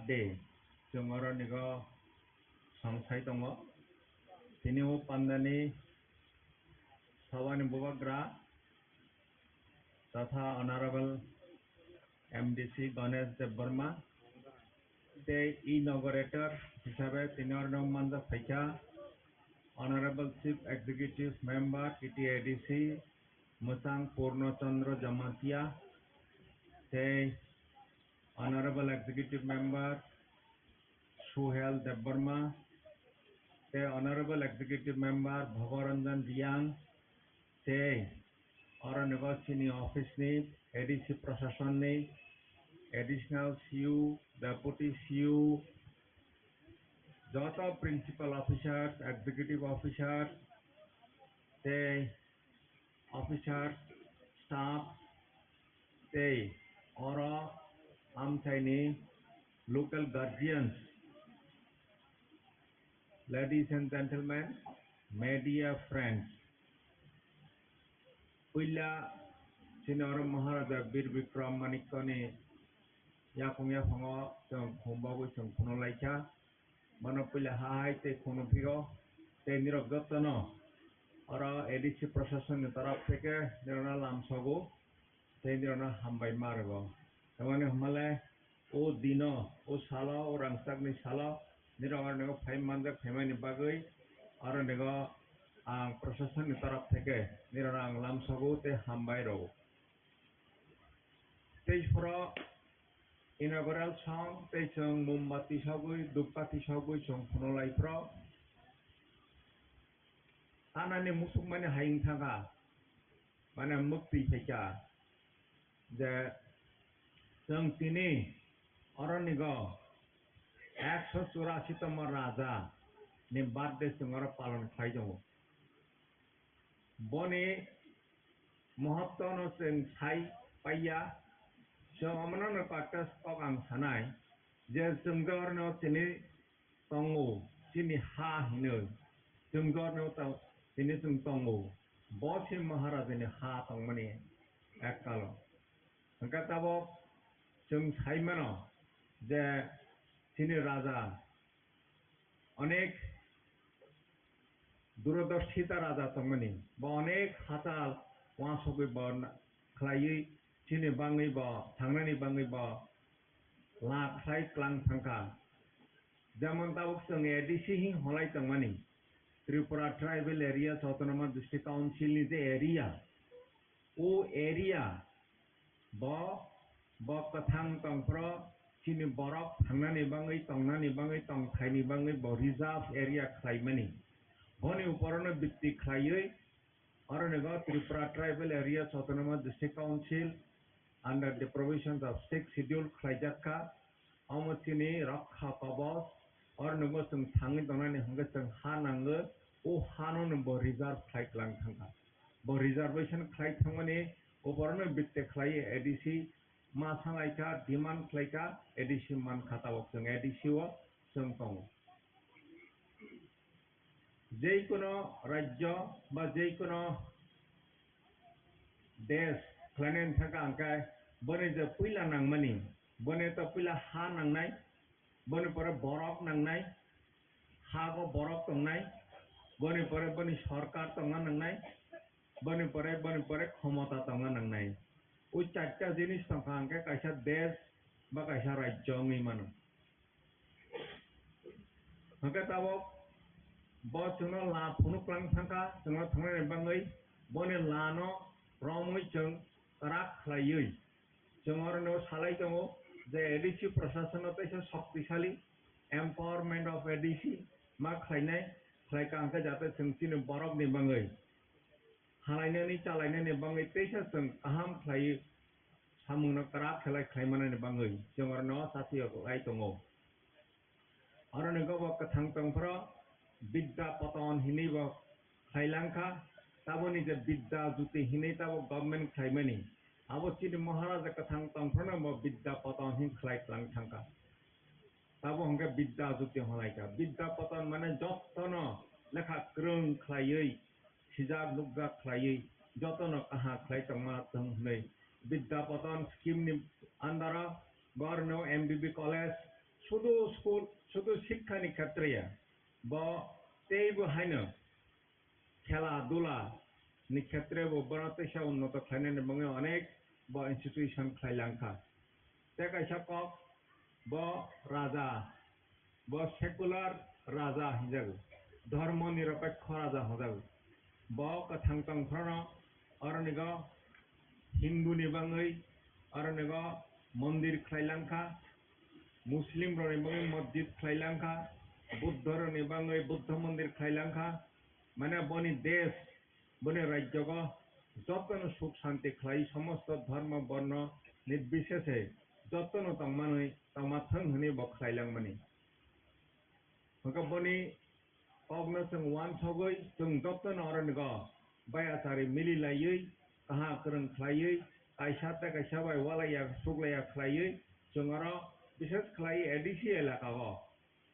Speaker 7: birthday जों अरनिगो संसाय दङ दिनै पान्दानि सभानि बुबाग्रा तथा honourable MDC Ganesh Debbarma the inaugurator हिसाबै तिनीहरु नौमान्दा फैका Honorable Chief Executive Member TTADC Musang Purnachandra Jamatia the Honorable Executive Member Suhel Dev Burma the Honorable Executive Member Bhavaranjan Riang the Aranagosini Office ni ADC Prashasan ni Additional CU, Deputy CU, Jota Principal Officers, Executive Officers, the Officers, Staff, the Ora Amtaini, Local Guardians, Ladies and Gentlemen, Media Friends, Pilla Sinora Maharaja Bir Vikram Manikoni Yakungya Hongo, Jung Humbabu Jung Punolaika, Monopilla Hai, Te Kunupio, Te Nirogotano, or ADC procession in Tarapeke, Nirona Lamsogo, Te Nirona Hambai Margo. The one of Malay, O Dino, O Sala, or Angstagni Sala, Nirona 5 months of Hemani Bagui, or a nego procession in Tarapeke, Nirona Lamsogo, Te Hambai Ro. Stage for inaugural song, they sung Mumbati Sagui, Dupati Sagui, sung Punolai Pro. Anani Musumani Haing Tanga, Mana Mukti Peka, the Sung Tini, Oranigo, Axo Surasitama Raja, Nimbade Sungara Palan Kaijo. Boni Mohatono Sing Sai Paya. So amana patas pagam sanai je sungor no tini tongu tini ha hinu sungor no ta tini sung tongu bosi maharaj ni ha tongmani ekalo angkata bo sung saimano je tini raja onek durodorshita raja tongmani bo onek hatal wasobi bon khlai Chini bangai ba, Thangnani bangai ba, Lak Sai Klang Thangka. Jaman tabuk sung ADC hi holai tangmani. Tripura Tribal Area Autonomous District Council is the area. O area ba kathang tangpro chini borok Thangnani bangai tong thaini bangai ba reserve area khlaimani. Boni uporona bitti khlaioi Aranaga Tripura Tribal Area Autonomous District Council under the provisions of 6th Schedule Klajaka, Amachini, Rakha Kabas, or Nogosum Tangi Donani Hungasang Hananga, O Hanon Bo Reserve Klai Klang Tanga. Bo Reservation Klai Tangani, Oborno Bitte Klai ADC, Masalaika, Demand Klaika, ADC Man Katawak, ADC wa Sung Tong. Jeikono Rajo, but Jeikono Des, Clanen Takankai, Bonnet the Pila Nang Money, Bonnet the Pila Han Nang Night, Bonnet for a Borok Nang Night, Hago Borok Tong Night, Bonnet for a Bonnie Shortcut Tong Nang Night, Bonnet for a Homota Tong Nang Night. Uchacha Zinis Tongkanka, I said Des, Bakashara Jongi Manu. Hakatawok. Bos sungno la phunu klang thangka sungno thangnai bangai bone lano romoi chung karak khlaioi chungor no salai tongo the ADC prashasan otaisa shaktisali empowerment of ADC ma khlainai khlaika angka jate sungtin borok ni bangai halaina ni chalaina ni bangai teisa sung aham khlai samungno karak khlai khlaimana ni bangai chungor no sati lai tongo arone go kathang tongpro Bidda Patan Hiniva Hailanka, Taboni the Bidda Zuti Hinetabo government Kaimani. I was sitting Maharaja Katang Tangpranamo Bidda Patan Hin Klai Lang Tanka. Tabonga Bidda Zuti Holaika. Bidda Patan Mana Jotono, Laka Krung Klai, Shizag Lugga Klai, Jotono Kaha Klaitama Tangnay. Bidda Patan scheme Andara, Gorno, MBB College, শুধু school শুধু শিক্ষানি ক্ষেত্রে বা তেইব হাইনো খেলাধুলা नि ক্ষেত্রে বরাতেশা উন্নত খাইনে এবং অনেক বা ইনস্টিটিউশন খাইলাংখা তে কাইসা কক বা রাজা বা সেকুলার রাজা হিজাগ ধর্ম নিরপেক্ষ রাজা হজাগ বা কথাং তং ফ্রণ অরনিগ হিন্দু নিবাঙ্গই অরনিগ মন্দির খাইলাংখা মুসলিম রনিবাঙ্গই মসজিদ খাইলাংখা बुद्ध निबांगई बुद्ध मंदिर खाइलांखा माने बनी देश बनी राज्य जतन सुख शांति खाई समस्त धर्म वर्ण निर्विशेषे जतन तंगमानई तंगमाथं हनी बखाइलांग मनी हका बनी अग्न जों वान सगै जों जतन अरनग बायाचारि मिलिलायै कहा करन खाइयै कायसा ता कायसा बाय वालाया सुगलाया खाइयै जों आरो विशेष खाइ एडिसि एलाका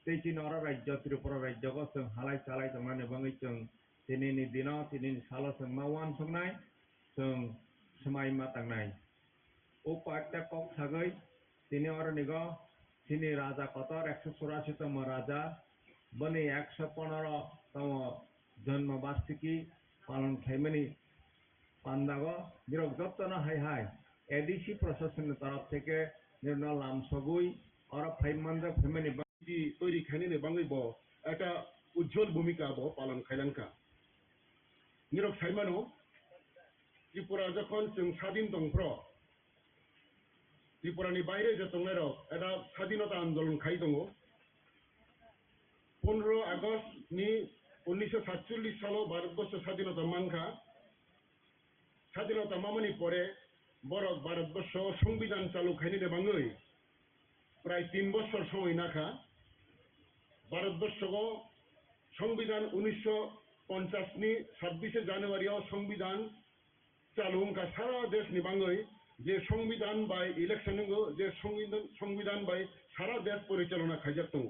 Speaker 7: तेची नरा राज्य त्रिपुरा राज्य जों हालाय सालाय थांनानै बाङै जों दिनैनि दिनाव दिनैनि सालाव जों मावान संनाय जों समाय मातांनाय ओ पाट्या कक सागै दिनै अरनिग दिनै राजा कतर 184 तम राजा बने 115 तम जन्म वार्षिकी पालन खाइमानि पान्दाग निरक जतन हाय हाय एडिसि प्रशासन तरफ থেকে निर्णय लाम सगुई और फाइमानदा फेमानि
Speaker 8: তৈরি খাইনে বাঙাই ব একটা উজ্জ্বল ভূমিকা ব পালন খাইলাংকা নিরক সাইমানো ত্রিপুরা যখন जों স্বাধীন দংপ্র ত্রিপুরানি বাইরে যে দংনাই রক এটা স্বাধীনতা আন্দোলন খাই দङ 15 আগস্ট नि 1947 সালে ভারতবর্ষ স্বাধীনতা মানখা স্বাধীনতা মামানি পরে ভারতবর্ষ সংবিধান চালু খাইনে বাঙাই প্রায় 3 বছর সময় নাখা ভারতবর্ষ সংবিধান 1950 नि 26 জানুয়ারি সংবিধান চালু का सारा देश नि बांगै जे संविधान बाय इलेक्शन जे संविधान बाय सारा देश परिचालना खाइजाक दङ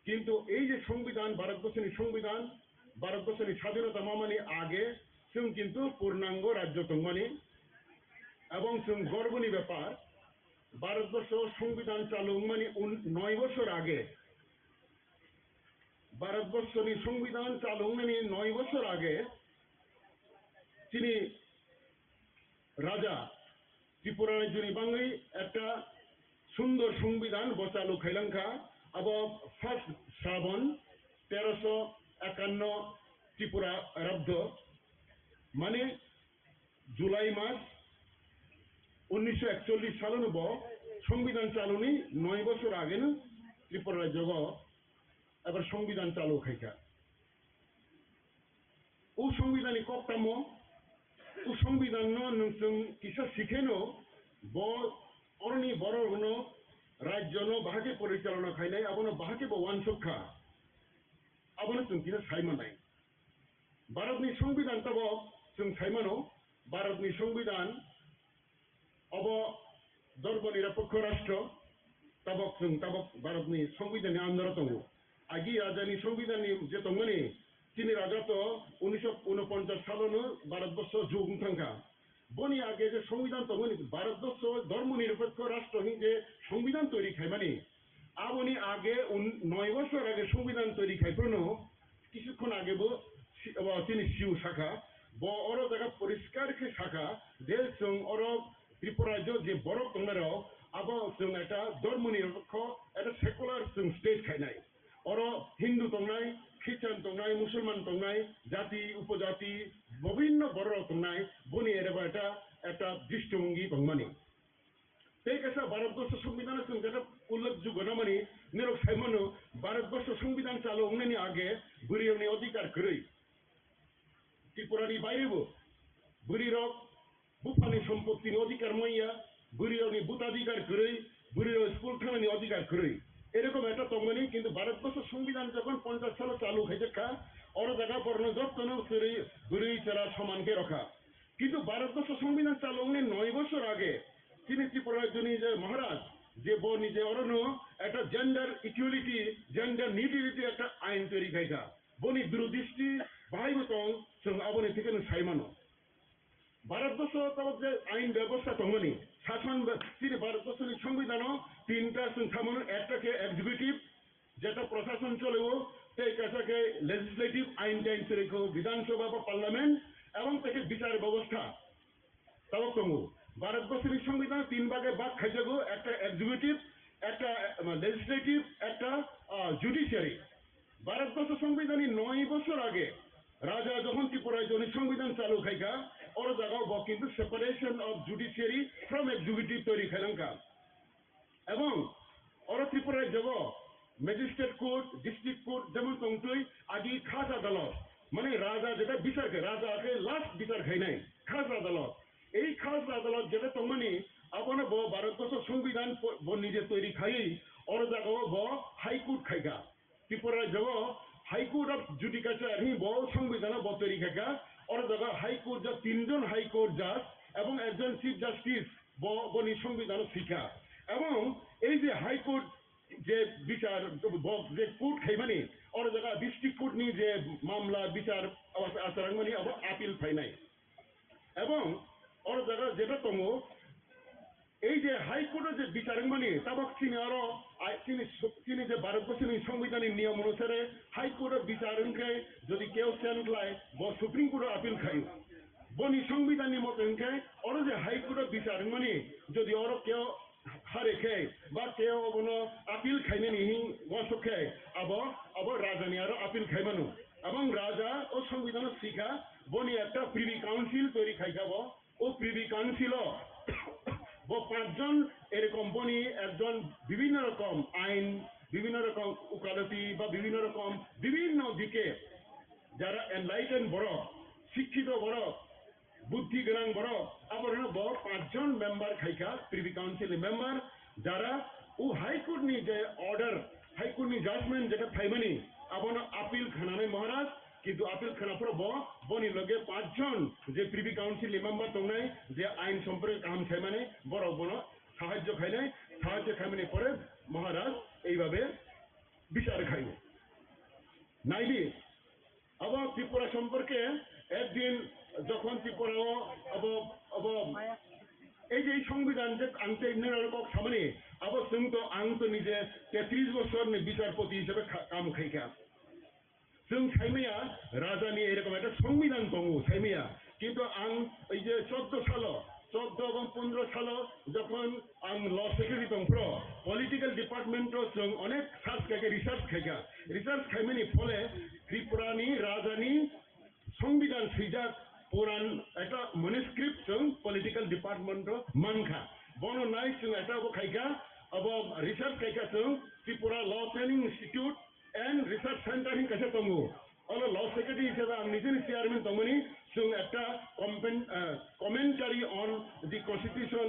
Speaker 8: किन्तु এই যে সংবিধান ভারতবর্ষের সংবিধান ভারতবর্ষের স্বাধীনতা মামানি আগে जों কিন্তু পূর্ণাঙ্গ রাজ্য দংমানি এবং जों গর্বনি ব্যাপার ভারতবর্ষ সংবিধান চালু মানে 9 বছর আগে ভারতবর্ষের সংবিধান চালু মানে 9 বছর আগে তিনি রাজা ত্রিপুরা রাজ্যনি বাঙাই একটা সুন্দর সংবিধান বচালু খাইলাংখা আব ফার্স্ট শ্রাবণ 1351 ত্রিপুরা রাজ্য মানে জুলাই মাস 1941 সালে সংবিধান চালুনি 9 বছর আগে ত্রিপুরা রাজ্য এবার সংবিধান চালু খাইকা ও সংবিধানী কক্তাম ও সংবিধান নং কিসা শিখেনো অরনি বড় হন রাজ্য বাহাকে পরিচালনা খাইনাই আবনো বাহাকে ওয়ান সক্ষা আবনো जों কিনা সাইমানাই ভারতনি সংবিধান তব जों সাইমানো ভারতনি সংবিধান अब धर्म निरपेक्ष राष्ट्र तबक जों तबक भारतनि संविधाननि आन्दाराव दङ आगि राजानि संविधाननि जे दंमोन तिनि राजा तो 1949 सालावनो भारतबर्ष जुगुं थांखा बनि आगे जे संविधान दंमोन भारतबर्ष धर्म निरपेक्ष राष्ट्र हि जे संविधान तैरि खाइमानि आबनि आगे 9 বছর आगे संविधान तैरि खाइफ्रनो किछुक्षण आगेबो तिनि सिउ शाखा ब अर जायगा परिष्कार के शाखा जे जों अर ত্রিপুরা যে বড় দংনার আব जों একটা ধর্ম নিরপেক্ষ একটা সেকুলার जों স্টেট খাইনাই অর হিন্দু দংনাই খ্রিস্টান দংনাই মুসলমান দংনাই জাতি উপজাতি বিভিন্ন বড় দংনাই বনি এরবা একটা দৃষ্টিভঙ্গি দংমানি এই কাছে ভারতবর্ষ সংবিধানের जों যেটা উল্লেখযোগ্য না মানে নিরক সাইমানো ভারতবর্ষ সংবিধান চালু হওয়ার আগে বুড়িয়নি অধিকার করি ত্রিপুরানি বাইরেবো বুড়িরক बुफानि सम्पत्तिनि अधिकार मैया बुरियावनि भूताधिकार गरै बुरियाव स्कुल थानानि अधिकार गरै एरकम একটা দংমানি কিন্তু ভারতবর্ষ সংবিধান যখন 50 সালে চালু হয়েছে অর জায়গা বর্ণ যত্ন করে বুড়ি চারা সমানকে রাখা কিন্তু ভারতবর্ষ সংবিধান চালু হওয়ার 9 বছর আগে তিনি ত্রিপুরা রাজ্যনি যে মহারাজ যে বনি যে অরণ্য একটা জেন্ডার ইকুয়ালিটি জেন্ডার নিউট্রালিটি একটা আইন তৈরি খাইকা বনি দূরদৃষ্টি বাহাইবতং जों আবনি থেকে সাইমানো ভারতবর্ষ তাও যে আইন ব্যবস্থা তমনি শাসন তিনি ভারতবর্ষের সংবিধানও তিনটা সামনে একটাকে এক্সিকিউটিভ যেটা প্রশাসন চলেও সেই কাছাকে লেজিসলেটিভ আইন টাইন রেখো বিধানসভা বা পার্লামেন্ট এবং তাকে বিচার ব্যবস্থা তাও তমু ভারতবর্ষের সংবিধান তিন ভাগে ভাগ খাইজাগো একটা এক্সিকিউটিভ একটা লেজিসলেটিভ একটা জুডিশিয়ারি ভারতবর্ষ সংবিধানী 9 বছর আগে রাজা যখন ত্রিপুরায় জন্য সংবিধান চালু খাইকা ওর জায়গাও কিন্তু separation of judiciary from executive তৈরি খাইলাঙ্কা এবং ওর ত্রিপুরায় যাব ম্যাজিস্ট্রেট কোর্ট ডিস্ট্রিক্ট কোর্ট যেমন তংতুই আগে খাস আদালত মানে রাজা যেটা বিচার খায় রাজাকে লাস্ট বিচার খাই নাই খাস আদালত এই খাস আদালত যেটা তংমানি আপন ভারতবর্ষ সংবিধান নিজে তৈরি খাই ওর জায়গাও হাইকোর্ট খাইকা ত্রিপুরায় যাব হাইকোর্ট অফ জুডিকাচার হি সংবিধান তৈরি খাইকা ওর জায়গা হাইকোর্ট যা 3 জন হাইকোর্ট জাজ এবং একজন চিফ জাস্টিস বনি সংবিধান শিক্ষা এবং এই যে হাইকোর্ট যে বিচার যে কোর্ট খাইমানি ওর জায়গা ডিস্ট্রিক্ট কোর্ট নি যে মামলা বিচার আচরণ মানে আপিল ফাই নাই এবং ওর জায়গা যেটা তমো এই যে হাইকোর্টের যে বিচার মানে তাবক তিনি আরো তিনি যে ভারতবর্ষের সংবিধানের নিয়ম অনুসারে হাইকোর্টের বিচারকে যদি কেউ চেঞ্জ লাই সুপ্রিম কোর্টের আপিল খাই বনি সংবিধানের মতো ওর যে হাইকোর্টের বিচার মানে যদি ওর কেউ হারে খেয়ে বা কেউ কোনো আপিল খাইনে নিহি গছ খেয়ে আবার রাজানি আরো আপিল খাইবানো এবং রাজা ও সংবিধান শিখা বনি একটা প্রিভি কাউন্সিল তৈরি খাইখাব ও প্রিভি কাউন্সিল 5 জন এরকম বনি একজন বিভিন্ন রকম আইন বিভিন্ন রকম উকালতি বা বিভিন্ন রকম বিভিন্ন দিকে যারা এনলাইটেন বড় শিক্ষিত বড় বুদ্ধি জ্ঞান বড় আবার 5 জন মেম্বার খাইকা প্রিভি কাউন্সিল মেম্বার যারা ও হাইকোর্ট নি যে অর্ডার হাইকোর্ট নি জাজমেন্ট যেটা থাইমানি আবার আপিল খানানে মহারাজ কিন্তু আপিল খানা পর বনি লগে 5 জন যে প্রিভি কাউন্সিল মেম্বার তংনাই যে আইন সম্পর্কে কাম খাইমানে বড় বড় সাহায্য খাইনাই সাহায্য খাইমানে পরে মহারাজ এইভাবে বিচার খাইব নাইবি আবার ত্রিপুরা সম্পর্কে একদিন যখন ত্রিপুরাও এই যে সংবিধান যে আনতে সামনে আবার তো আং তো নিজে 33 বছর বিচারপতি হিসেবে কাম খাইকা जों साइमिया राजानि एरकम एक संविधान दङ साइमिया किन्तु आं এই যে 14 সাল 14 এবং 15 সাল যখন आं ল सेक्रेटारि दंफ्र पलिटिकल डिपार्टमेंटो जों अनेक सार्च खाइका रिसार्च खाइमानि फले त्रिपुरानि राजानि संविधान सैजाक पुरान একটা ম্যানুস্ক্রিপ্ট जों पलिटिकल डिपार्टमेंटो मानखा बनो नाइ जों এটা खाइका अब रिसार्च खाइका जों त्रिपुरा ल training institute and research center in kaisa tongo all law secretary hiseba ang nijin chairman tongoni sung ekta commentary on the constitution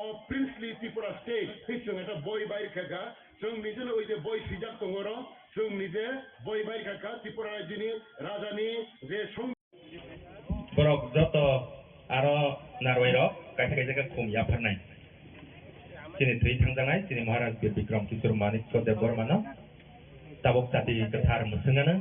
Speaker 8: of princely Tripura state sung eta boy bai khaka sung nijin oi je boy sijak tongoro sung nije boy bai khaka Tripura jini rajani je sung
Speaker 6: borok joto aro narwairo kaisa kaisa khum yafarnai sini thui thangjangai sini maharaj bir bikram kishore manik chodde bormano tabok tati ketar musengana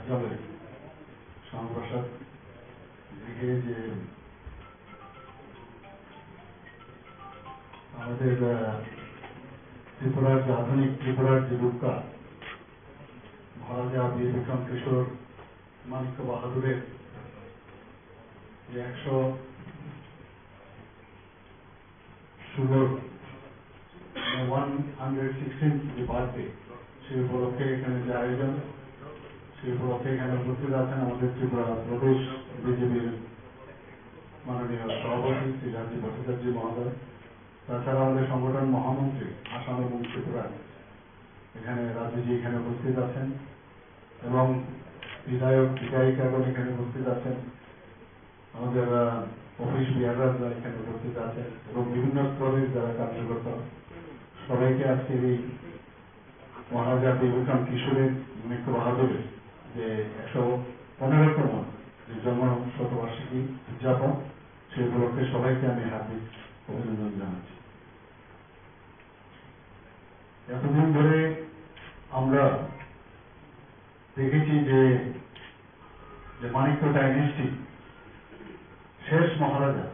Speaker 1: যাবে শ্যামপ্রসাদ দিকে যে আমাদের ত্রিপুরার যে আধুনিক ত্রিপুরার যে রূপকা মহারাজা বীর বিক্রম কিশোর মানিক্য বাহাদুরের যে 116th যে বার্থডে সেই উপলক্ষে এখানে যে আয়োজন সেই উপলক্ষে এখানে উপস্থিত আছেন আমাদের ত্রিপুরা প্রদেশ বিজেপির মাননীয় সভাপতি শ্রী রাজীব ভট্টাচার্য মহোদয়, তাছাড়া আমাদের সংগঠন মহামন্ত্রী আসাম এবং ত্রিপুরা এখানে রাজুজি এখানে উপস্থিত আছেন এবং বিধায়ক বিধায়িকাগণ এখানে উপস্থিত আছেন, আমাদের অফিস বিহাররা এখানে উপস্থিত আছেন এবং বিভিন্ন স্তরের যারা কার্যকর্তা সবাইকে আজকে এই মহারাজা বীর বিক্রম কিশোরের মানিক্য বাহাদুরের যে 115তম যে জন্ম শতবার্ষিকী উদযাপন সেই উপলক্ষে সবাইকে আমি হার্দিক অভিনন্দন জানাচ্ছি। এতদিন ধরে আমরা দেখেছি যে মানিক্য ডাইনেস্টি শেষ মহারাজা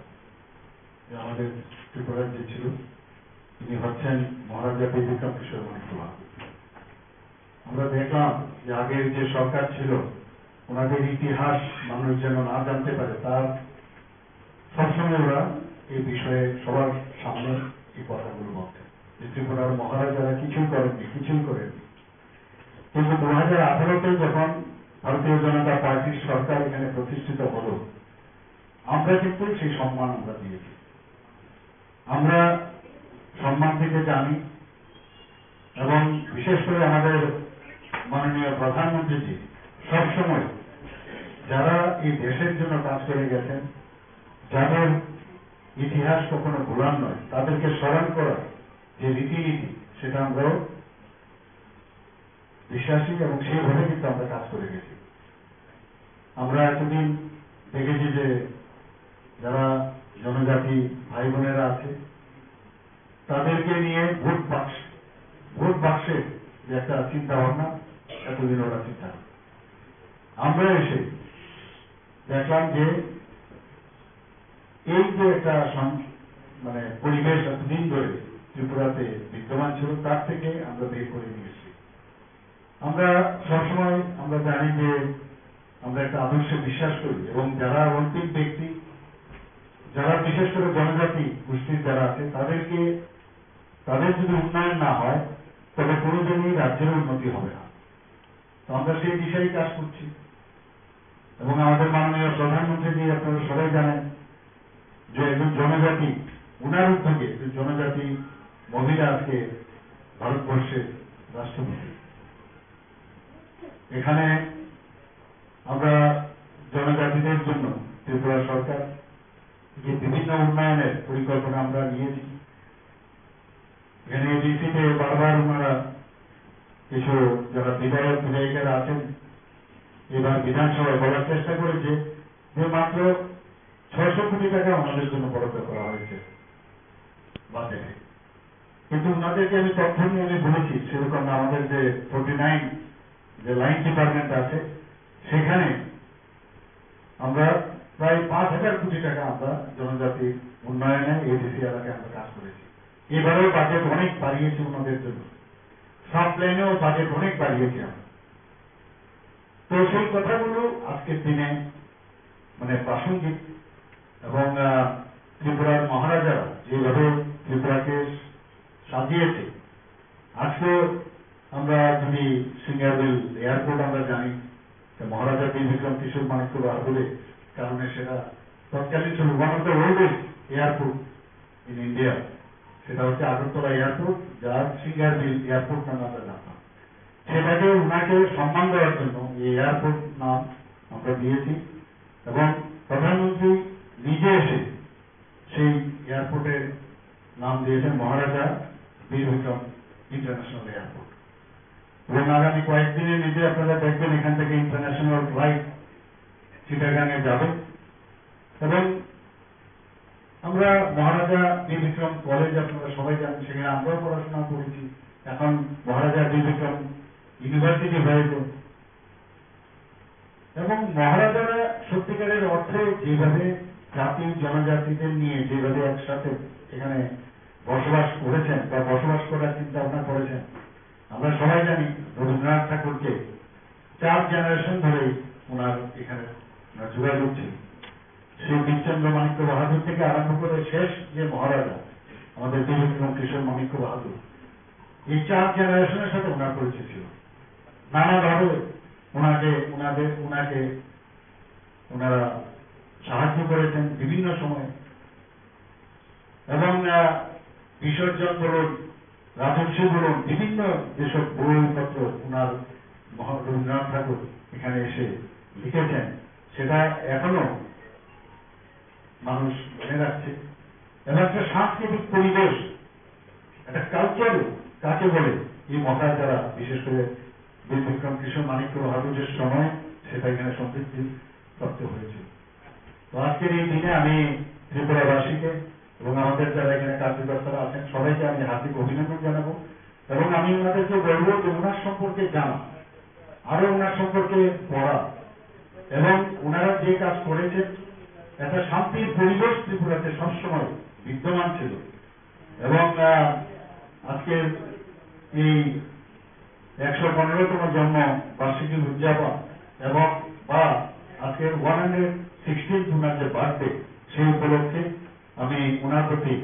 Speaker 1: যে আমাদের ত্রিপুরার যে ছিল তিনি হচ্ছেন মহারাজা বীর বিক্রম কিশোর মানিক্য বাহাদুর। আমরা দেখলাম যে আগের যে সরকার ছিল ওনাদের ইতিহাস মানুষ যেন না জানতে পারে তার সবসময় ওরা এই বিষয়ে সবার সামনে এই কথাগুলো বলতেন যে ত্রিপুরার মহারাজারা কিছুই করেননি। কিন্তু 2018-তে যখন ভারতীয় জনতা পার্টির সরকার এখানে প্রতিষ্ঠিত হল আমরা কিন্তু সেই সম্মান আমরা দিয়েছি। আমরা সম্মান দিতে জানি এবং বিশেষ করে আমাদের মাননীয় প্রধানমন্ত্রীজি সবসময় যারা এই দেশের জন্য কাজ করে গেছেন, যাদের ইতিহাস কখনো ভুলার নয়, তাদেরকে স্মরণ করার যে রীতিনীতি সেটা আমরা বিশ্বাসী এবং সেইভাবে কিন্তু আমরা কাজ করে গেছি। আমরা এতদিন দেখেছি যে যারা জনজাতি ভাই বোনেরা আছে তাদেরকে নিয়ে ভোট বাক্সে যে একটা চিন্তা ভাবনা এতদিন ওরা চিন্তা আমরা এসে দেখলাম যে এই যে একটা মানে পরিবেশ এতদিন ধরে ত্রিপুরাতে বিদ্যমান ছিল তার থেকে আমরা বের করে নিয়ে এসেছি। আমরা সবসময় আমরা জানি যে আমরা একটা আদর্শে বিশ্বাস করি এবং যারা অন্তিম ব্যক্তি যারা বিশেষ করে জনজাতি গোষ্ঠীর যারা আছে তাদের যদি উন্নয়ন না হয় তবে কোনোদিনই রাজ্যের উন্নতি হবে না। তো আমরা সেই দিশাই কাজ করছি এবং আমাদের মাননীয় প্রধানমন্ত্রী আপনারা সবাই জানেন যে একজন জনজাতি উনার উদ্যোগে জনজাতি মহিলা আজকে ভারতবর্ষের রাষ্ট্রপতি। এখানে আমরা জনজাতিদের জন্য ত্রিপুরা সরকার যে বিভিন্ন উন্নয়নের পরিকল্পনা আমরা নিয়েছি। এখানে ডিসিতে বারবার ওনারা কিছু যারা বিধায়ক বিধায়িকারা আছেন এবার বিধানসভায় বলার চেষ্টা করেছে যে মাত্র 600 কোটি টাকা আমাদের জন্য বরাদ্দ করা হয়েছে বাজেটে, কিন্তু ওনাদেরকে আমি তথ্য নিয়ে আমি বলেছি সেরকম আমাদের যে 49 যে লাইন ডিপার্টমেন্ট আছে সেখানে আমরা প্রায় 5000 কোটি টাকা আমরা জনজাতি উন্নয়নে এডিসি এলাকায় আমরা কাজ করেছি। এবারেও বাজেট অনেক বাড়িয়েছি ওনাদের জন্য, সাব প্ল্যানেও বাজেট অনেক বাড়িয়েছি আমরা। তো সেই কথাগুলো আজকের দিনে মানে প্রাসঙ্গিক এবং ত্রিপুরার মহারাজারা যেভাবে ত্রিপুরাকে সাজিয়েছে। আজকে আমরা যদি সিঙ্গারবিল এয়ারপোর্ট আমরা জানি মহারাজা বীর বিক্রম কিশোর মানিক্য বাহাদুরের কারণে সেটা তৎকালীন ছিল one of the oldest airport in India, সেটা হচ্ছে আগরতলা এয়ারপোর্ট যার সিঙ্গারবিল এয়ারপোর্ট নামে আমরা জানতাম। সেটাকে ওনাকে সম্মান দেওয়ার জন্য এই এয়ারপোর্ট নাম আমরা দিয়েছি এবং প্রধানমন্ত্রী নিজে এসে সেই এয়ারপোর্টের নাম দিয়েছেন মহারাজা বীর বিক্রম ইন্টারন্যাশনাল এয়ারপোর্ট এবং আগামী কয়েকদিনের মধ্যে আপনারা দেখবেন এখান থেকে ইন্টারন্যাশনাল ফ্লাইট চিটাগাঙে যাবে এবং আমরা মহারাজা বীর বিক্রম কলেজ আপনারা সবাই জানেন সেখানে আমরাও পড়াশোনা করেছি। এখন মহারাজা বীর বিক্রম ইউনিভার্সিটি হয়েছে এবং মহারাজারা সত্যিকারের অর্থে যেভাবে জাতি জনজাতিদের নিয়ে যেভাবে একসাথে এখানে বসবাস করেছেন বা বসবাস করার চিন্তা ভাবনা করেছেন, আমরা সবাই জানি রবীন্দ্রনাথ ঠাকুরকে 4 জেনারেশন ধরেই ওনার এখানে যোগাযোগ ছিল। সেই বীরচন্দ্র মাণিক্য বাহাদুর থেকে আরম্ভ করে শেষ যে মহারাজা আমাদের ত্রিবিক্রম কিশোর মাণিক্য বাহাদুর, এই 4 জেনারেশনের সাথে ওনার পরিচয় ছিল। নানাভাবে ওনারা সাহায্য করেছেন বিভিন্ন সময়ে, এবং বিসর্জন বলুন, রাজস্ব বলুন, বিভিন্ন যেসব বইপত্র ওনার রবীন্দ্রনাথ ঠাকুর এখানে এসে লিখেছেন, সেটা এখনো মানুষ মনে রাখছে। এবং একটা সাংস্কৃতিক পরিবেশ, একটা কালচার কাকে বলে এই মহারাজারা, বিশেষ করে বীরবিক্রম কিশোর মাণিক্য বাহাদুরের সময় সেটা এখানে সমৃদ্ধি প্রাপ্ত হয়েছে। তো আজকের এই দিনে আমি ত্রিপুরাবাসীকে এবং আমাদের যারা এখানে কার্যকর্তারা আছেন সবাইকে আমি হার্দিক অভিনন্দন জানাবো, এবং আমি ওনাদেরকে বলবো যে ওনার সম্পর্কে জানা, আরো ওনার সম্পর্কে পড়া, এবং ওনারা যে কাজ করেছেন একটা শান্তির পরিবেশ ত্রিপুরাতে সবসময় বিদ্যমান ছিল। এবং আজকের এই 115তম জন্ম বার্ষিকী উদযাপন এবং বা আজকের 116th ওনার যে বার্থডে, সেই উপলক্ষে আমি ওনার প্রতি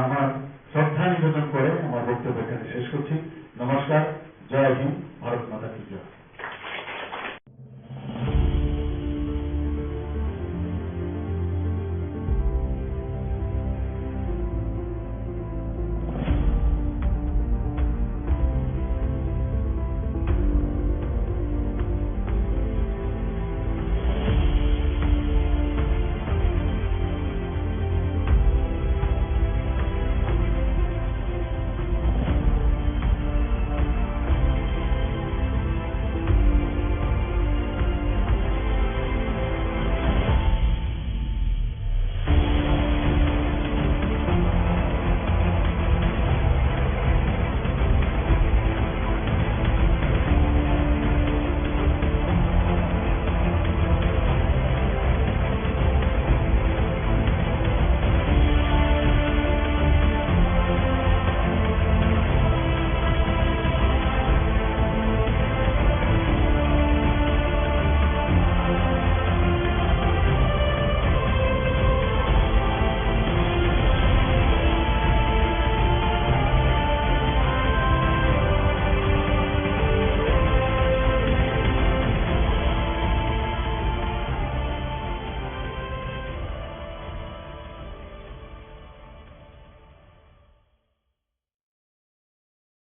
Speaker 1: আমার শ্রদ্ধা নিবেদন করে আমার বক্তব্য এখানে শেষ করছি। নমস্কার, জয় হিন্দ, ভারত মাতা কি জয়।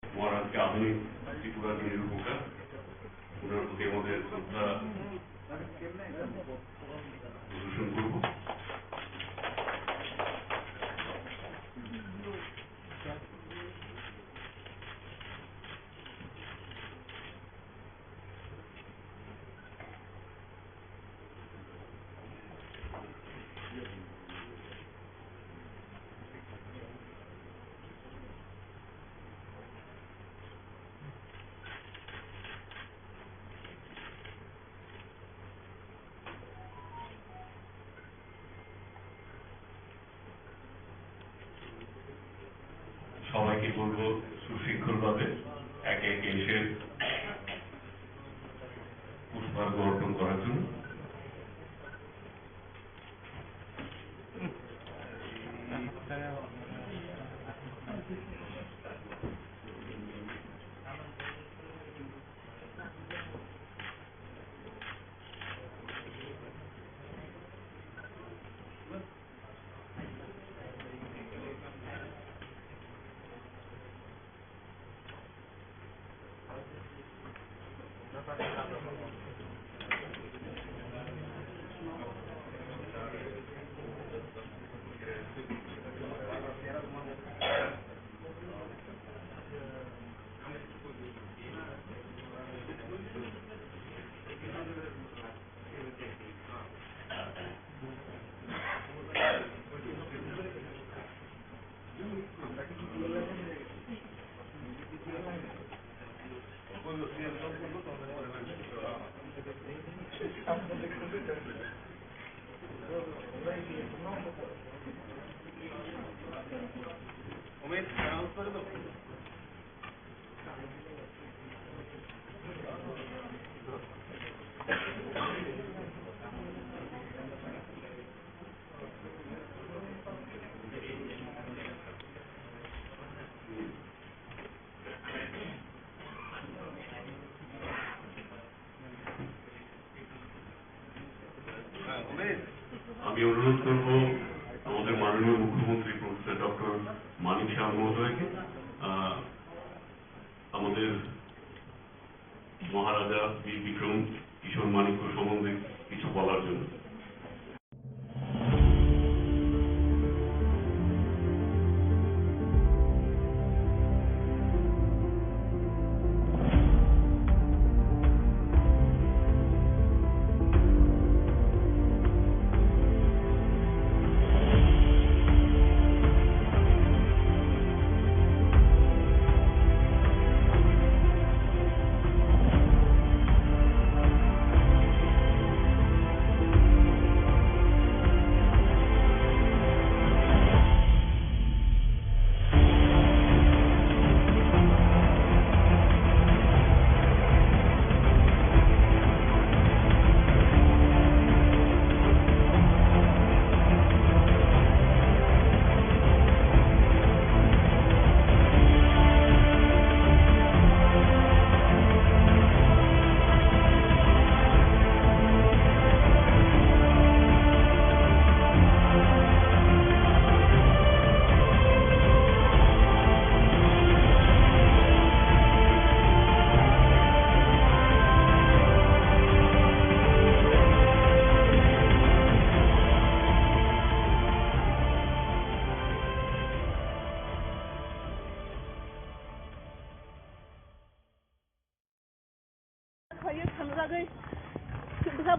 Speaker 2: মহারাজকে আধুনিক ত্রিপুরা নিরূপকার, ওনার প্রতি আমাদের শ্রদ্ধা প্রদর্শন করব। সবাইকে বলবো সুশৃঙ্খলভাবে একে একে এসে পুষ্পার্ঘ অর্পণ করার জন্য। আমি অনুরোধ করব আমাদের মাননীয় মুখ্যমন্ত্রী প্রফেসর ডক্টর মানিক শাহ মহোদয়কে আমাদের মহারাজা বীর বিক্রম কিশোর মানিক্য সম্বন্ধে কিছু বলার জন্য।
Speaker 3: Hayır, tanragay.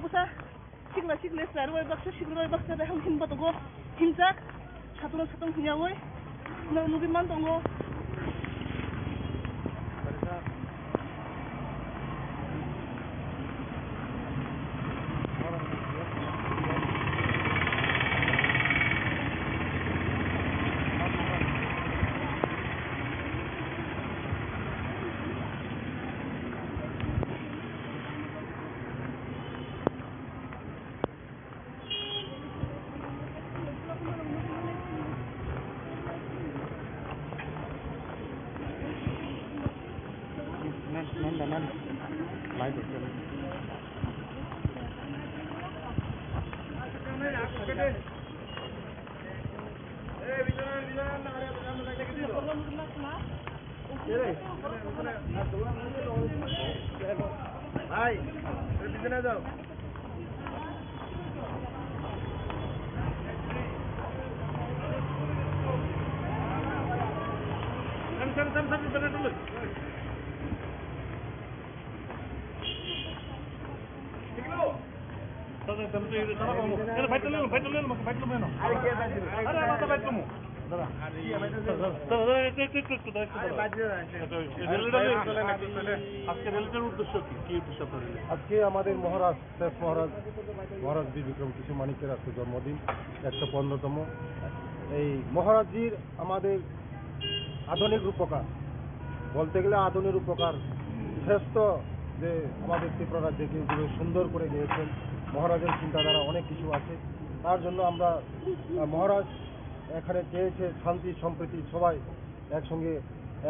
Speaker 3: Busa sigle sarway baksa sigloy baksa da ham himba togo himsak satong hinyawoy nugi man tongo
Speaker 4: nan lại được rồi. Hai, di sana jauh. Sam di sana dulu. আজকে আমাদের মহারাজ শেষ মহারাজ বীর বিক্রম কিশোর মানিক্যের আজকে জন্মদিন 115তম। এই মহারাজজির আমাদের আধুনিক রূপকার, বলতে গেলে আধুনিক রূপকার শ্রেষ্ঠ, যে আমাদের ত্রিপুরা রাজ্যকে যেভাবে সুন্দর করে গিয়েছেন। মহারাজের চিন্তাধারা অনেক কিছু আছে, তার জন্য আমরা মহারাজ এখানে চেয়েছে শান্তি সম্প্রীতি সবাই একসঙ্গে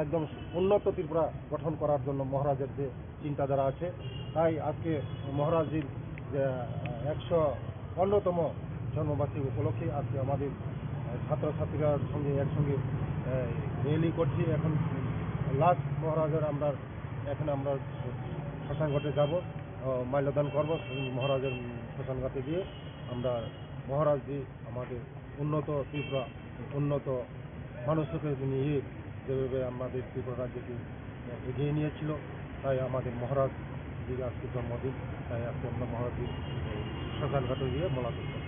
Speaker 4: একদম উন্নত ত্রিপুরা গঠন করার জন্য মহারাজের যে চিন্তাধারা আছে। তাই আজকে মহারাজজির 115তম জন্মবার্ষিকী উপলক্ষে আজকে আমাদের ছাত্রছাত্রীরার সঙ্গে একসঙ্গে র্যালি করছি। এখন লাস্ট মহারাজের এখানে আমরা শ্মশানঘাটে যাব, মাল্যদান করব। মহারাজের শ্মশানঘাটে গিয়ে আমরা মহারাজজি আমাদের উন্নত ত্রিপুরা, উন্নত মানুষকে নিয়ে যেভাবে আমাদের ত্রিপুরা রাজ্যকে এগিয়ে নিয়েছিল, তাই আমাদের মহারাজজির আজকে জন্মদিন। তাই আজকে আমরা মহারাজজির শ্মশানঘাটে গিয়ে মোলাকাত করব।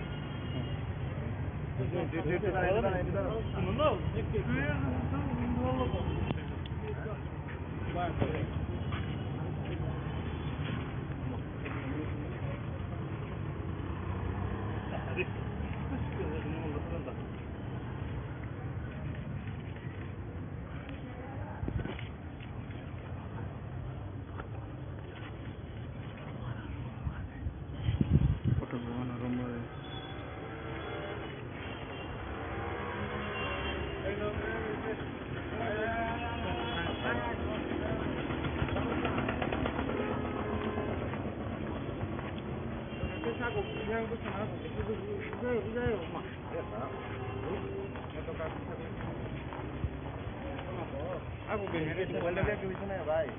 Speaker 4: Aku bilang itu benda dia di sana ya, baik.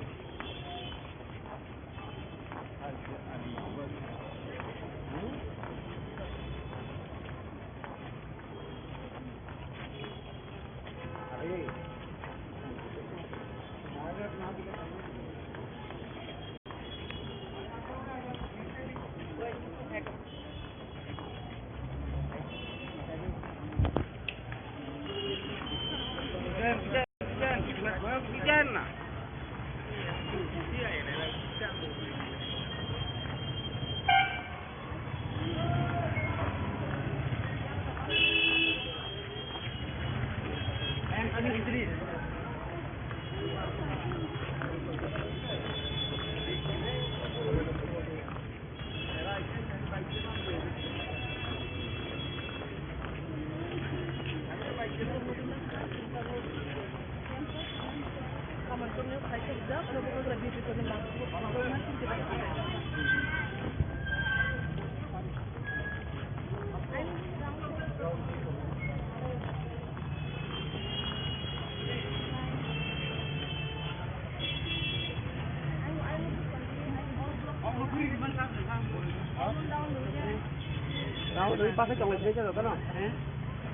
Speaker 4: Tahu dari pakai coklat aja loh kan?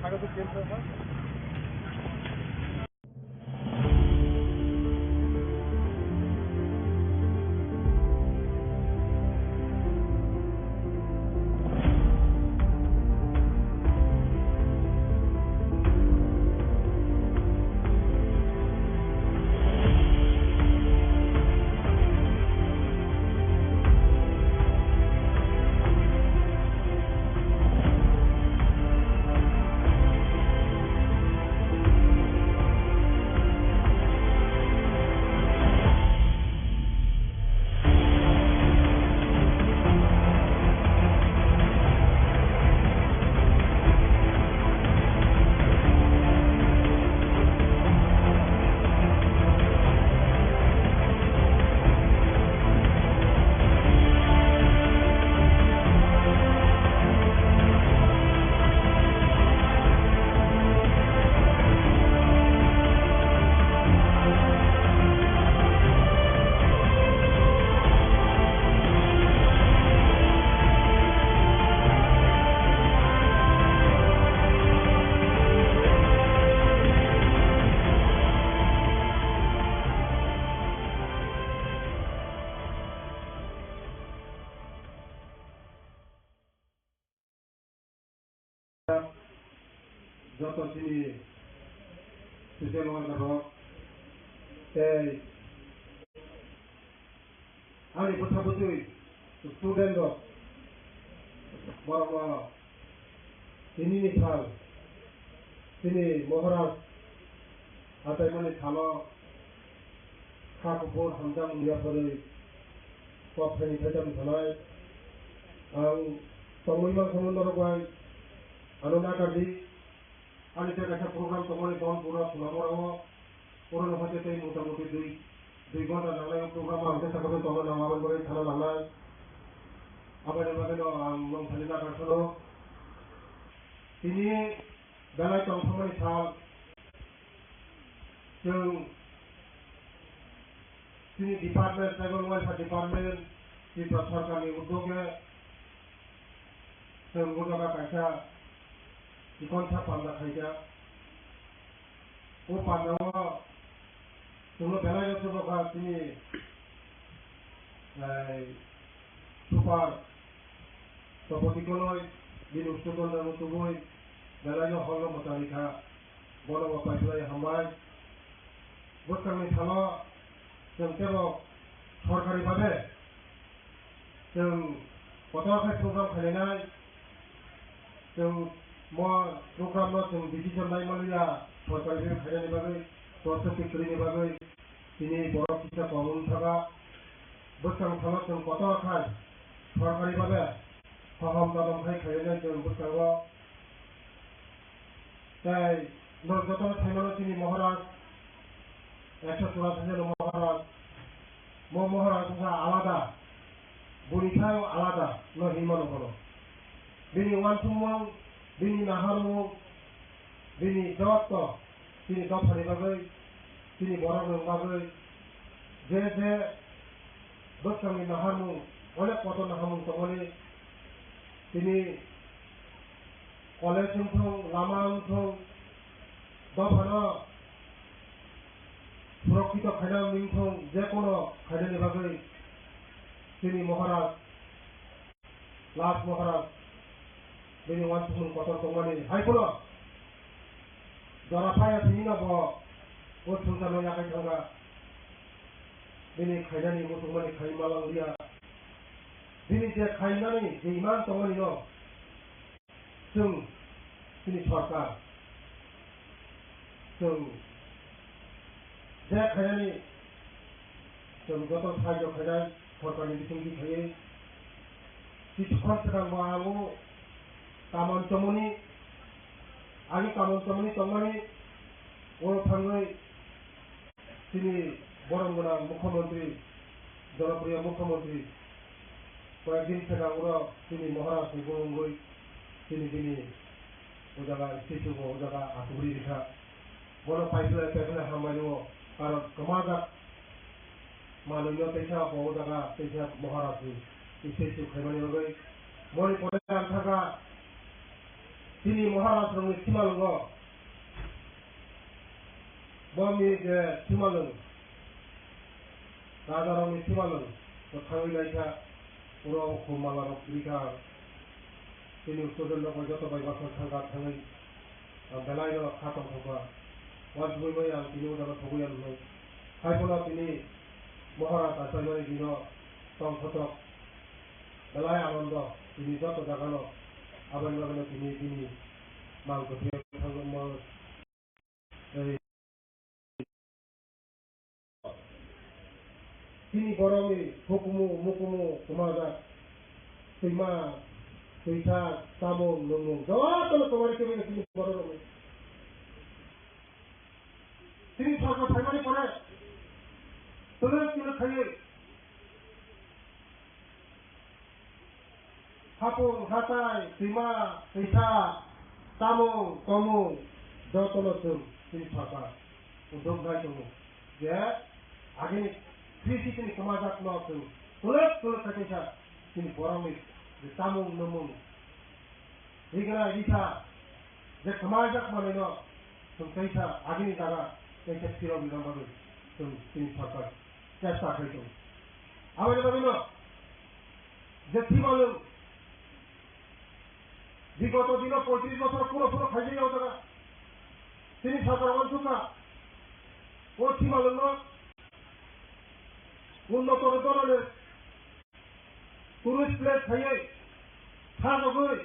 Speaker 4: Pakai tuh cancel kan? Joto sini sisi luar kerok, hari betul-betul student dok, bawa ini nih hal, sini mohoras, atau mana kalau kakupur hamzam dia boleh kau ini saja misalnya, pengumuman sementara kau anugerah tadi. Ani saya kasih program semua tahun pura selama orang hati saya mudah-mudah dua घंटा नंगे program हम जैसा कभी तो हम नवाबन बड़े थाना नंगा अब ये बातें तो हम लोग फलिता करते हो ini dalam contohnya hal yang sini department level wise department di prasar kami udognya yang udoga kaisa di kontrak panda kaisa oh pandawa semua belanya semua kat sini super seperti kalau di nusuton dan nutuboy belanya hal matalika bola apa itu yang hambai buat kami kalau yang terok सरकारी भावे जों गथ'फोर programme फालिनाय जों प्रग्रामाव जों दिन्थिजेननाय मालिया सरकारि फायनायनि बागै दर्शक फिक्टरिनि बागै दिनै बर' फिसा पावन थागा बोसोराव थाना जों गथ'फोर सरकारि भावे फाहाम दादंखाय फालिनाय जों बोसोराव जाय गथ' थाइमानाव दिनै महाराज 184 জন महाराज महाराजा आलादा बनिफ्राय आलादा न हिमान हरो बेनि वान समाव बिनि नाहारमु बिनि जत्त बिनि दफानि बागै बिनि बर'नि बागै जे बोसोरनि नाहारमु अनेक कत नाहारमु दङनि बिनि कलेज उनथं लामा उनथं दफानो सुरक्षित खायना मिंथं जेकोनो खायनानि बागै बिनि महाराज लाज महाराज बिनि वानसुमुन कत दङनि हायकुनो जराफाया बिनिनो बो संसारनि आखाइ थांगा बिनि खायनानि मोसौमानि खायमालांलिया बिनि जे खायनानि जे इमान दङनि न जों बिनि सरकार जों जे खायनानि जों जत साहाय्य खायनाय सरकारनि बिथिंनि थायो किसुखान सिगां आङो कामन चमनि आनि कामन चमनि दङनि बर' थाङै তিনি বরংগনা মুখ্যমন্ত্রী জনপ্রিয় মুখ্যমন্ত্রী কয়েকদিন থেকে ওরা তিনি মহারাজ গরঙ্গই তিনি ও জায়গা স্টেচু ও জায়গা আতুগুড়ি রেখা বড় পাইপলাইন হামাইল কারণ সমাজাত মাননীয় তেইসা ও জায়গা তেইসা মহারাজ স্টেচু খাইমানি বাগৈ মনি পরে থাকা তিনি মহারাজ রঙের সীমালঙ্গ বমি যে সিমালং রাজারং সিমালং থাঙै লাইथा उराव खमालाव रिखा তিনি উত্তরজন্য যত বাইবাসন থাঙ্গা থাङै বেলাইनो खाथं थांबा वाजबुमै आं তিনি उदागा थगैयान नै हायफला তিনি মহারাজ আচার্যই দিন সংসদক বেলাই আনন্দ তিনি যত জাগানো আবার লাগানো তিনি মাংস থাঙ্গা তিনি বরংই हुकुमु मुकुमु समाजा सैमा सैथा सामु नमु जवातल कमारि केबे তিনি বরং তিনি সরকার ফাইমানি করে তোলে খাইয়ে হাপুং হাতাই সীমা সৈথা সামু কমু যতলসুম তিনি সরকার উদ্যোগ গাই দङ যে আগে कृषि তিনি समाजात नथों তোলে खाइसा তিনি बरंनि जे सामु नमु रिगना रिसा जे समाजात मानेनो जों कैसा आगिनि दागा कैसा सिराव बिरांबाबो जों তিনি सरकार চেষ্টা খাইছো আমাদের বাবিনো যে থিমালো বিগত দিন 35 বছর পুরো খাইয়ে যাও তারা তিনি সরকার অঞ্চকা ও থিমালো উন্নত ধরনের টুরিস্ট প্লেস খাইয়ে সাজগৈ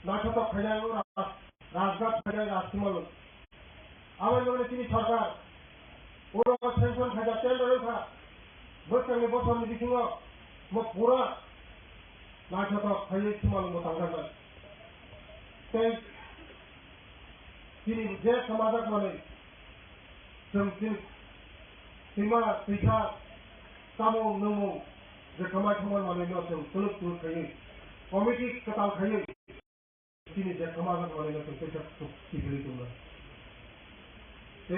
Speaker 4: নাটক খাইনায় রাজঘাট খাইনায় রাজসীমাল আমার মনে তিনি সরকার ওরা সেন্সন খাইজা টেন্ডার খা बोसोरनि बोसोरनि बिथिङाव पुरा नाटक खाइए सीमाल मोतांगाबाय তিনি যে समाजक माने जों सैमा सैथा सामु नमु जे खामाय माने जों तुलुक खाइए कमिटि कताल खाइए তিনি যে समाजक माने जों कैसा सिबिलि दङ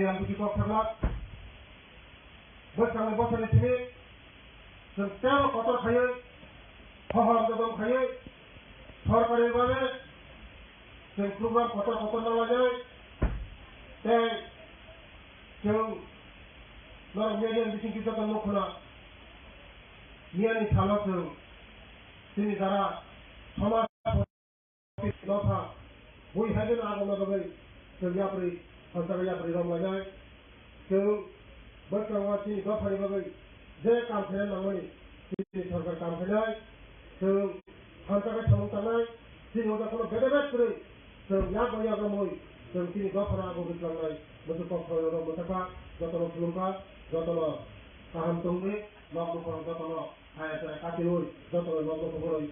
Speaker 4: आं बिदि कथाला बोसोरनि बोसोरनि थिनि जों 13 कतर खाइए हहर ददम खाइए सरकारि भाबे जों प्रग्राम कतर नालाय जों नरमेलियन बिथिंखि जतन नखना मियानि सालजों दिनै जारा समाज लथा बयहाबो आगोल बागै जों याब्रै हाजार याब्रै रंलायनाय जों बोसोराव दिनै गफारि बागै जे काम खालामनांगौनि दिनै सरकार काम खालामनाय जों हान्जाखै थांनाय दिनै उदाखौनो बेदेबेदब्रै जों यागमै जों दिनै गफारा आगो बिस्लांनाय मोनसे कफाराव मोनथाखा जतन थुलुंगा जतन गाहाम दंनि नखरफोराव जतन आया काटिलुय जतन नखरफोराव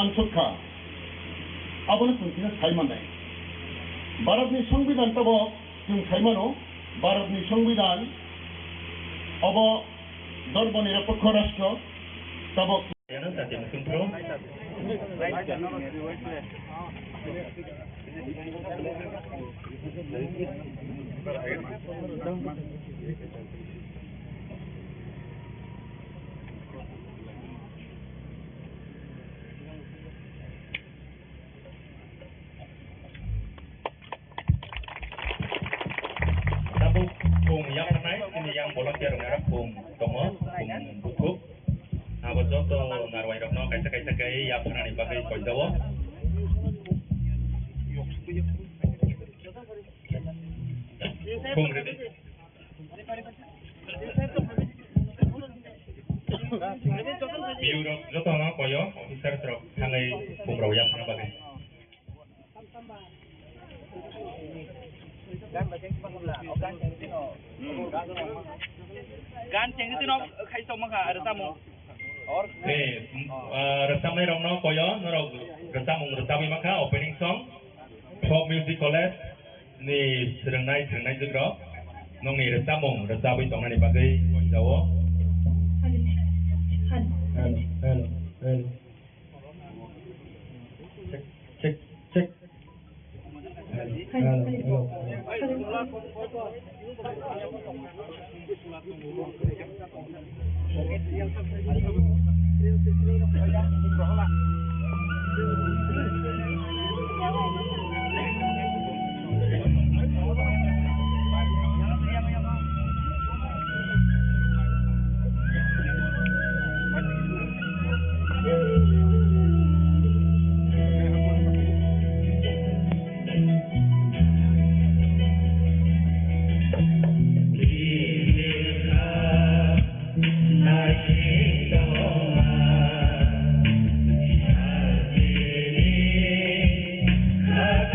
Speaker 5: आंसुखा आबोनो सोंथिनो सायमानाय भारतनि संविधान तबक जों सायमानो भारतनि संविधान अब धर्मनिरपेक्ष राष्ट्र तबक
Speaker 6: Ano sa ating sentro? Tapos kung yang nanay, ini yang volunteer ngarap kung tomo, kung butuh. Abot to narway rok no kaisa kay ya panani bagay ko daw. Kung ready. Biuro joto no koyo officer trok hangai kung raw ya panani bagay.
Speaker 9: Gan cheng itu no khai to maka ada tamu.
Speaker 6: Resamai rong no koyo no rong resamung retabi maka opening song Folk Music College ni serenai juga nong ni resamung retabi tong ni bagai Jawa. Hello. Cek. Hello.
Speaker 10: Hare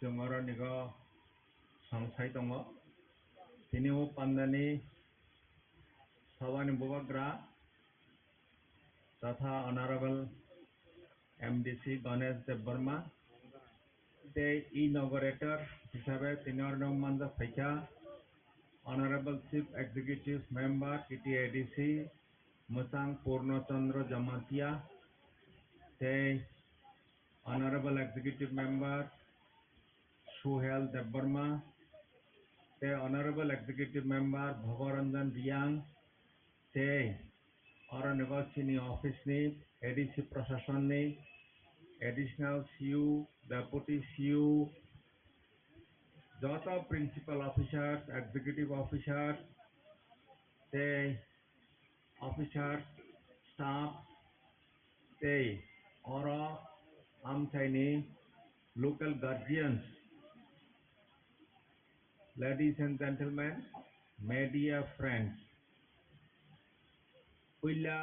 Speaker 7: जों अरनिगा संसाय दङ दिनै पान्दानि सभानि बुबाग्रा तथा Honorable MDC Ganesh Dev Burma the inaugurator হিসাবে তিনি অর্ণমানজা ফাইকা Honorable Chief Executive Member TTADC Musang Purnachandra Jamatia the Honorable Executive Member Suhel Dev Burma the Honorable Executive Member Bhagaranjan Riang the Aranagachini Office ni ADC Prashasan ni Additional CU, Deputy CU, Jota Principal Officers, Executive Officers, the Officers, Staff, the Ora Amchaini, Local Guardians, Ladies and Gentlemen, Media Friends, Puila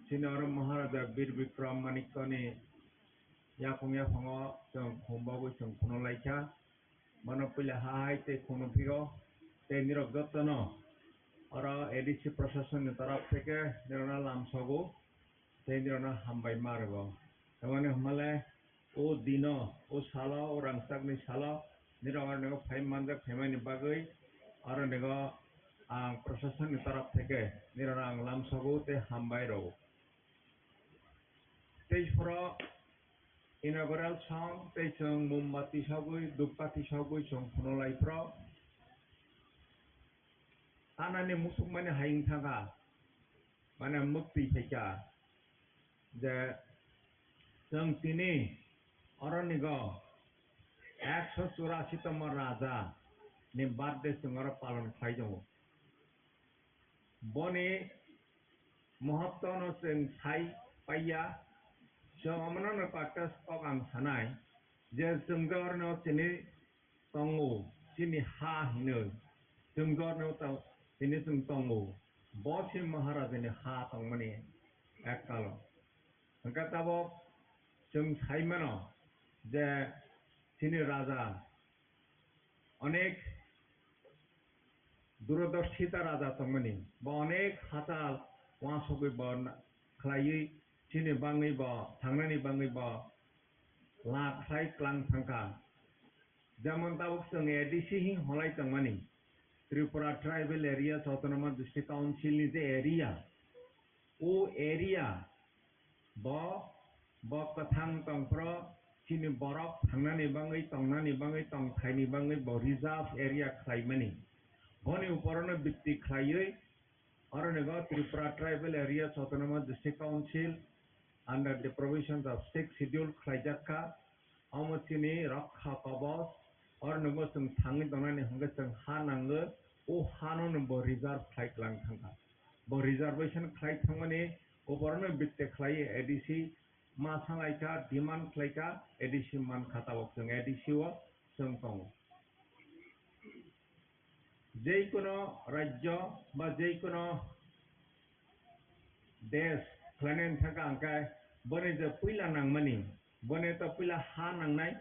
Speaker 7: Senior Maharaja Bir Vikram Manikani Yakungya Hongo, Jung Humbabu Jung Punolaika, Monopila Hai, Te Kunupio, Te Nirogotano, Ora ADC Procession in Tarapeke, Nirona Lamsogo, Te Nirona Hambai Margo. The one of Malay, O Dino, O Sala, or Angstagni Sala, Nirona Nego 5 months of Hemani Bagui, or a Nego Procession in Tarapeke, Nirona Lamsogo, Te Hambai Ro. Stage for inaugural song, they sung Mumbati Sabui, Dupati Sabui, sung Punolai Pro. Anani Musumani Haing Tanga, Mana Mukti Peka, the Sung Tini, Oronigo, Axo Surasitama Raja, Nimbade Sungara Palon Kaijo. Boni Mohotono Sing Sai Paya. So amana patas pagam sanai je sungor no sini tongu sini ha hinu sungor no ta sini sung tongu bosi maharaj ni ha tongmani ekalo kata bo sung saimano je sini raja onek durodorshita raja tongmani bo onek hatal wasobe bon khlai Chini bangai ba, Thangnani bangai ba, Lakhai Klang Thangka. Jaman tabuk sung ADC hi holai tangmani. Tripura Tribal Area Autonomous District Council is the area. O area ba kathang tangpro chini borok Thangnani bangai tong thaini bangai ba reserve area khlai mani. Boni uporona bitti khlai Oranaga Tripura Tribal Area Autonomous District Council under the provisions of 6th Schedule Klajaka, Amachini, Rakha Kabas, or Nogosum Tangi Donani Hungasum Hananga, O Hanon Bo Reserve Klai Klang Tanga. Bo Reservation Klai Tangani, Oborno Bitte Klai ADC, Masalaika, Demand Klaika, ADC Man Katawak, ADC wa Sung Tongo. Jeikono Rajo, but Jeikono Des, Clanen Takankai, Bonnet the Pila Nang Money, Bonnet the Pila Ha Nang Night,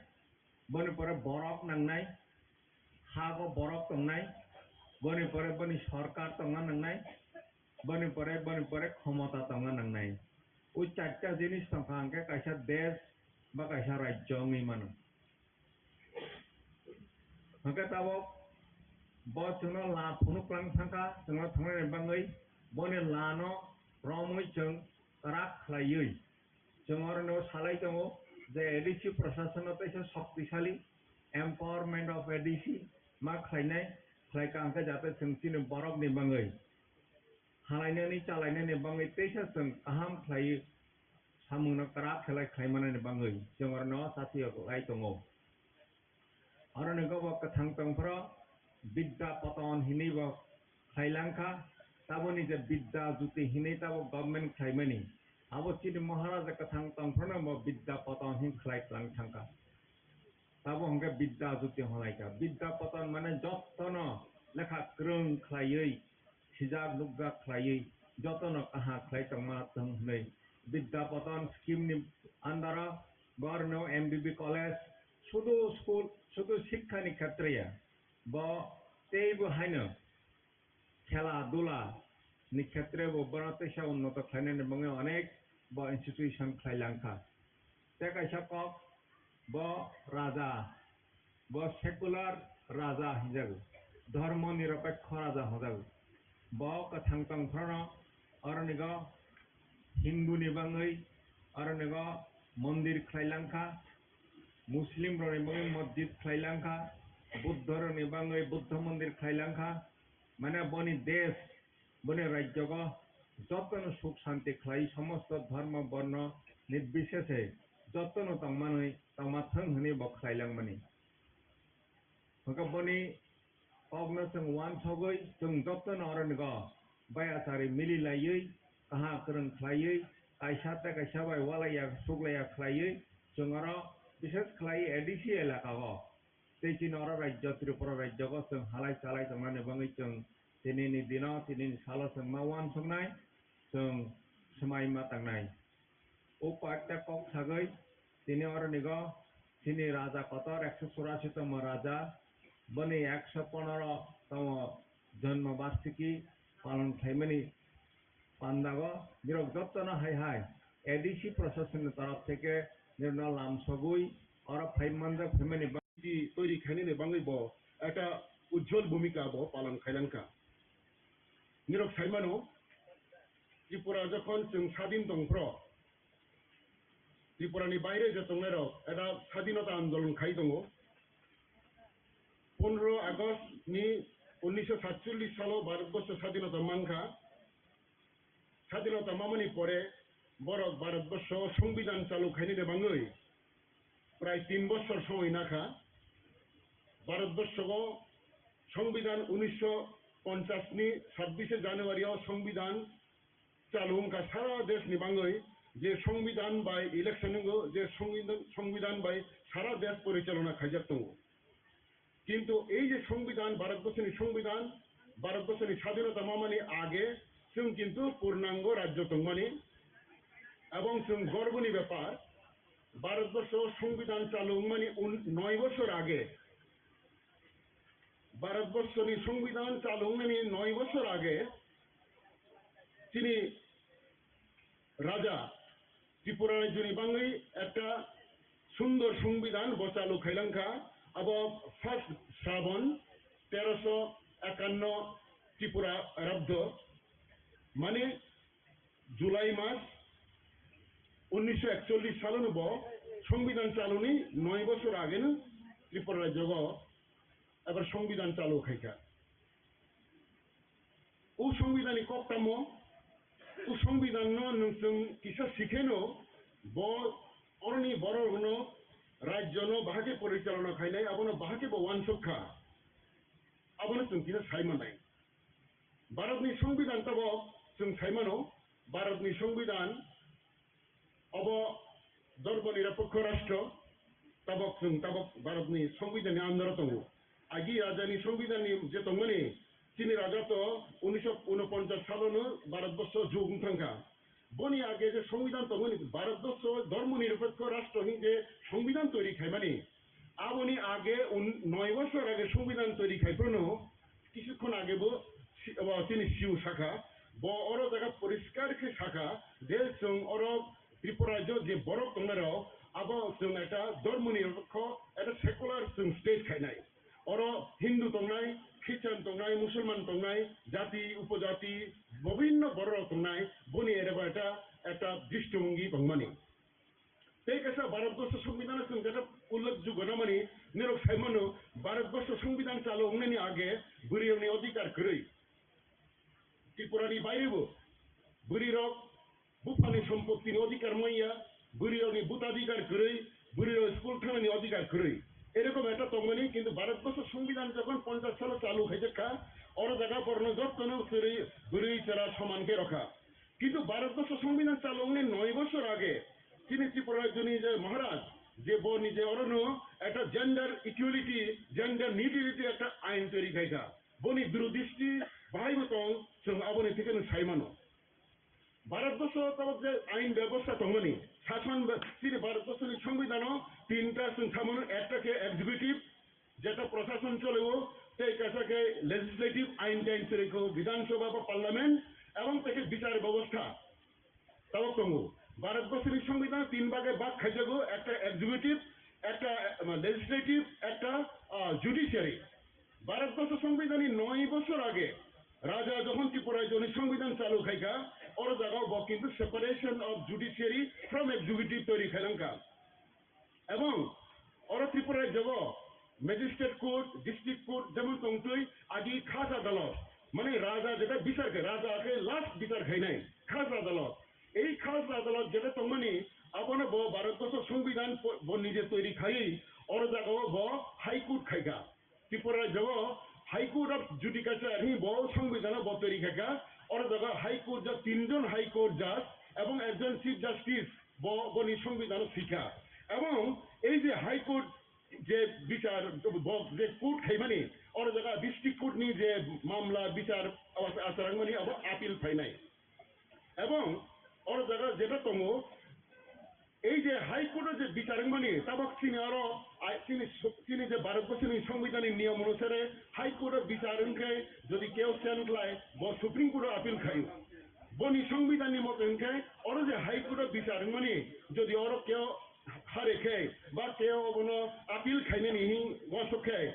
Speaker 7: Bonnet for a Borok Nang Night, Hago Borok Tong Night, Bonnet for a Bonnie Shortcut Tong Nang Night, Bonnet for a Homota Tong Nang Night. Uchacha Zinis Tongkanka, Kasha Des, Bakasha Rajomi Manu. Hakatawo. Bos sungno la punu klang thangka sungno thangre bangai bone lano romoi chung karak khlaiui chungor no salai tongo the ADC Prashasan otaisa shaktisali empowerment of ADC ma khlainai khlaika angka jate sungchini borok ni bangai halaina ni chalaina ni bangai teisa sung aham khlai samungno karak khlai khlaimana ni bangai chungor no sati lai tongo arone go kathang tongpro Bidda Patan Hiniva Hailanka, Taboni the Bidda Zuti Hinetabo government Kaimani. I was sitting Maharaja Katang Tangpranamo Bidda Patan Hin Klai Lankanka. Tabonga Bidda Zuti Holaika. Bidda Patan Mana Jotono, Laka Krung Klai, Shizab Luga Klai, Jotono Kaha Klaitama Tangnay. Bidda Patan scheme Andara, Gorno, MBB College, Sudo School. শুধু শিক্ষানি ক্ষেত্রে ব তেইবো হাইনো খেলাধুলা नि ক্ষেত্রে বরাতেশা উন্নত খাইনানি বঙ্গে অনেক ব ইনস্টিটিউশন খাইলাংখা তে কাইসা কক ব রাজা ব সেকুলার রাজা হিজাগো ধর্ম নিরপেক্ষ রাজা হজাগো ব কথাং তং ফ্রণ অরনিগ হিন্দুनि बाङै অরনিগ মন্দির খাইলাংখা মুসলিম রনি বাङै মসজিদ খাইলাংখা বুদ্ধ রনি बाङै বুদ্ধ মন্দির খাইলাংখা মানে বনি দেশ বনি রাজ্যগ যতন সুখ শান্তি খাই সমস্ত ধর্ম বর্ণ নির্বিশেষে যতন তংমাनै তংমাথों হনি বখাইলাंगमानि হকবনি অগ্ন जों वान सगै जों যতन अरनिग बायाचारि मिलिलायै काहा करन खायै कायसा ते कायसा बाय वालाया सुगलाया खायै जों अर विशेष खायै एडिसि एलाकागो तेचिन अर राज्य त्रिपुरा राज्यग जों हालाय चालाय तंनानै बाङै जों दिनैनि दिनाव दिनैनि सालाव जों मावान संनाय जों समायमा तांनाय ओ पाट्टा कक सागै दिनै अरनिग दिनै राजा कतर 184 तम राजा बने 115 तम जन्म वार्षिकी पालन खाइमानि पांडागो निरक যত্ন हाय हाय एडिसि प्रशासन तरफ থেকে নির্ণয় লাম সগুই और ফাইমানদা ফেমানি
Speaker 8: তৈরি খাইনানি বাঙै ব একটা উজ্জ্বল ভূমিকা ব পালন খাইলাংখা নিরক সাইমানো ত্রিপুরা যখন जों স্বাধীন দংফ্র ত্রিপুরানি বাইরে যে তংনাই রক এটা স্বাধীনতা আন্দোলন খাই দङ 15 আগস্ট नि 1947 সালে ভারতবর্ষ স্বাধীনতা মানখা স্বাধীনতা মামানি পরে বড় ভারতবর্ষ সংবিধান চালু খাইনি বাঙৈ প্রায় 3 বছর সময় নাখা ভারতবর্ষ সংবিধান 1950 नि 26 জানুয়ারি সংবিধান চালু का সারা দেশ नि বাঙৈ যে সংবিধান বাই ইলেকশন যে সংবিধান বাই সারা দেশ পরিচালনা খাইজাক দङ কিন্তু এই যে সংবিধান ভারতবর্ষের সংবিধান ভারতবর্ষের স্বাধীনতা মামানি আগে जों কিন্তু পূর্ণাঙ্গ রাজ্য দংমানি এবং जों গর্বনি ব্যাপার ভারতবর্ষ সংবিধান চালু মানে 9 বছর আগে ভারতবর্ষের সংবিধান চালু মানে 9 বছর আগে তিনি রাজা ত্রিপুরা রাজ্যনি বাঙৈ একটা সুন্দর সংবিধান বচালু খাইলাংখা अब फर्स्ट श्रावण 1351 त्रिपुरा रब्ध माने जुलाई मास 1941 साल संविधान चालुनी 9 बছর आगे त्रिपुरा राज्य एबार संविधान चालू खाइका उ संविधानी कक्तामो उ संविधान नों किसा शिखेनो ब अरनि बरनो राज्य बाहाके परिचालना खाइनाय आबनो बाहाके वान सखा आबनो जों किना साइमानाय भारतनि संविधान तब जों साइमानो भारतनि संविधान अब धर्मनिरपेक्ष राष्ट्र तबक जों तबक भारतनि संविधाननि आन्दाराव दङ आगि राजानि संविधाननि जे दंमोन तिनि राजा तो 1949 सालावनो भारतबर्ष जौगाखांखा बनि आगे जे संविधान दंमोन भारतबर्ष धर्मनिरपेक्ष राष्ट्र जे संविधान तैरि खाइमानि आबनि आगे 9 বছর आगे संविधान तैरि खाइफ्रनो किछुक्षण आगेबो तिनि सिउ शाखा ब अर जायगा परिष्कार के शाखा जे जों अर त्रिपुरा जे बरफ दंनाराव अब जों एटा धर्मनिरपेक्ष एटा सेकुलार जों स्टेट खाइनाय अर हिंदू दंनाय ख्रिस्टान दंनाय मुसलमान दंनाय जाति उपजाति विभिन्न बरफ दंनाय बनि एरबा एटा दृष्टिभंगी दंमानि तेकासा भारतबर्ष संविधान जों जेटा उल्लेखযোग्য नामानि निरक साइमानो भारतबर्ष संविधान चालू होनायनि आगे बुरियावनि अधिकार गरै त्रिपुरानि बायरेबो बुरिरक बुफानि सम्पत्तिनि अधिकार मैया बुरियावनि भूताधिकार गरै बुरियाव स्कुल थानायनि अधिकार गरै এরকম একটা তংমানি কিন্তু ভারতবর্ষ সংবিধান যখন 50 সালে চালু হয়েছে অর জায়গা বর্ণ যত্ন বুড়ি চেরা সমানকে রখা কিন্তু ভারতবর্ষ সংবিধান চালু হলে 9 বছর আগে তিনি ত্রিপুরা রাজ্যনি যে মহারাজ যে বনি যে অরণ্য একটা জেন্ডার ইকুয়ালিটি জেন্ডার নিউট্রালিটি একটা আইন তৈরি খাইখা বনি দূরদৃষ্টি বাহাইবতং जों আবনি থেকে সাইমানো ভারতবর্ষ তবে যে আইন ব্যবস্থা দংমানি শাসন তিনি ভারতবর্ষের সংবিধান 3টা जों সামানো একটাকে এক্সিকিউটিভ যেটা প্রশাসন চলেও সেই কাছাকে লেজিসলেটিভ আইন টাইন রেখো বিধানসভা বা পার্লামেন্ট এবং থেকে বিচার ব্যবস্থা তাও তঙ্গু ভারতবর্ষের সংবিধান 3 ভাগে ভাগ খাইজাগো একটা এক্সিকিউটিভ একটা লেজিসলেটিভ একটা জুডিশিয়ারি ভারতবর্ষ সংবিধানী 9 বছর আগে রাজা যখন ত্রিপুরায় জন্য সংবিধান চালু খাইকা ওর জায়গাও কিন্তু separation of judiciary from executive তৈরি খাইলাঙ্কা এবং ওরা ত্রিপুরায় যাব ম্যাজিস্ট্রেট কোর্ট ডিস্ট্রিক্ট কোর্ট যেমন তংতুই আগে খাস আদালত মানে রাজা যেটা বিচার খায় রাজাকে লাস্ট বিচার খাই নাই খাস আদালত এই খাস আদালত যেটা তংমানি আপন ব ভারতবর্ষ সংবিধান নিজে তৈরি খাই ওর জায়গাও ব হাইকোর্ট খাইকা ত্রিপুরায় যাব হাইকোর্ট অফ জুডিকাচার হি ব সংবিধান ব তৈরি খাইকা ওর জায়গা হাইকোর্ট যা 3 জন হাইকোর্ট জাজ এবং একজন চিফ জাস্টিস বনি সংবিধান শিক্ষা এবং এই যে হাইকোর্ট যে বিচার যে কোর্ট খাইমানি ওর জায়গা ডিস্ট্রিক্ট কোর্ট নি যে মামলা বিচার আচরণমানি আবার আপিল পাই নাই এবং ওর জায়গা যেটা তমো এই যে হাইকোর্টের যে বিচারমানি তাবাক চিনি আরো চিনি যে ভারতবর্ষের সংবিধানের নিয়ম অনুসারে হাইকোর্টের বিচারকে যদি কেউ চেঞ্জ লাই সুপ্রিম কোর্টের আপিল খাই বনি সংবিধানের মতো ওর যে হাইকোর্টের বিচারমানি যদি ওর কেউ হারে খাই বা কেউ কোনো আপিল খাইনে নিহি গসক খাই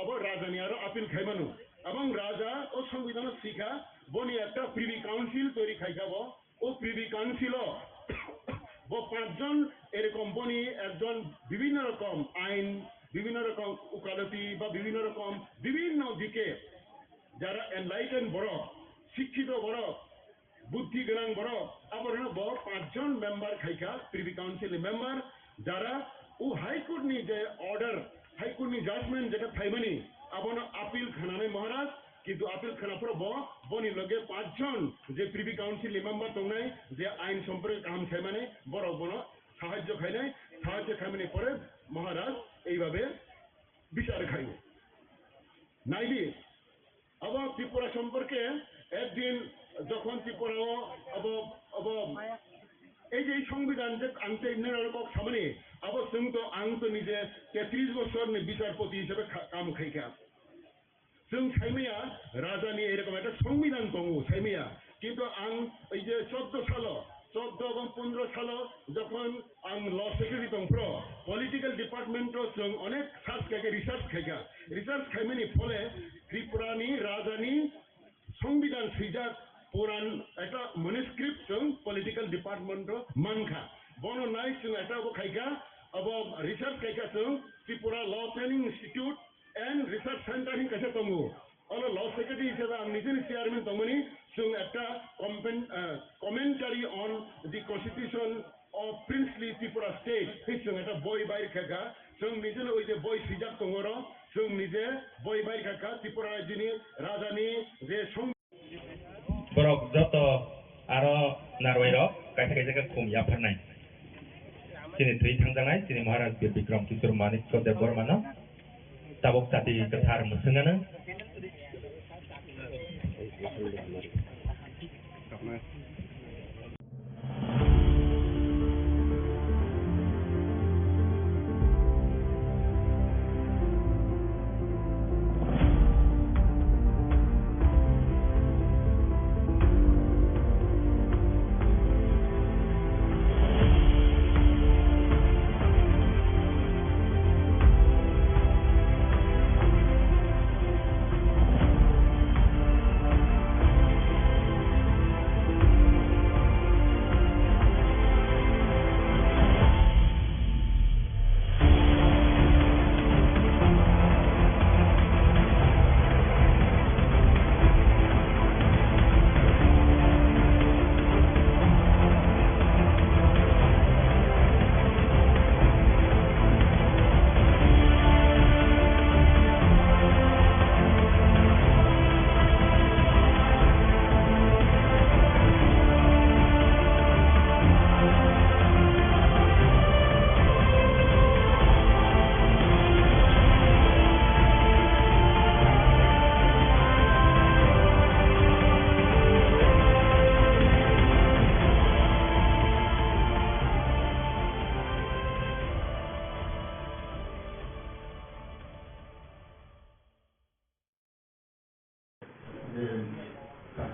Speaker 8: আবার রাজানি আরো আপিল খাইমানো এবং রাজা ও সংবিধানের শিখা বনি একটা প্রিভি কাউন্সিল তৈরি খাইখাব ও প্রিভি কাউন্সিল 5 জন এরকম বনি একজন বিভিন্ন রকম আইন বিভিন্ন রকম উকালতি বা বিভিন্ন রকম বিভিন্ন দিকে যারা এনলাইটেন বড় শিক্ষিত বড় বুদ্ধি জ্ঞান বড় আবার 5 জন মেম্বার খাইকা প্রিভি কাউন্সিল মেম্বার যারা ও হাইকোর্ট নি যে অর্ডার হাইকোর্ট নি জাজমেন্ট যেটা থাইমানি আবার আপিল খানানে মহারাজ কিন্তু আপিল খানা পর বনি লগে 5 জন যে প্রিভি কাউন্সিল মেম্বার তংনাই যে আইন সম্পর্কে কাম খাইমানে বড় বড় সাহায্য খাইনাই সাহায্য খাইমানে পরে মহারাজ এইভাবে বিচার খাইব নাইলি আবার ত্রিপুরা সম্পর্কে একদিন যখন ত্রিপুরা এই যে সংবিধান যে আনতে সামনে আবার তো আং তো নিজে 33 বছর বিচারপতি হিসেবে কাম খাইকা जों साइमिया राजानि एरकम एक संविधान दङ साइमिया किन्तु आं এই যে 14 সাল 14 এবং 15 সাল যখন आं ল সেক্রেটারি দংপ্র পলিটিক্যাল ডিপার্টমেন্টও जों অনেক সার্চ খাইকে রিসার্চ খাইমানি ফলে ত্রিপুরানি রাজানি সংবিধান সিজাত পুরান একটা ম্যানুস্ক্রিপ্ট जों পলিটিক্যাল ডিপার্টমেন্টও মানখা বনো নাই जों এটা খাইকা अब রিসার্চ খাইকা जों Tripura law training institute and research center in kaisa tongu all law secretary hiseba ang nijin chairman tongmani sung ekta commentary on the constitution of princely Tripura state sung eta boy bai khaka sung nijin oi je boy sijak tongoro sung nije boy bai khaka Tripura rajini rajani je sung
Speaker 6: borok joto aro narwairo kaisa kaisa khum yafarnai sini thui thangjanai sini maharaj Bikram Kishore Manik Dev Bormano tabok tadi ketar mesengana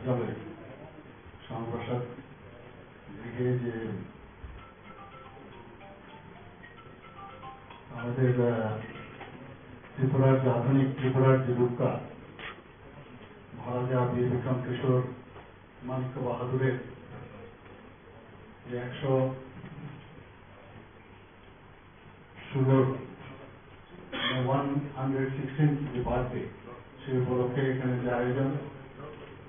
Speaker 1: যাবে শ্যামপ্রসাদ দিকে যে আমাদের ত্রিপুরার যে আধুনিক ত্রিপুরার যে রূপকার মহারাজা বীর বিক্রম কিশোর মানিক্য বাহাদুরের যে 116th যে বার্থডে সেই উপলক্ষে এখানে যে আয়োজন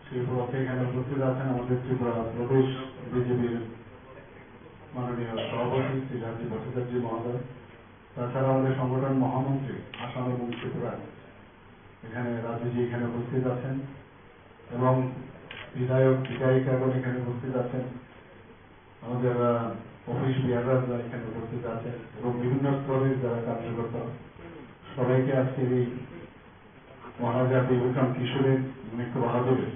Speaker 1: সেই উপলক্ষে এখানে উপস্থিত আছেন আমাদের ত্রিপুরা প্রদেশ বিজেপির মাননীয় সভাপতি শ্রী রাজীব ভট্টাচার্য মহোদয়, তাছাড়া আমাদের সংগঠন মহামন্ত্রী আসাম এবং ত্রিপুরা এখানে রাজুজি এখানে উপস্থিত আছেন এবং বিধায়ক বিধায়িকাগণ এখানে উপস্থিত আছেন, আমাদের অফিস বিহাররা এখানে উপস্থিত আছেন এবং বিভিন্ন স্তরের যারা কার্যকর্তা সবাইকে আজকে এই মহারাজা বীর বিক্রম কিশোরের মানিক্য বাহাদুরের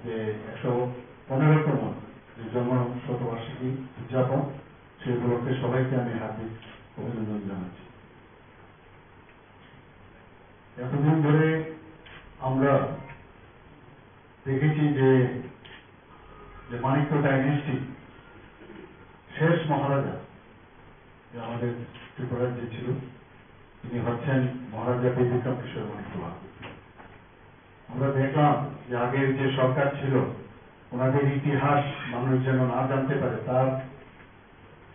Speaker 1: যে 115তম যে জন্ম শতবার্ষিকী উদযাপন সেই উপলক্ষে সবাইকে আমি হার্দিক অভিনন্দন জানাচ্ছি। এতদিন ধরে আমরা দেখেছি যে মানিক্য ডাইনেস্টি শেষ মহারাজা যে আমাদের ত্রিপুরার যে ছিল তিনি হচ্ছেন মহারাজা বীর বিক্রম কিশোর মানিক্য বাহাদুর। আমরা দেখলাম যে আগের যে সরকার ছিল ওনাদের ইতিহাস মানুষ যেন না জানতে পারে তার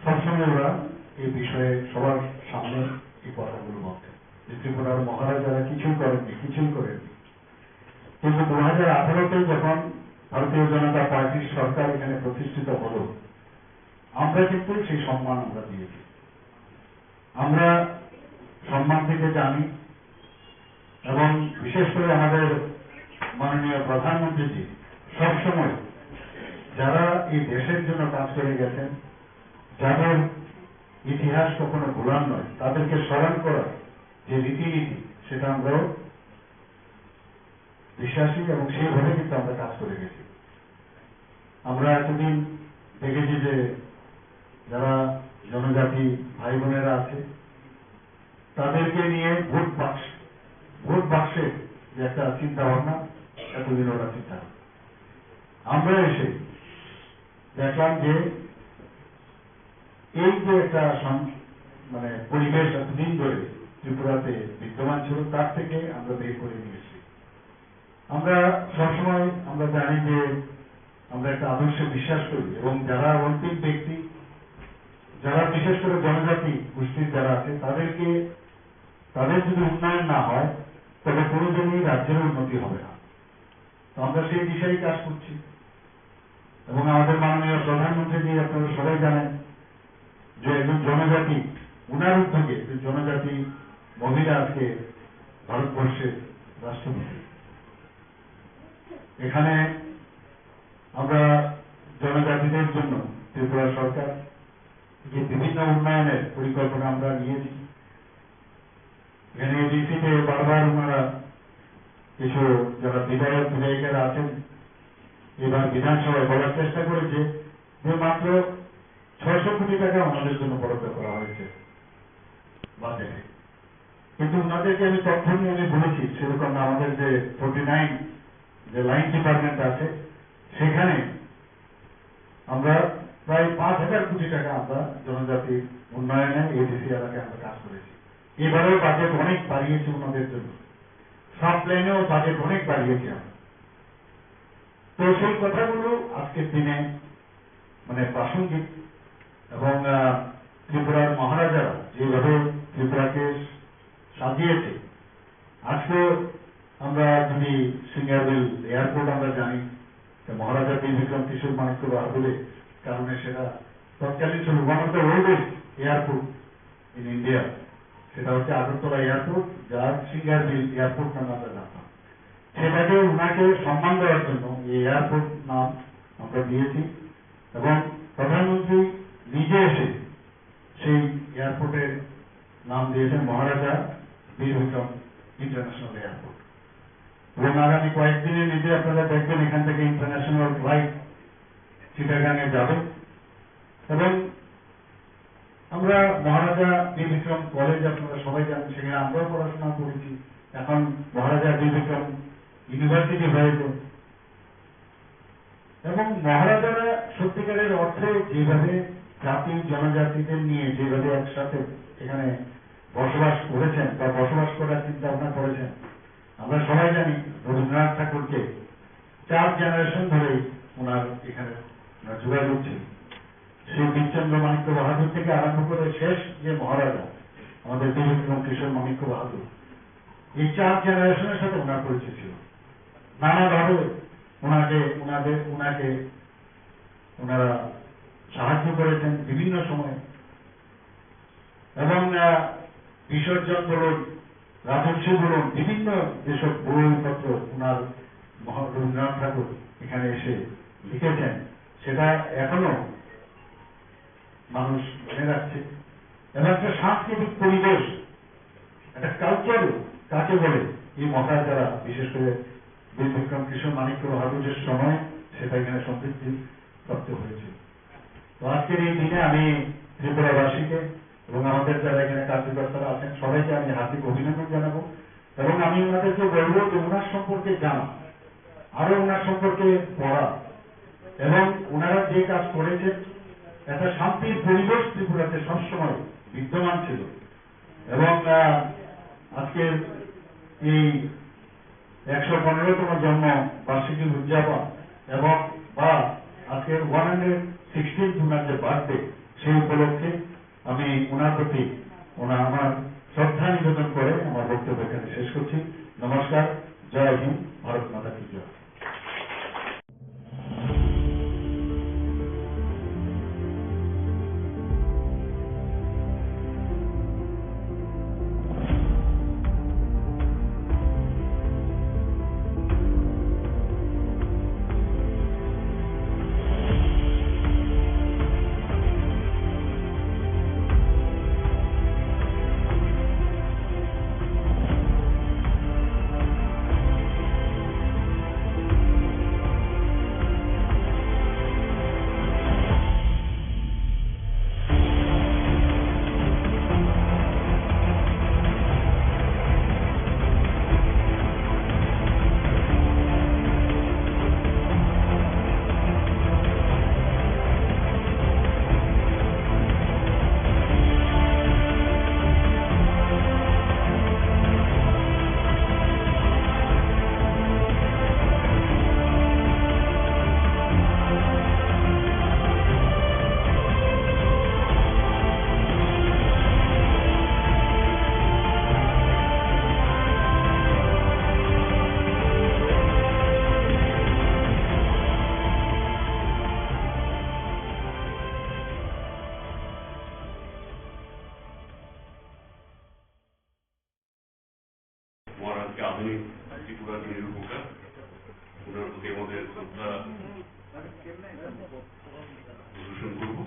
Speaker 1: সবসময় ওরা এই বিষয়ে সবার সামনে এই কথাগুলো বলতেন যে ত্রিপুরার মহারাজারা কিছুই করেননি। কিন্তু 2018-তে যখন ভারতীয় জনতা পার্টির সরকার এখানে প্রতিষ্ঠিত হল আমরা কিন্তু সেই সম্মান আমরা দিয়েছি। আমরা সম্মান দিতে জানি এবং বিশেষ করে আমাদের মাননীয় প্রধানমন্ত্রীজি সবসময় যারা এই দেশের জন্য কাজ করে গেছেন, যাদের ইতিহাস কখনো ভোলার নয়, তাদেরকে স্মরণ করার যে রীতিনীতি সেটা আমরাও বিশ্বাসী এবং সেইভাবে কিন্তু আমরা কাজ করে গেছি। আমরা এতদিন দেখেছি যে যারা জনজাতি ভাই বোনেরা আছে তাদেরকে নিয়ে ভোট বাক্সে যে একটা চিন্তা ভাবনা এতদিন ওরা চিন্তা ভাবনা আমরা এসে দেখলাম যে এই যে একটা মানে পরিবেশ এতদিন ধরে ত্রিপুরাতে বিদ্যমান ছিল তার থেকে আমরা বের করে নিয়েছি। আমরা সবসময় আমরা জানি যে আমরা একটা আদর্শে বিশ্বাস করি এবং যারা অন্তিম ব্যক্তি যারা বিশেষ করে জনজাতি গোষ্ঠীর যারা আছে তাদের যদি উন্নয়ন না হয় তবে কোনোদিনই রাজ্যের উন্নতি হবে না। তো আমরা সেই দিশাই কাজ করছি এবং আমাদের মাননীয় প্রধানমন্ত্রী আপনারা সবাই জানেন যে একজন জনজাতি উনার উদ্যোগে জনজাতি মহিলা আজকে ভারতবর্ষের রাষ্ট্রপতি। এখানে আমরা জনজাতিদের জন্য ত্রিপুরা সরকার যে বিভিন্ন উন্নয়নের পরিকল্পনা আমরা নিয়েছি। এখানে ডিসিতে বারবার ওনারা কিছু যারা বিধায়ক বিধায়িকারা আছেন এবার বিধানসভায় বলার চেষ্টা করেছে যে মাত্র 600 কোটি টাকা আমাদের জন্য বরাদ্দ করা হয়েছে বাজেটে, কিন্তু ওনাদেরকে আমি তথ্য নিয়ে আমি বলেছি সেরকম আমাদের যে 49 যে লাইন ডিপার্টমেন্ট আছে সেখানে আমরা প্রায় 5000 কোটি টাকা আমরা জনজাতি উন্নয়নে এডিসি এলাকায় আমরা কাজ করেছি। এবারেও বাজেট অনেক বাড়িয়েছি ওনাদের জন্য, সব প্লেনেও বাজেট অনেক বাড়িয়েছি আমরা। তো সেই কথাগুলো আজকের দিনে মানে প্রাসঙ্গিক এবং ত্রিপুরার মহারাজারা যেভাবে ত্রিপুরাকে সাজিয়েছে। আজকে আমরা যদি সিঙ্গারবিল এয়ারপোর্ট আমরা জানি মহারাজা বীর বিক্রম কিশোর মানিক্য বাহাদুরের কারণে সেটা তৎকালীন ছিল one of the oldest airport in India, সেটা হচ্ছে আগরতলা এয়ারপোর্ট যার সিঙ্গারবিল এয়ারপোর্ট নামে আমরা জানতাম। সেটাকে ওনাকে সম্মান দেওয়ার জন্য এই এয়ারপোর্ট নাম আমরা দিয়েছি এবং প্রধানমন্ত্রী নিজে এসে সেই এয়ারপোর্টের নাম দিয়েছেন মহারাজা বীর বিক্রম ইন্টারন্যাশনাল এয়ারপোর্ট এবং আগামী কয়েকদিনের মধ্যে আপনারা দেখবেন এখান থেকে ইন্টারন্যাশনাল ফ্লাইট চিটাগাঙে যাবে এবং আমরা মহারাজা বীর বিক্রম কলেজ আপনারা সবাই জানেন সেখানে আমরাও পড়াশোনা করেছি, এখন মহারাজা বীর বিক্রম ইউনিভার্সিটি হয়েছে। এবং মহারাজারা সত্যিকারের অর্থে যেভাবে জাতি জনজাতিদের নিয়ে যেভাবে একসাথে এখানে বসবাস করেছেন বা বসবাস করার চিন্তা ভাবনা করেছেন, আমরা সবাই জানি রবীন্দ্রনাথ ঠাকুরকে 4 জেনারেশন ধরেই ওনার এখানে যোগাযোগ ছিল। সেই বীরচন্দ্র মাণিক্য বাহাদুর থেকে আরম্ভ করে শেষ যে মহারাজা আমাদের ত্রিবিক্রম কিশোর মাণিক্য বাহাদুর, এই 4 জেনারেশনের সাথে ওনার পরিচয় ছিল। নানাভাবে ওনারা সাহায্য করেছেন বিভিন্ন সময়ে, এবং বিসর্জন বলুন, রাজস্ব বলুন, বিভিন্ন যেসব বইপত্র ওনার রবীন্দ্রনাথ ঠাকুর এখানে এসে লিখেছেন, সেটা এখনো মানুষ মনে রাখছে। এবং একটা সাংস্কৃতিক পরিবেশ, একটা কালচার কাকে বলে এই মহারাজারা, বিশেষ করে বীরবিক্রম কিশোর মাণিক্য বাহাদুরের সময় সেটা এখানে সমৃদ্ধি প্রাপ্ত হয়েছে। তো আজকের এই দিনে আমি ত্রিপুরাবাসীকে এবং আমাদের যারা এখানে কার্যকর্তারা আছেন সবাইকে আমি হার্দিক অভিনন্দন জানাবো, এবং আমি ওনাদেরকে বলবো যে ওনার সম্পর্কে জানা, আরো ওনার সম্পর্কে পড়া, এবং ওনারা যে কাজ করেছেন একটা শান্তির পরিবেশ ত্রিপুরাতে সবসময় বিদ্যমান ছিল। এবং আজকের এই 115তম জন্ম বার্ষিকী উদযাপন এবং বা আজকের 116th ওনার যে বার্থডে, সেই উপলক্ষে আমি ওনার প্রতি আমার শ্রদ্ধা নিবেদন করে আমার বক্তব্য এখানে শেষ করছি। নমস্কার, জয় হিন্দ, ভারত মাতা কি জয়।
Speaker 2: মহারাজকে আধুনিক ত্রিপুরার নিরূপকার, ওনার প্রতি আমাদের শ্রদ্ধা প্রদর্শন করব।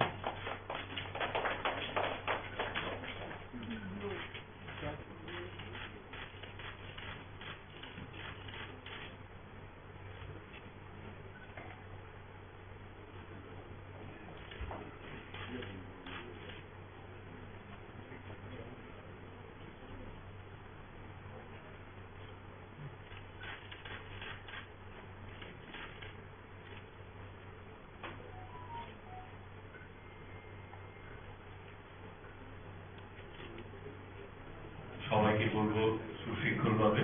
Speaker 2: সবাইকে বলবো সুশৃঙ্খলভাবে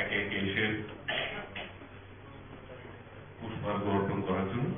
Speaker 2: একে একে এসে পুষ্পার্ঘ অর্পণ করার জন্য।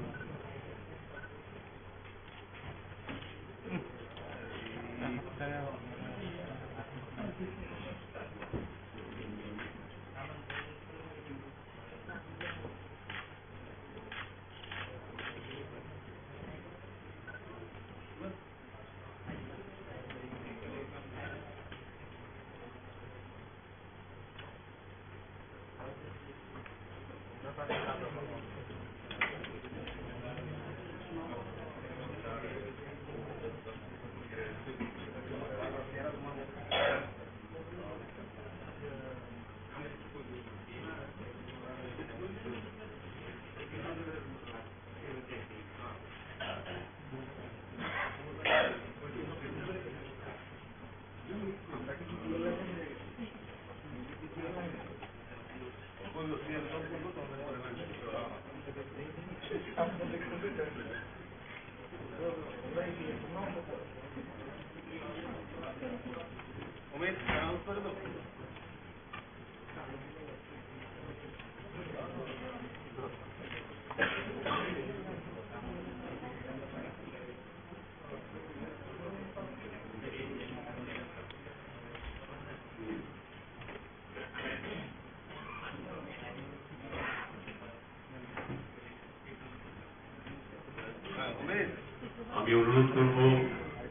Speaker 2: আমি অনুরোধ করব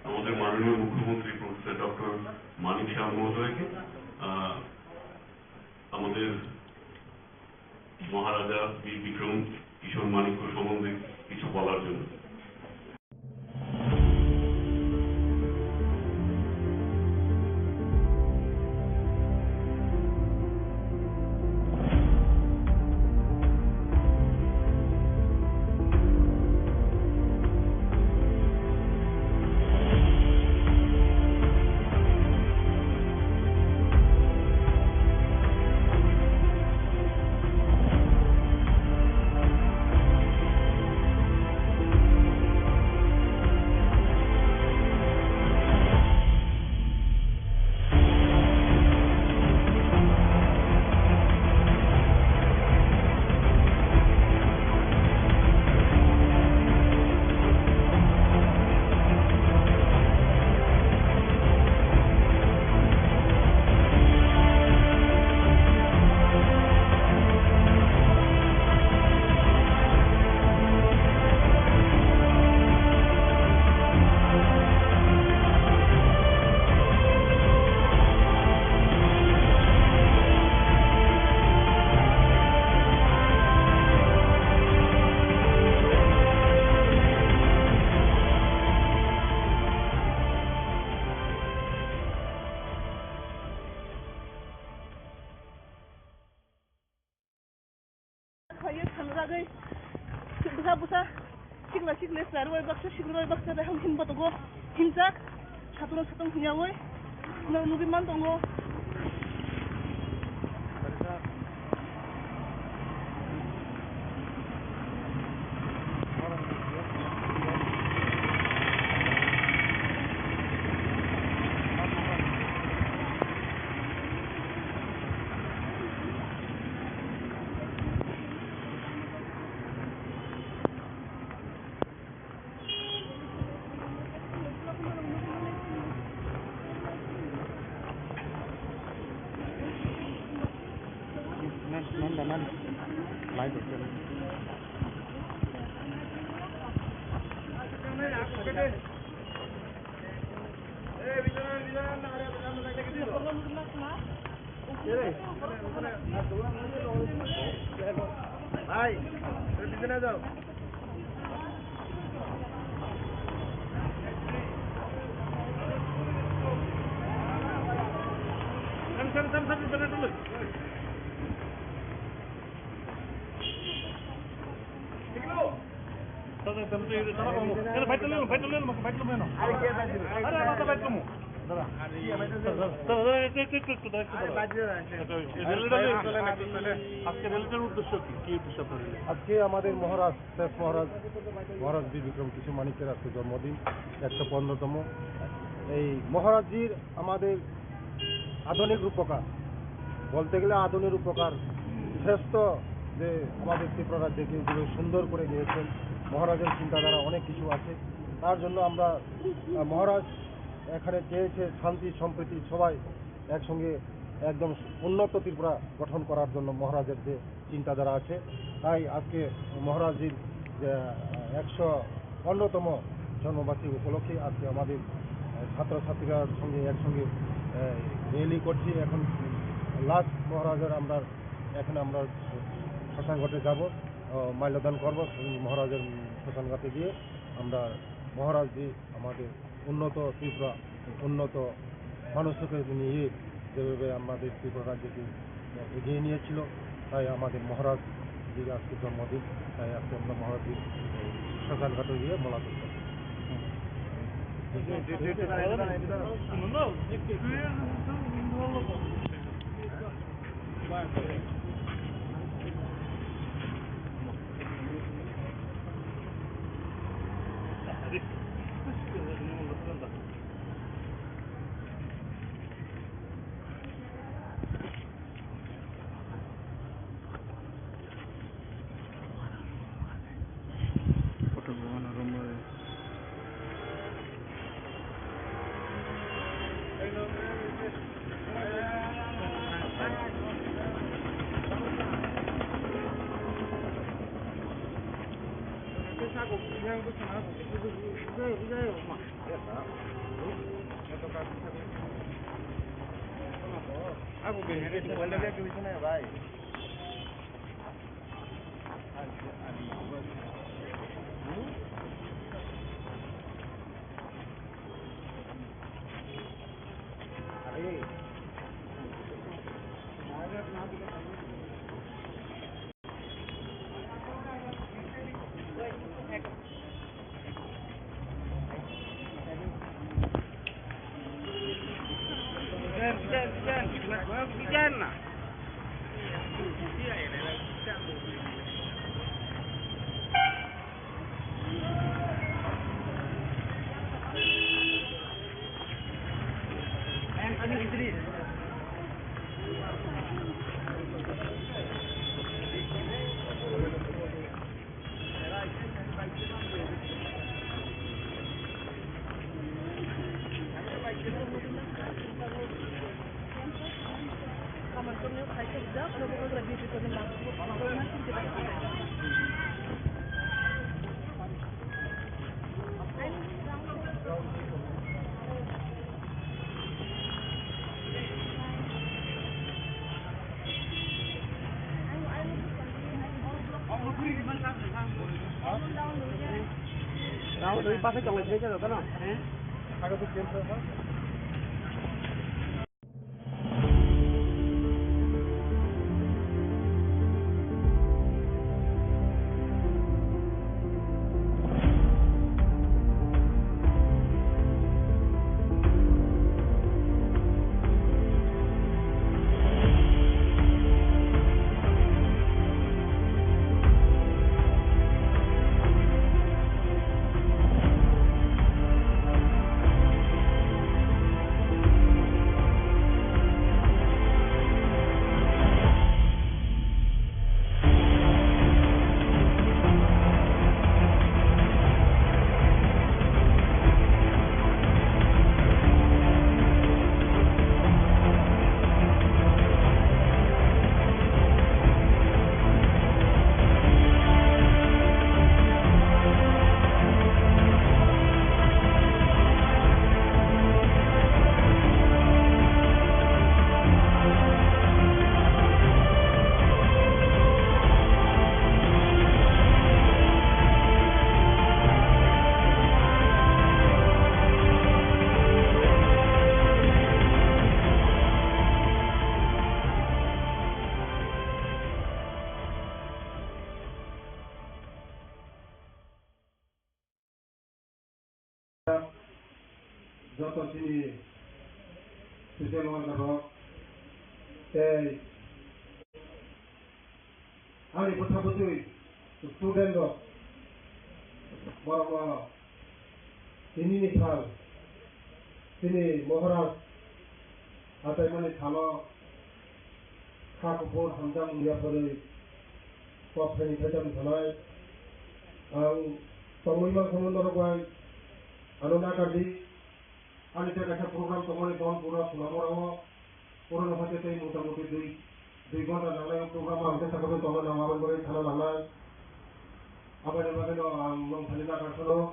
Speaker 2: আমাদের মাননীয় মুখ্যমন্ত্রী প্রফেসর ডক্টর মানিক শাহ মহোদয়কে আমাদের মহারাজা বীর বিক্রম কিশোর মানিক্য সম্বন্ধে কিছু বলার জন্য।
Speaker 3: Hayır, tanrıgay. Busa sigle sarway baksa sigroy baksa da him batogo himsak satong hunyawoy nugi man tongo
Speaker 4: nan lại được chưa? আজকে আমাদের মহারাজ শেষ মহারাজ বীর বিক্রম কিশোর মানিক্যের আজকে জন্মদিন 115তম। এই মহারাজজির আমাদের আধুনিক রূপকার, বলতে গেলে আধুনিক রূপকার শ্রেষ্ঠ, যে আমাদের ত্রিপুরা রাজ্যকে যে সুন্দর করে গিয়েছেন। মহারাজের চিন্তাধারা অনেক কিছু আছে, তার জন্য আমরা মহারাজ এখানে চেয়েছে শান্তি সম্প্রীতি সবাই একসঙ্গে একদম উন্নত ত্রিপুরা গঠন করার জন্য মহারাজের যে চিন্তাধারা আছে। তাই আজকে মহারাজজির 115তম জন্মবার্ষিকী উপলক্ষে আজকে আমাদের ছাত্রছাত্রীরার সঙ্গে একসঙ্গে র্যালি করছি। এখন লাস্ট মহারাজের এখানে আমরা শ্মশানঘাটে যাব, মাল্যদান করব। মহারাজের শ্মশানঘাটে গিয়ে আমরা মহারাজজি আমাদের উন্নত ত্রিপুরা, উন্নত মানুষকে নিয়ে যেভাবে আমাদের ত্রিপুরা রাজ্যকে এগিয়ে নিয়েছিল, তাই আমাদের মহারাজজির আজকে জন্মদিন। তাই আজকে আমরা মহারাজজির শ্মশানঘাটে গিয়ে মোলাকাত করব। Jotosini Sujelwan Rock Ani Putabutui student of Mama Tini Nithal Tini Moharas Ataimani Thama Kakupur Hamjam Yapuri Popeni Petam Thanai Pangulman Samundarabai Anunakadi Ani kita program kembali tahun pura selama orang hati saya muda-mudi di mana dalam program kita sekarang tahun nama beri thana nama apa nama itu menghalina kasih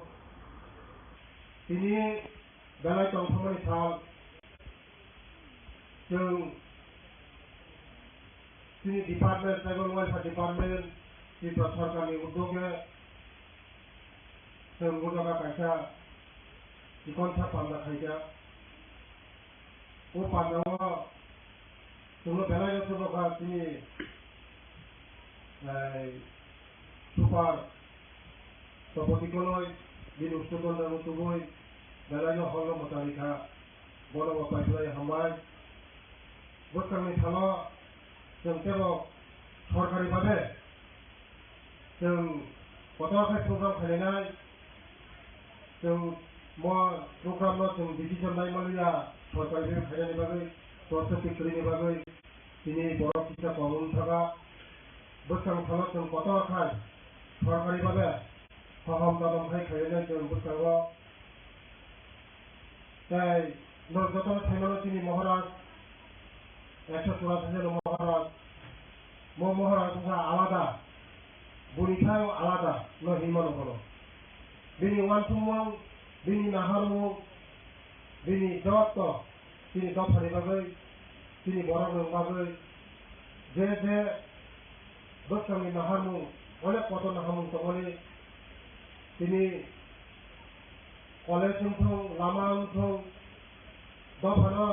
Speaker 4: ini dalam tahun kembali tahun yang ini department level wise department di prasarkan di udognya yang udognya kaisa di kontrak pada kerja, pada semua belanja semua ini super seperti kalau di nusukan dan nusukan belanja hal matalika bola apa itu yang hambai, bukan misalnya yang terlalu sorkari pada yang potong program kalian जों प्रग्रामाव जों decision लाइमालिया सरकारि खायनायनि बागै स्वास्थ्य सेक्टरनि बागै दिनै बर' फिसाखौ उनथागा बोखां थाना जों कत आखाय सरकारि भाबे फाहामता दंखाय खायनाय जों बोखाङो তাই যত থাইমানো তিনি মহারাজ 184 জন মহারাজ মহারাজ আলাদা বুড়িখাও আলাদা ন হিমানো হলো বিনি ওয়ানসুমং বিনি নাহারমু বিনি যত তিনি দফানি বাগৈ তিনি বড় বাগৈ যে বস্তানি নাহারমু অনেক কত নাহারমু তমনি তিনি কলেজ উঠং লামা উঠং দফানো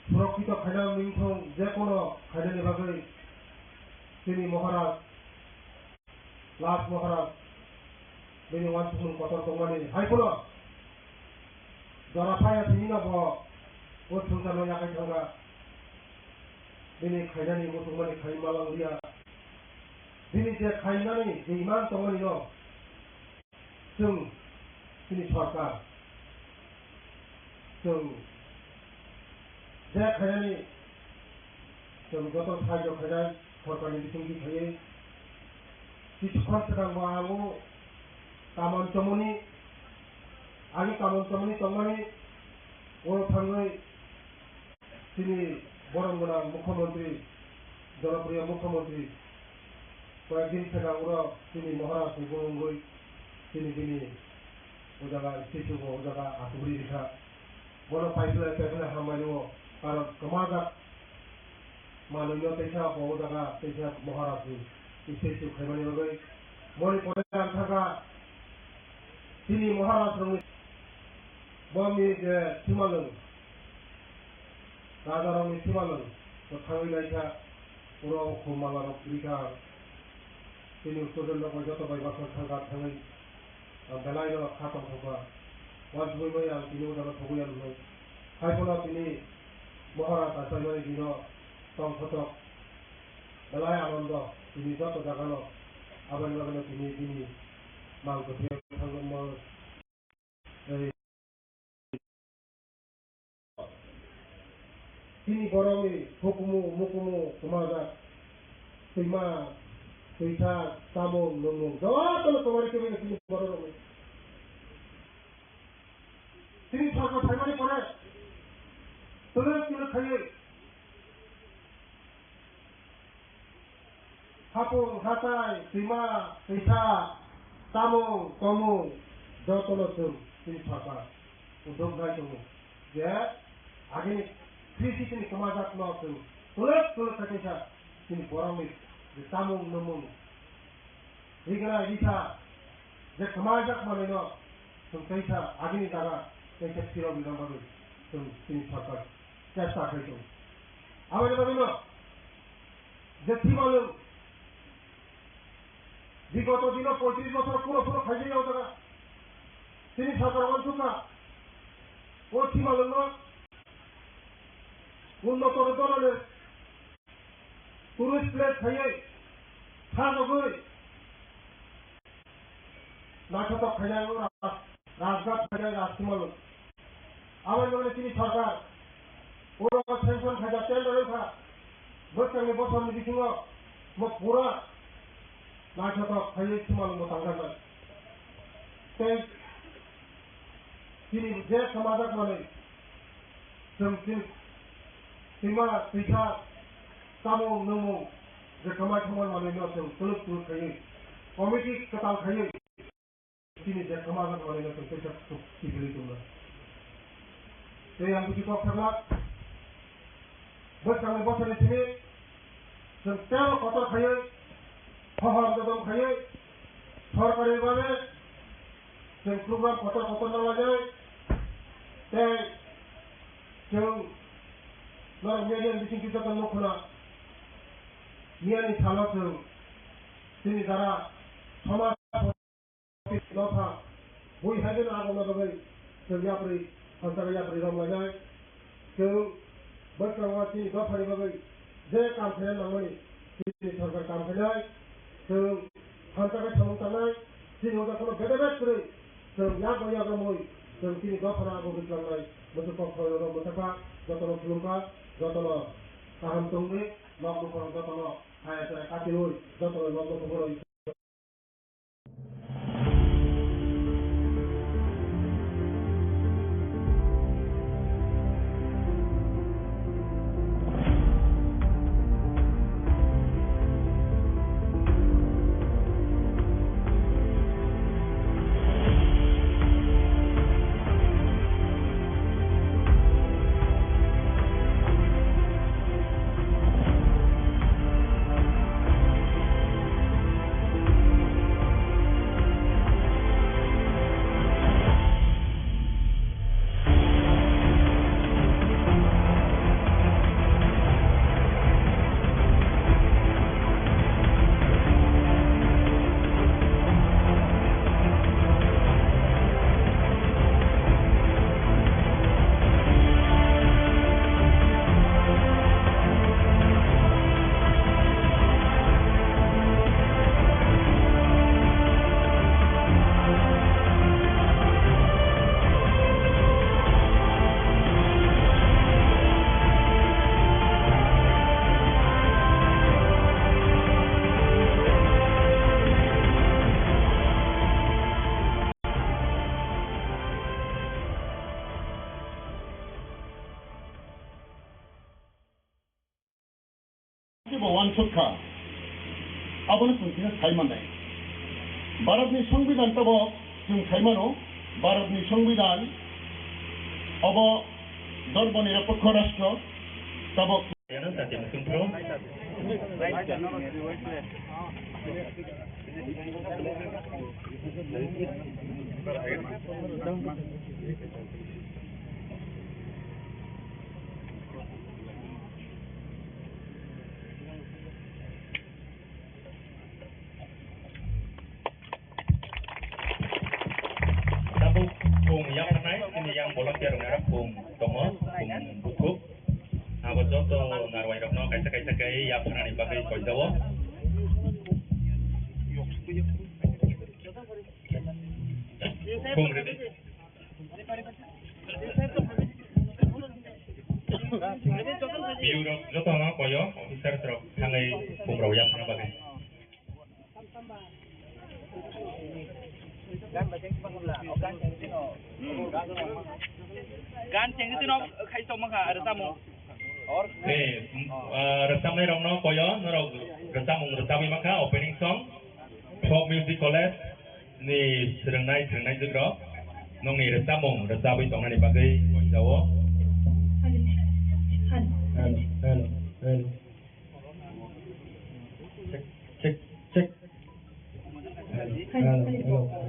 Speaker 4: সুরক্ষিত খাইনা মিংথং যে কোনো খাইনানি বাগৈ তিনি মহারাজ লাস্ট মহারাজ বিনি ওয়ানসুমং কত তমনি হাইকোনো জরাফায়া তিনি না ব ও সুলতানো याखै थांगा बिनि खायनानि गथ'मानि खायमालांलिया बिनि जे खायनानि जे इमान तमनि न जों जोंनि सरकार जों जे खायनानि जों जत साहाय्य खायनाय सरकारनि बिथिंनि थायो किसुमान सिगां आङो कामन चमनि आंनि कामन चमनि तंगानि ও थाङै তিনি বরংগনা মুখ্যমন্ত্রী জনপ্রিয় মুখ্যমন্ত্রী কয়েকদিন থেকে ওরা তিনি মহারাজ গঙ্গই তিনি ও জায়গা শিশুক ও জায়গা আশুগুড়ি রেখা বড় পাইপলাইন হামাইও কারণ সমাজক মাননীয় তেসা ও জায়গা তেসা মহারাজ শিশু খাইমানি বাগৈ মরি পরে থাকা তিনি মহারাজ বমি যে সিমালন রাজারামনি সিমালন তো থাঙै লাইকা পুরো খুমালারক রিখা তিনি উত্তরজন্য যত বাইবাসন থাকা থাঙै বেলাইল খাতম থাকা ওয়াজ বইবই আল তিনি উদানো থবই আল হই হাইফলা তিনি মহারাজ আচার্যই দিন তং ফটক বেলায় আনন্দ তিনি যত জাগানো আবানি বাগানো তিনি মাংস থাঙ্গম তিনি বরংই হুকুমু মুকুমু সমাজক সৈমা সৈথা তামং নমং যত তোমার কেবল তিনি বরং তিনি সরকার ফাইমানি করে তোলে তিনি খাইয়ে হাপুং হাতায় সৈমা সৈথা তামং কমং যত তিনি সরকার উদ্যোগ গাই দङ যে আগে कृषि তিনি সমাজক নতুন তোলে থাকেছা তিনি বরংই যে তামং নমং রিগনা রিথা যে সমাজক মানে ন তুমি कैसा আগেনি জায়গা कैसा ফিরো বিলম্বই তুমি সরকার চেষ্টা খাইছো আমাদের ভাবে না যে থিমালং বিগত দিন 35 বছর পুরো খাইয়ে যাও জায়গা তিনি সরকার অঞ্চুকা ও থিমালং উন্নত ধরনের টুরিস্ট প্লেস খাইয়ে সাজগৈ নাটক খাইয়ায় রাজঘাট খাইয়ায় রাজসীমাল আমার মানে তিনি সরকার ওরা সেন্সন খাইয়া টেন্ডার খা বৈজ্ঞানিক বছরনি বিथिङाव পুরা নাটক খাইয়ে সীমাল মতাঙ্গায় তাই তিনি যে সমাজক মানে जों सैमा सैथा तामं नमं जे खामानि माने न जों तुलुक खायो कमिटि कताल खायो তিনি যে খামানি माने न जों फैसा सिगिरि दङ এই আমি কি কথা বৈজ্ঞানিক বছরনি তিনি जों তেল কত খাयो হহর দম খাयो সরকারি ভাবে जों প্রোগ্রাম কত না লাগে তাই जों Lord Median bikin kita kan mukuna niani thalatu sini dara samaj lotha bui hagen agona bagai seryapri antarayapri ramlajai ke berkawati gafari bagai je kam khaya namani sini sarkar kam khaya ke antara samung tanai sini udah kalau beda-beda kuri yang banyak ramai sini gak pernah aku bilang lagi betul kalau orang bercakap jatuh selumka jatuh tahan tunggu waktu orang jatuh ayat kaki loi jatuh waktu keburu
Speaker 5: वानसुखा आबोनो खुंथिनो सायमानाय भारतनि संविधान तबक जों सायमानो भारतनि संविधान अब धर्मनिरपेक्ष राष्ट्र तबक
Speaker 6: Phùng yang nanai ini yang volunteer ngarap phùng Thomas phùng Butuk awak joto narwai rakno kaisa kai ya pernah dipakai koi jawa phùng ready biuro joto no koyo officer trok hangai phùng rau yang pernah pakai
Speaker 9: gan cheng itu no khai to maka ada tamu
Speaker 6: resam này rong nó koyo nó rong resam maka opening song folk music college ni serang nai juga nong ni resam bi tong nani bagai jawa hello check hello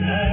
Speaker 10: Nah,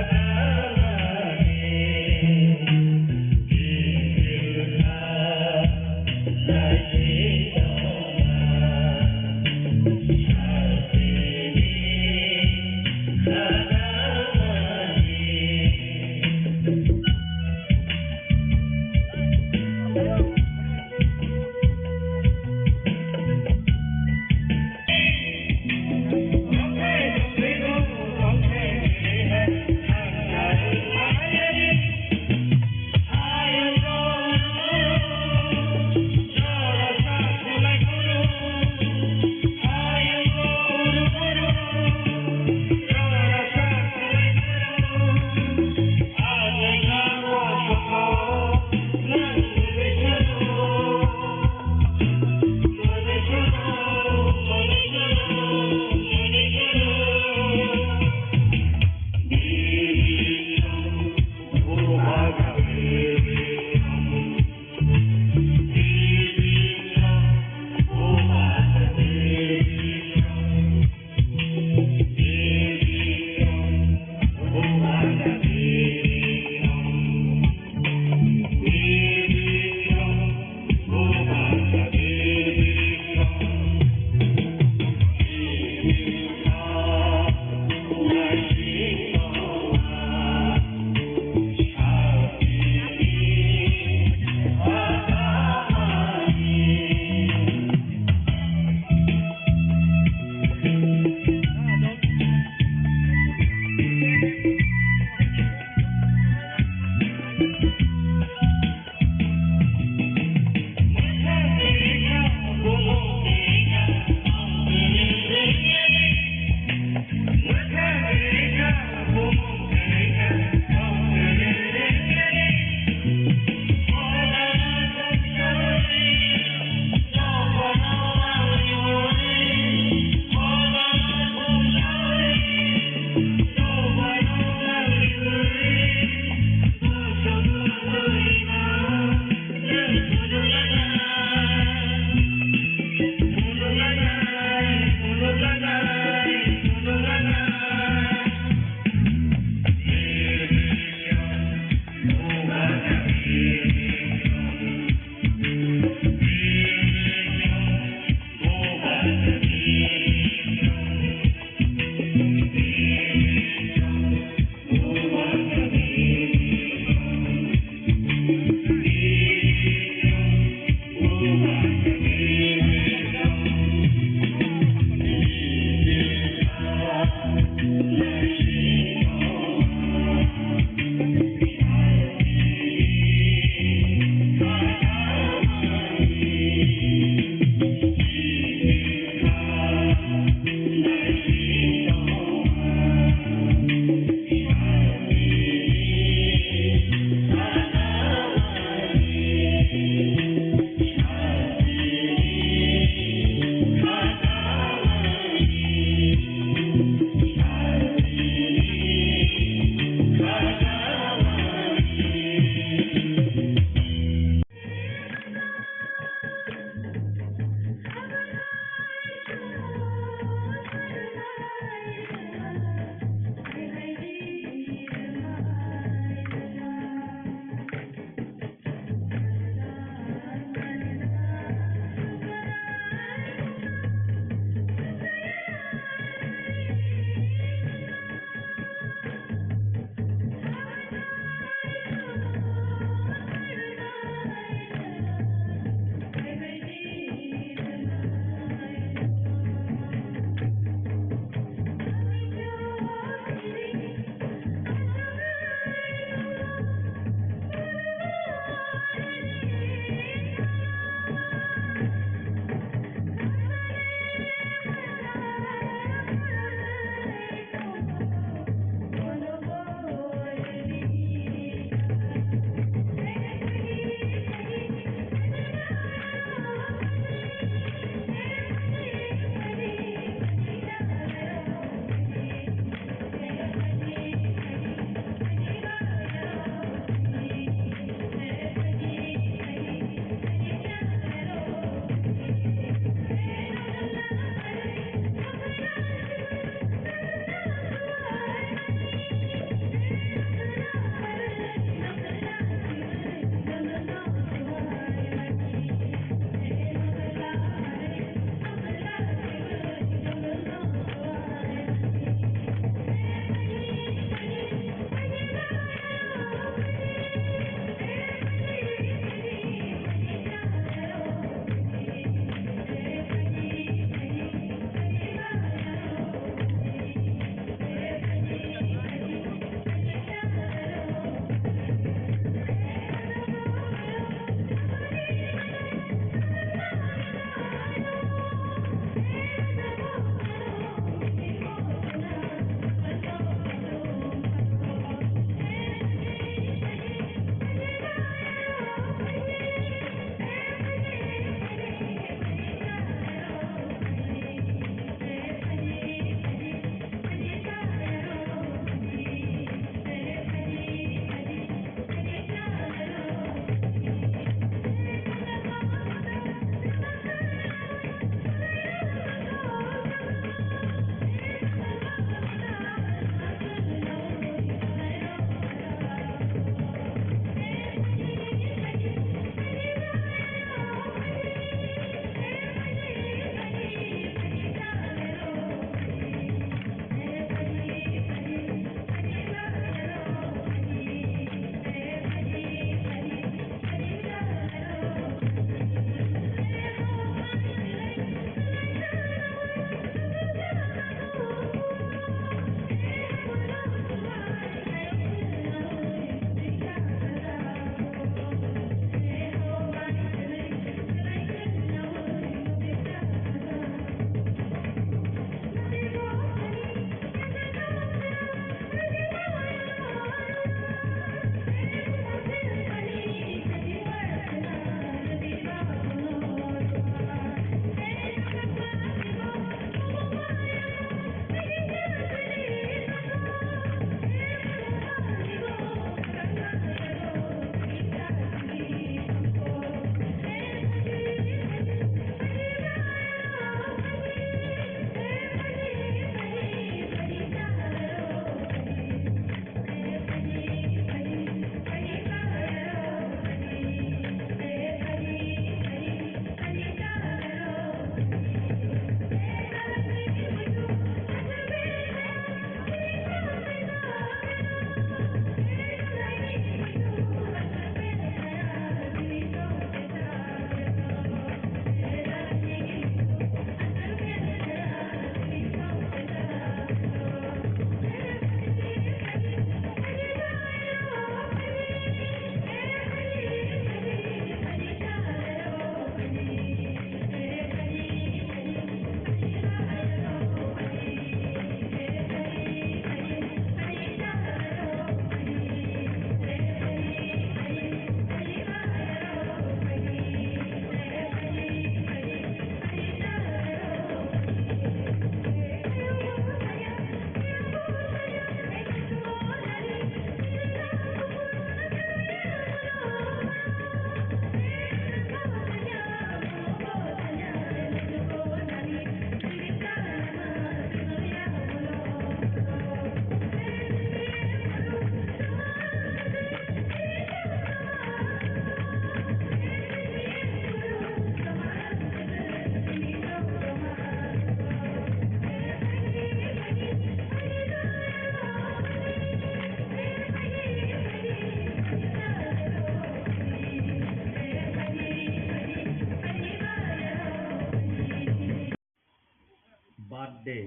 Speaker 7: Day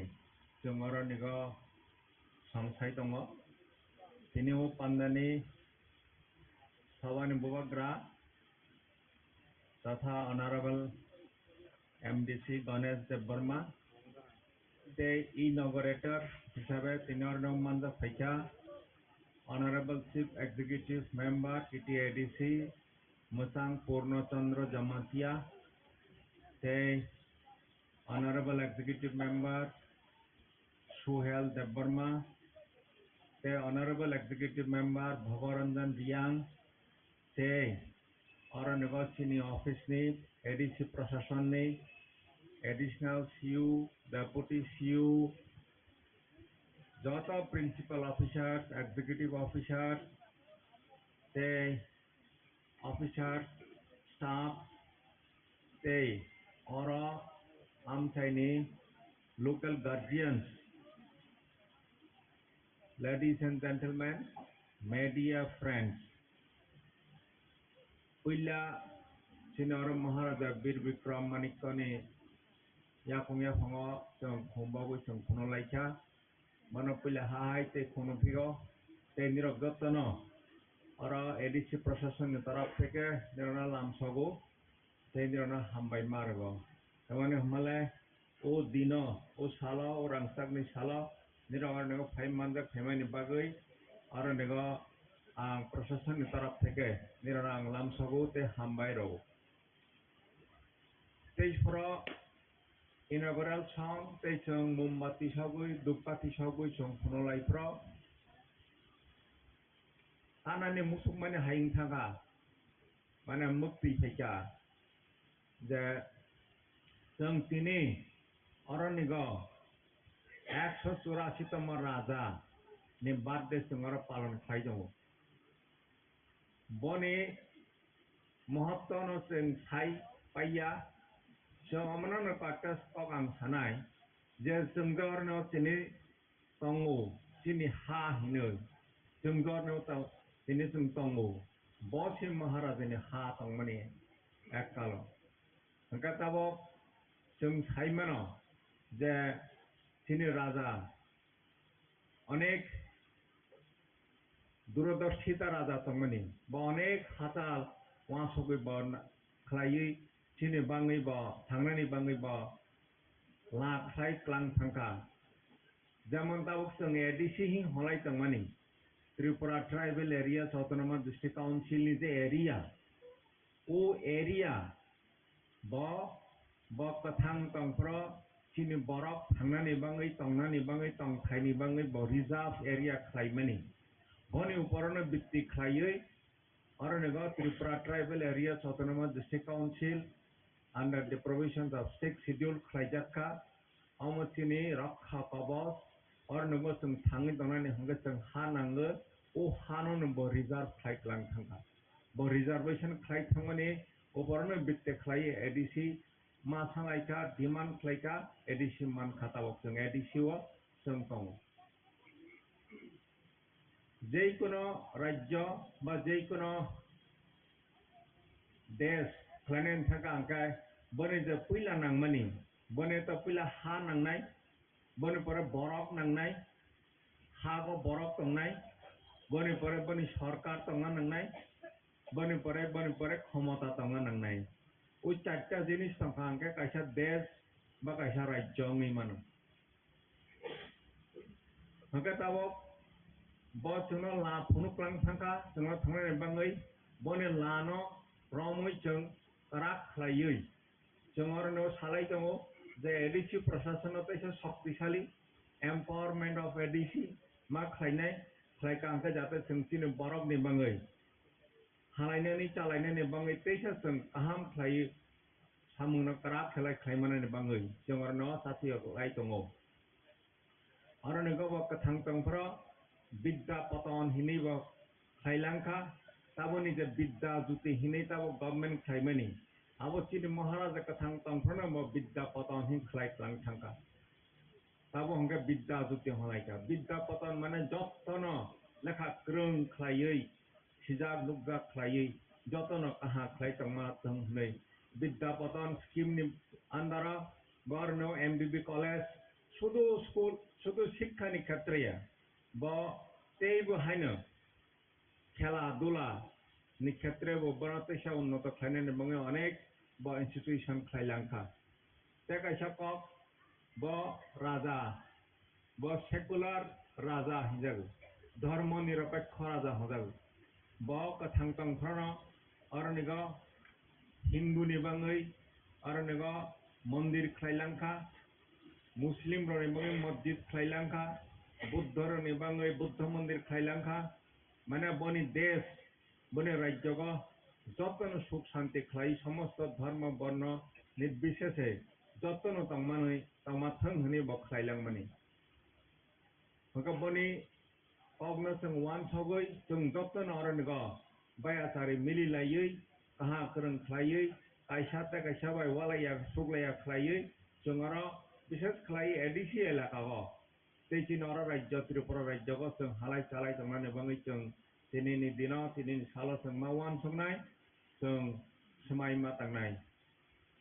Speaker 7: जों अरनिगा samsai दङ बिनि पान्दानि सभानि बुबाग्रा तथा Honorable MDC Ganesh Dev Burma the inaugurator হিসাবে তিনি অরনং মানজা ফাইকা Honorable Chief Executive Member TTADC Musang Purnachandra Jamatia the Honorable Executive Member Suhel Dev Burma the Honorable Executive Member Bhagaranjan Jiang the Aranagosini Office ni ADC Prashasan ni Additional CU, Deputy CU, Jota Principal Officers, Executive Officers, the Officers, Staff, the Ora Amchaini, Local Guardians, Ladies and Gentlemen, Media Friends, Puilla Sinoram Maharaja Bir Vikram Manikani Yakungya Fango, Jung Kumbabu, Jung Kunolaika, Manopilla Hai, Te Kunopio, Te Niro Gotano, Ora Edici Procession, the Tarap Feke, Nirana Lamsogo, Te Nirana Hambai Margo. The one of Malay, O Dino, O Sala, O Rangsagni Sala, Niro Nego 5 months of Hemani Bagui, or a nego procession, the Tarap Feke, Nirana Lamsogo, Te Hambai Ro. Stage for inaugural song tei chung mumbati sagui dupati sagui chung phunolai pro anani musuk mane haing thanga mane mukti phaika je chung tini oronigo 184 তম raja ni birthday sungara palon khaijong boni mohattono chung sai paya so amana pakas pokang sanai je sungdor no tini tongu tini ha hinu sungdor no ta tini sung tongu bosi maharaj ni ha tongmani ekkalo angka tabo sung saimano je tini raja onek durodorshita raja tongmani ba onek hatal wasogoi bon khlai Chini bangi ba, thangnani bangi ba, lak sai klang thangka. Jamon tabuk sung ADC hi holai tangmani. Tripura Tribal Area Autonomous District Council ni the area. O area ba kathang tangpro chini borok thangnani bangi tong thaini bangi ba reserve area khlaimani. Boni uporona bitti khlaioi Oranego Tripura Tribal Area Autonomous District Council under the provisions of 6th Schedule Khlaijaka, Amachini, Rakha Kabas, or Nogosum Tangi Donani Hungasang Hananga, O Hanon Bo Reserve Flight Lang Tanga. Bo Reservation Flight Tangani, Oporno Bitte Klai ADC, Masalaika, Diman Klaika, ADC Man Katawak, ADC wa Sungtong. Jeikono Rajo, বা Jeikono Des, Klanen Tagangkai, Bone the Pila Nangmani, Bone the Pila Ha Nangnai, Bone for a Borok Nangnai, Hago Borok Tongnai, Bone for a Boni Shorkar Tonganangai, Bone for a Homota Tonganangai. Uchaka Zinis Tonganga, Kasha Des, Bakasha Rajongi Manu. Hakatawok. Bo chungno la phunuk lang thangka chungno thangnai bangai bone lano romoi chung karak khlaioi chungorno salai tongo the ADC prashasan otaisa shaktisali empowerment of ADC ma khlainai khlaika angka jate chungchini borok ni bangai halainani chalainani bangai teisa chung aham khlai samungno karak khlai khlaimani bangai chungorno sati lai tongo arone go kathang tongpro Bidda Patan Hiniva Kailanka, Taboni the Bidda Zuti Hinetabo government Kaimani. I was sitting Maharaja Katang Tangpranam of Bidda Patan Hin Klai Lang Tanka. Tabonga Bidda Zuti Holaika. Bidda Patan Mana Jotono, Laka Krung Klai, Shizab Lugga Klai, Jotono Aha Klai Tangmatang May. Bidda Patan scheme Andara, Borno, MBB College, শুধু school শুধু শিক্ষানি ক্ষেত্রে বা তেইবো হাইনো খেলাধুলা नि ক্ষেত্রে বরাতেশা উন্নত খাইনানি বঙ্গে অনেক বা ইনস্টিটিউশন খাইলাংখা তে কাইসা কক ব রাজা ব সেকুলার রাজা হিজাগো ধর্ম নিরপেক্ষ রাজা হজাগো ব কথাং তংফ্রন অরनिग হিন্দুনি বাঙ্গै অরनिग মন্দির খাইলাংখা মুসলিম রনি বাঙ্गै মসজিদ খাইলাংখা बुद्ध रनि बांगै बुद्ध मंदिर खाइलांखा माने बनि देश बनि राज्य जतन सुख शांति खाई समस्त धर्म वर्ण निर्विशेषे जतन तंगमानै तंगमाथों हनि बखाइलांगमानि हका बनि अग्न जों वान सगै जों जतन अरनिग बायाचारि मिलिलायै कहा करन खायै कायसाते कायसा बाय वालाया सुगलाया खायै जों अर विशेष खायै एडिसि एलाका तेजी नर राज्य त्रिपुरा राज्य जों हालाय चालाय तंगनानै बाङै जों दिनैनि दिनाव दिनैनि सालाव जों मावान संनाय जों समाय मा तंनाय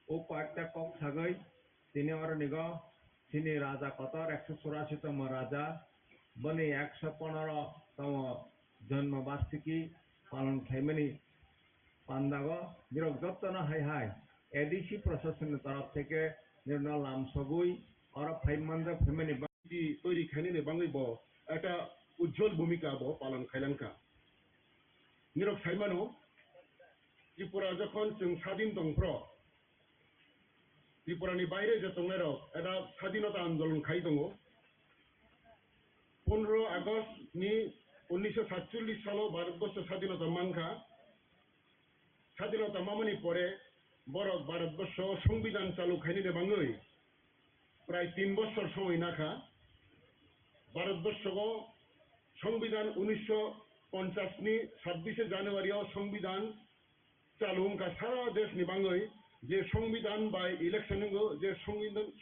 Speaker 7: ओ कयेकटा कक सागै दिनै अरनिग दिनै राजा कतर 184तम राजा बनि 115तम जन्म वार्षिकी पालन खाइमानि पान्दाग निरक जत्न हाय हाय एडिसि प्रशासन तरफ থেকে निर्णय लाम सगुई और फाइमानजा फेमिनि
Speaker 8: তৈরি খাইনে বাঙালি ব একটা উজ্জ্বল ভূমিকা ব পালন খাইলাংকা নিরক সাইমানো ত্রিপুরা যখন जों স্বাধীন দংফ্র ত্রিপুরানি বাইরে যে তংনার একটা স্বাধীনতা আন্দোলন খাই দङ 15 আগস্ট नि 1947 সালে ভারতবর্ষ স্বাধীনতা মাংখা স্বাধীনতা মামানি পরে বড় ভারতবর্ষ সংবিধান চালু খাইনে বাঙালি প্রায় 3 বছর সময় নাখা ভারতবর্ষ সংবিধান 1950 नि 26 জানুয়ারি সংবিধান চালু का सारा देश नि बांगै जे संविधान बाय इलेक्शन जे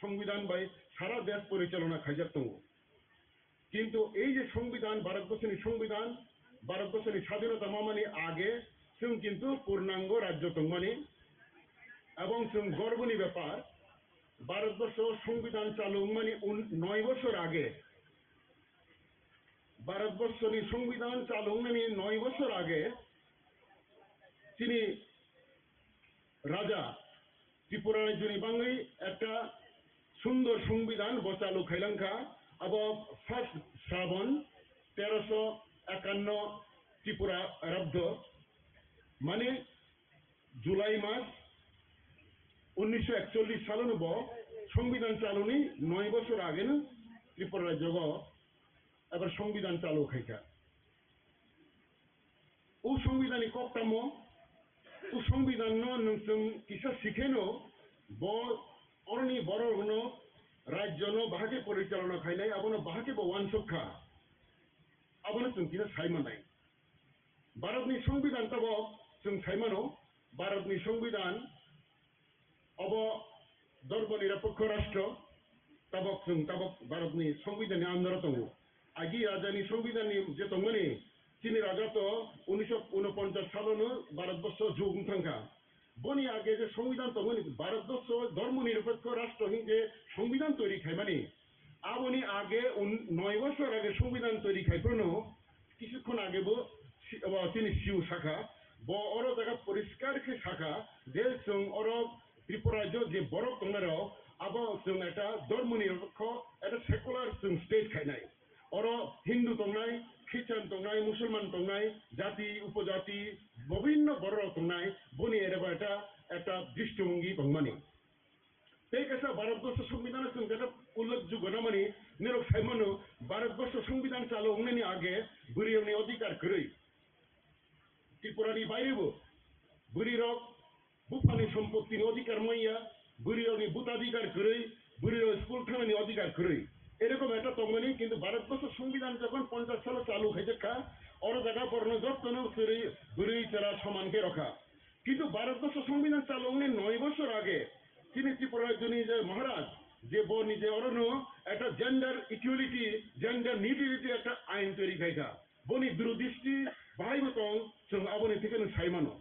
Speaker 8: संविधान बाय सारा देश परिचालना खाइजाक दङ किन्तु এই যে সংবিধান ভারতবর্ষের সংবিধান ভারতবর্ষের স্বাধীনতা মামানি আগে जों কিন্তু পূর্ণাঙ্গ রাজ্য দংমানি এবং जों গর্বনি ব্যাপার ভারতবর্ষ সংবিধান চালু মানে 9 বছর আগে ভারতবর্ষের সংবিধান চালু মানে 9 বছর আগে তিনি রাজা ত্রিপুরা রাজ্যনি বাঙালি একটা সুন্দর সংবিধান বচালু খাইলাংখা এবং 1 শ্রাবণ 1351 ত্রিপুরা আরব্ধ মানে জুলাই মাস 1941 সালের সংবিধান চালুনি 9 বছর আগে না ত্রিপুরা রাজ্য এবার সংবিধান চালু খাইকা ও সংবিধানী কক্তাম ও সংবিধান নং কিসা শিখেনো ব অরনি বড় হন রাজ্য ন বাহাকে পরিচালনা খাইনাই আবনো বাহাকে ওয়ান সক্ষা আবনো जों কিসা সাইমানাই ভারতনি সংবিধান তব जों সাইমানো ভারতনি সংবিধান अब धर्म निरपेक्ष राष्ट्र तबक जों तबक भारतनि संविधान आन्दाराव दङ आगि राजानि संविधान जे दंमोन तिनि राजा तो 1949 सालावनो भारतबर्ष जौगुं थांखा बनि आगे जे संविधान दंमोन भारतबर्ष धर्म निरपेक्ष राष्ट्र हिंजे संविधान तैरि खाइमानि आबनि आगे 9 বছর आगे संविधान तैरि खाइफ्रनो किछुक्षण आगेबो तिनि सिउ शाखा ब अर जायगा परिष्कार के शाखा जे जों अर ত্রিপুরা রাজ্য যে বড় তংনারাও আবার जों একটা ধর্ম নিরপেক্ষ একটা সেকুলার जों স্টেট খাইনাই অর হিন্দু তংনাই খ্রিস্টান তংনাই মুসলমান তংনাই জাতি উপজাতি বিভিন্ন বড় তংনাই বনি এরবা একটা দৃষ্টিভঙ্গি তংমানি এই কাছে ভারতবর্ষ সংবিধানের जों যেটা উল্লেখযোগ্য না মানে নিরক সাইমানো ভারতবর্ষ সংবিধান চালু হওয়ার আগে বুড়িয়ানি অধিকার করেই ত্রিপুরানি বাইরেবো বুড়িরক बुफानि सम्पत्तिनि अधिकार मैया बुरियावनि भूताधिकार करै बुरियाव स्कुल थानानि अधिकार करै एरकम একটা তংমানি কিন্তু ভারতবর্ষ সংবিধান যখন 50 সালে চালু হয়েছে অর জায়গা পর্ন যত্ন করে বুড়ি চারা সমানকে রাখা কিন্তু ভারতবর্ষ সংবিধান চালু হওয়ার 9 বছর আগে তিনি ত্রিপুরা রাজ্যনি যে মহারাজ যে ব নিজে অরণ্য একটা জেন্ডার ইকুয়ালিটি জেন্ডার নিউট্রালিটি একটা আইন তৈরি খাইকা বনি দূরদৃষ্টি বাহাইমতং जों আবনি থেকে সাইমানো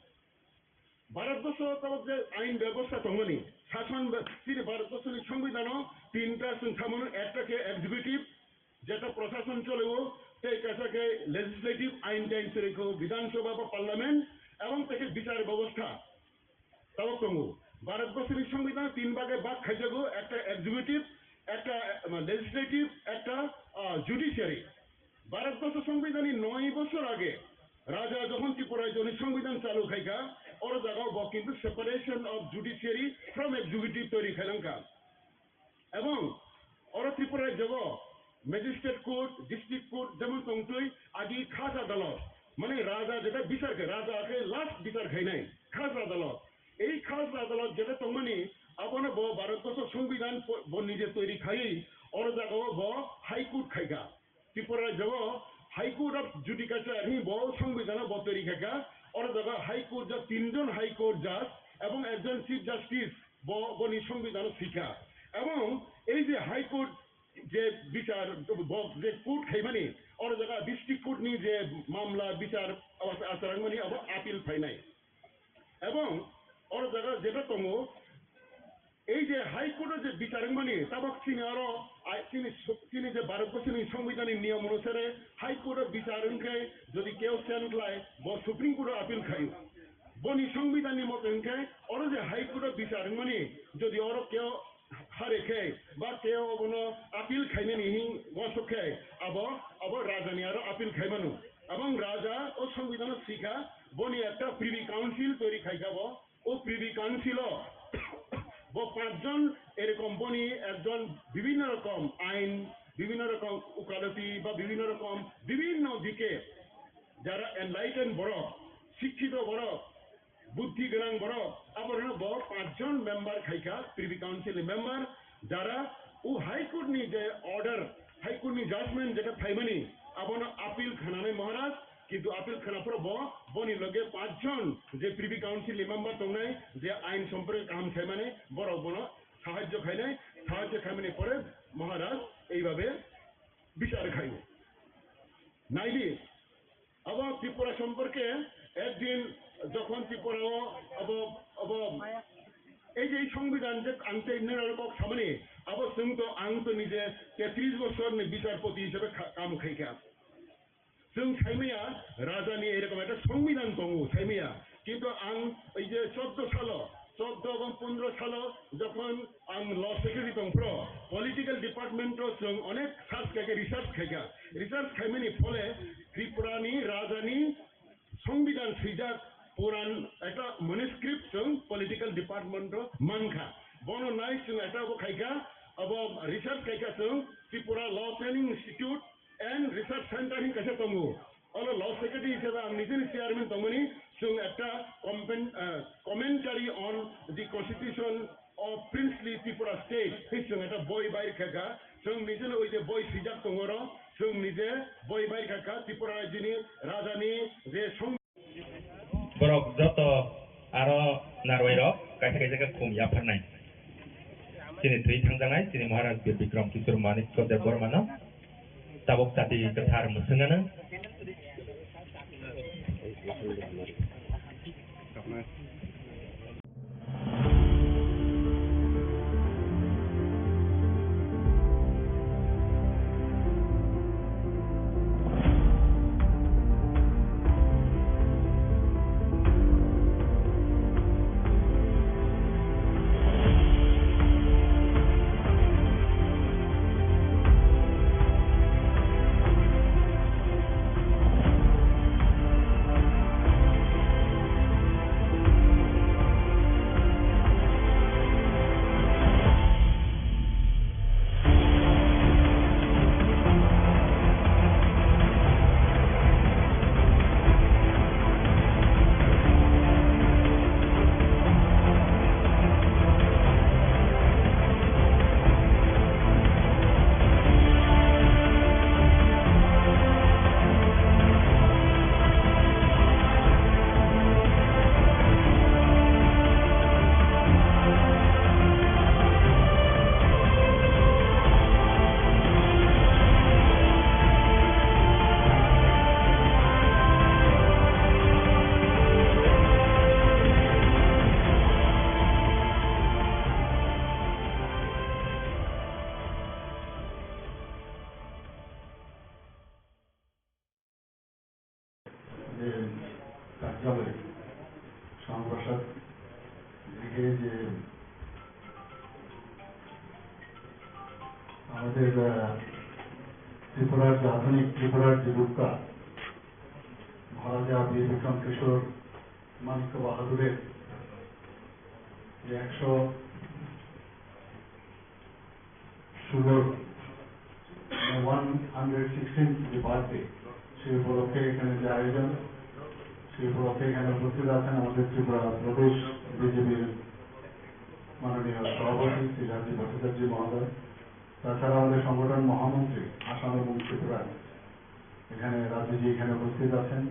Speaker 8: ভারতবর্ষ তবক যে আইন ব্যবস্থা তংমানি শাসন তিনি ভারতবর্ষের সংবিধান তিনটা সংখ্যামূল একটাকে এক্সিকিউটিভ যেটা প্রশাসন চলেও সেই কাছাকে লেজিসলেটিভ আইন টাইন সেরেকো বিধানসভা বা পার্লামেন্ট এবং থেকে বিচার ব্যবস্থা তাও তঙ্গু ভারতবর্ষের সংবিধান তিন ভাগে ভাগ খাইজাগো একটা এক্সিকিউটিভ একটা লেজিসলেটিভ একটা জুডিশিয়ারি ভারতবর্ষ সংবিধানী 9 বছর আগে রাজা যখন ত্রিপুরায় জন্য সংবিধান চালু খাইকা ওর জায়গাও কিন্তু separation of judiciary from executive তৈরি খাইলাঙ্কা এবং ওরা ত্রিপুরায় যাব ম্যাজিস্ট্রেট কোর্ট ডিস্ট্রিক্ট কোর্ট যেমন তংতুই আদি খাস আদালত মানে রাজা যেটা বিচার খায় রাজাকে লাস্ট বিচার খাই নাই খাস আদালত এই খাস আদালত যেটা তংমানি আপনার ভারতবর্ষ সংবিধান নিজে তৈরি খাই ওর জায়গাও হাইকোর্ট খাইকা ত্রিপুরায় যাব হাইকোর্ট অফ জুডিকাচার হি সংবিধান তৈরি খাইকা ওর জায়গা হাইকোর্ট যা 3 জন হাইকোর্ট জাজ এবং একজন চিফ জাস্টিস বনি সংবিধান শিক্ষা এবং এই যে হাইকোর্ট যে বিচার যে কোর্ট খাইমানি ওর জায়গা ডিস্ট্রিক্ট কোর্ট নি যে মামলা বিচার আচরণমানি আবার আপিল ফাই নাই এবং ওর জায়গা যেটা তঙ্গ এই যে হাইকোর্টের যে বিচারকমানি তাবক চিনি আরো চিনি যে ভারতবর্ষের সংবিধানের নিয়ম অনুসারে হাইকোর্টের বিচারকে যদি কেউ চ্যালেঞ্জ লাই সুপ্রিম কোর্টের আপিল খাই বনি সংবিধানের মতনকে ওর যে হাইকোর্টের বিচারকমানি যদি ওর কেউ হারে খেয়ে বা কেউ কোনো আপিল খাইনে নিহি গসক খেয়ে আবার রাজানি আরো আপিল খাইমানো এবং রাজা ও সংবিধান শিখা বনি একটা প্রিভি কাউন্সিল তৈরি খাইখাব ও প্রিভি কাউন্সিল 5 জন এরকম বনি একজন বিভিন্ন রকম আইন বিভিন্ন রকম উকালতি বা বিভিন্ন রকম বিভিন্ন দিকে যারা এনলাইটেন বড় শিক্ষিত বড় বুদ্ধি জ্ঞান বড় আবার 5 জন মেম্বার খাইকা প্রিভি কাউন্সিল মেম্বার যারা ও হাইকোর্ট নি যে অর্ডার হাইকোর্ট নি জাজমেন্ট যেটা ফাইমানি আবার আপিল খানানে মহারাজ কিন্তু আপিল খানা পর বনি লগে 5 জন যে প্রিভি কাউন্সিল মেম্বার তংনাই যে আইন সম্পর্কে কাম খাইমানে বড় বড় সাহায্য খাইনাই সাহায্য খাইমানে পরে মহারাজ এইভাবে বিচার খাইব নাইলি আবার ত্রিপুরা সম্পর্কে একদিন যখন ত্রিপুরা এই যে সংবিধান যে আনতে নিরপেক্ষ সামনে আবার তো আং তো নিজে 33 বছর বিচারপতি হিসেবে কাম খাইকা जों साइमिया राजानि एरकम एक संविधान दङ साइमिया किन्तु आं এই যে 14 সাল 14 এবং 15 সাল যখন आं ল সেক্রেটারি দংপ্র পলিটিক্যাল ডিপার্টমেন্টও जों অনেক সার্চ খাইকে রিসার্চ খাইমেনি ফলে ত্রিপুরানি রাজানি সংবিধান সিজাক পুরান একটা ম্যানুস্ক্রিপ্ট जों পলিটিক্যাল ডিপার্টমেন্ট মানখা বন নাই जों এটা খাইকা अब রিসার্চ খাইকা जों Tripura law training institute and research center in Kashatongo. All law secretary is a Nizin chairman Tomani, so at commentary on the constitution of princely Tripura state, which at a boy by Kaka, so Nizin is a boy Sijak Tongoro, so Nize, boy by Kaka, Tripura Jini, Radani, the Song.
Speaker 6: Borok Joto Aro Narwero, Kasaka Kum Yapanai. Sini Tri Tanganai, Sini Maharaj Bikram Kisur Manik of the Bormana. Tabok tadi ketar musengana.
Speaker 1: কার্যালয়ে শ্যামাপ্রসাদ দিকে যে আমাদের ত্রিপুরার যে আধুনিক ত্রিপুরার যে রূপকার মহারাজা বীর বিক্রম কিশোর মানিক্য বাহাদুরের যে 116th যে বার্থডে সেই উপলক্ষে এখানে যে আয়োজন সেই উপলক্ষে এখানে উপস্থিত আছেন আমাদের ত্রিপুরা প্রদেশ বিজেপির মাননীয় সভাপতি শ্রী রাজীব ভট্টাচার্য মহোদয়, তাছাড়া আমাদের সংগঠন মহামন্ত্রী আসাম এবং ত্রিপুরা এখানে রাজ্যজি এখানে উপস্থিত আছেন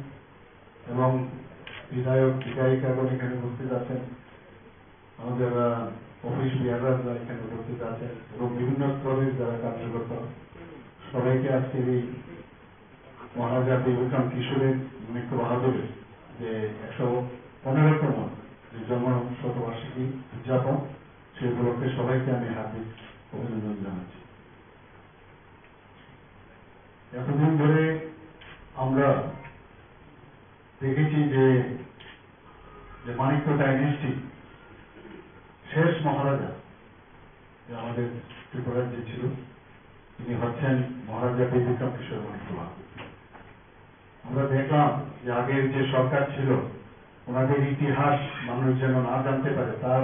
Speaker 1: এবং বিধায়ক বিধায়িকাগণ এখানে উপস্থিত আছেন, আমাদের অফিস বিহাররা এখানে উপস্থিত আছেন এবং বিভিন্ন স্তরের যারা কার্যকর্তা সবাইকে আজকের এই মহারাজা বীর বিক্রম কিশোরের মানিক্য বাহাদুরের যে 115তম যে জন্ম শতবার্ষিকী উদযাপন সেই উপলক্ষে সবাইকে আমি হার্দিক অভিনন্দন জানাচ্ছি। এতদিন ধরে আমরা দেখেছি যে মানিক্য ডাইনেস্টি শেষ মহারাজা যে আমাদের ত্রিপুরার যে ছিল তিনি হচ্ছেন মহারাজা বীর বিক্রম কিশোর মানিক্য বাহাদুর। আমরা দেখলাম যে আগের যে সরকার ছিল ওনাদের ইতিহাস মানুষ যেন না জানতে পারে তার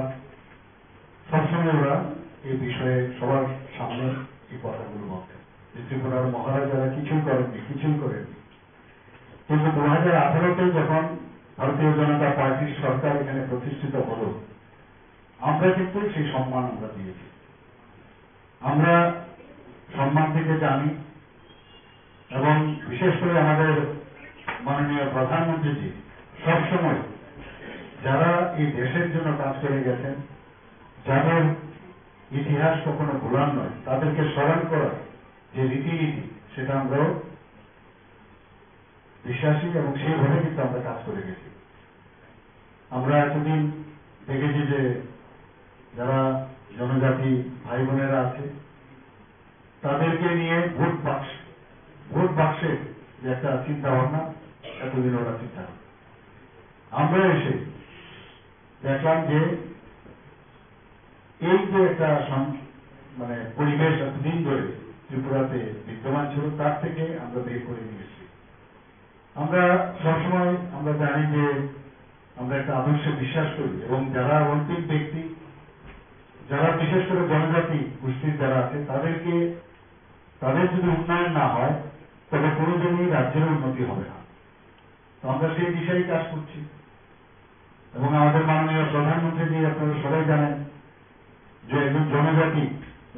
Speaker 1: সবসময় ওরা এই বিষয়ে সবার সামনে এই কথাগুলো বলতেন যে ত্রিপুরার মহারাজারা কিছুই করেননি। কিন্তু 2018-তে যখন ভারতীয় জনতা পার্টির সরকার এখানে প্রতিষ্ঠিত হলো আমরা কিন্তু সেই সম্মান আমরা দিয়েছি। আমরা সম্মান দিতে জানি এবং বিশেষ করে আমাদের মাননীয় প্রধানমন্ত্রীজি সবসময় যারা এই দেশের জন্য কাজ করে গেছেন, যাদের ইতিহাস কখনো ভোলার নয়, তাদেরকে স্মরণ করার যে রীতিনীতি সেটা আমরাও বিশ্বাসী এবং সেইভাবে কিন্তু আমরা কাজ করে গেছি। আমরা এতদিন দেখেছি যে যারা জনজাতি ভাই বোনেরা আছে তাদেরকে নিয়ে ভোট বাক্সের যে একটা চিন্তা ভাবনা এতদিন ওরা চিন্তা করে আমরা এসে দেখলাম যে এই যে একটা মানে পরিবেশ এতদিন ধরে ত্রিপুরাতে বিদ্যমান ছিল তার থেকে আমরা বের করে নিয়ে এসেছি। আমরা সবসময় আমরা জানি যে আমরা একটা আদর্শে বিশ্বাস করি এবং যারা অন্তিম ব্যক্তি যারা বিশেষ করে জনজাতি গোষ্ঠীর যারা আছে তাদের যদি উন্নয়ন না হয় তবে কোনোদিনই রাজ্যের উন্নতি হবে না। তো আমরা সেই দিশাই কাজ করছি এবং আমাদের মাননীয় প্রধানমন্ত্রী আপনারা সবাই জানেন যে একজন জনজাতি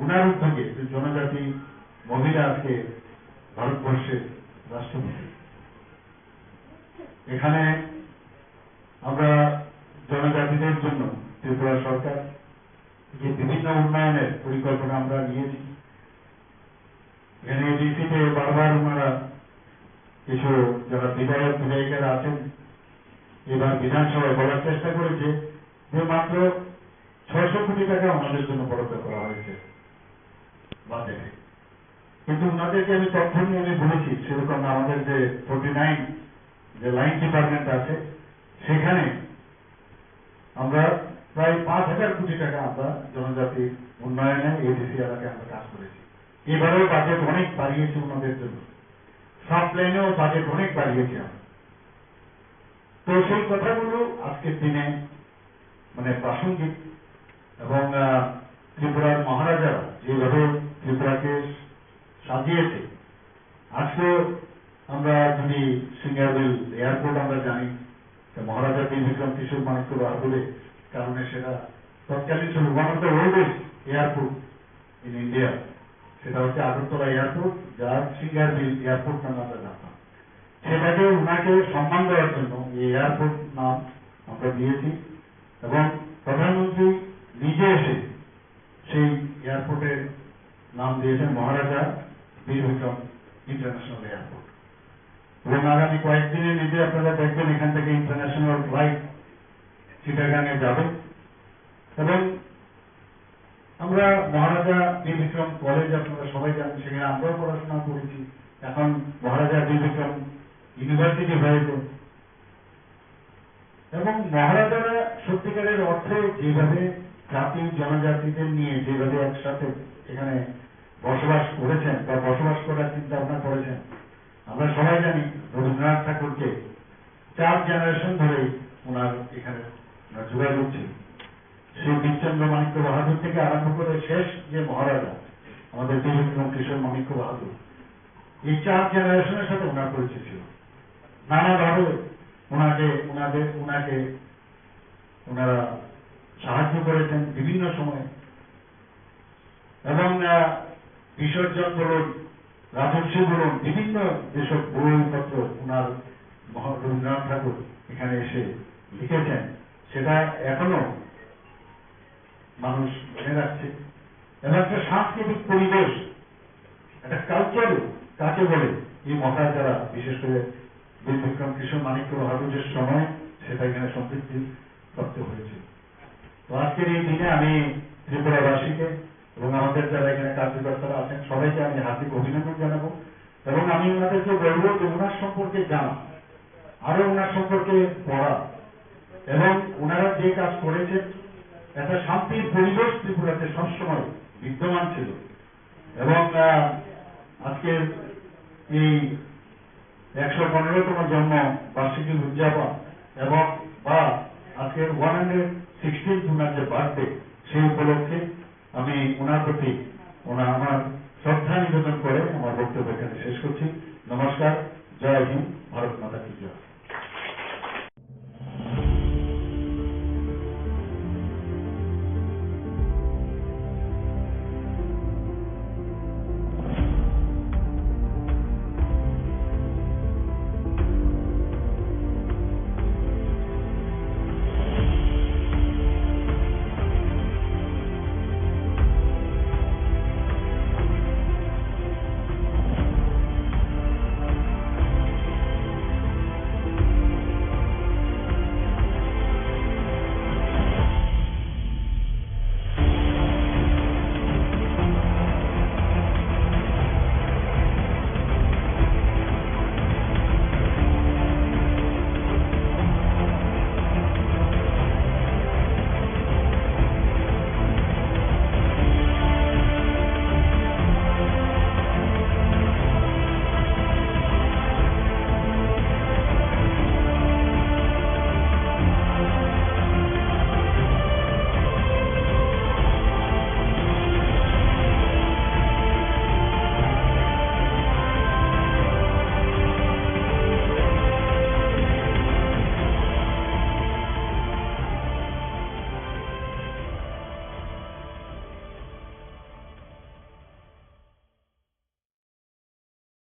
Speaker 1: উনার উদ্যোগে জনজাতি মহিলা আজকে ভারতবর্ষের রাষ্ট্রপতি। এখানে আমরা জনজাতিদের জন্য ত্রিপুরা সরকার যে বিভিন্ন উন্নয়নের পরিকল্পনা আমরা নিয়েছি, এখানে এডিসিতে বারবার ওনারা কিছু যারা বিধায়ক বিধায়িকারা আছেন এবার বিধানসভায় বলার চেষ্টা করেছে যে মাত্র 600 কোটি টাকা ওনাদের জন্য বরাদ্দ করা হয়েছে বাজেটে। কিন্তু ওনাদেরকে আমি তথ্য নিয়ে আমি বলেছি সেরকম আমাদের যে 49 যে লাইন ডিপার্টমেন্ট আছে সেখানে আমরা প্রায় 5000 কোটি টাকা আমরা জনজাতির উন্নয়নে এডিসি এলাকায় আমরা কাজ করেছি। এবারেও বাজেট অনেক বাড়িয়েছি ওনাদের জন্য, সাব প্ল্যানেও বাজেট অনেক বাড়িয়েছি আমরা। তো সেই কথাগুলো আজকের দিনে মানে প্রাসঙ্গিক এবং ত্রিপুরার মহারাজারা যেভাবে ত্রিপুরাকে সাজিয়েছে। আজকে আমরা যদি সিঙ্গারবিল এয়ারপোর্ট আমরা জানি মহারাজা বীর বিক্রম কিশোর মানিক্য বাহাদুরের কারণে সেটা তৎকালীন ছিল one of the oldest airport in India, সেটা হচ্ছে আগরতলা এয়ারপোর্ট যার সিঙ্গারবিল এয়ারপোর্ট নামে আমরা জানতাম। সেটাকে ওনাকে সম্মান দেওয়ার জন্য এই এয়ারপোর্ট নাম আমরা দিয়েছি এবং প্রধানমন্ত্রী নিজে এসে সেই এয়ারপোর্টের নাম দিয়েছেন মহারাজা বীর বিক্রম ইন্টারন্যাশনাল এয়ারপোর্ট। এবং আগামী কয়েকদিনের মধ্যে আপনারা দেখবেন এখান থেকে ইন্টারন্যাশনাল ফ্লাইট চিটাগাঙে যাবে এবং আমরা মহারাজা বীর বিক্রম কলেজ আপনারা সবাই জানেন সেখানে আমরাও পড়াশোনা করেছি, এখন মহারাজা বীর বিক্রম ইউনিভার্সিটি হয়েছে। এবং মহারাজারা সত্যিকারের অর্থে যেভাবে জাতি জনজাতিদের নিয়ে যেভাবে একসাথে এখানে বসবাস করেছেন বা বসবাস করার চিন্তা ভাবনা করেছেন, আমরা সবাই জানি রবীন্দ্রনাথ ঠাকুরকে 4 জেনারেশন ধরে ওনার এখানে যোগাযোগ ছিল। সেই বীরচন্দ্র মাণিক্য বাহাদুর থেকে আরম্ভ করে শেষ যে মহারাজা আমাদের ত্রিবিক্রম কিশোর মাণিক্য বাহাদুর, এই 4 জেনারেশনের সাথে ওনার পরিচয় ছিল। নানাভাবে ওনাকে ওনারা সাহায্য করেছেন বিভিন্ন সময়ে, এবং বিসর্জন বলুন, রাজস্বী বলুন, বিভিন্ন যেসব বইপত্র ওনার রবীন্দ্রনাথ ঠাকুর এখানে এসে লিখেছেন, সেটা এখনো মানুষ মনে রাখছে। এবং একটা সাংস্কৃতিক পরিবেশ, একটা কালচার কাকে বলে এই মহারাজারা, বিশেষ করে বীরবিক্রম কিশোর মাণিক্য বাহাদুরের সময় সেটা এখানে সমৃদ্ধি প্রাপ্ত হয়েছে। তো আজকের এই দিনে আমি ত্রিপুরাবাসীকে এবং আমাদের যারা এখানে কার্যকর্তারা আছেন সবাইকে আমি হার্দিক অভিনন্দন জানাবো, এবং আমি ওনাদেরকে বলবো যে ওনার সম্পর্কে জানা, আরো ওনার সম্পর্কে পড়া, এবং ওনারা যে কাজ করেছেন, একটা শান্তির পরিবেশ ত্রিপুরাতে সবসময় বিদ্যমান ছিল। এবং আজকের এই 115তম জন্ম বার্ষিকী উদযাপন এবং বা আজকের 116th ওনার যে বার্থডে, সেই উপলক্ষে আমি ওনার প্রতি আমার শ্রদ্ধা নিবেদন করে আমার বক্তব্য এখানে শেষ করছি। নমস্কার, জয় হিন্দ, ভারত মাতা কি জয়।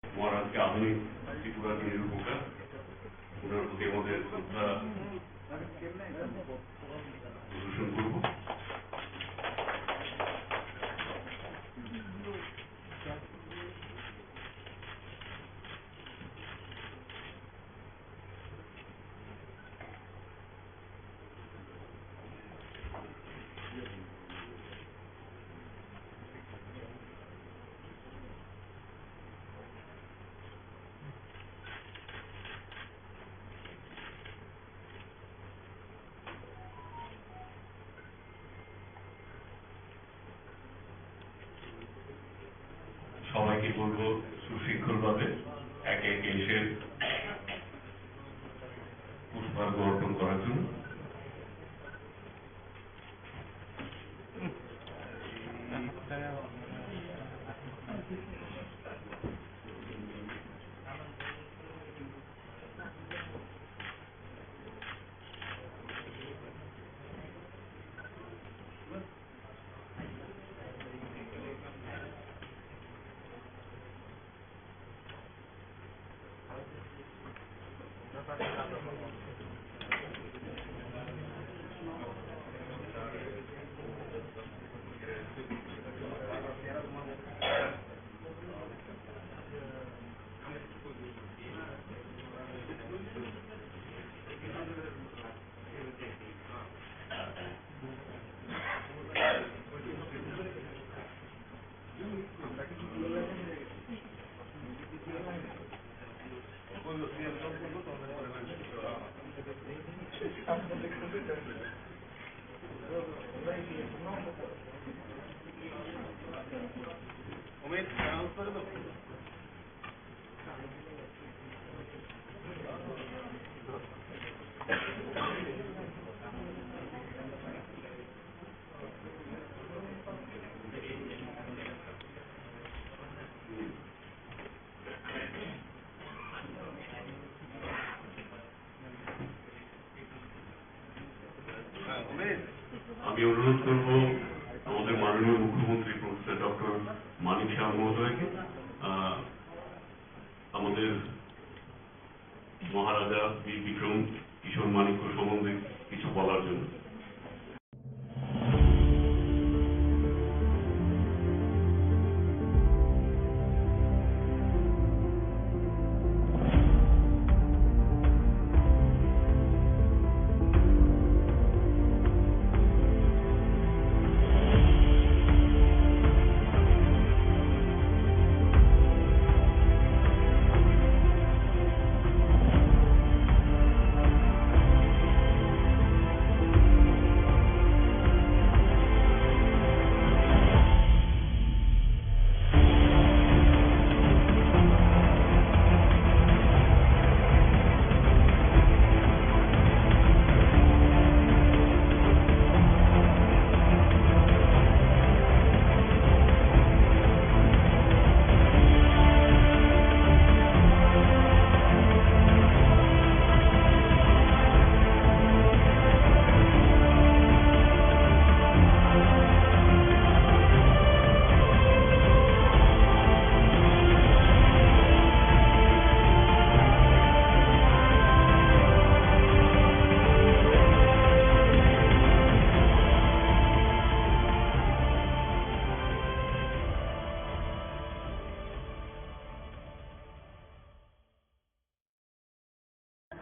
Speaker 2: মহারাজকে আধুনিক ত্রিপুরার নিরূপকার, ওনার প্রতি আমাদের শ্রদ্ধা প্রদর্শন করব। সবাইকে বলবো সুশৃঙ্খলভাবে একে একে এসে পুষ্পার্ঘ্য অর্পণ করার জন্য। আমি অনুরোধ করব আমাদের মাননীয় মুখ্যমন্ত্রী প্রফেসর ডক্টর মানিক শাহ মহোদয়কে আমাদের মহারাজা বীর বিক্রম কিশোর মানিক্য সম্বন্ধে কিছু বলার জন্য।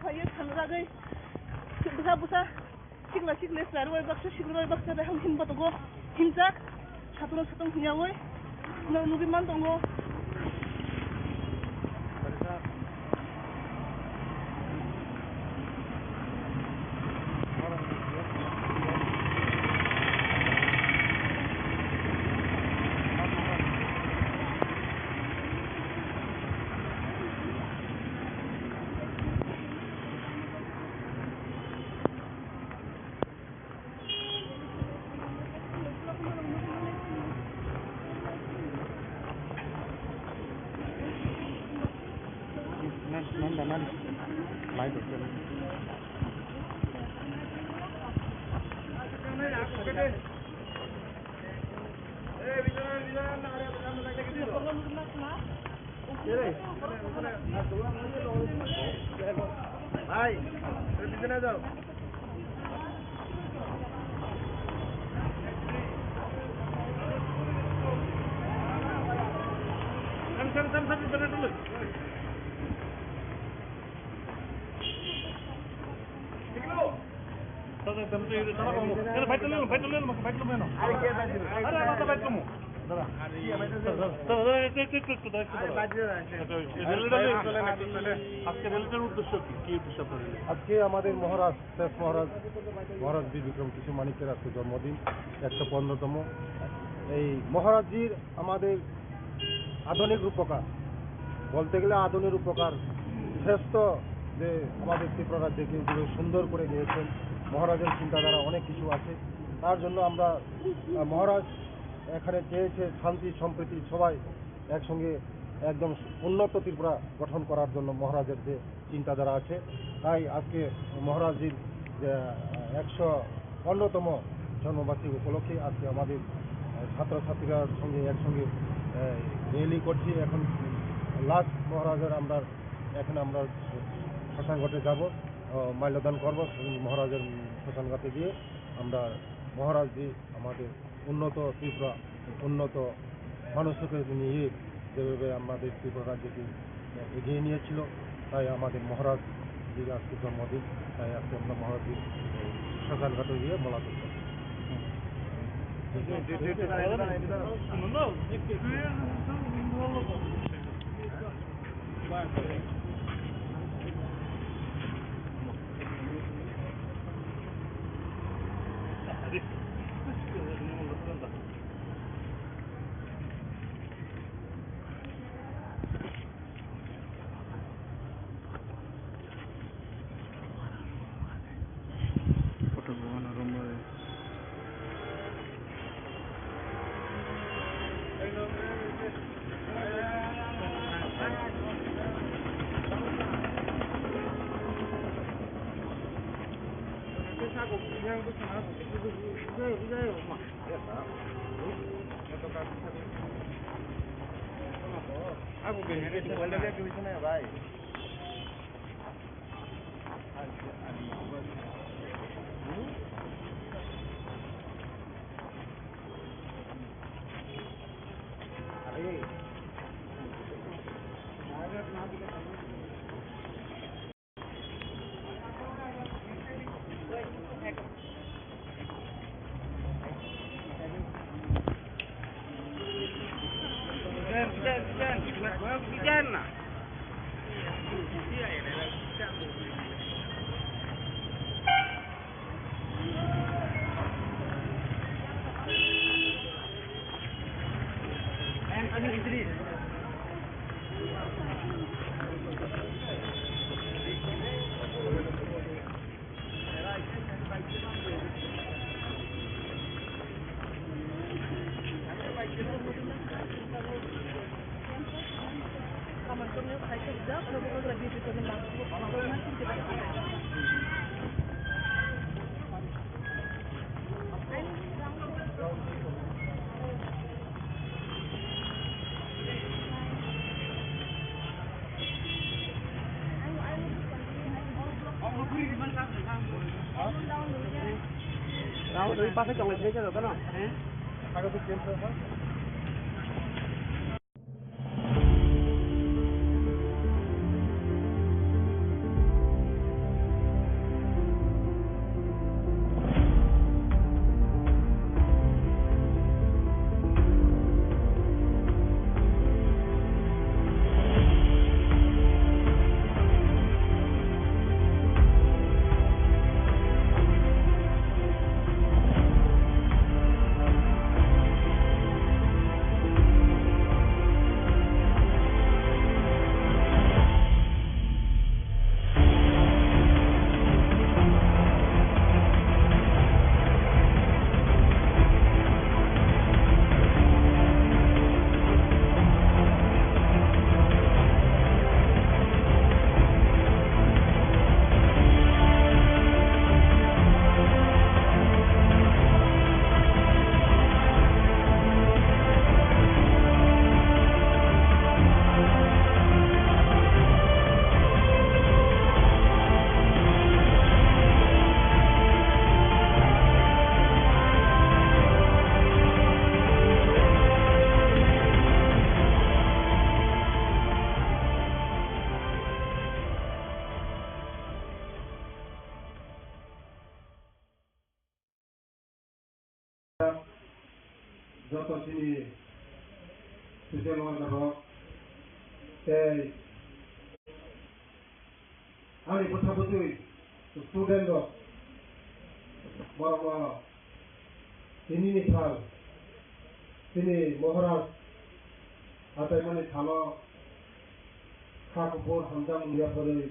Speaker 3: Hayır, tanrıgay. Busa sigla seruay baksa sigla baksa dah him batogo himjak satong hinyawoy nugi man tongo.
Speaker 4: Hai, di sana jauh. Sam di sana dulu. Ada tentu itu sana kamu. Ini baik dulu mana? Ada apa baik kamu? আজকে আমাদের মহারাজ শেষ মহারাজ বীর বিক্রম কিশোর মানিক্যের আজকে জন্মদিন 115তম। এই মহারাজজির আমাদের আধুনিক রূপকার, বলতে গেলে আধুনিক রূপকার শ্রেষ্ঠ, যে আমাদের ত্রিপুরা রাজ্যকে যেগুলো সুন্দর করে গিয়েছেন। মহারাজের চিন্তাধারা অনেক কিছু আছে, তার জন্য আমরা মহারাজ এখানে চেয়েছে শান্তি সম্প্রীতি সবাই একসঙ্গে একদম উন্নত ত্রিপুরা গঠন করার জন্য মহারাজের যে চিন্তাধারা আছে, তাই আজকে মহারাজজির 115তম জন্মবার্ষিকী উপলক্ষে আজকে আমাদের ছাত্রছাত্রীরার সঙ্গে একসঙ্গে র্যালি করছি। এখন লাস্ট মহারাজের এখানে আমরা শ্মশানঘাটে যাব, মাল্যদান করব। মহারাজের শ্মশানঘাটে গিয়ে আমরা মহারাজজি আমাদের উন্নত ত্রিপুরা, উন্নত মানুষকে নিয়ে যেভাবে আমাদের ত্রিপুরা রাজ্যকে এগিয়ে নিয়েছিল, তাই আমাদের মহারাজজির আজকে জন্মদিন, তাই আজকে আমরা মহারাজজির শ্মশানঘাটে গিয়ে মোলাকাত করব। Jotosini Sujelwan Rock Ani Putabutui student of Baba Tini Nithal Tini Moharas Ataimani Thama Kakupur Hamdam Yapuri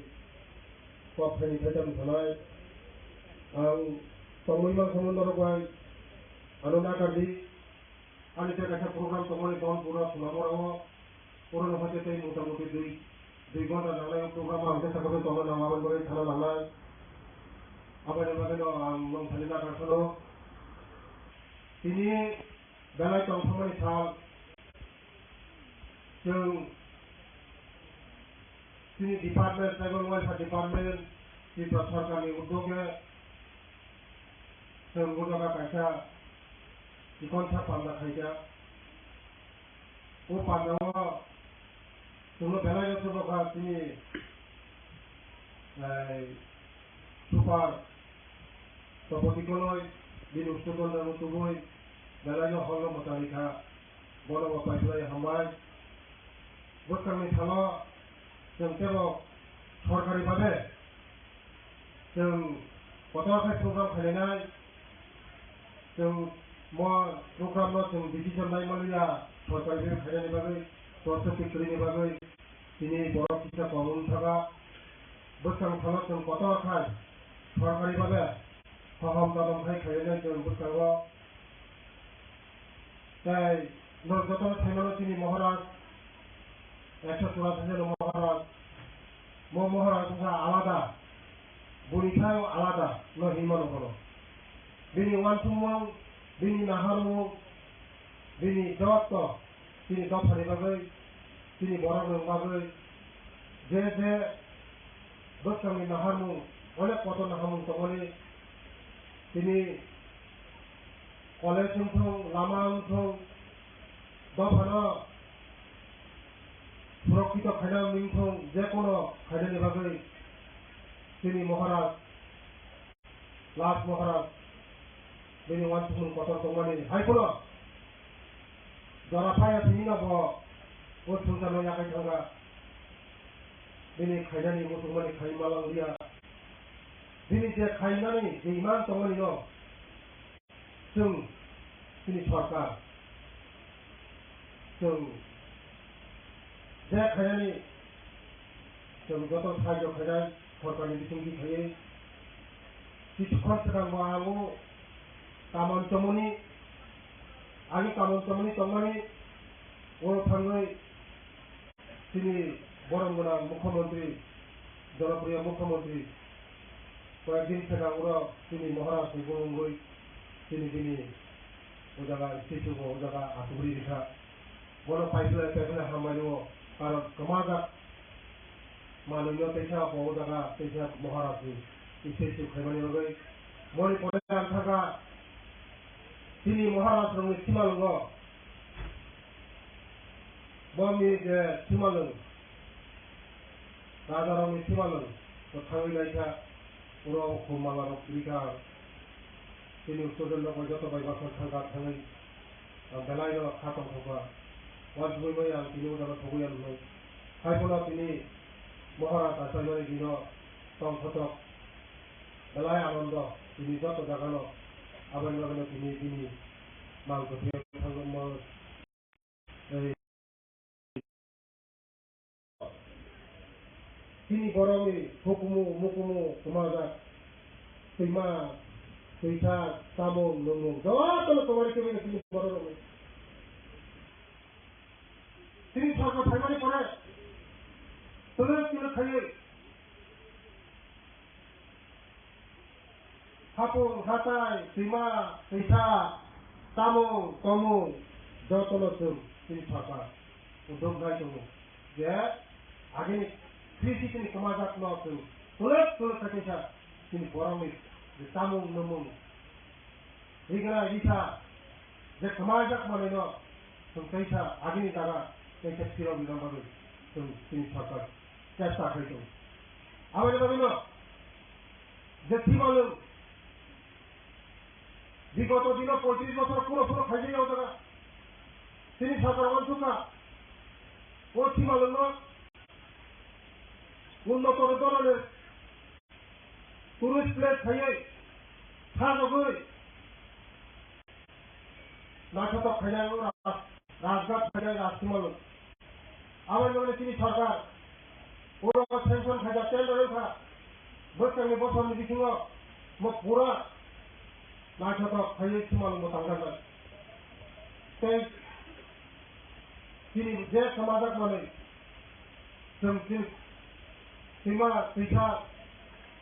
Speaker 4: Kopani Petam Thanai Pangulima Samundarabai Anuna Kadi Ani Taka program Tomani Don Pura Sulamora Pura Hate Mutamuti Dui Gonda Nala program Ante Sakabu Toma Namaban Bari Thana Nala Abane Bagano Mang Thalina Kasano Tini Dalai Tong Samani Thal Jung Tini Department Tribal Welfare Department Di Prasarkani Udoge Jung Udoga Kaisa Di Kontak Panda Kaisa O Pandawa Tunggu Belai Udoga Tini Supar Topotikoloi Bin Ustudon Dan Utugoi Belai Holo Motalika Bola Wapaisai Hambai Bukan Mithala Jung Tero Sorkari Babe Jung Kotawakai Program Khalinai जों programme जों decision लाइमालिया सरकारि खायनायनि बागै topic करिनि बागै दिनै बर' फिसा पावन थागा बोखां थाना जों कत खाय सरकारि भाबे फाहाम दादमखाय खायनाय जों बोखाङो তাই যত থাইমানো তিনি মহারাজ 184 জন মহারাজ মহারাজ আলাদা বরিশাল আলাদা নহিমানো হলো বিনি ওয়ানসুমং বিনি নাহারমং বিনি দত্ত তিনি দফানি বাগৈ তিনি বড় বাগৈ যে বস্তানি নাহারমং অনেক কত নাহারমং তমনি তিনি কলেজ উঠং লামা উঠং দফানো সুরক্ষিত খাইনা মিংথং যে কোনো খাইনানি বাগৈ তিনি মহারাজ লাভ মহারাজ বিনি ওয়ানসুমং কত তমনি হাইকুলো জরাফায়া তিনি নব ও সংসার ইয়াকাই থাঙ্গা বিনি খাইনানি মুসলমানি খাইমালাंगिया बिनि जे खायनानै जे इमान तमनि न जों बिनि सरकार जों जे खायनानै जों जत साहाय्य खायनाय सरकारनि बिथिंनि थायो किसुखान सिगां आङो कामन तमनि आंनि कामन तमनि तमनि बर' थाङै दिनै बरं गोनां मुख्यमंत्री जनप्रिय मुख्यमंत्री কয়েকদিন থেকে আমরা তিনি মহারাজ গৌরঙ্গই তিনি ও জায়গা শিশু ও জায়গা আতুগুড়ি রেখা বড় পাইপলে হামাইও কারণ সমাজা মাননীয় তেইশা ও জায়গা তেইশা মহারাজ শিশু খাইমানি বাগৈ মরি পদে থাকা তিনি মহারাজ রঙের সীমালঙ্গ বমি যে সীমালং রাজা রঙের সীমালং থাঙै লাইখা পুরো খুমালা রক্ষিকা তিনি উত্তরজন্য যত বাইবাসন থাকা থাঙै বেলায় খাতম থাকা ওয়াজবই মই আং তিনি উদান থগুয়ান মই হাইফলা তিনি মহারাজ আচার্যের দিন তং ফটক বেলায় আনন্দ তিনি যত জাগানো আবার লাগানো তিনি মাংস থাঙ্গম তিনি গরমে হুকুমু মুকুমু সমাজা সীমা সৈঠা তামং নমং যত তোমার কেউ তিনি গরমে তিনি সরকার ফাইমানি করে তুলে তুলে খাইয়ে হাপুং হাতায় সীমা সৈঠা তামং তমং যত তিনি সরকার উদ্যোগ নাই যে আগে কৃষি তিনি সমাজাত্মক তুলে থাকে তিনি গরমে যে তামুং নমুং এইগুলা রিসা যে সমাজাক মানে তৈসা আগেনি তারা তৈসা স্থির বিলম্বে তিনি সরকার চেষ্টা খাইত আবার ভাবিল যে থিমালুম বিগত দিন 35 বছর পুরো খাইয়ে যাও তারা তিনি সরকার অঞ্চল ও থিমালুম উন্নত ধরনের টুরিস্ট প্লেস খাইয়ে সাজগৈ নাটক খাইয়ায় রাজঘাট খাইয়ায় রাজসীমাল আবার মানে তিনি সরকার ওর সেনশন খাইয়া টেন্ডার খা বছরনি বছরনি বিथिङाव পুরা নাটক খাইয়ে সীমাল মতাঙ্গায় তাই তিনি যে সমাজক মানে जों सैमा सैथा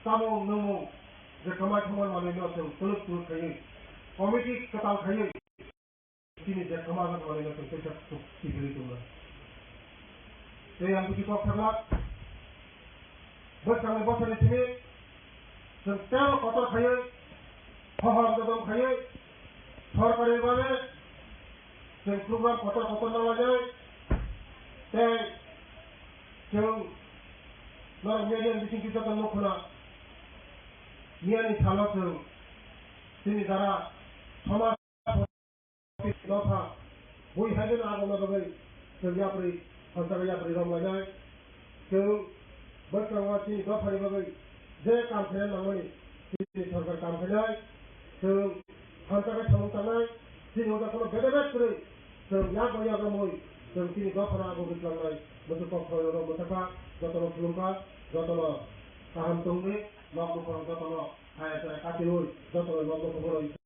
Speaker 4: तामं नमं जे खामाय माने जों तुलुक तुलुक खायो कमिटि कताल खायो दिनै जे खामाय माने जों फैसा सिगिरि दङ आं बिदि थाब्ला बोसोरनि बोसोरनि सिगां जों तेल कतर खायो हहर ददम खायो सरकारि भाबे जों प्रग्राम कतर नालाय जाय जों नरमेलियन बिथिं किसुमान नखना मियानि सालजों दिनै जारा समाज लथा बयहाबो आगोल बागै जों याब्रै हंसार याब्रै रंलायनाय जों बोसोराव दिनै दफानि बागै जे काम खालामनानै दिनै सरकार काम खालामनाय जों हामथानाय थांनाय दिनै उदाखौनो बेदेबेद करै जों याग यागमै जों दिनै गावफोरा बोग्लांनाय मोसौखौ फरायनो मोसाखा जतन थुलुंगा जतन गाहाम दंनि नखरफोराव जतन आयताय काटिनुय जतन नखरफोराव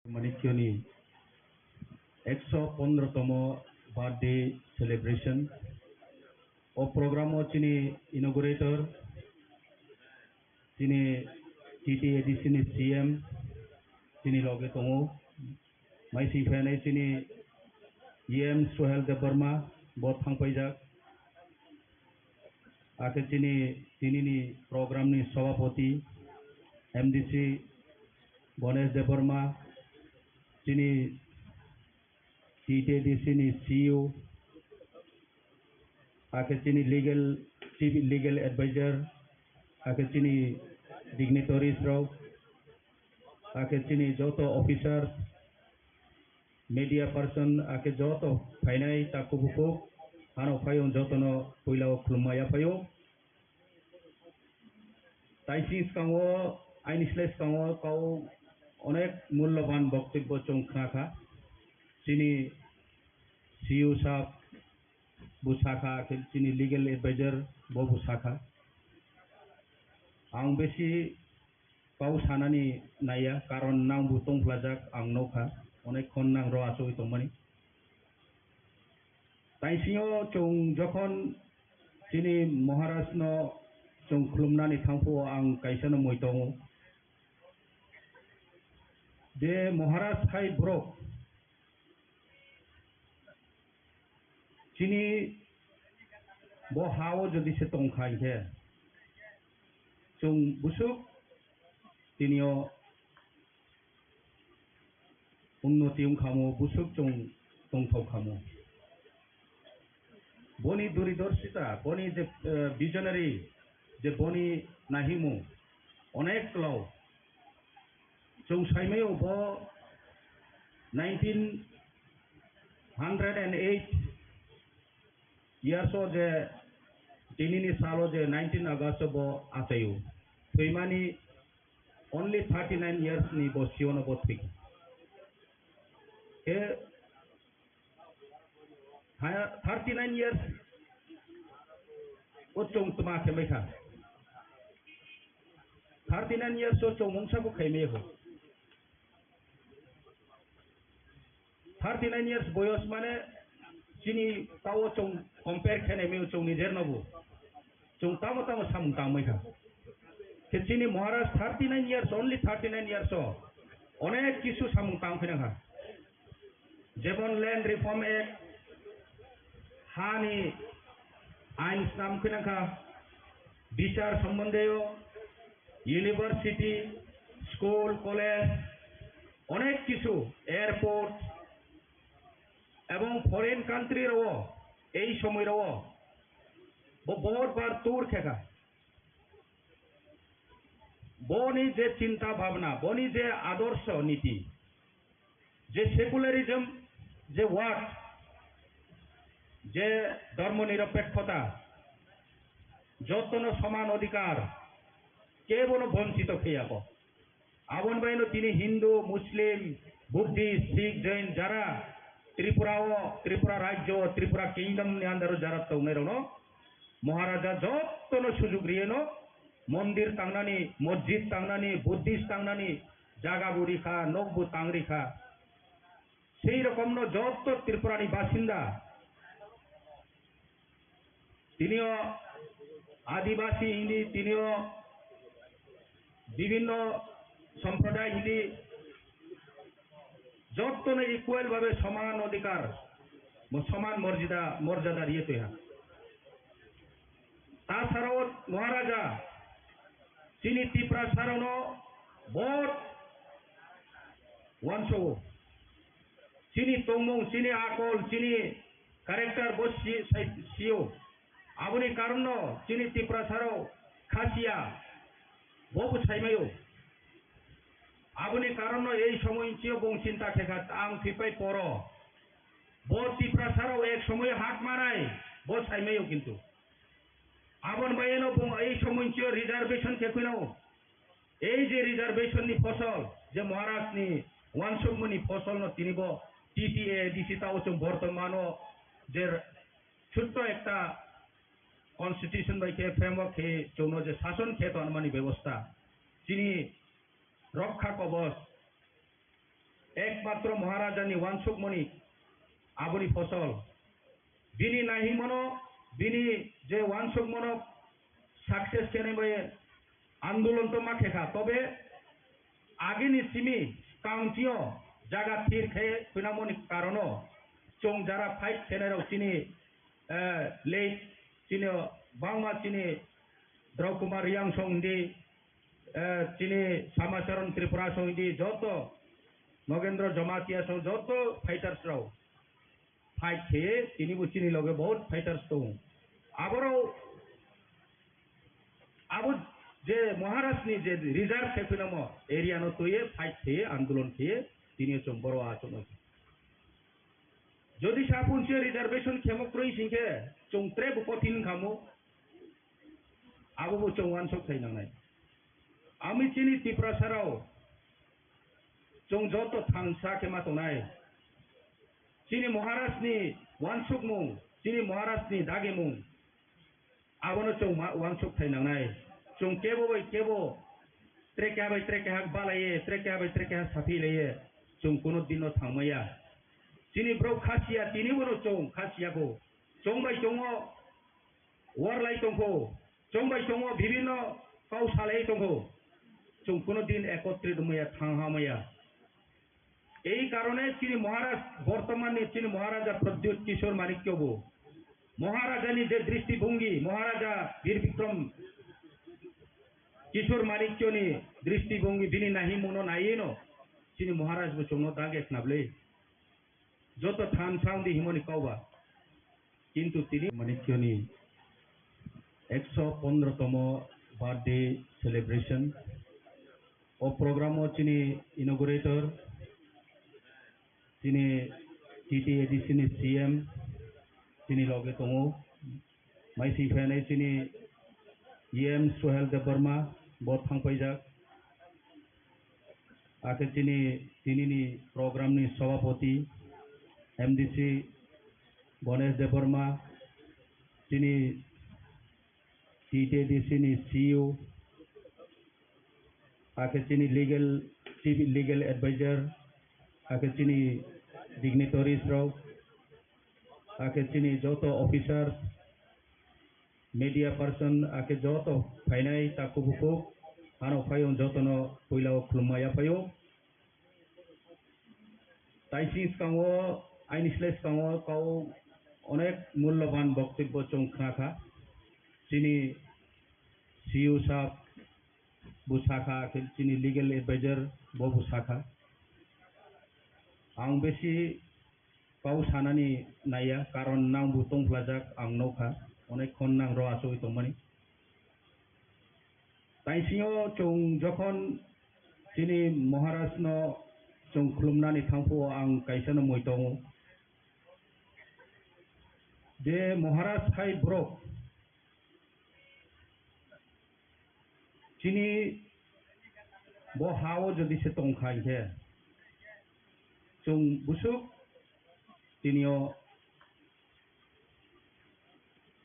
Speaker 10: मानिक्यनि 115तम बार्थडे सेलिब्रेशन ओ प्रोग्राम चिनी इनॉग्रेटर चिनी TTADC नि CM चिनी लगे तंगो माइसी फैनाय चिनी EM सोहेल देबबर्मा बहुत थांफैजाक आके चिनी प्रोग्राम नि सभापति MDC गणेश देबबर्मा चिनी TTADC नि CEO आके चिनी लीगल एडवाइजर आके चिनी डिग्निटरीज राव आके चिनी जोतो ऑफिसर मीडिया पर्सन आके जोतो फाइनाय ताकुबुको हानो फायो जोतोनो पुइलाव खुलुममाया फायो ताइसिस कांगो आइनिस्लेस कांगो काउ अनेक मूल्यवान वक्तव्य चौंखाखा चिनी CEO साहब बुसाखा चिनी लीगल एडवाइजर बो बुसाखा आं बेसी पाउ सानानि नाया कारण नां बुतों फ्लाजाक आं नौखा अनेक खन नां रो आसोइ तंमानि ताइसियो चों जखन चिनी महाराज न चों खुलुमनानि थांफो आं काइसानो मोइतों दे महाराज हाय ब्रो चिनी बो हाओ जदि से तंखाइ है चों बुसुक तिनियो उन्नति खामो बुसुक चों तंथौ खामो बनी दूरदर्शिता बनी जे विजनरी যে বনি নাহিমু অনেক লাও जों साइमायाव ब 1908 years जे दिनैनि सालाव जे 19 August ब आसायो फैमानि only 39 years नि ब सिवनो ब थै ए 39 years ओ जों तमा खेमैखा 39 years ओ जों मंसा को खैमे हो 39 years boyos mane chini tawo chung compare khane me chung ni jer nabu chung tamo samung tamai kha ke chini Maharaj 39 years only 39 years o onek kisu samung tam khina kha jebon land reform act hani ain sam khina kha bichar sambandheyo university school college onek kisu airport এবং foreign কান্ট্রির ও এই সময়ের ও বহুত বার তোর খেকা বনি যে চিন্তা ভাবনা বনি যে আদর্শ নীতি যে সেকুলারিজম যে ওয়ার্ড যে ধর্মনিরপেক্ষতা যতন সমান অধিকার কেবল বঞ্চিত খেয়াব আবন বাইন তিনি হিন্দু মুসলিম বুদ্ধিস্ট শিখ জৈন যারা त्रिपुरा राज्य त्रिपुरा किंगडम नि अंदर जरा तौनेरनो महाराजा जत्तनो सुजुग रियनो मंदिर तांगनानि मस्जिद तांगनानि बुद्धिस्ट तांगनानि जागा बुरिखा नगबु तांगरिखा सेई रकमनो जत्त त्रिपुरानि बासिंदा तिनिओ आदिवासी हिंदी तिनिओ विभिन्न सम्प्रदाय हिंदी যতনে ইকুয়াল ভাবে সমান অধিকার সমান মর্যাদা দিয়ে তো তাছাড়াও মহারাজা তিনি ত্রিপুরা সারণ বট ওয়ানশ চিনি তমং চিনি আকল চিনি ক্যারেক্টার বসি সিও আবনি কারণ চিনি ত্রিপুরা সারও খাসিয়া বহু সাইমায়ও আবনি কারণ এই সময় চিও বং চিন্তা ঠেকা আং থিপাই পর ব ত্রিপুরা সারাও এক সময় হাত মারায় ব সাইমেও কিন্তু আবন বাইনো এই সময় চিও রিজার্ভেশন খেকুনাও এই যে রিজার্ভেশন নি ফসল যে মহারাজ নি ওয়ানসমনি ফসল ন তিনিব টিটিএ ডিসিতাও চুম বর্তমানো যে ছোট্ট একটা কনস্টিটিউশন বাই কে ফ্রেমওয়ার্ক কে চৌন যে শাসন খেত অনুমানি ব্যবস্থা তিনি রক্ষা কবচ একমাত্র মহারাজানি ওয়ানসুকমণি আবনি ফসল বিনি নাহি মনো বিনি যে ওয়ানসুকমন সাকসেস কেনে বয়ে আন্দোলন তো মাখেখা তবে আগেনি সিমি কাউন্টিও জায়গা থির খেয়ে ফিনামনি কারণ চং যারা ফাইট খেনারাও চিনি লে চিনি বাংলা চিনি দ্রৌকুমার রিয়াং সংদি চিনি শ্যামাচরণ ত্রিপুরা সঙ্গী যত নগেন্দ্র জমাতিয়া সহ যত ফাইটার্সরাও ফাইট খেয়ে তিনি চিনি লগে বহুত ফাইটার্স তো আবারও আবু যে মহারাষ্ট্রনি যে রিজার্ভ খেপিনাম এরিয়ানো তৈয়ে ফাইট খেয়ে আন্দোলন খেয়ে তিনি হচ্ছে বড় আচরণ যদি সাপুনছে রিজার্ভেশন খেমক্রই সিংহে চংত্রে কঠিন খামো আবু চৌয়ান সব খাইনাंनाय আমি চিনি ত্রিপুরা সারাও চং যত থাংসা খেমা তনাই চিনি মহারাষ্ট্রনি ওয়ানসুক মুং চিনি মহারাষ্ট্রনি দাগে মুং আবনো চং ওয়ানসুক খাইनांनाय চং কেবো ট্রেকে হাক বালায়ে ট্রেকে হাক সাফি লয়ে চং কোনো দিন থাংমায়া চিনি ব্রৌ খাসিয়া তিনি বনো চং খাসিয়াকো চং বাই চং ওয়ারলাই তংকো চং বাই চং বিভিন্ন কাউসালাই তংকো চং কোনো দিন একত্রিত ময়া থাংহাময়া এই কারণে চিনি মহারাজ বর্তমানে চিনি মহারাজা প্রদ্যুৎ কিশোর মানিক্যবু মহারাজানি যে দৃষ্টিভঙ্গি মহারাজা বীর বিক্রম কিশোর মানিক্যনি দৃষ্টিভঙ্গি বিনি নাহি মনো নাইনো চিনি মহারাজ বু চং দাগে নাবলে যত থান সাউন্দি হিমনি কাউবা কিন্তু তিনি মানিক্যনি 115তম বার্থডে সেলিব্রেশন ও প্রোগ্রামও চিনি ইনোগ্রেটর চিনি TTADC ni CM চিনি লগে দङ माइसि फैनाय चिनि EM सुहेल देव बर्मा बो थांफैजाक आखे चिनि दिनैनि प्रग्रामनि सभापति MDC गणेश देव बर्मा चिनि TTADC ni CEO आखे चिनि लीगल एडवाइजर आखे चिनि डिग्निटरीज राव आखे चिनि जत officer media person ake joto fainai takubuko ano fayon jotono puilao klumaya fayo taisi skango ainisles skango kau onek mূল্যবান বক্তব্য চংখাখা চিনি CEO সাহেব বুসাখা চিনি লিগ্যাল এডভাইজার বো বুসাখা आं बेसि काउ सानानि नाया कारण नां बुतं प्लाजाक आं नौखा अनेक खन नां रो आसो इतमनि ताइसिङो चों जखन चिनि महाराज न चों खुलुमनानि थांफो आं काइसानो मोइतङ जे महाराज हाय ब्रक चिनि बो हाओ जदि से तंखाय हे चों बुसुक तिनियो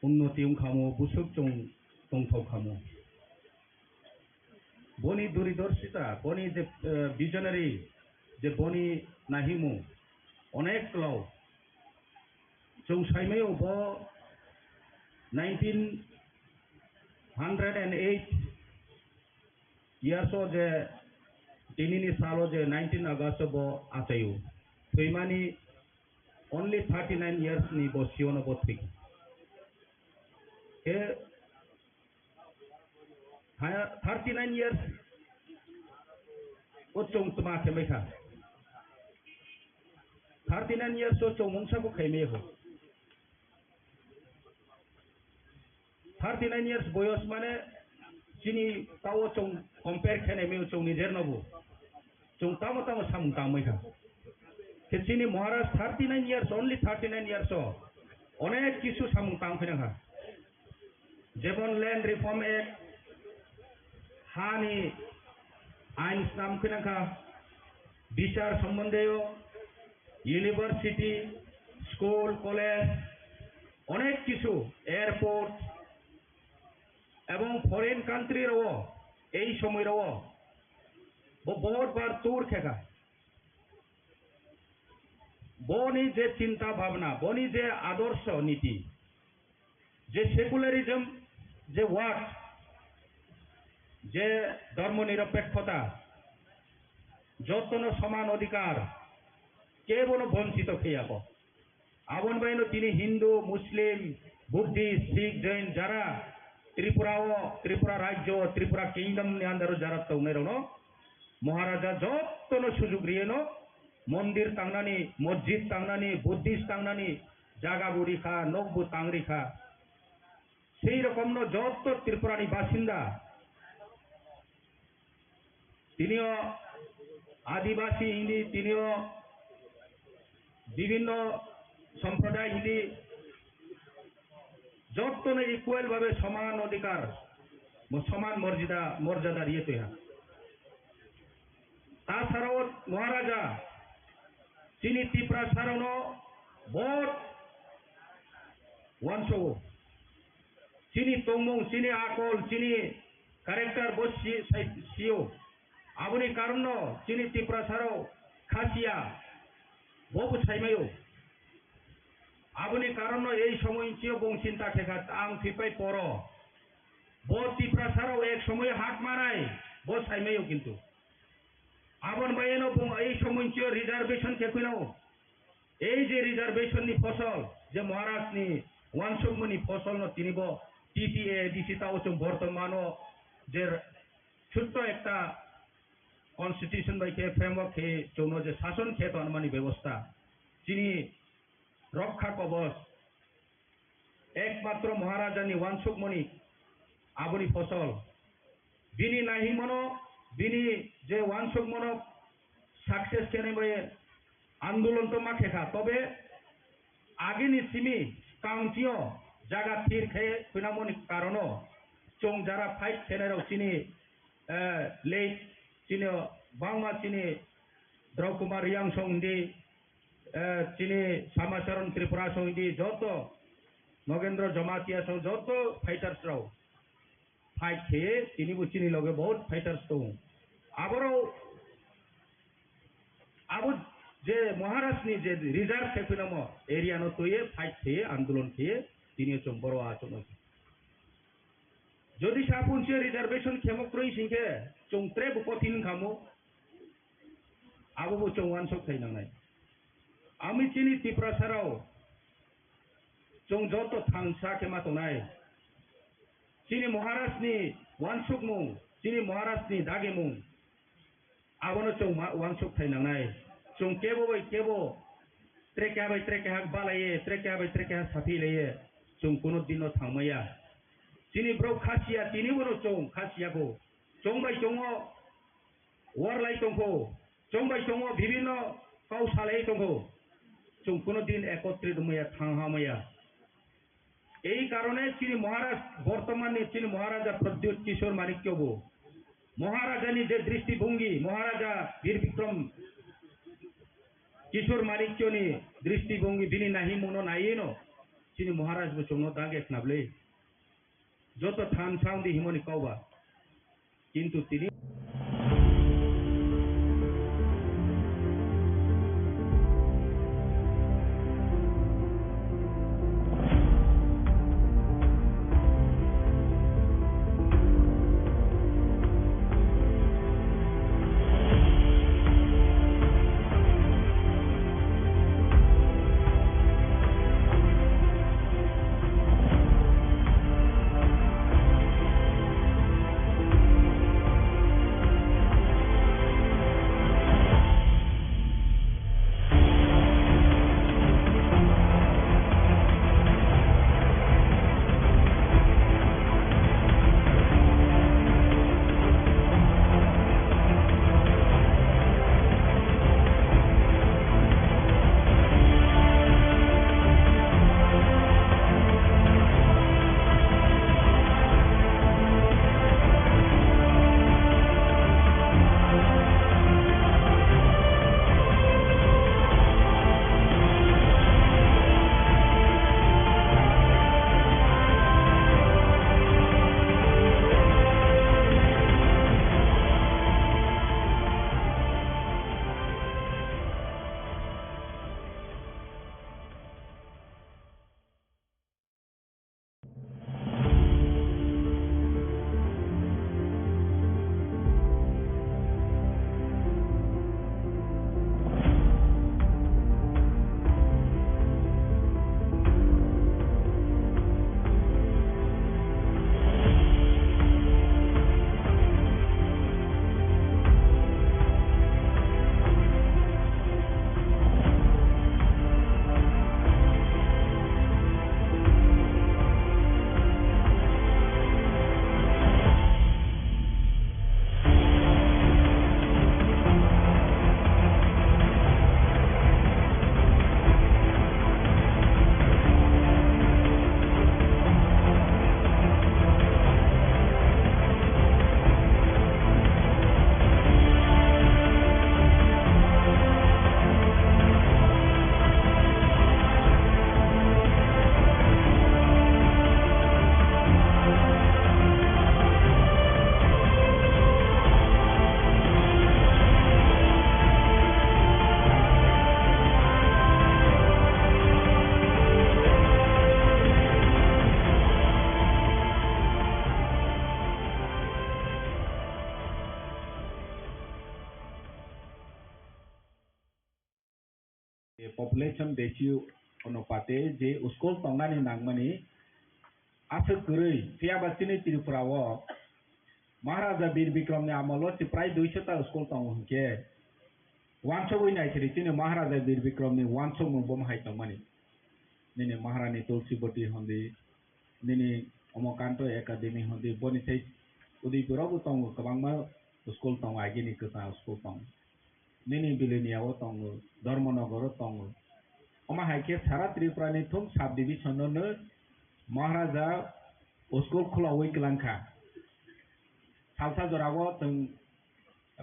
Speaker 10: उन्नति खामो बुसुक चों तंथाव खामो बनी दूरदर्शिता बनी जे विजनरी जे बनी नाहिमो अनेक क्लाव चों साइमेयो बो 1908 years जे दिनैनि सालो जे 19 अगस्त बो आचायो फैमानि only 39 years ni bo siono bo thik e 39 years o chong tuma khemai kha 39 years o chong mongsa ko khaimei ho 39 years boyos mane chini tawo chong compare khane me chong nijer nobo chong tamo samung tamai kha चिनि महाराज 39 years only 39 years अनेक किसु सामुं तांफैना जेबन land reform act हानि आइन नामखैना विचार सम्बन्धेय university school college अनेक किसु airport एवं foreign country रहो এই সময় রहो बहुत बार टूर खेगा बनी जे चिंता भावना बनी जे आदर्श नीति जे सेकुलारिज्म जे वार्ड जे धर्मनिरपेक्षता जतन समान अधिकार केवल वंचित खेयाब आबन बाइन तिनी हिंदू मुस्लिम बुद्धिस्ट सिख जैन जरा त्रिपुरा राज्य त्रिपुरा किंगडम नि आंदार जरा तौनायरावनो महाराजा जतन सुजुग रियेनो मंदिर तांगनानि मस्जिद तांगनानि बुद्धिस्ट तांगनानि जागा बुरिखा नकबु तांगरिखा सेई रकमनो जत त्रिपुरानि बासिंदा तिनियो आदिवासी हिंदी तिनियो विभिन्न सम्प्रदाय हिंदी जतनो इक्वल भावे समान अधिकार समान मर्यादा दिए तैहा ताछाड़ाओ महाराजा चिनि त्रिपुरा सारावनो बहुत वानसो चिनि तंगमं चिनि आकल चिनि कैरेक्टर बस सिओ आबुनि कारण चिनि त्रिपुरा साराव खासिया बहु साइमायो आबुनि कारण এই সময় চিও বংচিন্তা খেখা आं फिपाई पर ब त्रिपुरा साराव एक समय हाट माराय ब साइमायो किन्तु आबन बायनो बुं এই সময় চিও रिजर्वेशन खेखुनाव এই যে रिजर्वेशन नि फसल जे महाराज नि वानसुकमनि फसल न तिनिब टीटीए डिसिताव जों बर्तमानो जे छुट्ट एकटा कन्स्टिट्यूशन बाय के फ्रेमवर्क के जोनो जे शासन खेत अनुमानी व्यवस्था चिनि रक्षा कवच एकमात्र महाराजानि वानसुकमनि aboni fosol bini nahi mono bini je wansok mono success kene boye আন্দোলন তো মাঠে খা তবে আগেনি সিমি কাউন্টিও জায়গা থির খেয়ে ফিনামনি কারণও চং যারা ফাইট খেলেও চিনি লে চিনি বাংমা চিনি দ্রৌকুমার রিয়াং সঙ্গি চিনি শ্যামাচরণ ত্রিপুরা সঙ্গি যত নগেন্দ্র জমাতিয়া সহ যত ফাইটার্সরাও ফাইট খেয়ে চিনিবু চিনি লগে বহুত ফাইটার্স দো আবারও আবু যে মহারাষ্ট্রনি যে রিজার্ভ খেপিনাম এরিয়ানো তৈয়ে ফাইট খেয়ে আন্দোলন খেয়ে তিনি চং বড় আচরণ যদি সাপুনছে রিজার্ভেশন খেমক্রই সিংহে চংত্রে বুকথিন খামো আবু চং ওয়ানসক থাইনাंनाय আমি চিনি ত্রিপুরা ছাড়াও চং যত থাংসা খেমা তনায় চিনি মহারাষ্ট্রনি ওয়ানসক মুং চিনি মহারাষ্ট্রনি দাগে মুং আবনো চং ওয়ানসক থাইनांनाय চং কেবো বাই কেবো ট্রেকে হাক বালায়ে ট্রেকে হাক সাফি লয়ে চং কোনো দিনও থাংমায়া চিনি ব্রো খাসিয়া চিনি বড় চং খাসিয়াকো চং বাই চং ওয়ারলাই চংকো চং বাই চং বিভিন্ন কাউসালাই চংকো চং কোনো দিন একত্রিত ময়া থাংহামায়া এই কারণে চিনি মহারাজ বর্তমানে চিনি মহারাজা প্রদ্যোৎ কিশোর মানিক্যবো মহারাজানি যে দৃষ্টিভঙ্গি মহারাজা বীর বিক্রম কিশোর মানিক্যনি দৃষ্টিভঙ্গি বিনি নাহি মনো নাইনো চিনি মহারাজ বো চং দাগে খাবলে যত থান সাউন্দি হিমনি কওবা কিন্তু তিনি population ratio অনুপাতে যে স্কুল তংনানি নাংমানি আছে গরৈ ফিয়াবাসিনি ত্রিপুরাও মহারাজা বীর বিক্রমনি আমলো তি প্রায় 200 টা স্কুল তং হকে 100 ওই নাই থরি তিনি মহারাজা বীর বিক্রমনি 100 মু বম হাই তংমানি নিনে মহারানী Tulsibati হন্দি নিনে Omokanto Academy Hondi Bonitai Udipurabu Tong Kabangma School Tong Agini Kata School Tong Nini Bilinia Tong Dormonogoro Tong Oma Hake Sara Triprani Tum Subdivision no Maharaja School Kula Wikilanka Salsa Jorawa Tung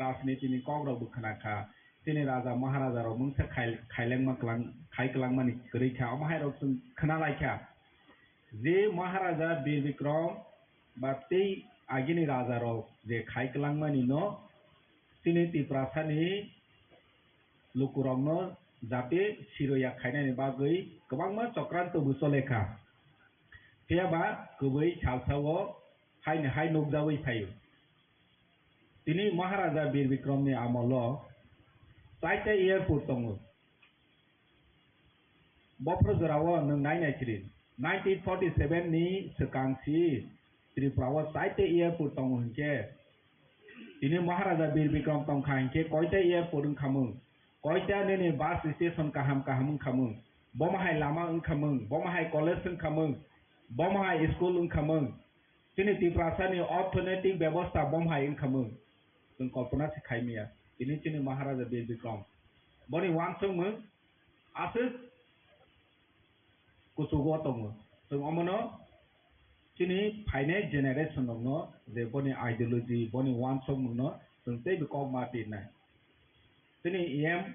Speaker 10: Rasniti ni Kogro Bukanaka Tini Raja Maharaja Mungsa Kailang Maklang Kaikalang Mani Grika Omahiro Kanalaika जे महाराजा वीर विक्रम बाते आगिनी राजा रो जे खाइकलांगमानी no तिनी तिप्रासानी लुकुरंगनो जाते सिरोया खाइनानि बागै गोबांमा चक्रान्त बुसलेखा तेबा गुबै सालसावो हायनो हाय नगजावै फायो तिनी Maharaja Bir विक्रमनि आमलो साइटे airport दङ बफ्रजरावो नों नायनायसिरिन 1947 ni sekangsi Tripura saite airport tong hingke ini Maharaja Bir Bikram tong hingke koita airport kamung koita ni bus station kaham kamung bomahai lama kamung bomahai college kamung bomahai school kamung ini Tripura ni alternative ব্যবস্থা bomahai kamung tung kalpana sikhaimia ini tini Maharaja Bir Bikram boni wansung mung asus kusugo tongo so omono chini final generation no de boni ideology boni one song no so te bi ko martin na chini em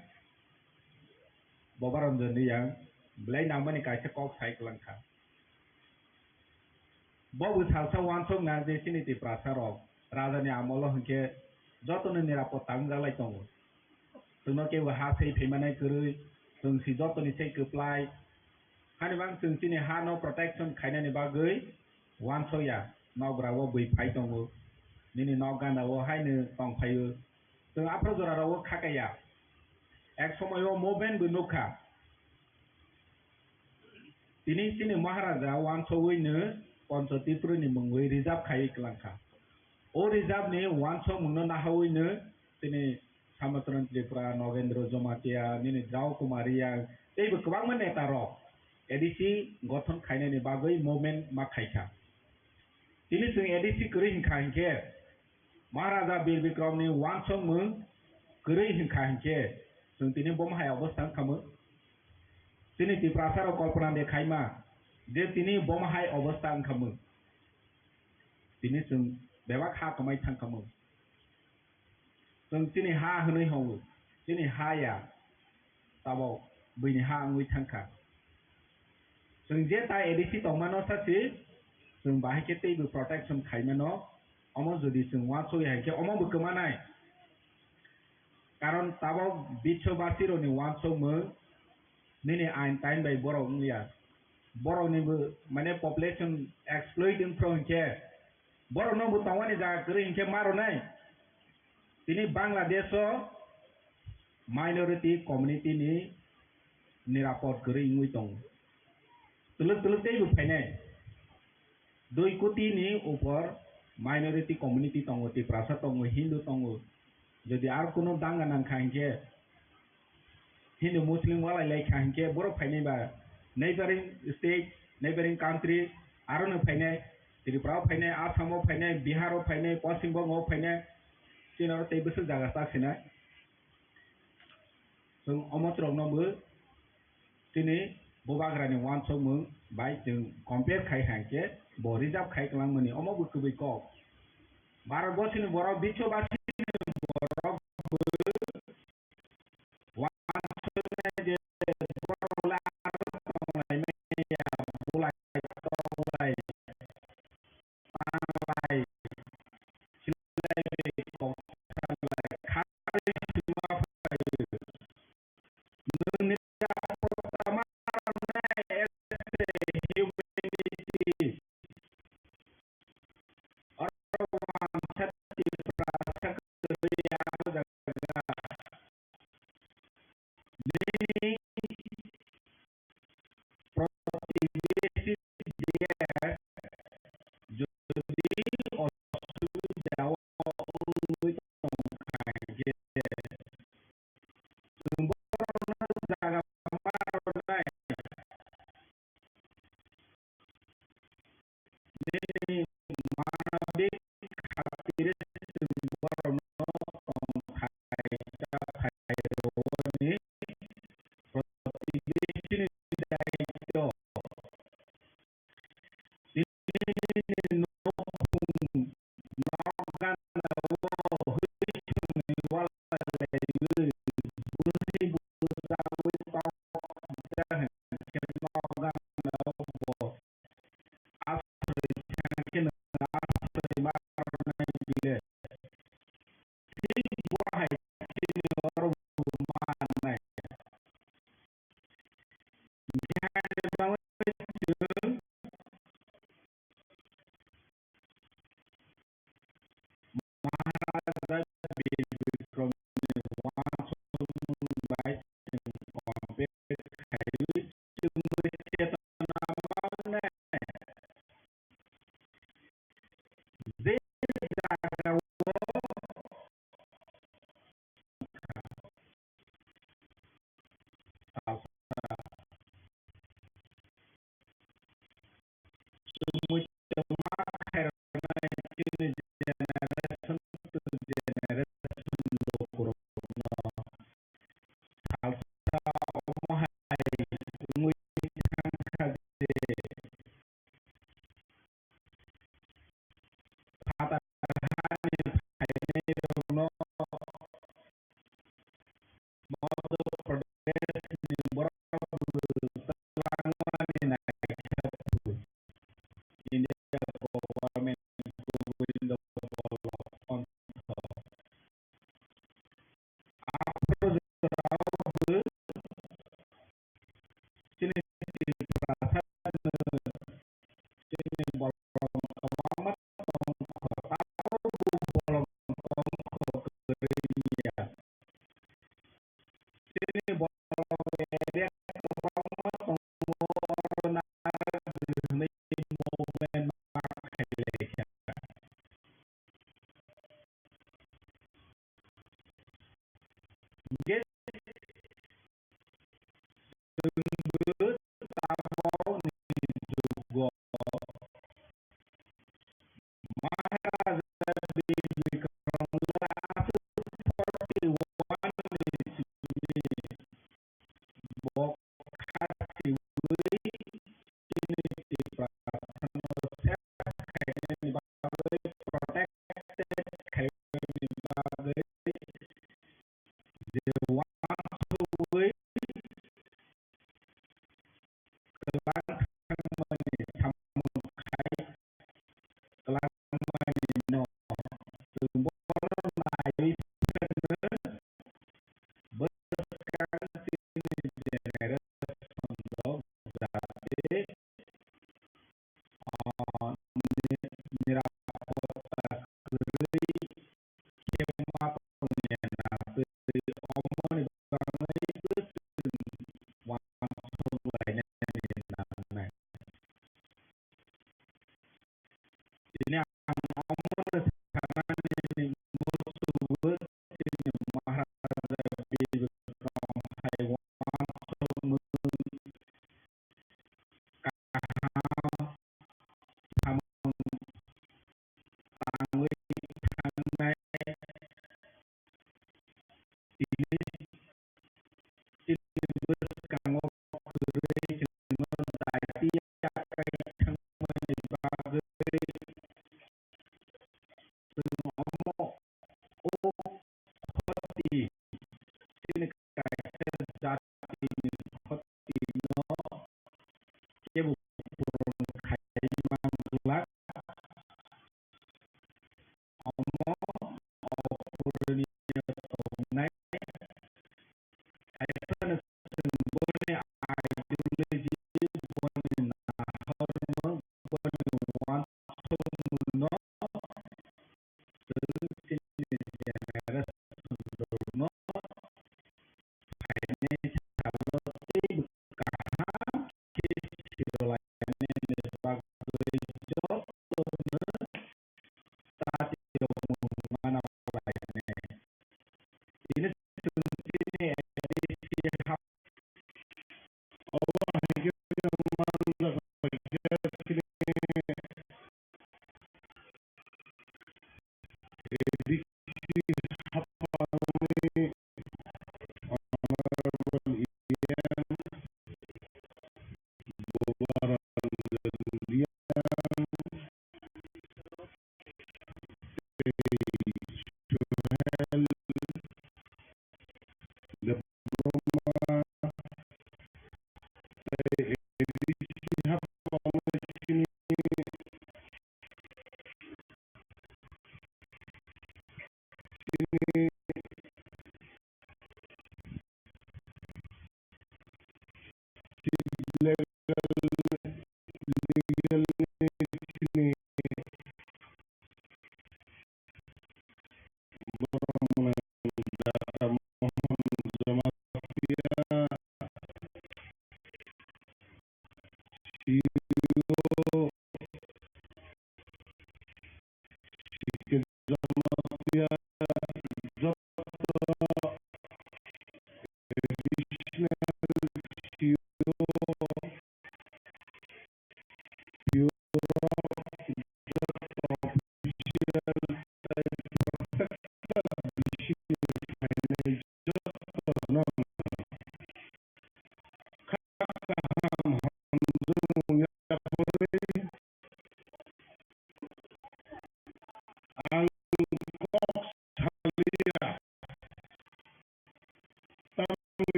Speaker 10: bobaranjan ni yang blai namani kai se kok sai klanka bobu salsa one song na de chini ti prasaro rajani amolo hke jotone nirapotang jalai tongo so no ke wa ha sei phimane kurui so si jotoni sei kuplai Hani bang tung sini ha no protection kaina ni bagai wan soya no brawo bui pai tongo nini no ganda wo hai ne tong payu tung apro jora wo khakaya ek somoyo moben bu nokha tini sini maharaja wan sowui ne Ponchotipur ni mungwei reserve khai klangkha o reserve ni wan so mungno na hawi ne tini Samatran Tripura Nogendro Jomatia nini Draw Kumaria ei bu kwang man eta ro edisi gothon khainani bagoi movement ma khaika tini sung edisi kuri khainke Maharaja Bir Bikram ni wansong mung kuri khainke sung tini bomhai obostan khamu tini tiprasaro kalpana dekhaima je tini bomhai obostan khamu tini sung bewa kha kamai thang khamu sung tini ha hunai hawu tini ha ya tabo bini ha ngui thangka Sung jeta edisi tomano sasi sung bahike te bu protection khaimano omo jodi sung waso ya ke omo bu kemanai karon tabo bicho basiro ni waso mo nini ain time by boro ngya boro ni bu mane population exploiting from ke boro no bu tawani ja kering ke maro nai tini Bangladesh minority community ni nirapot kering ngui tong Tuluk tei bu phane 2 koti ni upor minority community tongo ti prasa tongo Hindu tongo jodi ar kono danga nang khainke Hindu Muslim wala lai khainke boro phane ba neighboring state neighboring country arono phane Tripura phane Assam phane Bihar phane Paschim Bangla phane sinaro tei busu jaga saksina sung omotrong no bu tini Bobagrani wan so mung bai jeng compare khai hangke bo reserve khai klang mani omo bu kubai ko baro bosini boro bicho basi boro wan so na je boro la lai me ya bulai lai lai silai ko lai khai sima nun ni pertama le tin bo hai tin or ma nai nya ba Maharaja Bikram once by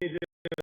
Speaker 8: যে জীবন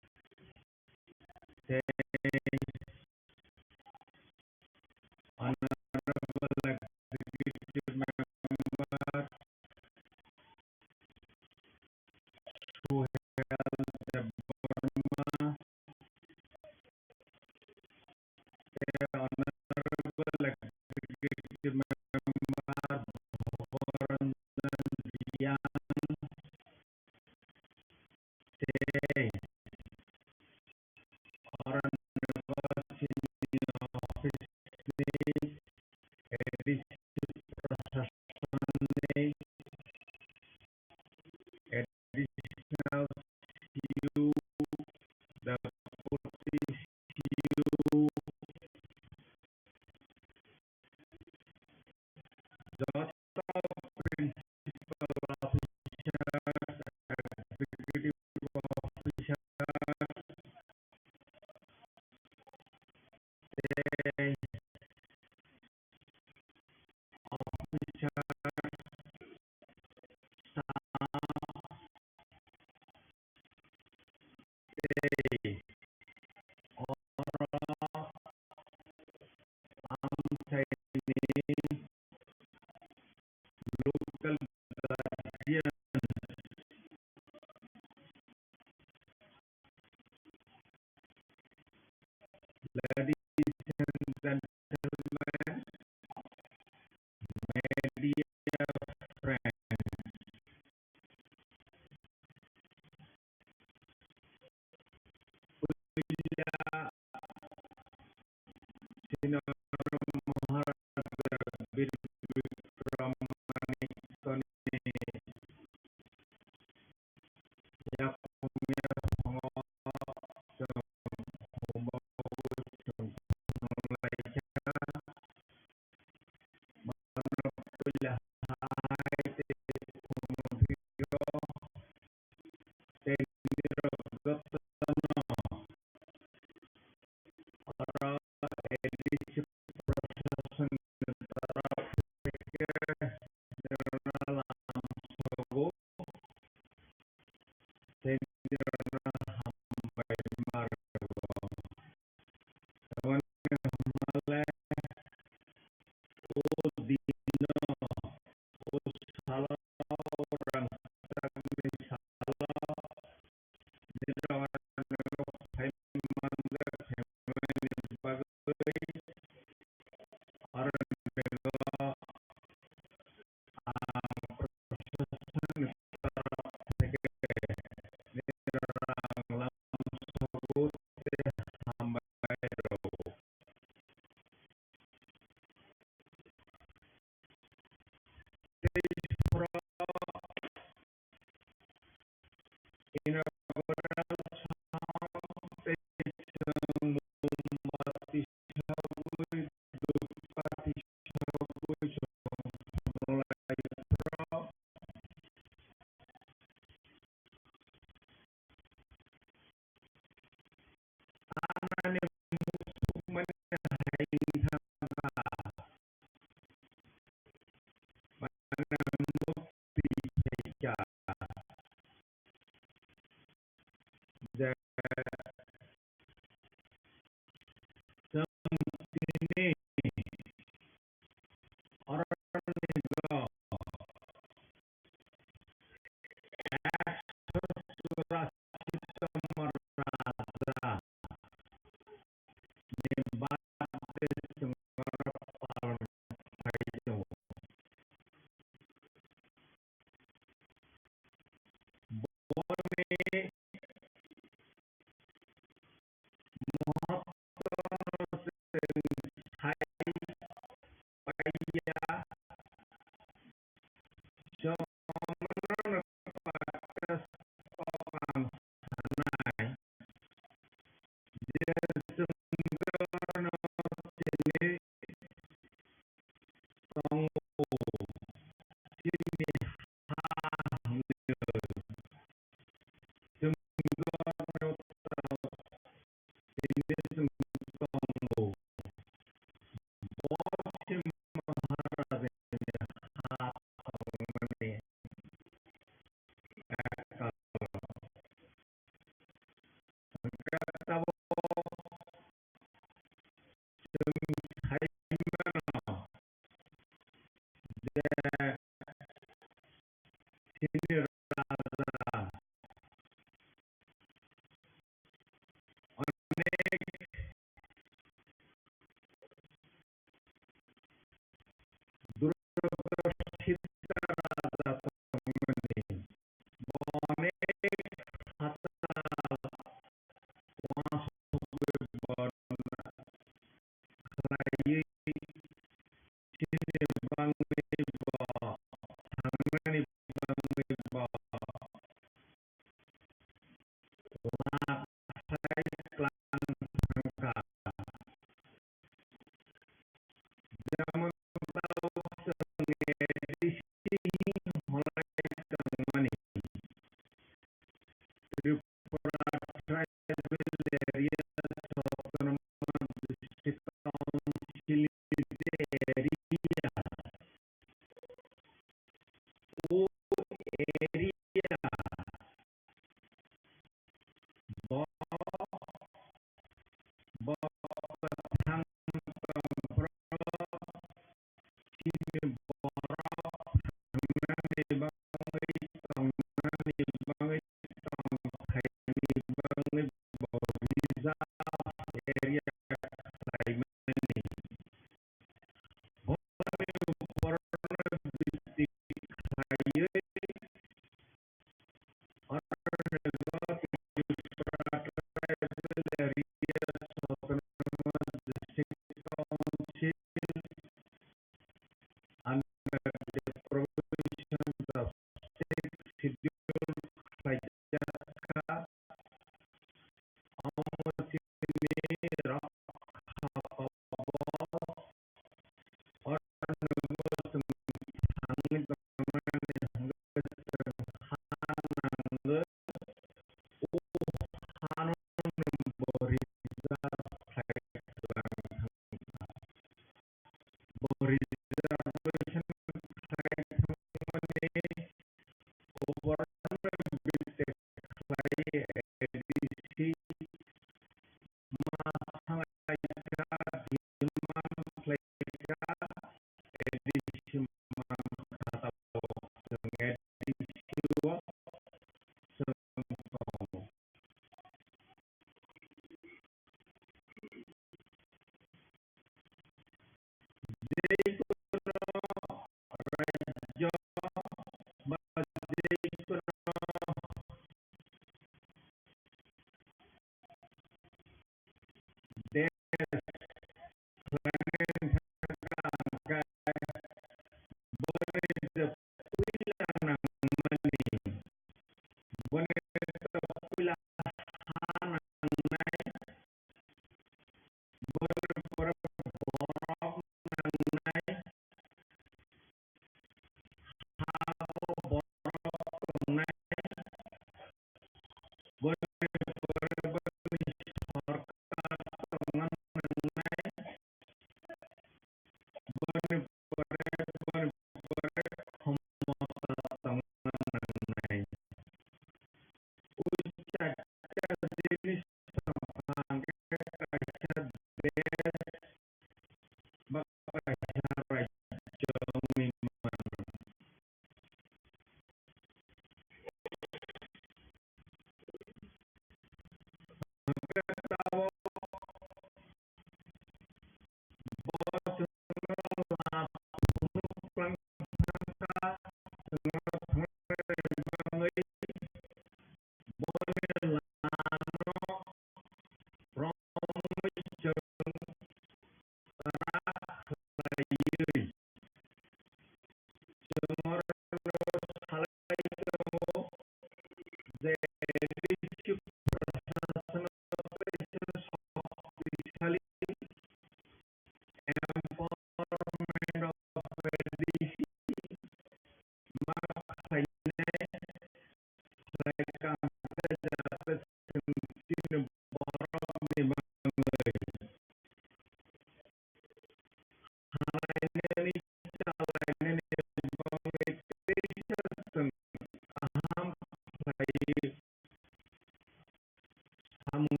Speaker 7: samung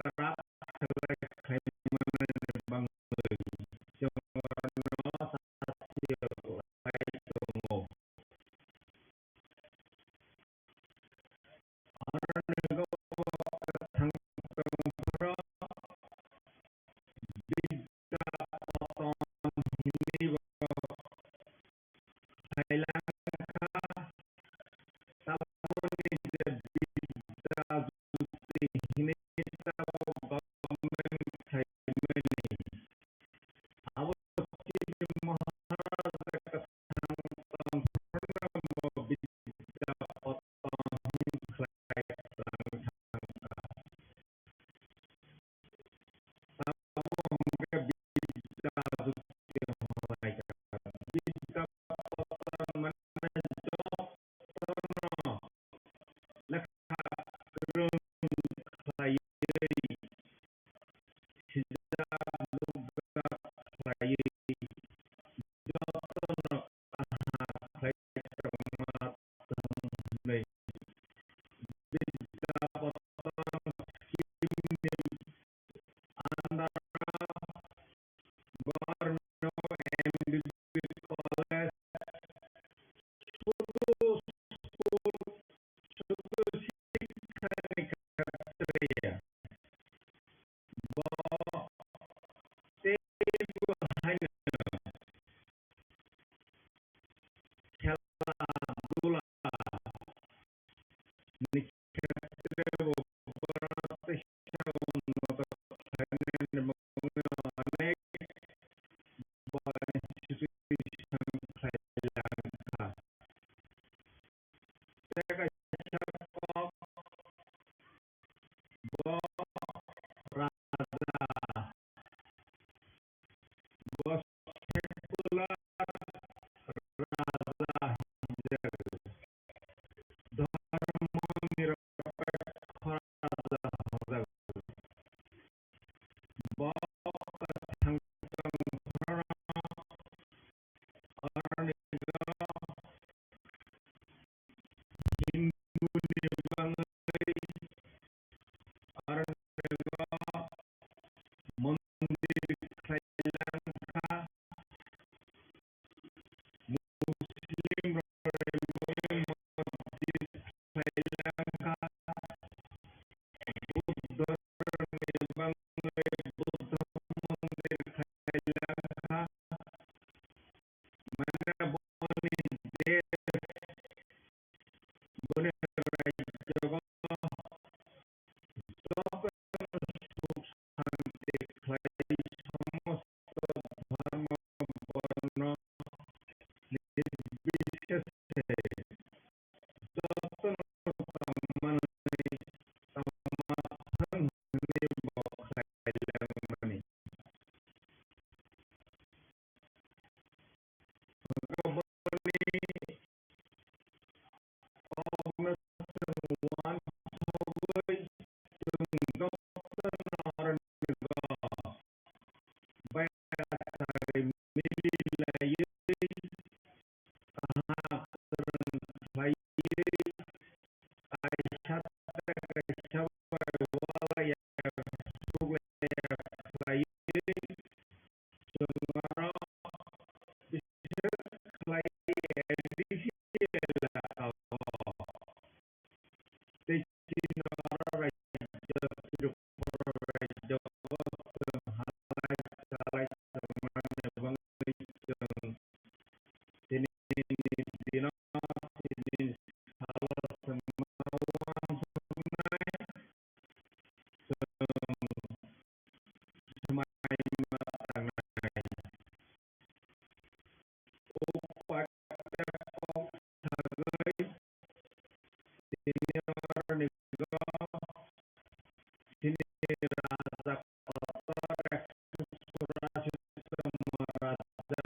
Speaker 7: kerap selek kaimanan bangoy jongorno sasio kaitongo arnego tangkang bidda poton hinibo Thailand Saboni bidda justi hinita government Thaimani abo chini maharaj tangkang pranamo bidda poton hinklai lang Sabongga bidda justi holaika bidda poton manajo tono lekha kerung klayei hijab luga klayei jotono kaha klayai mai bidda poton kimni andara Gorno MBB College suku शिक्षा निकटया bo tebu haina khela dula nikatrebu pratishtha unnot khainen অনেক institution Sri Lanka Teka Chakop Bo Raja Bo Sekular Raja Hijau Dharma Nirapekha Raja Hijau Bo Tangkang Prana Arniga Hindu Nibangai Arniga Mandir Sri Lanka Muslim Royal Masjid Sri Lanka Buddha Nibangai Buddha Mandir Sri Lanka Mana Boni Dev Boni Rajawa Suख শান্তি খাই সমস্ত ধর্ম বর্ণ নির্বিশেষে যতন কামনায় সমাধান নিব খাইলামনি ভগবনী অগ্নসংওয়ান সবই Dr. Naranga Bayatari Milayai Kahakaran Klayai Aisyata Kaishawaya Sugaya Klayai Jongara Bisher Klayai Edisi Elakawa Tejinara Raja Tirupura Raja Halai Salai Samana Bangai Tini Dina Tini Salah Semawang Sunai Semai Matangai Upak Tekok Sagai Tini Arniga Tini Raja Kotor Eksplorasi Semaraja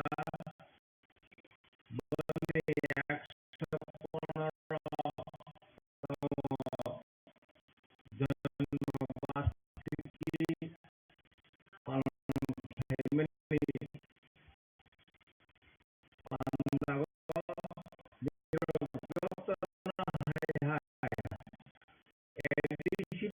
Speaker 7: Bani Eksplora Janopastiki Palmeni Pandawa Birogotana Hai Hai Edisi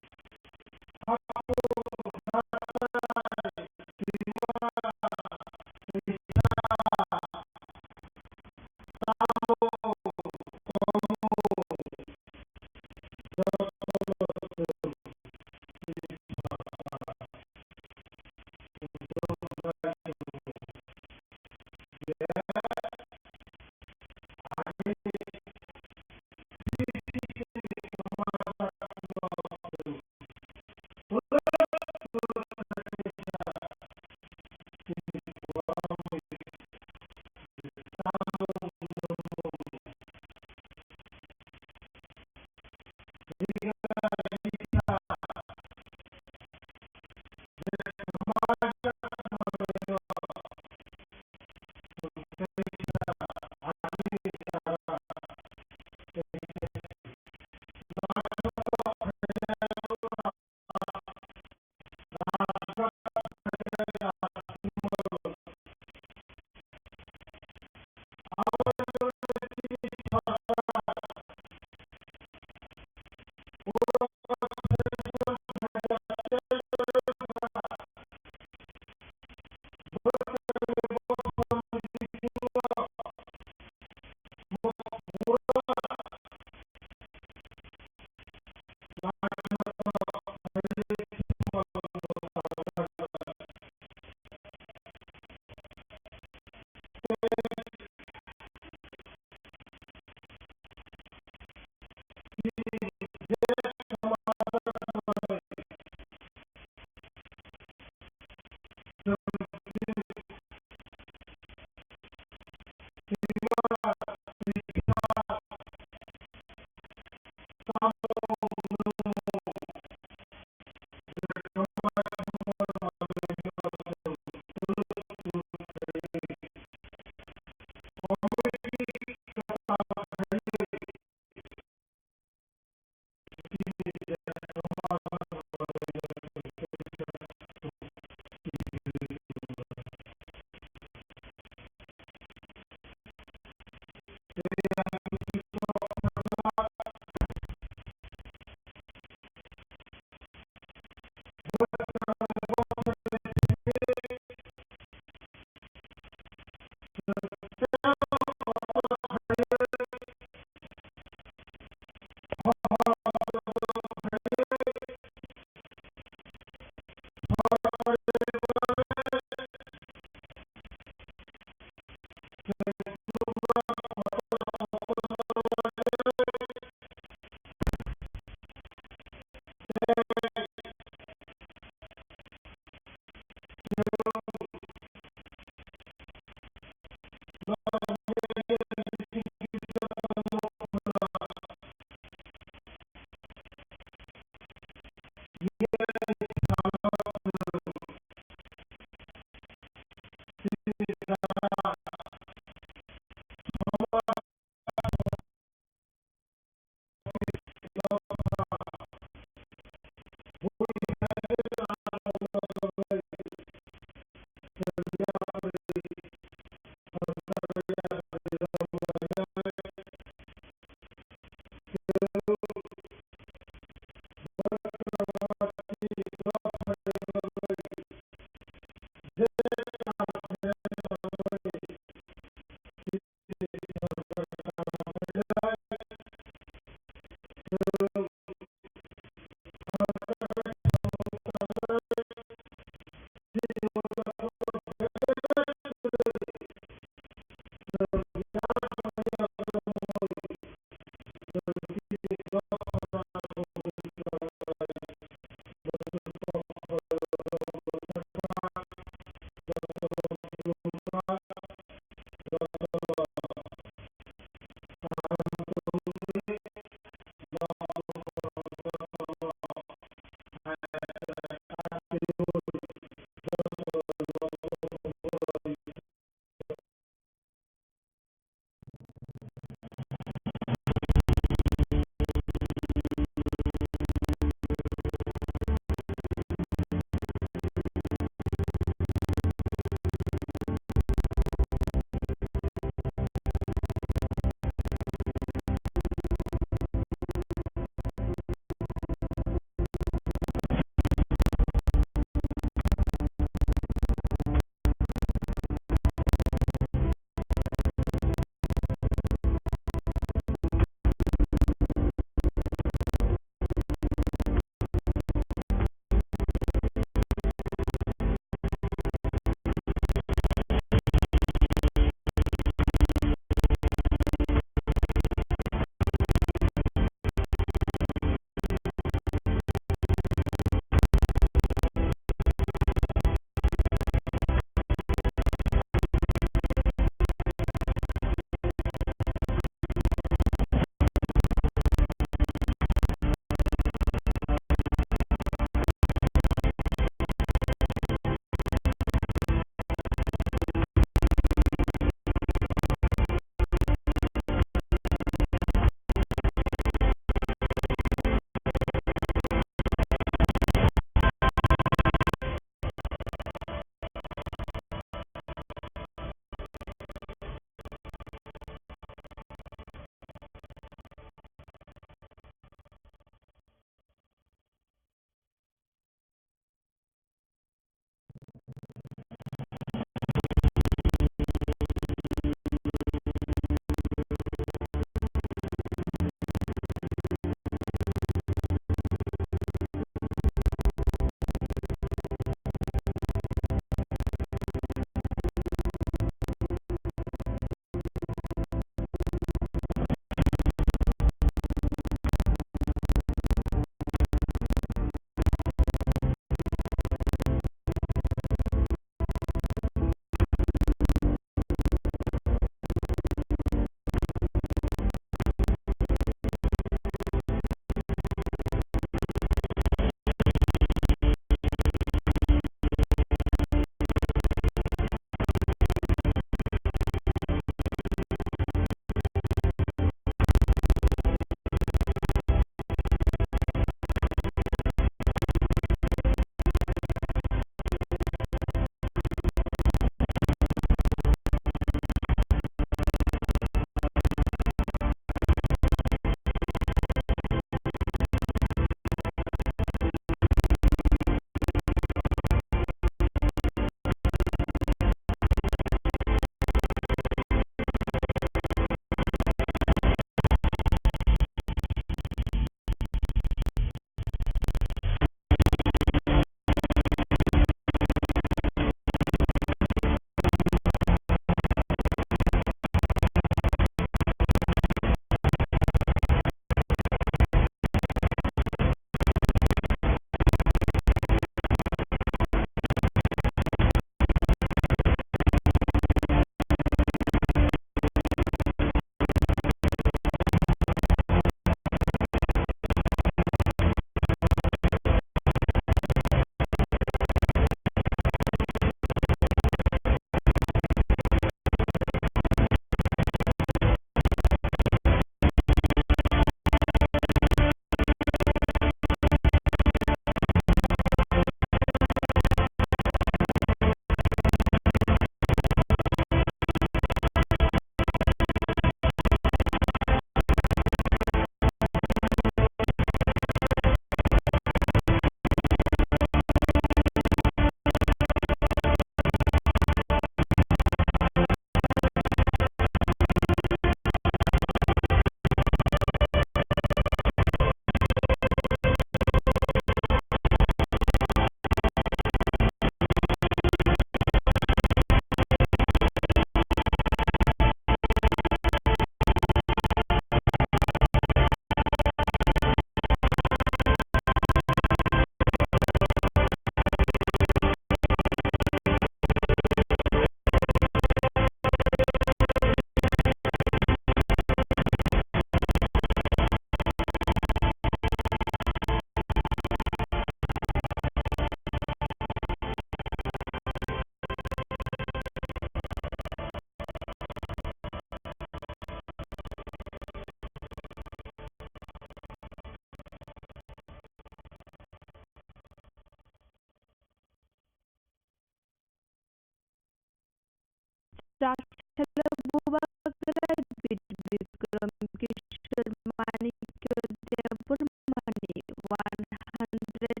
Speaker 11: Dr. Bubakar Bikram Kishore Manikya Devarmani 115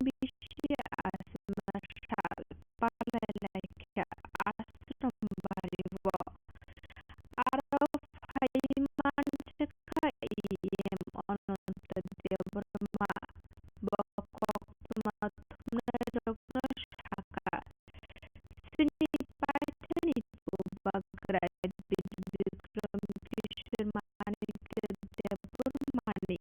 Speaker 11: BC Asma Shal Palalakya Ashram Bariwa Araf Haiman Chaka Em Ananta Devarma Bakok Mathumna Ragna Shaka Sini Paitani Bubakar Bikram Kishore Manikya Devarmani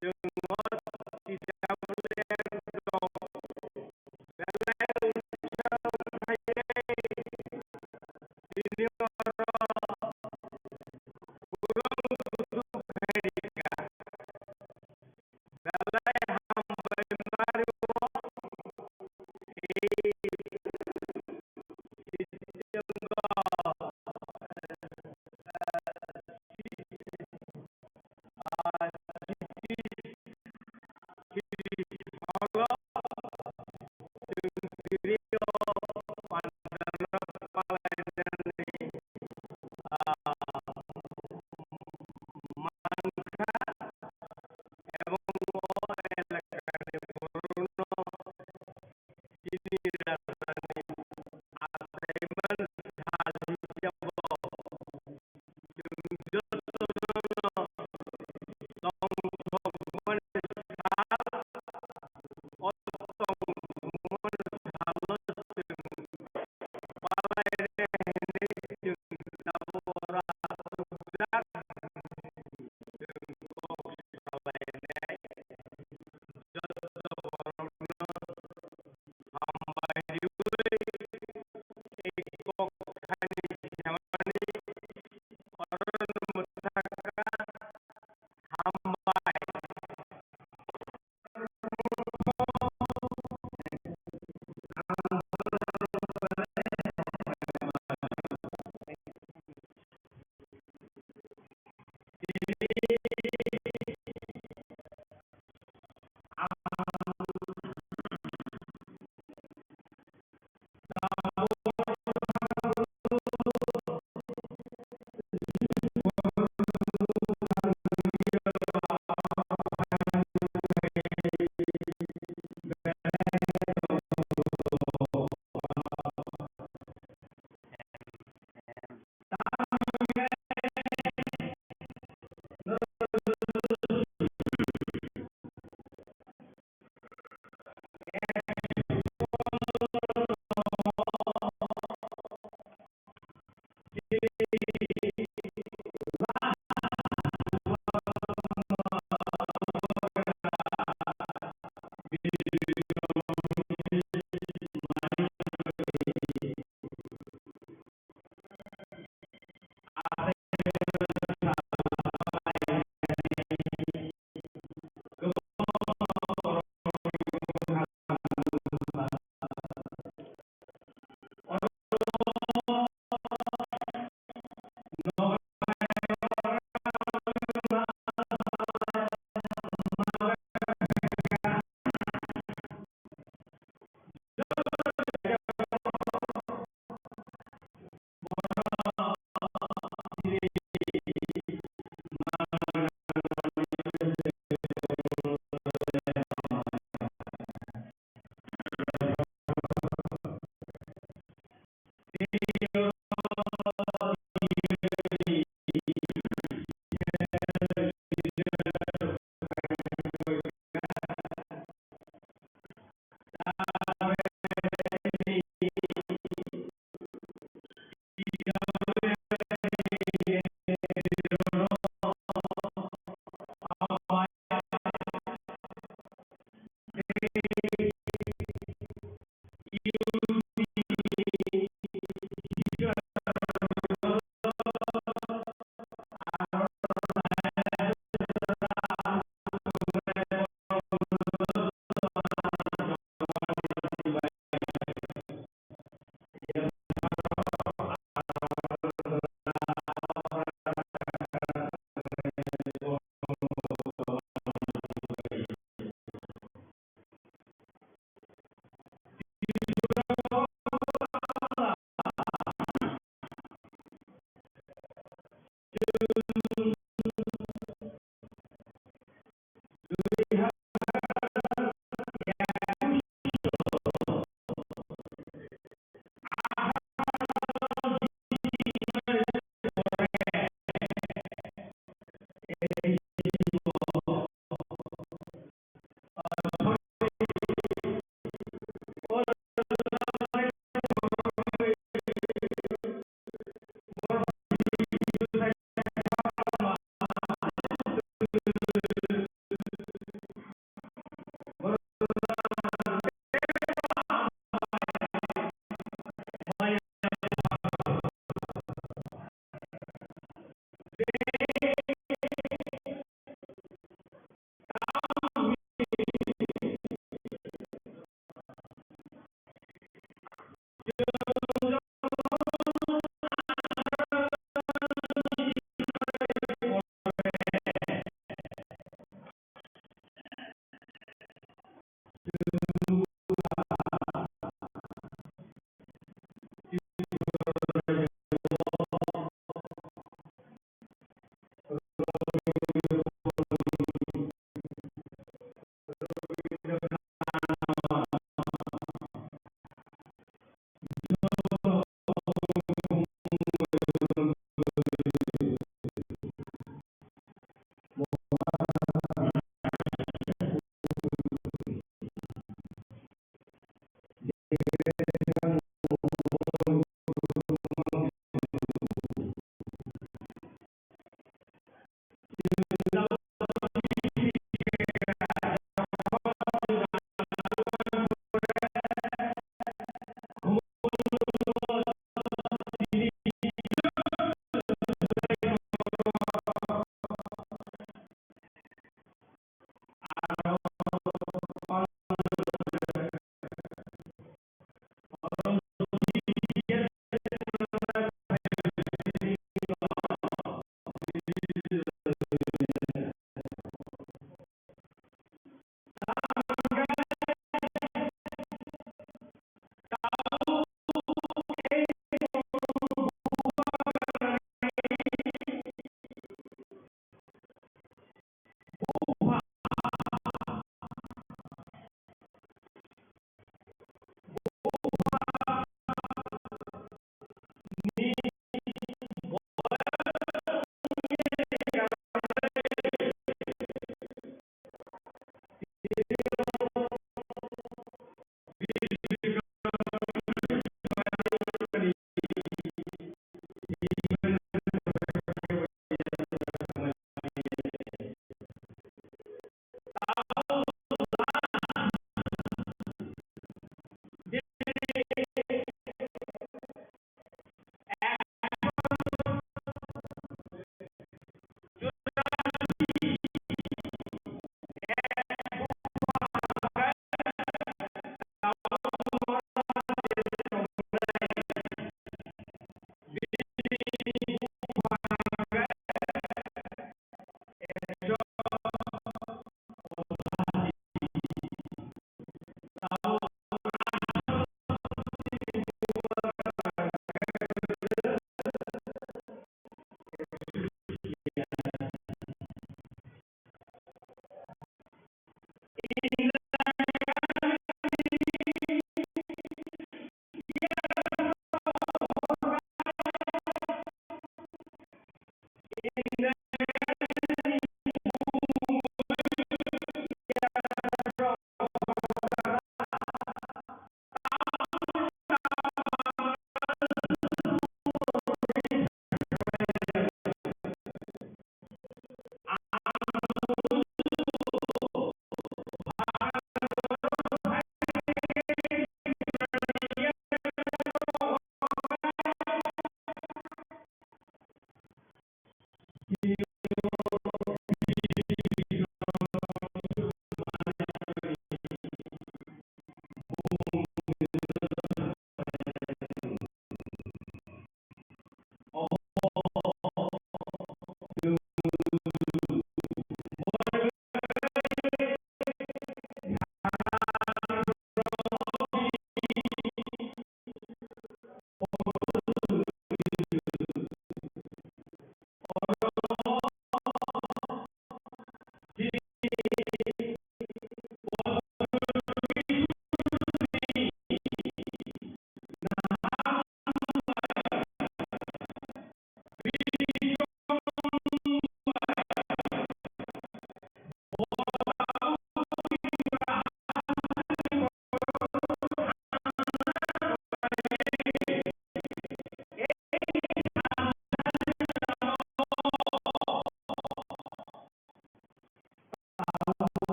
Speaker 10: จึงงดที่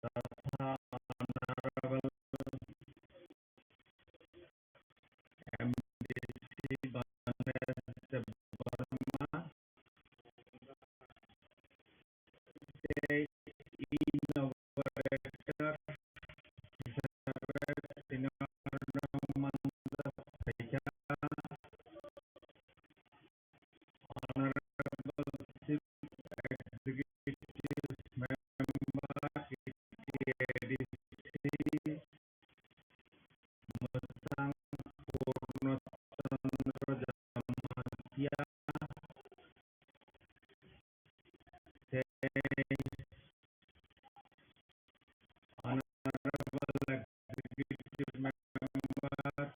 Speaker 7: तथा Honorable MDC Banesh Debarma, State Innovator Elizabeth Tinarnamanda Saika, Honorable Chief Executive Member KDC Musang Purnachandra Jamatya, Honorable Executive Member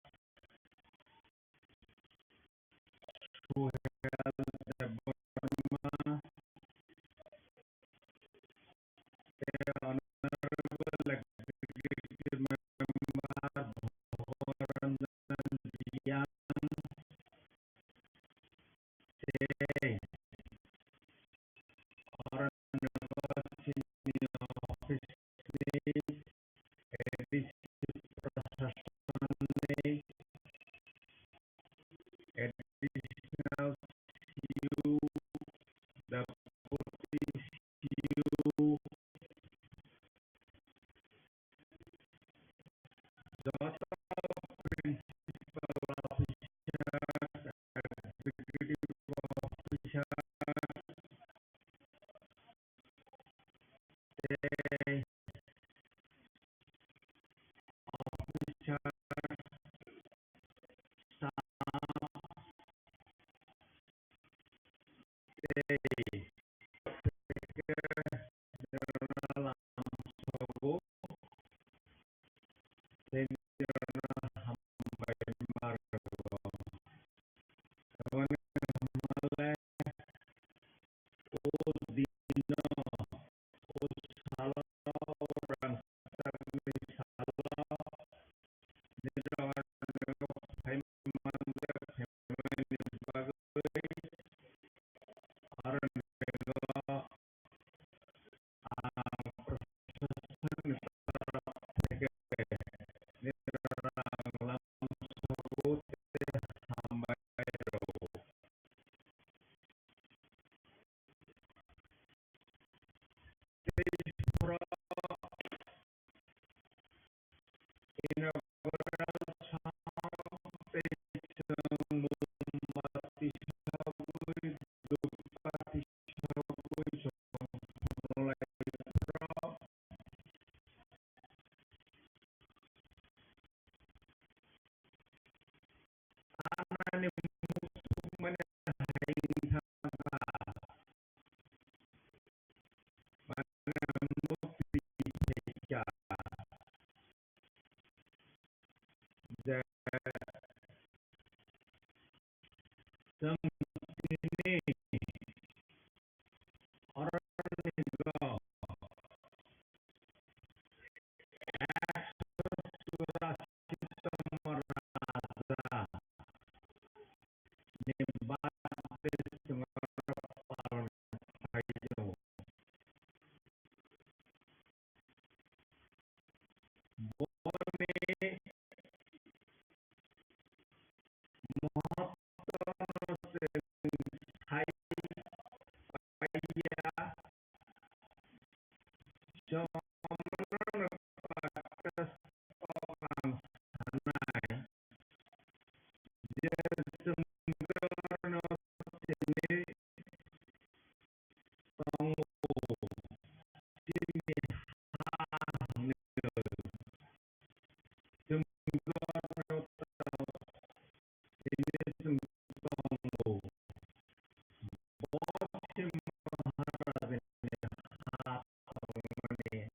Speaker 7: Suhail Debarma, Honorable Executive Member Bhoranjan Jian, Honorable Senior Officer Edisi Prasasane, Additional CU, Deputy CU, Data Principal Officers, Executive Officer, officer, staff, General Amsogo, Senior Hambai Margo, Malay, Dino, Salah, orang Salah, Nirawan Haimandak, Hemani Bagai, Aran Bego, Persen Nirang Lamsogo, Hambairo, Pro Inaugural Sound, Mumati Sabui, Dupati Sabui, mulai Pro, Anani Musuk Menahaing Sangka, Manamuti Seja, Semini, Orang Nigo, Surasi Samaraza, Nimbate Sungarapal Hayo, Bone Mohotono Hai Paya, Jomono Pakas Orang Sanai, Jesenggono Sini Tongo, Sini Hangil, Jenggono Tau, Sini Sengtongo, Bosim Maharani Hatongani,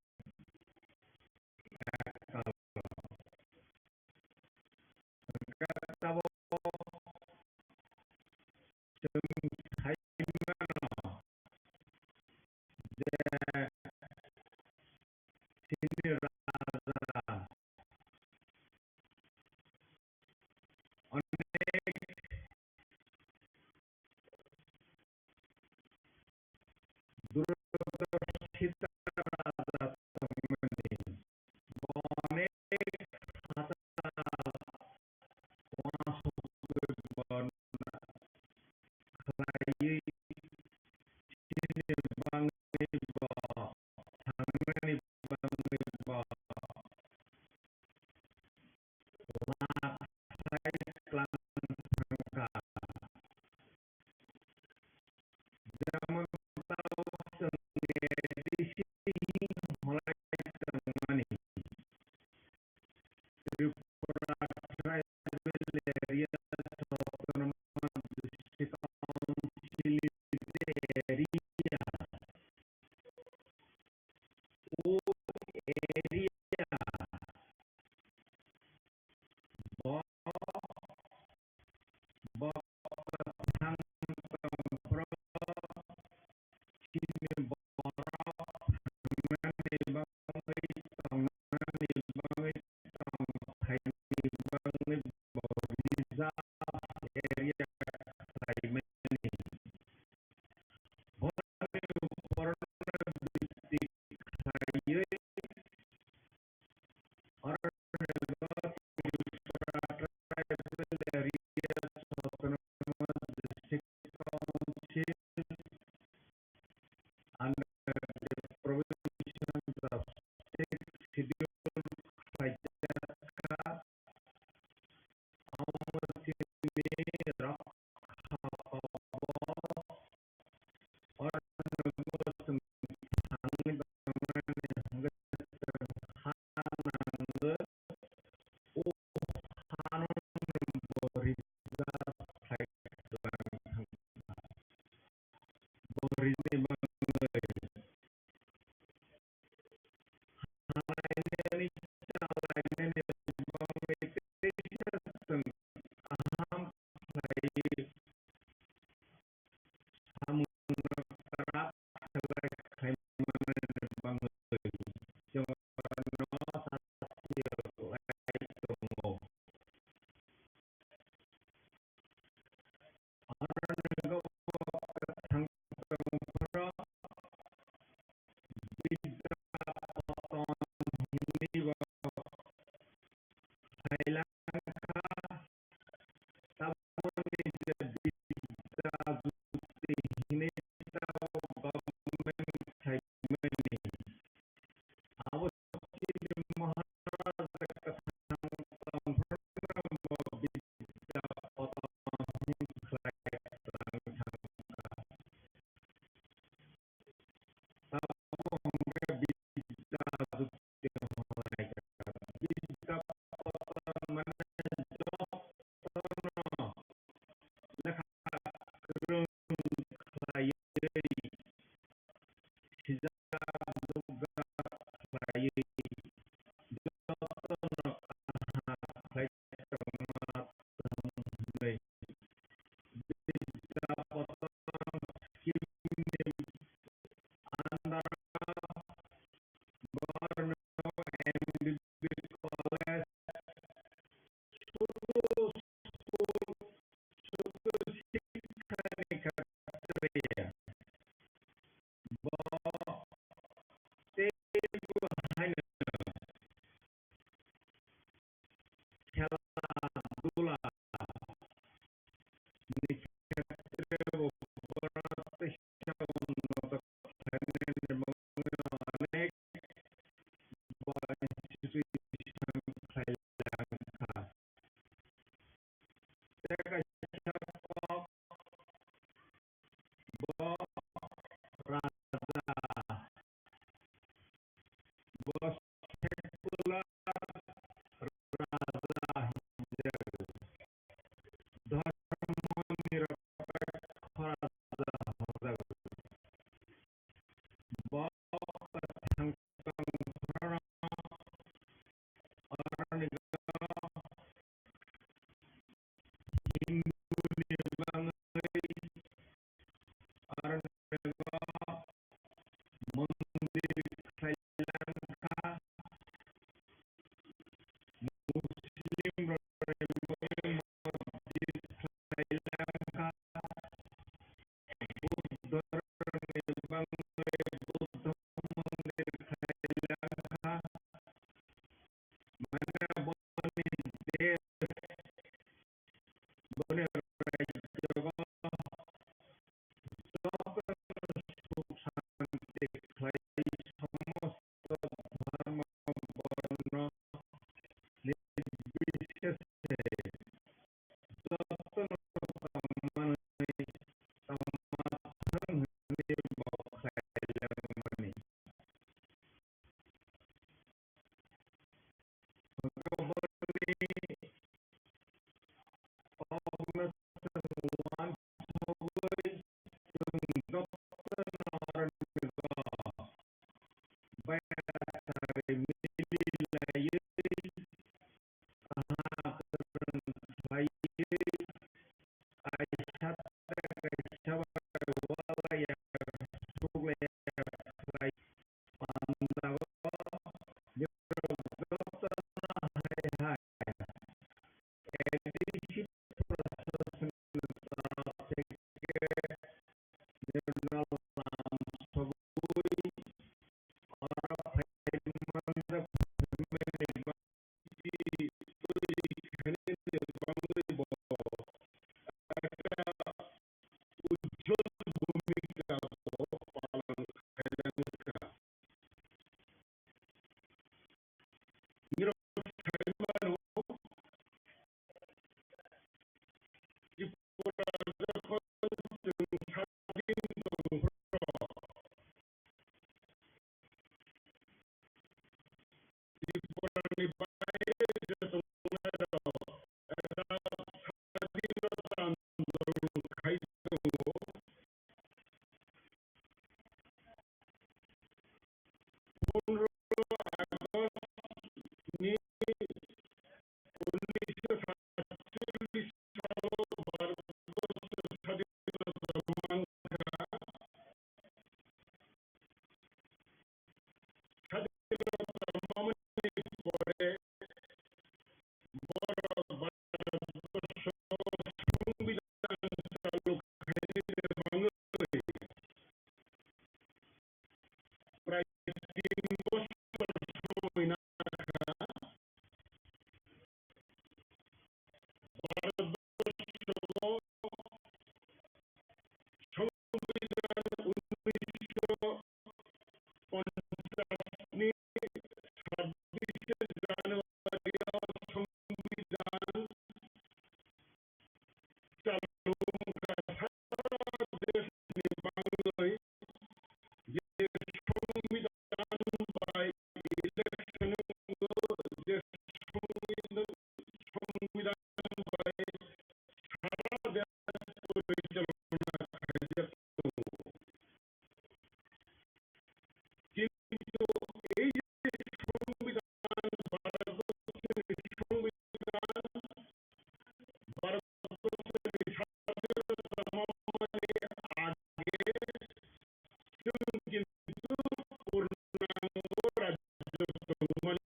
Speaker 8: মানে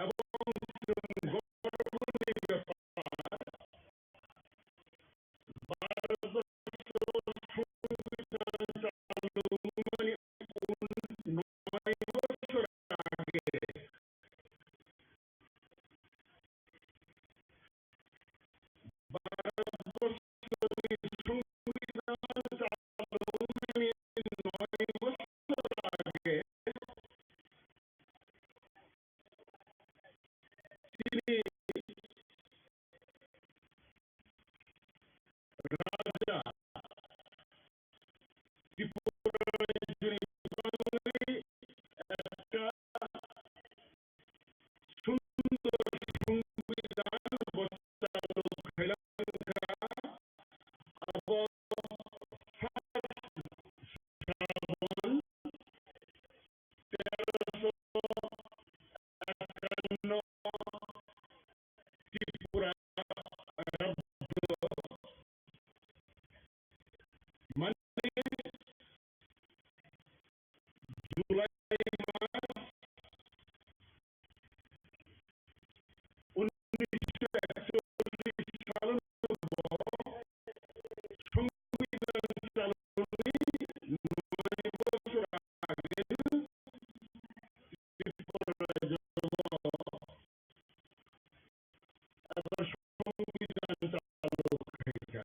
Speaker 8: এবং গর্বনীয় ব্যাপার ভারতবর্ষ সংবিধান চালু মানে 9 বছর আগে ভারতবর্ষ সংবিধান চালু মানে 9 বছর আগে তিনি রাজা ত্রিপুরার যিনি বাঙালি একটা সুন্দর সংবিধান বসালো শ্রীলঙ্কা এবং শ্রাবণ 1351 ত্রিপুরা রাজ্য মানে জুলাই মাস 1941 সাল সংবিধান চালু 9 বছর আগে ত্রিপুরা রাজ্য এবার সংবিধান চালু হয়েছে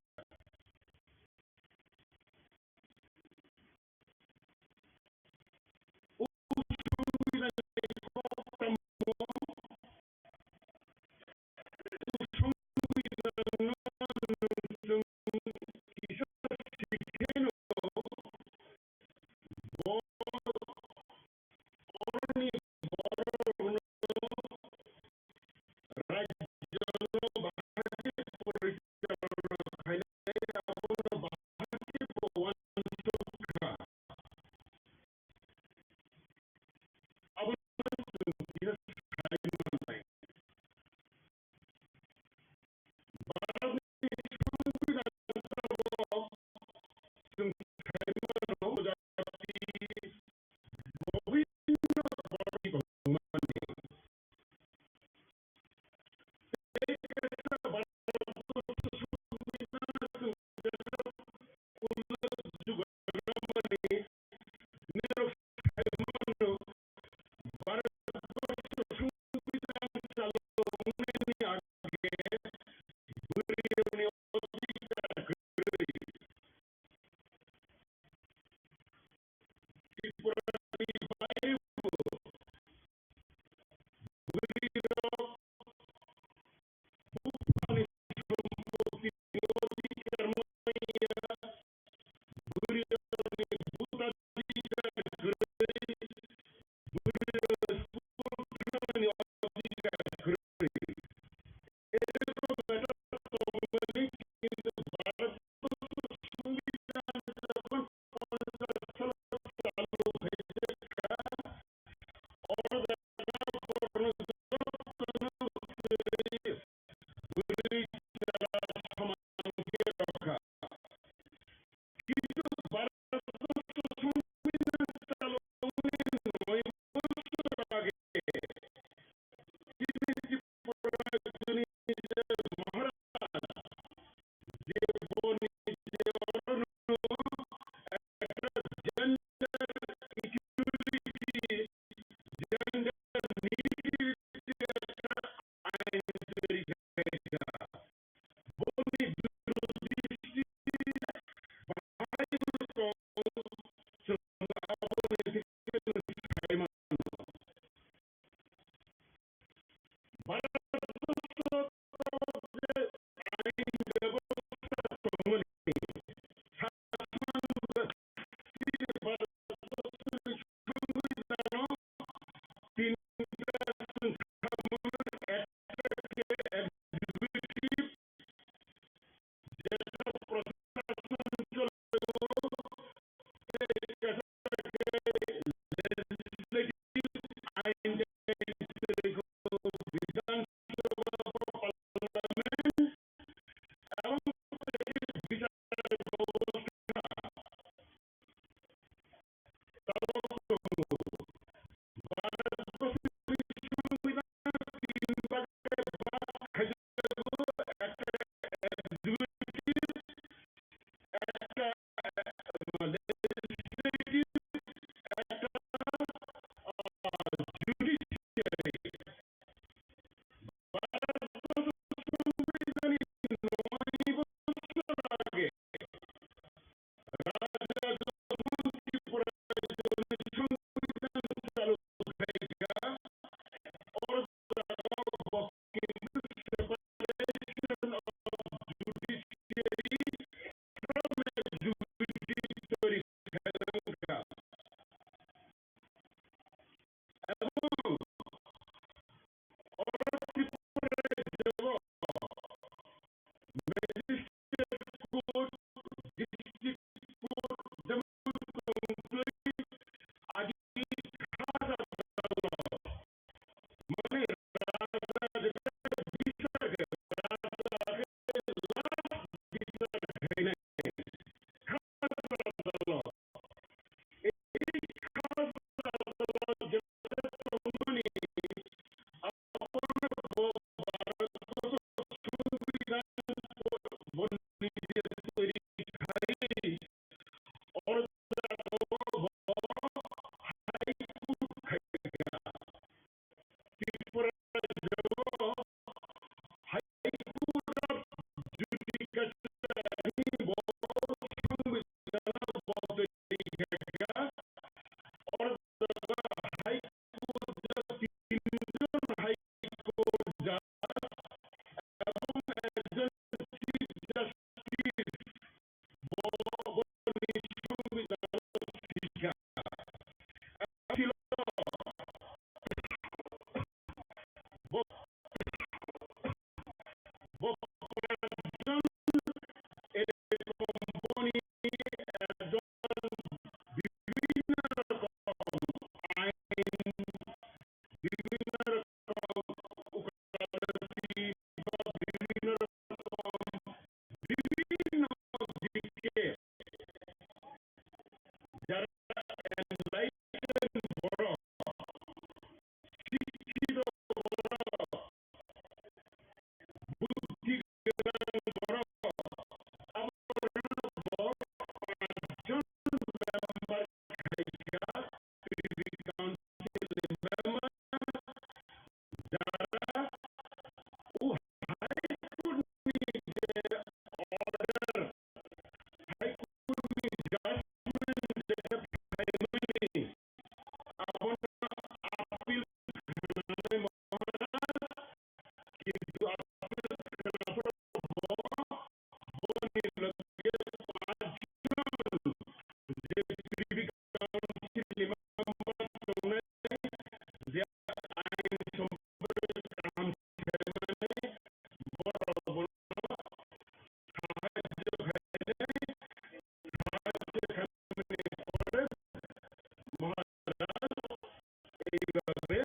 Speaker 8: এইভাবে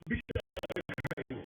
Speaker 8: বিশ্বাস খাইল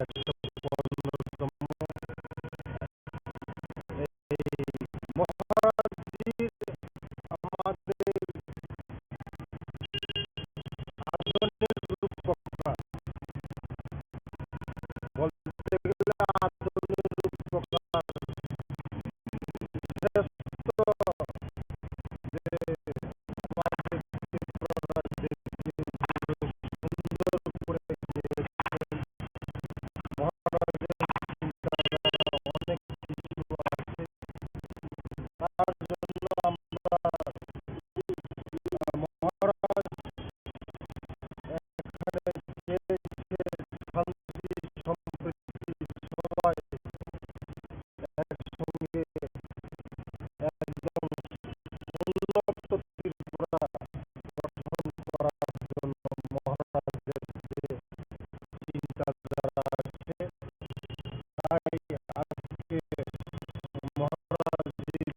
Speaker 4: 150তম এই মহারাজজির আমাদের আদনের রূপকথা বলতে গেলে আদনের রূপকথা শ্রেষ্ঠ যে আমাদের ত্রিপুরা রাজ্যের সুন্দর করে গিয়েছেন মহারাজের চিন্তাধারা অনেক কিছু আছে তার জন্য আমরা মহারাজ এখানে চেয়েছে শান্তি সম্প্রীতি সবাই একসঙ্গে একদম উন্নত ত্রিপুরা গঠন করার জন্য মহারাজের যে চিন্তাধারা আছে তাই আজকে মহারাজজির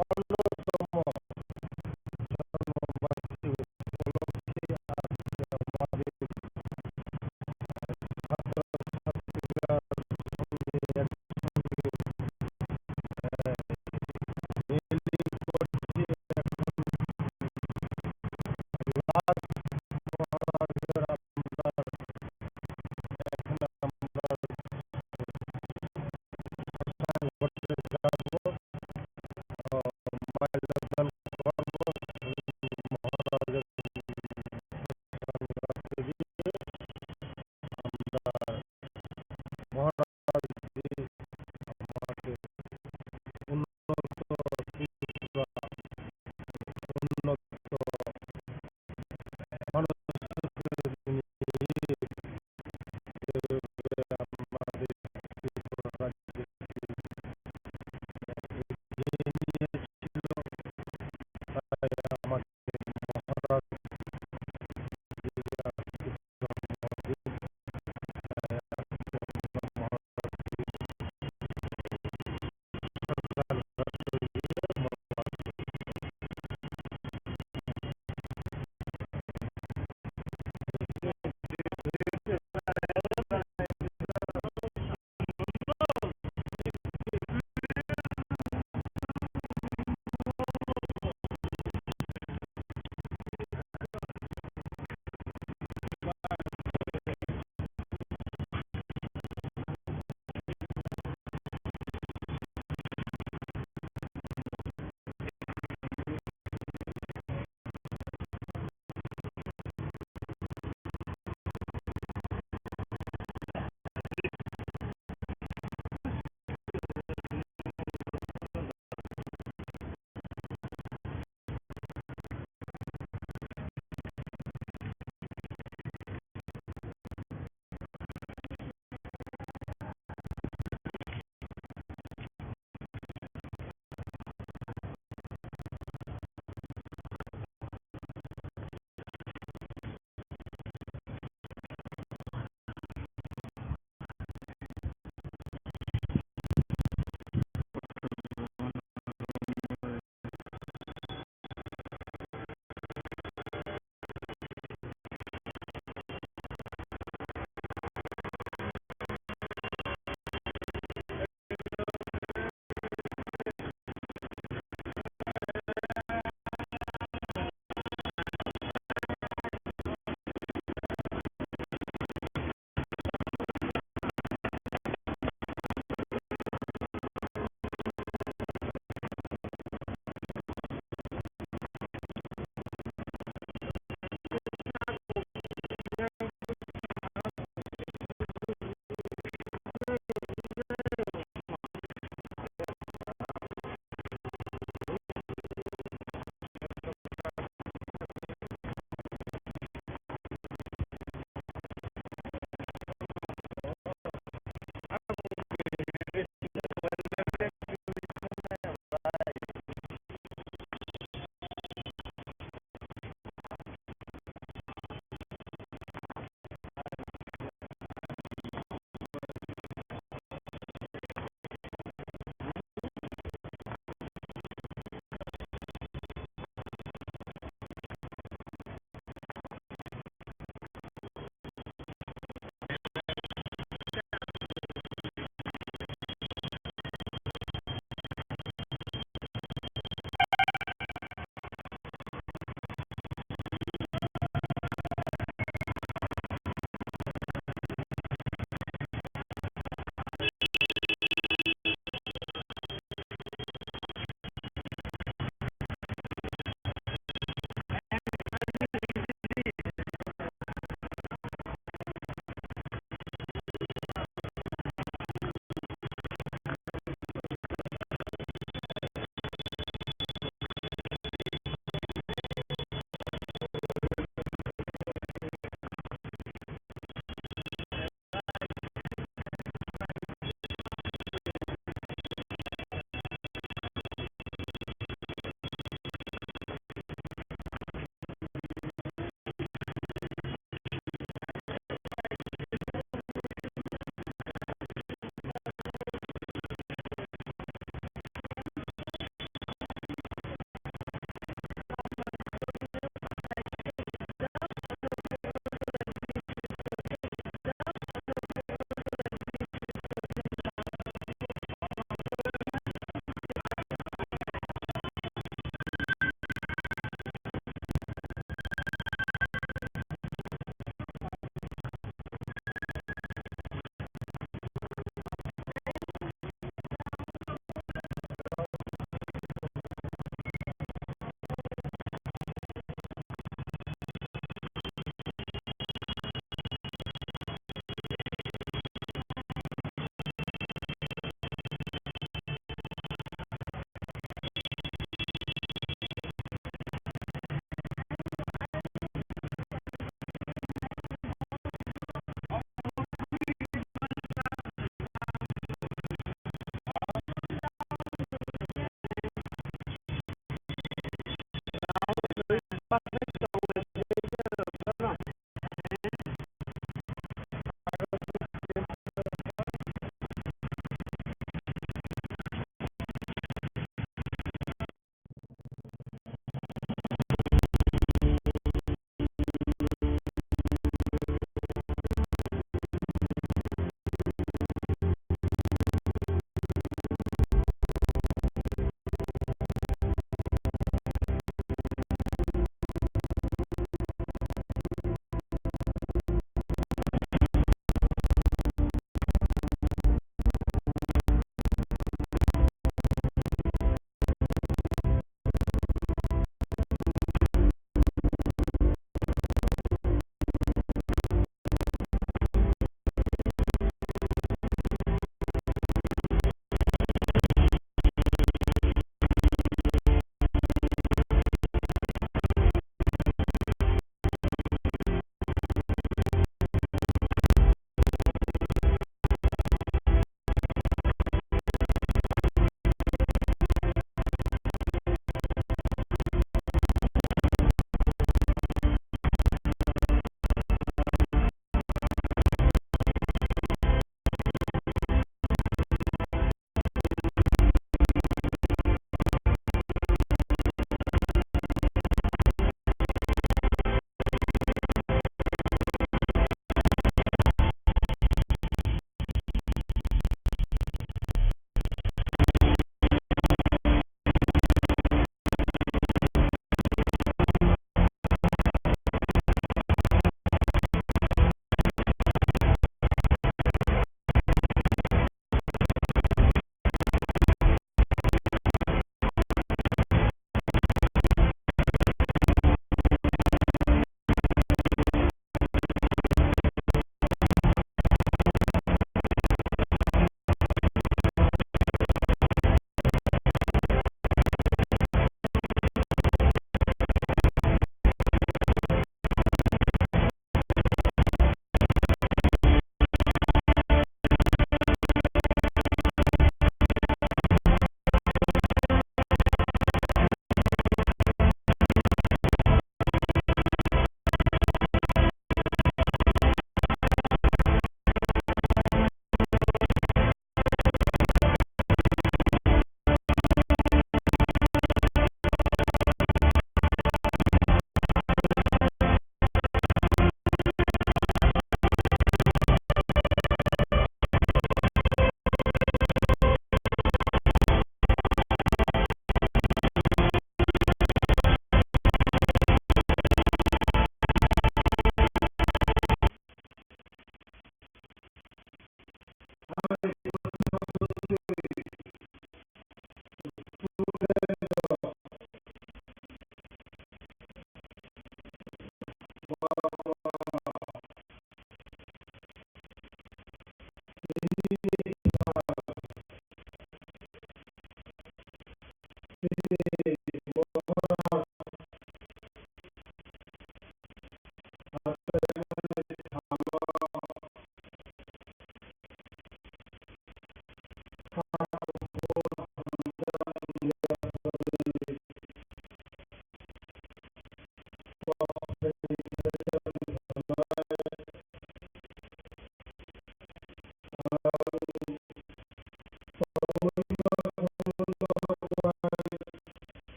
Speaker 4: 150তম জন্মবার্ষিকী উপলক্ষে আজকে আমাদের ছাত্রছাত্রীরা সঙ্গে একসঙ্গে রেলি করছে এখন লাস্ট মহারাজের আমরা এখন আমরা শ্মশান ঘাটে যাব মাল্যদান করব মহারাজের শ্মশান ঘাটে গিয়ে আমরা মহারাজজি আমাদের উন্নত ত্রিপুরা উন্নত মানুষকে নিয়ে যেভাবে আমাদের ত্রিপুরা রাজ্যকে এগিয়ে নিয়েছিল তাই আমাদের মহারাজ জি আজকে জন্মদিন তাই আজকে আমরা মহারাজকে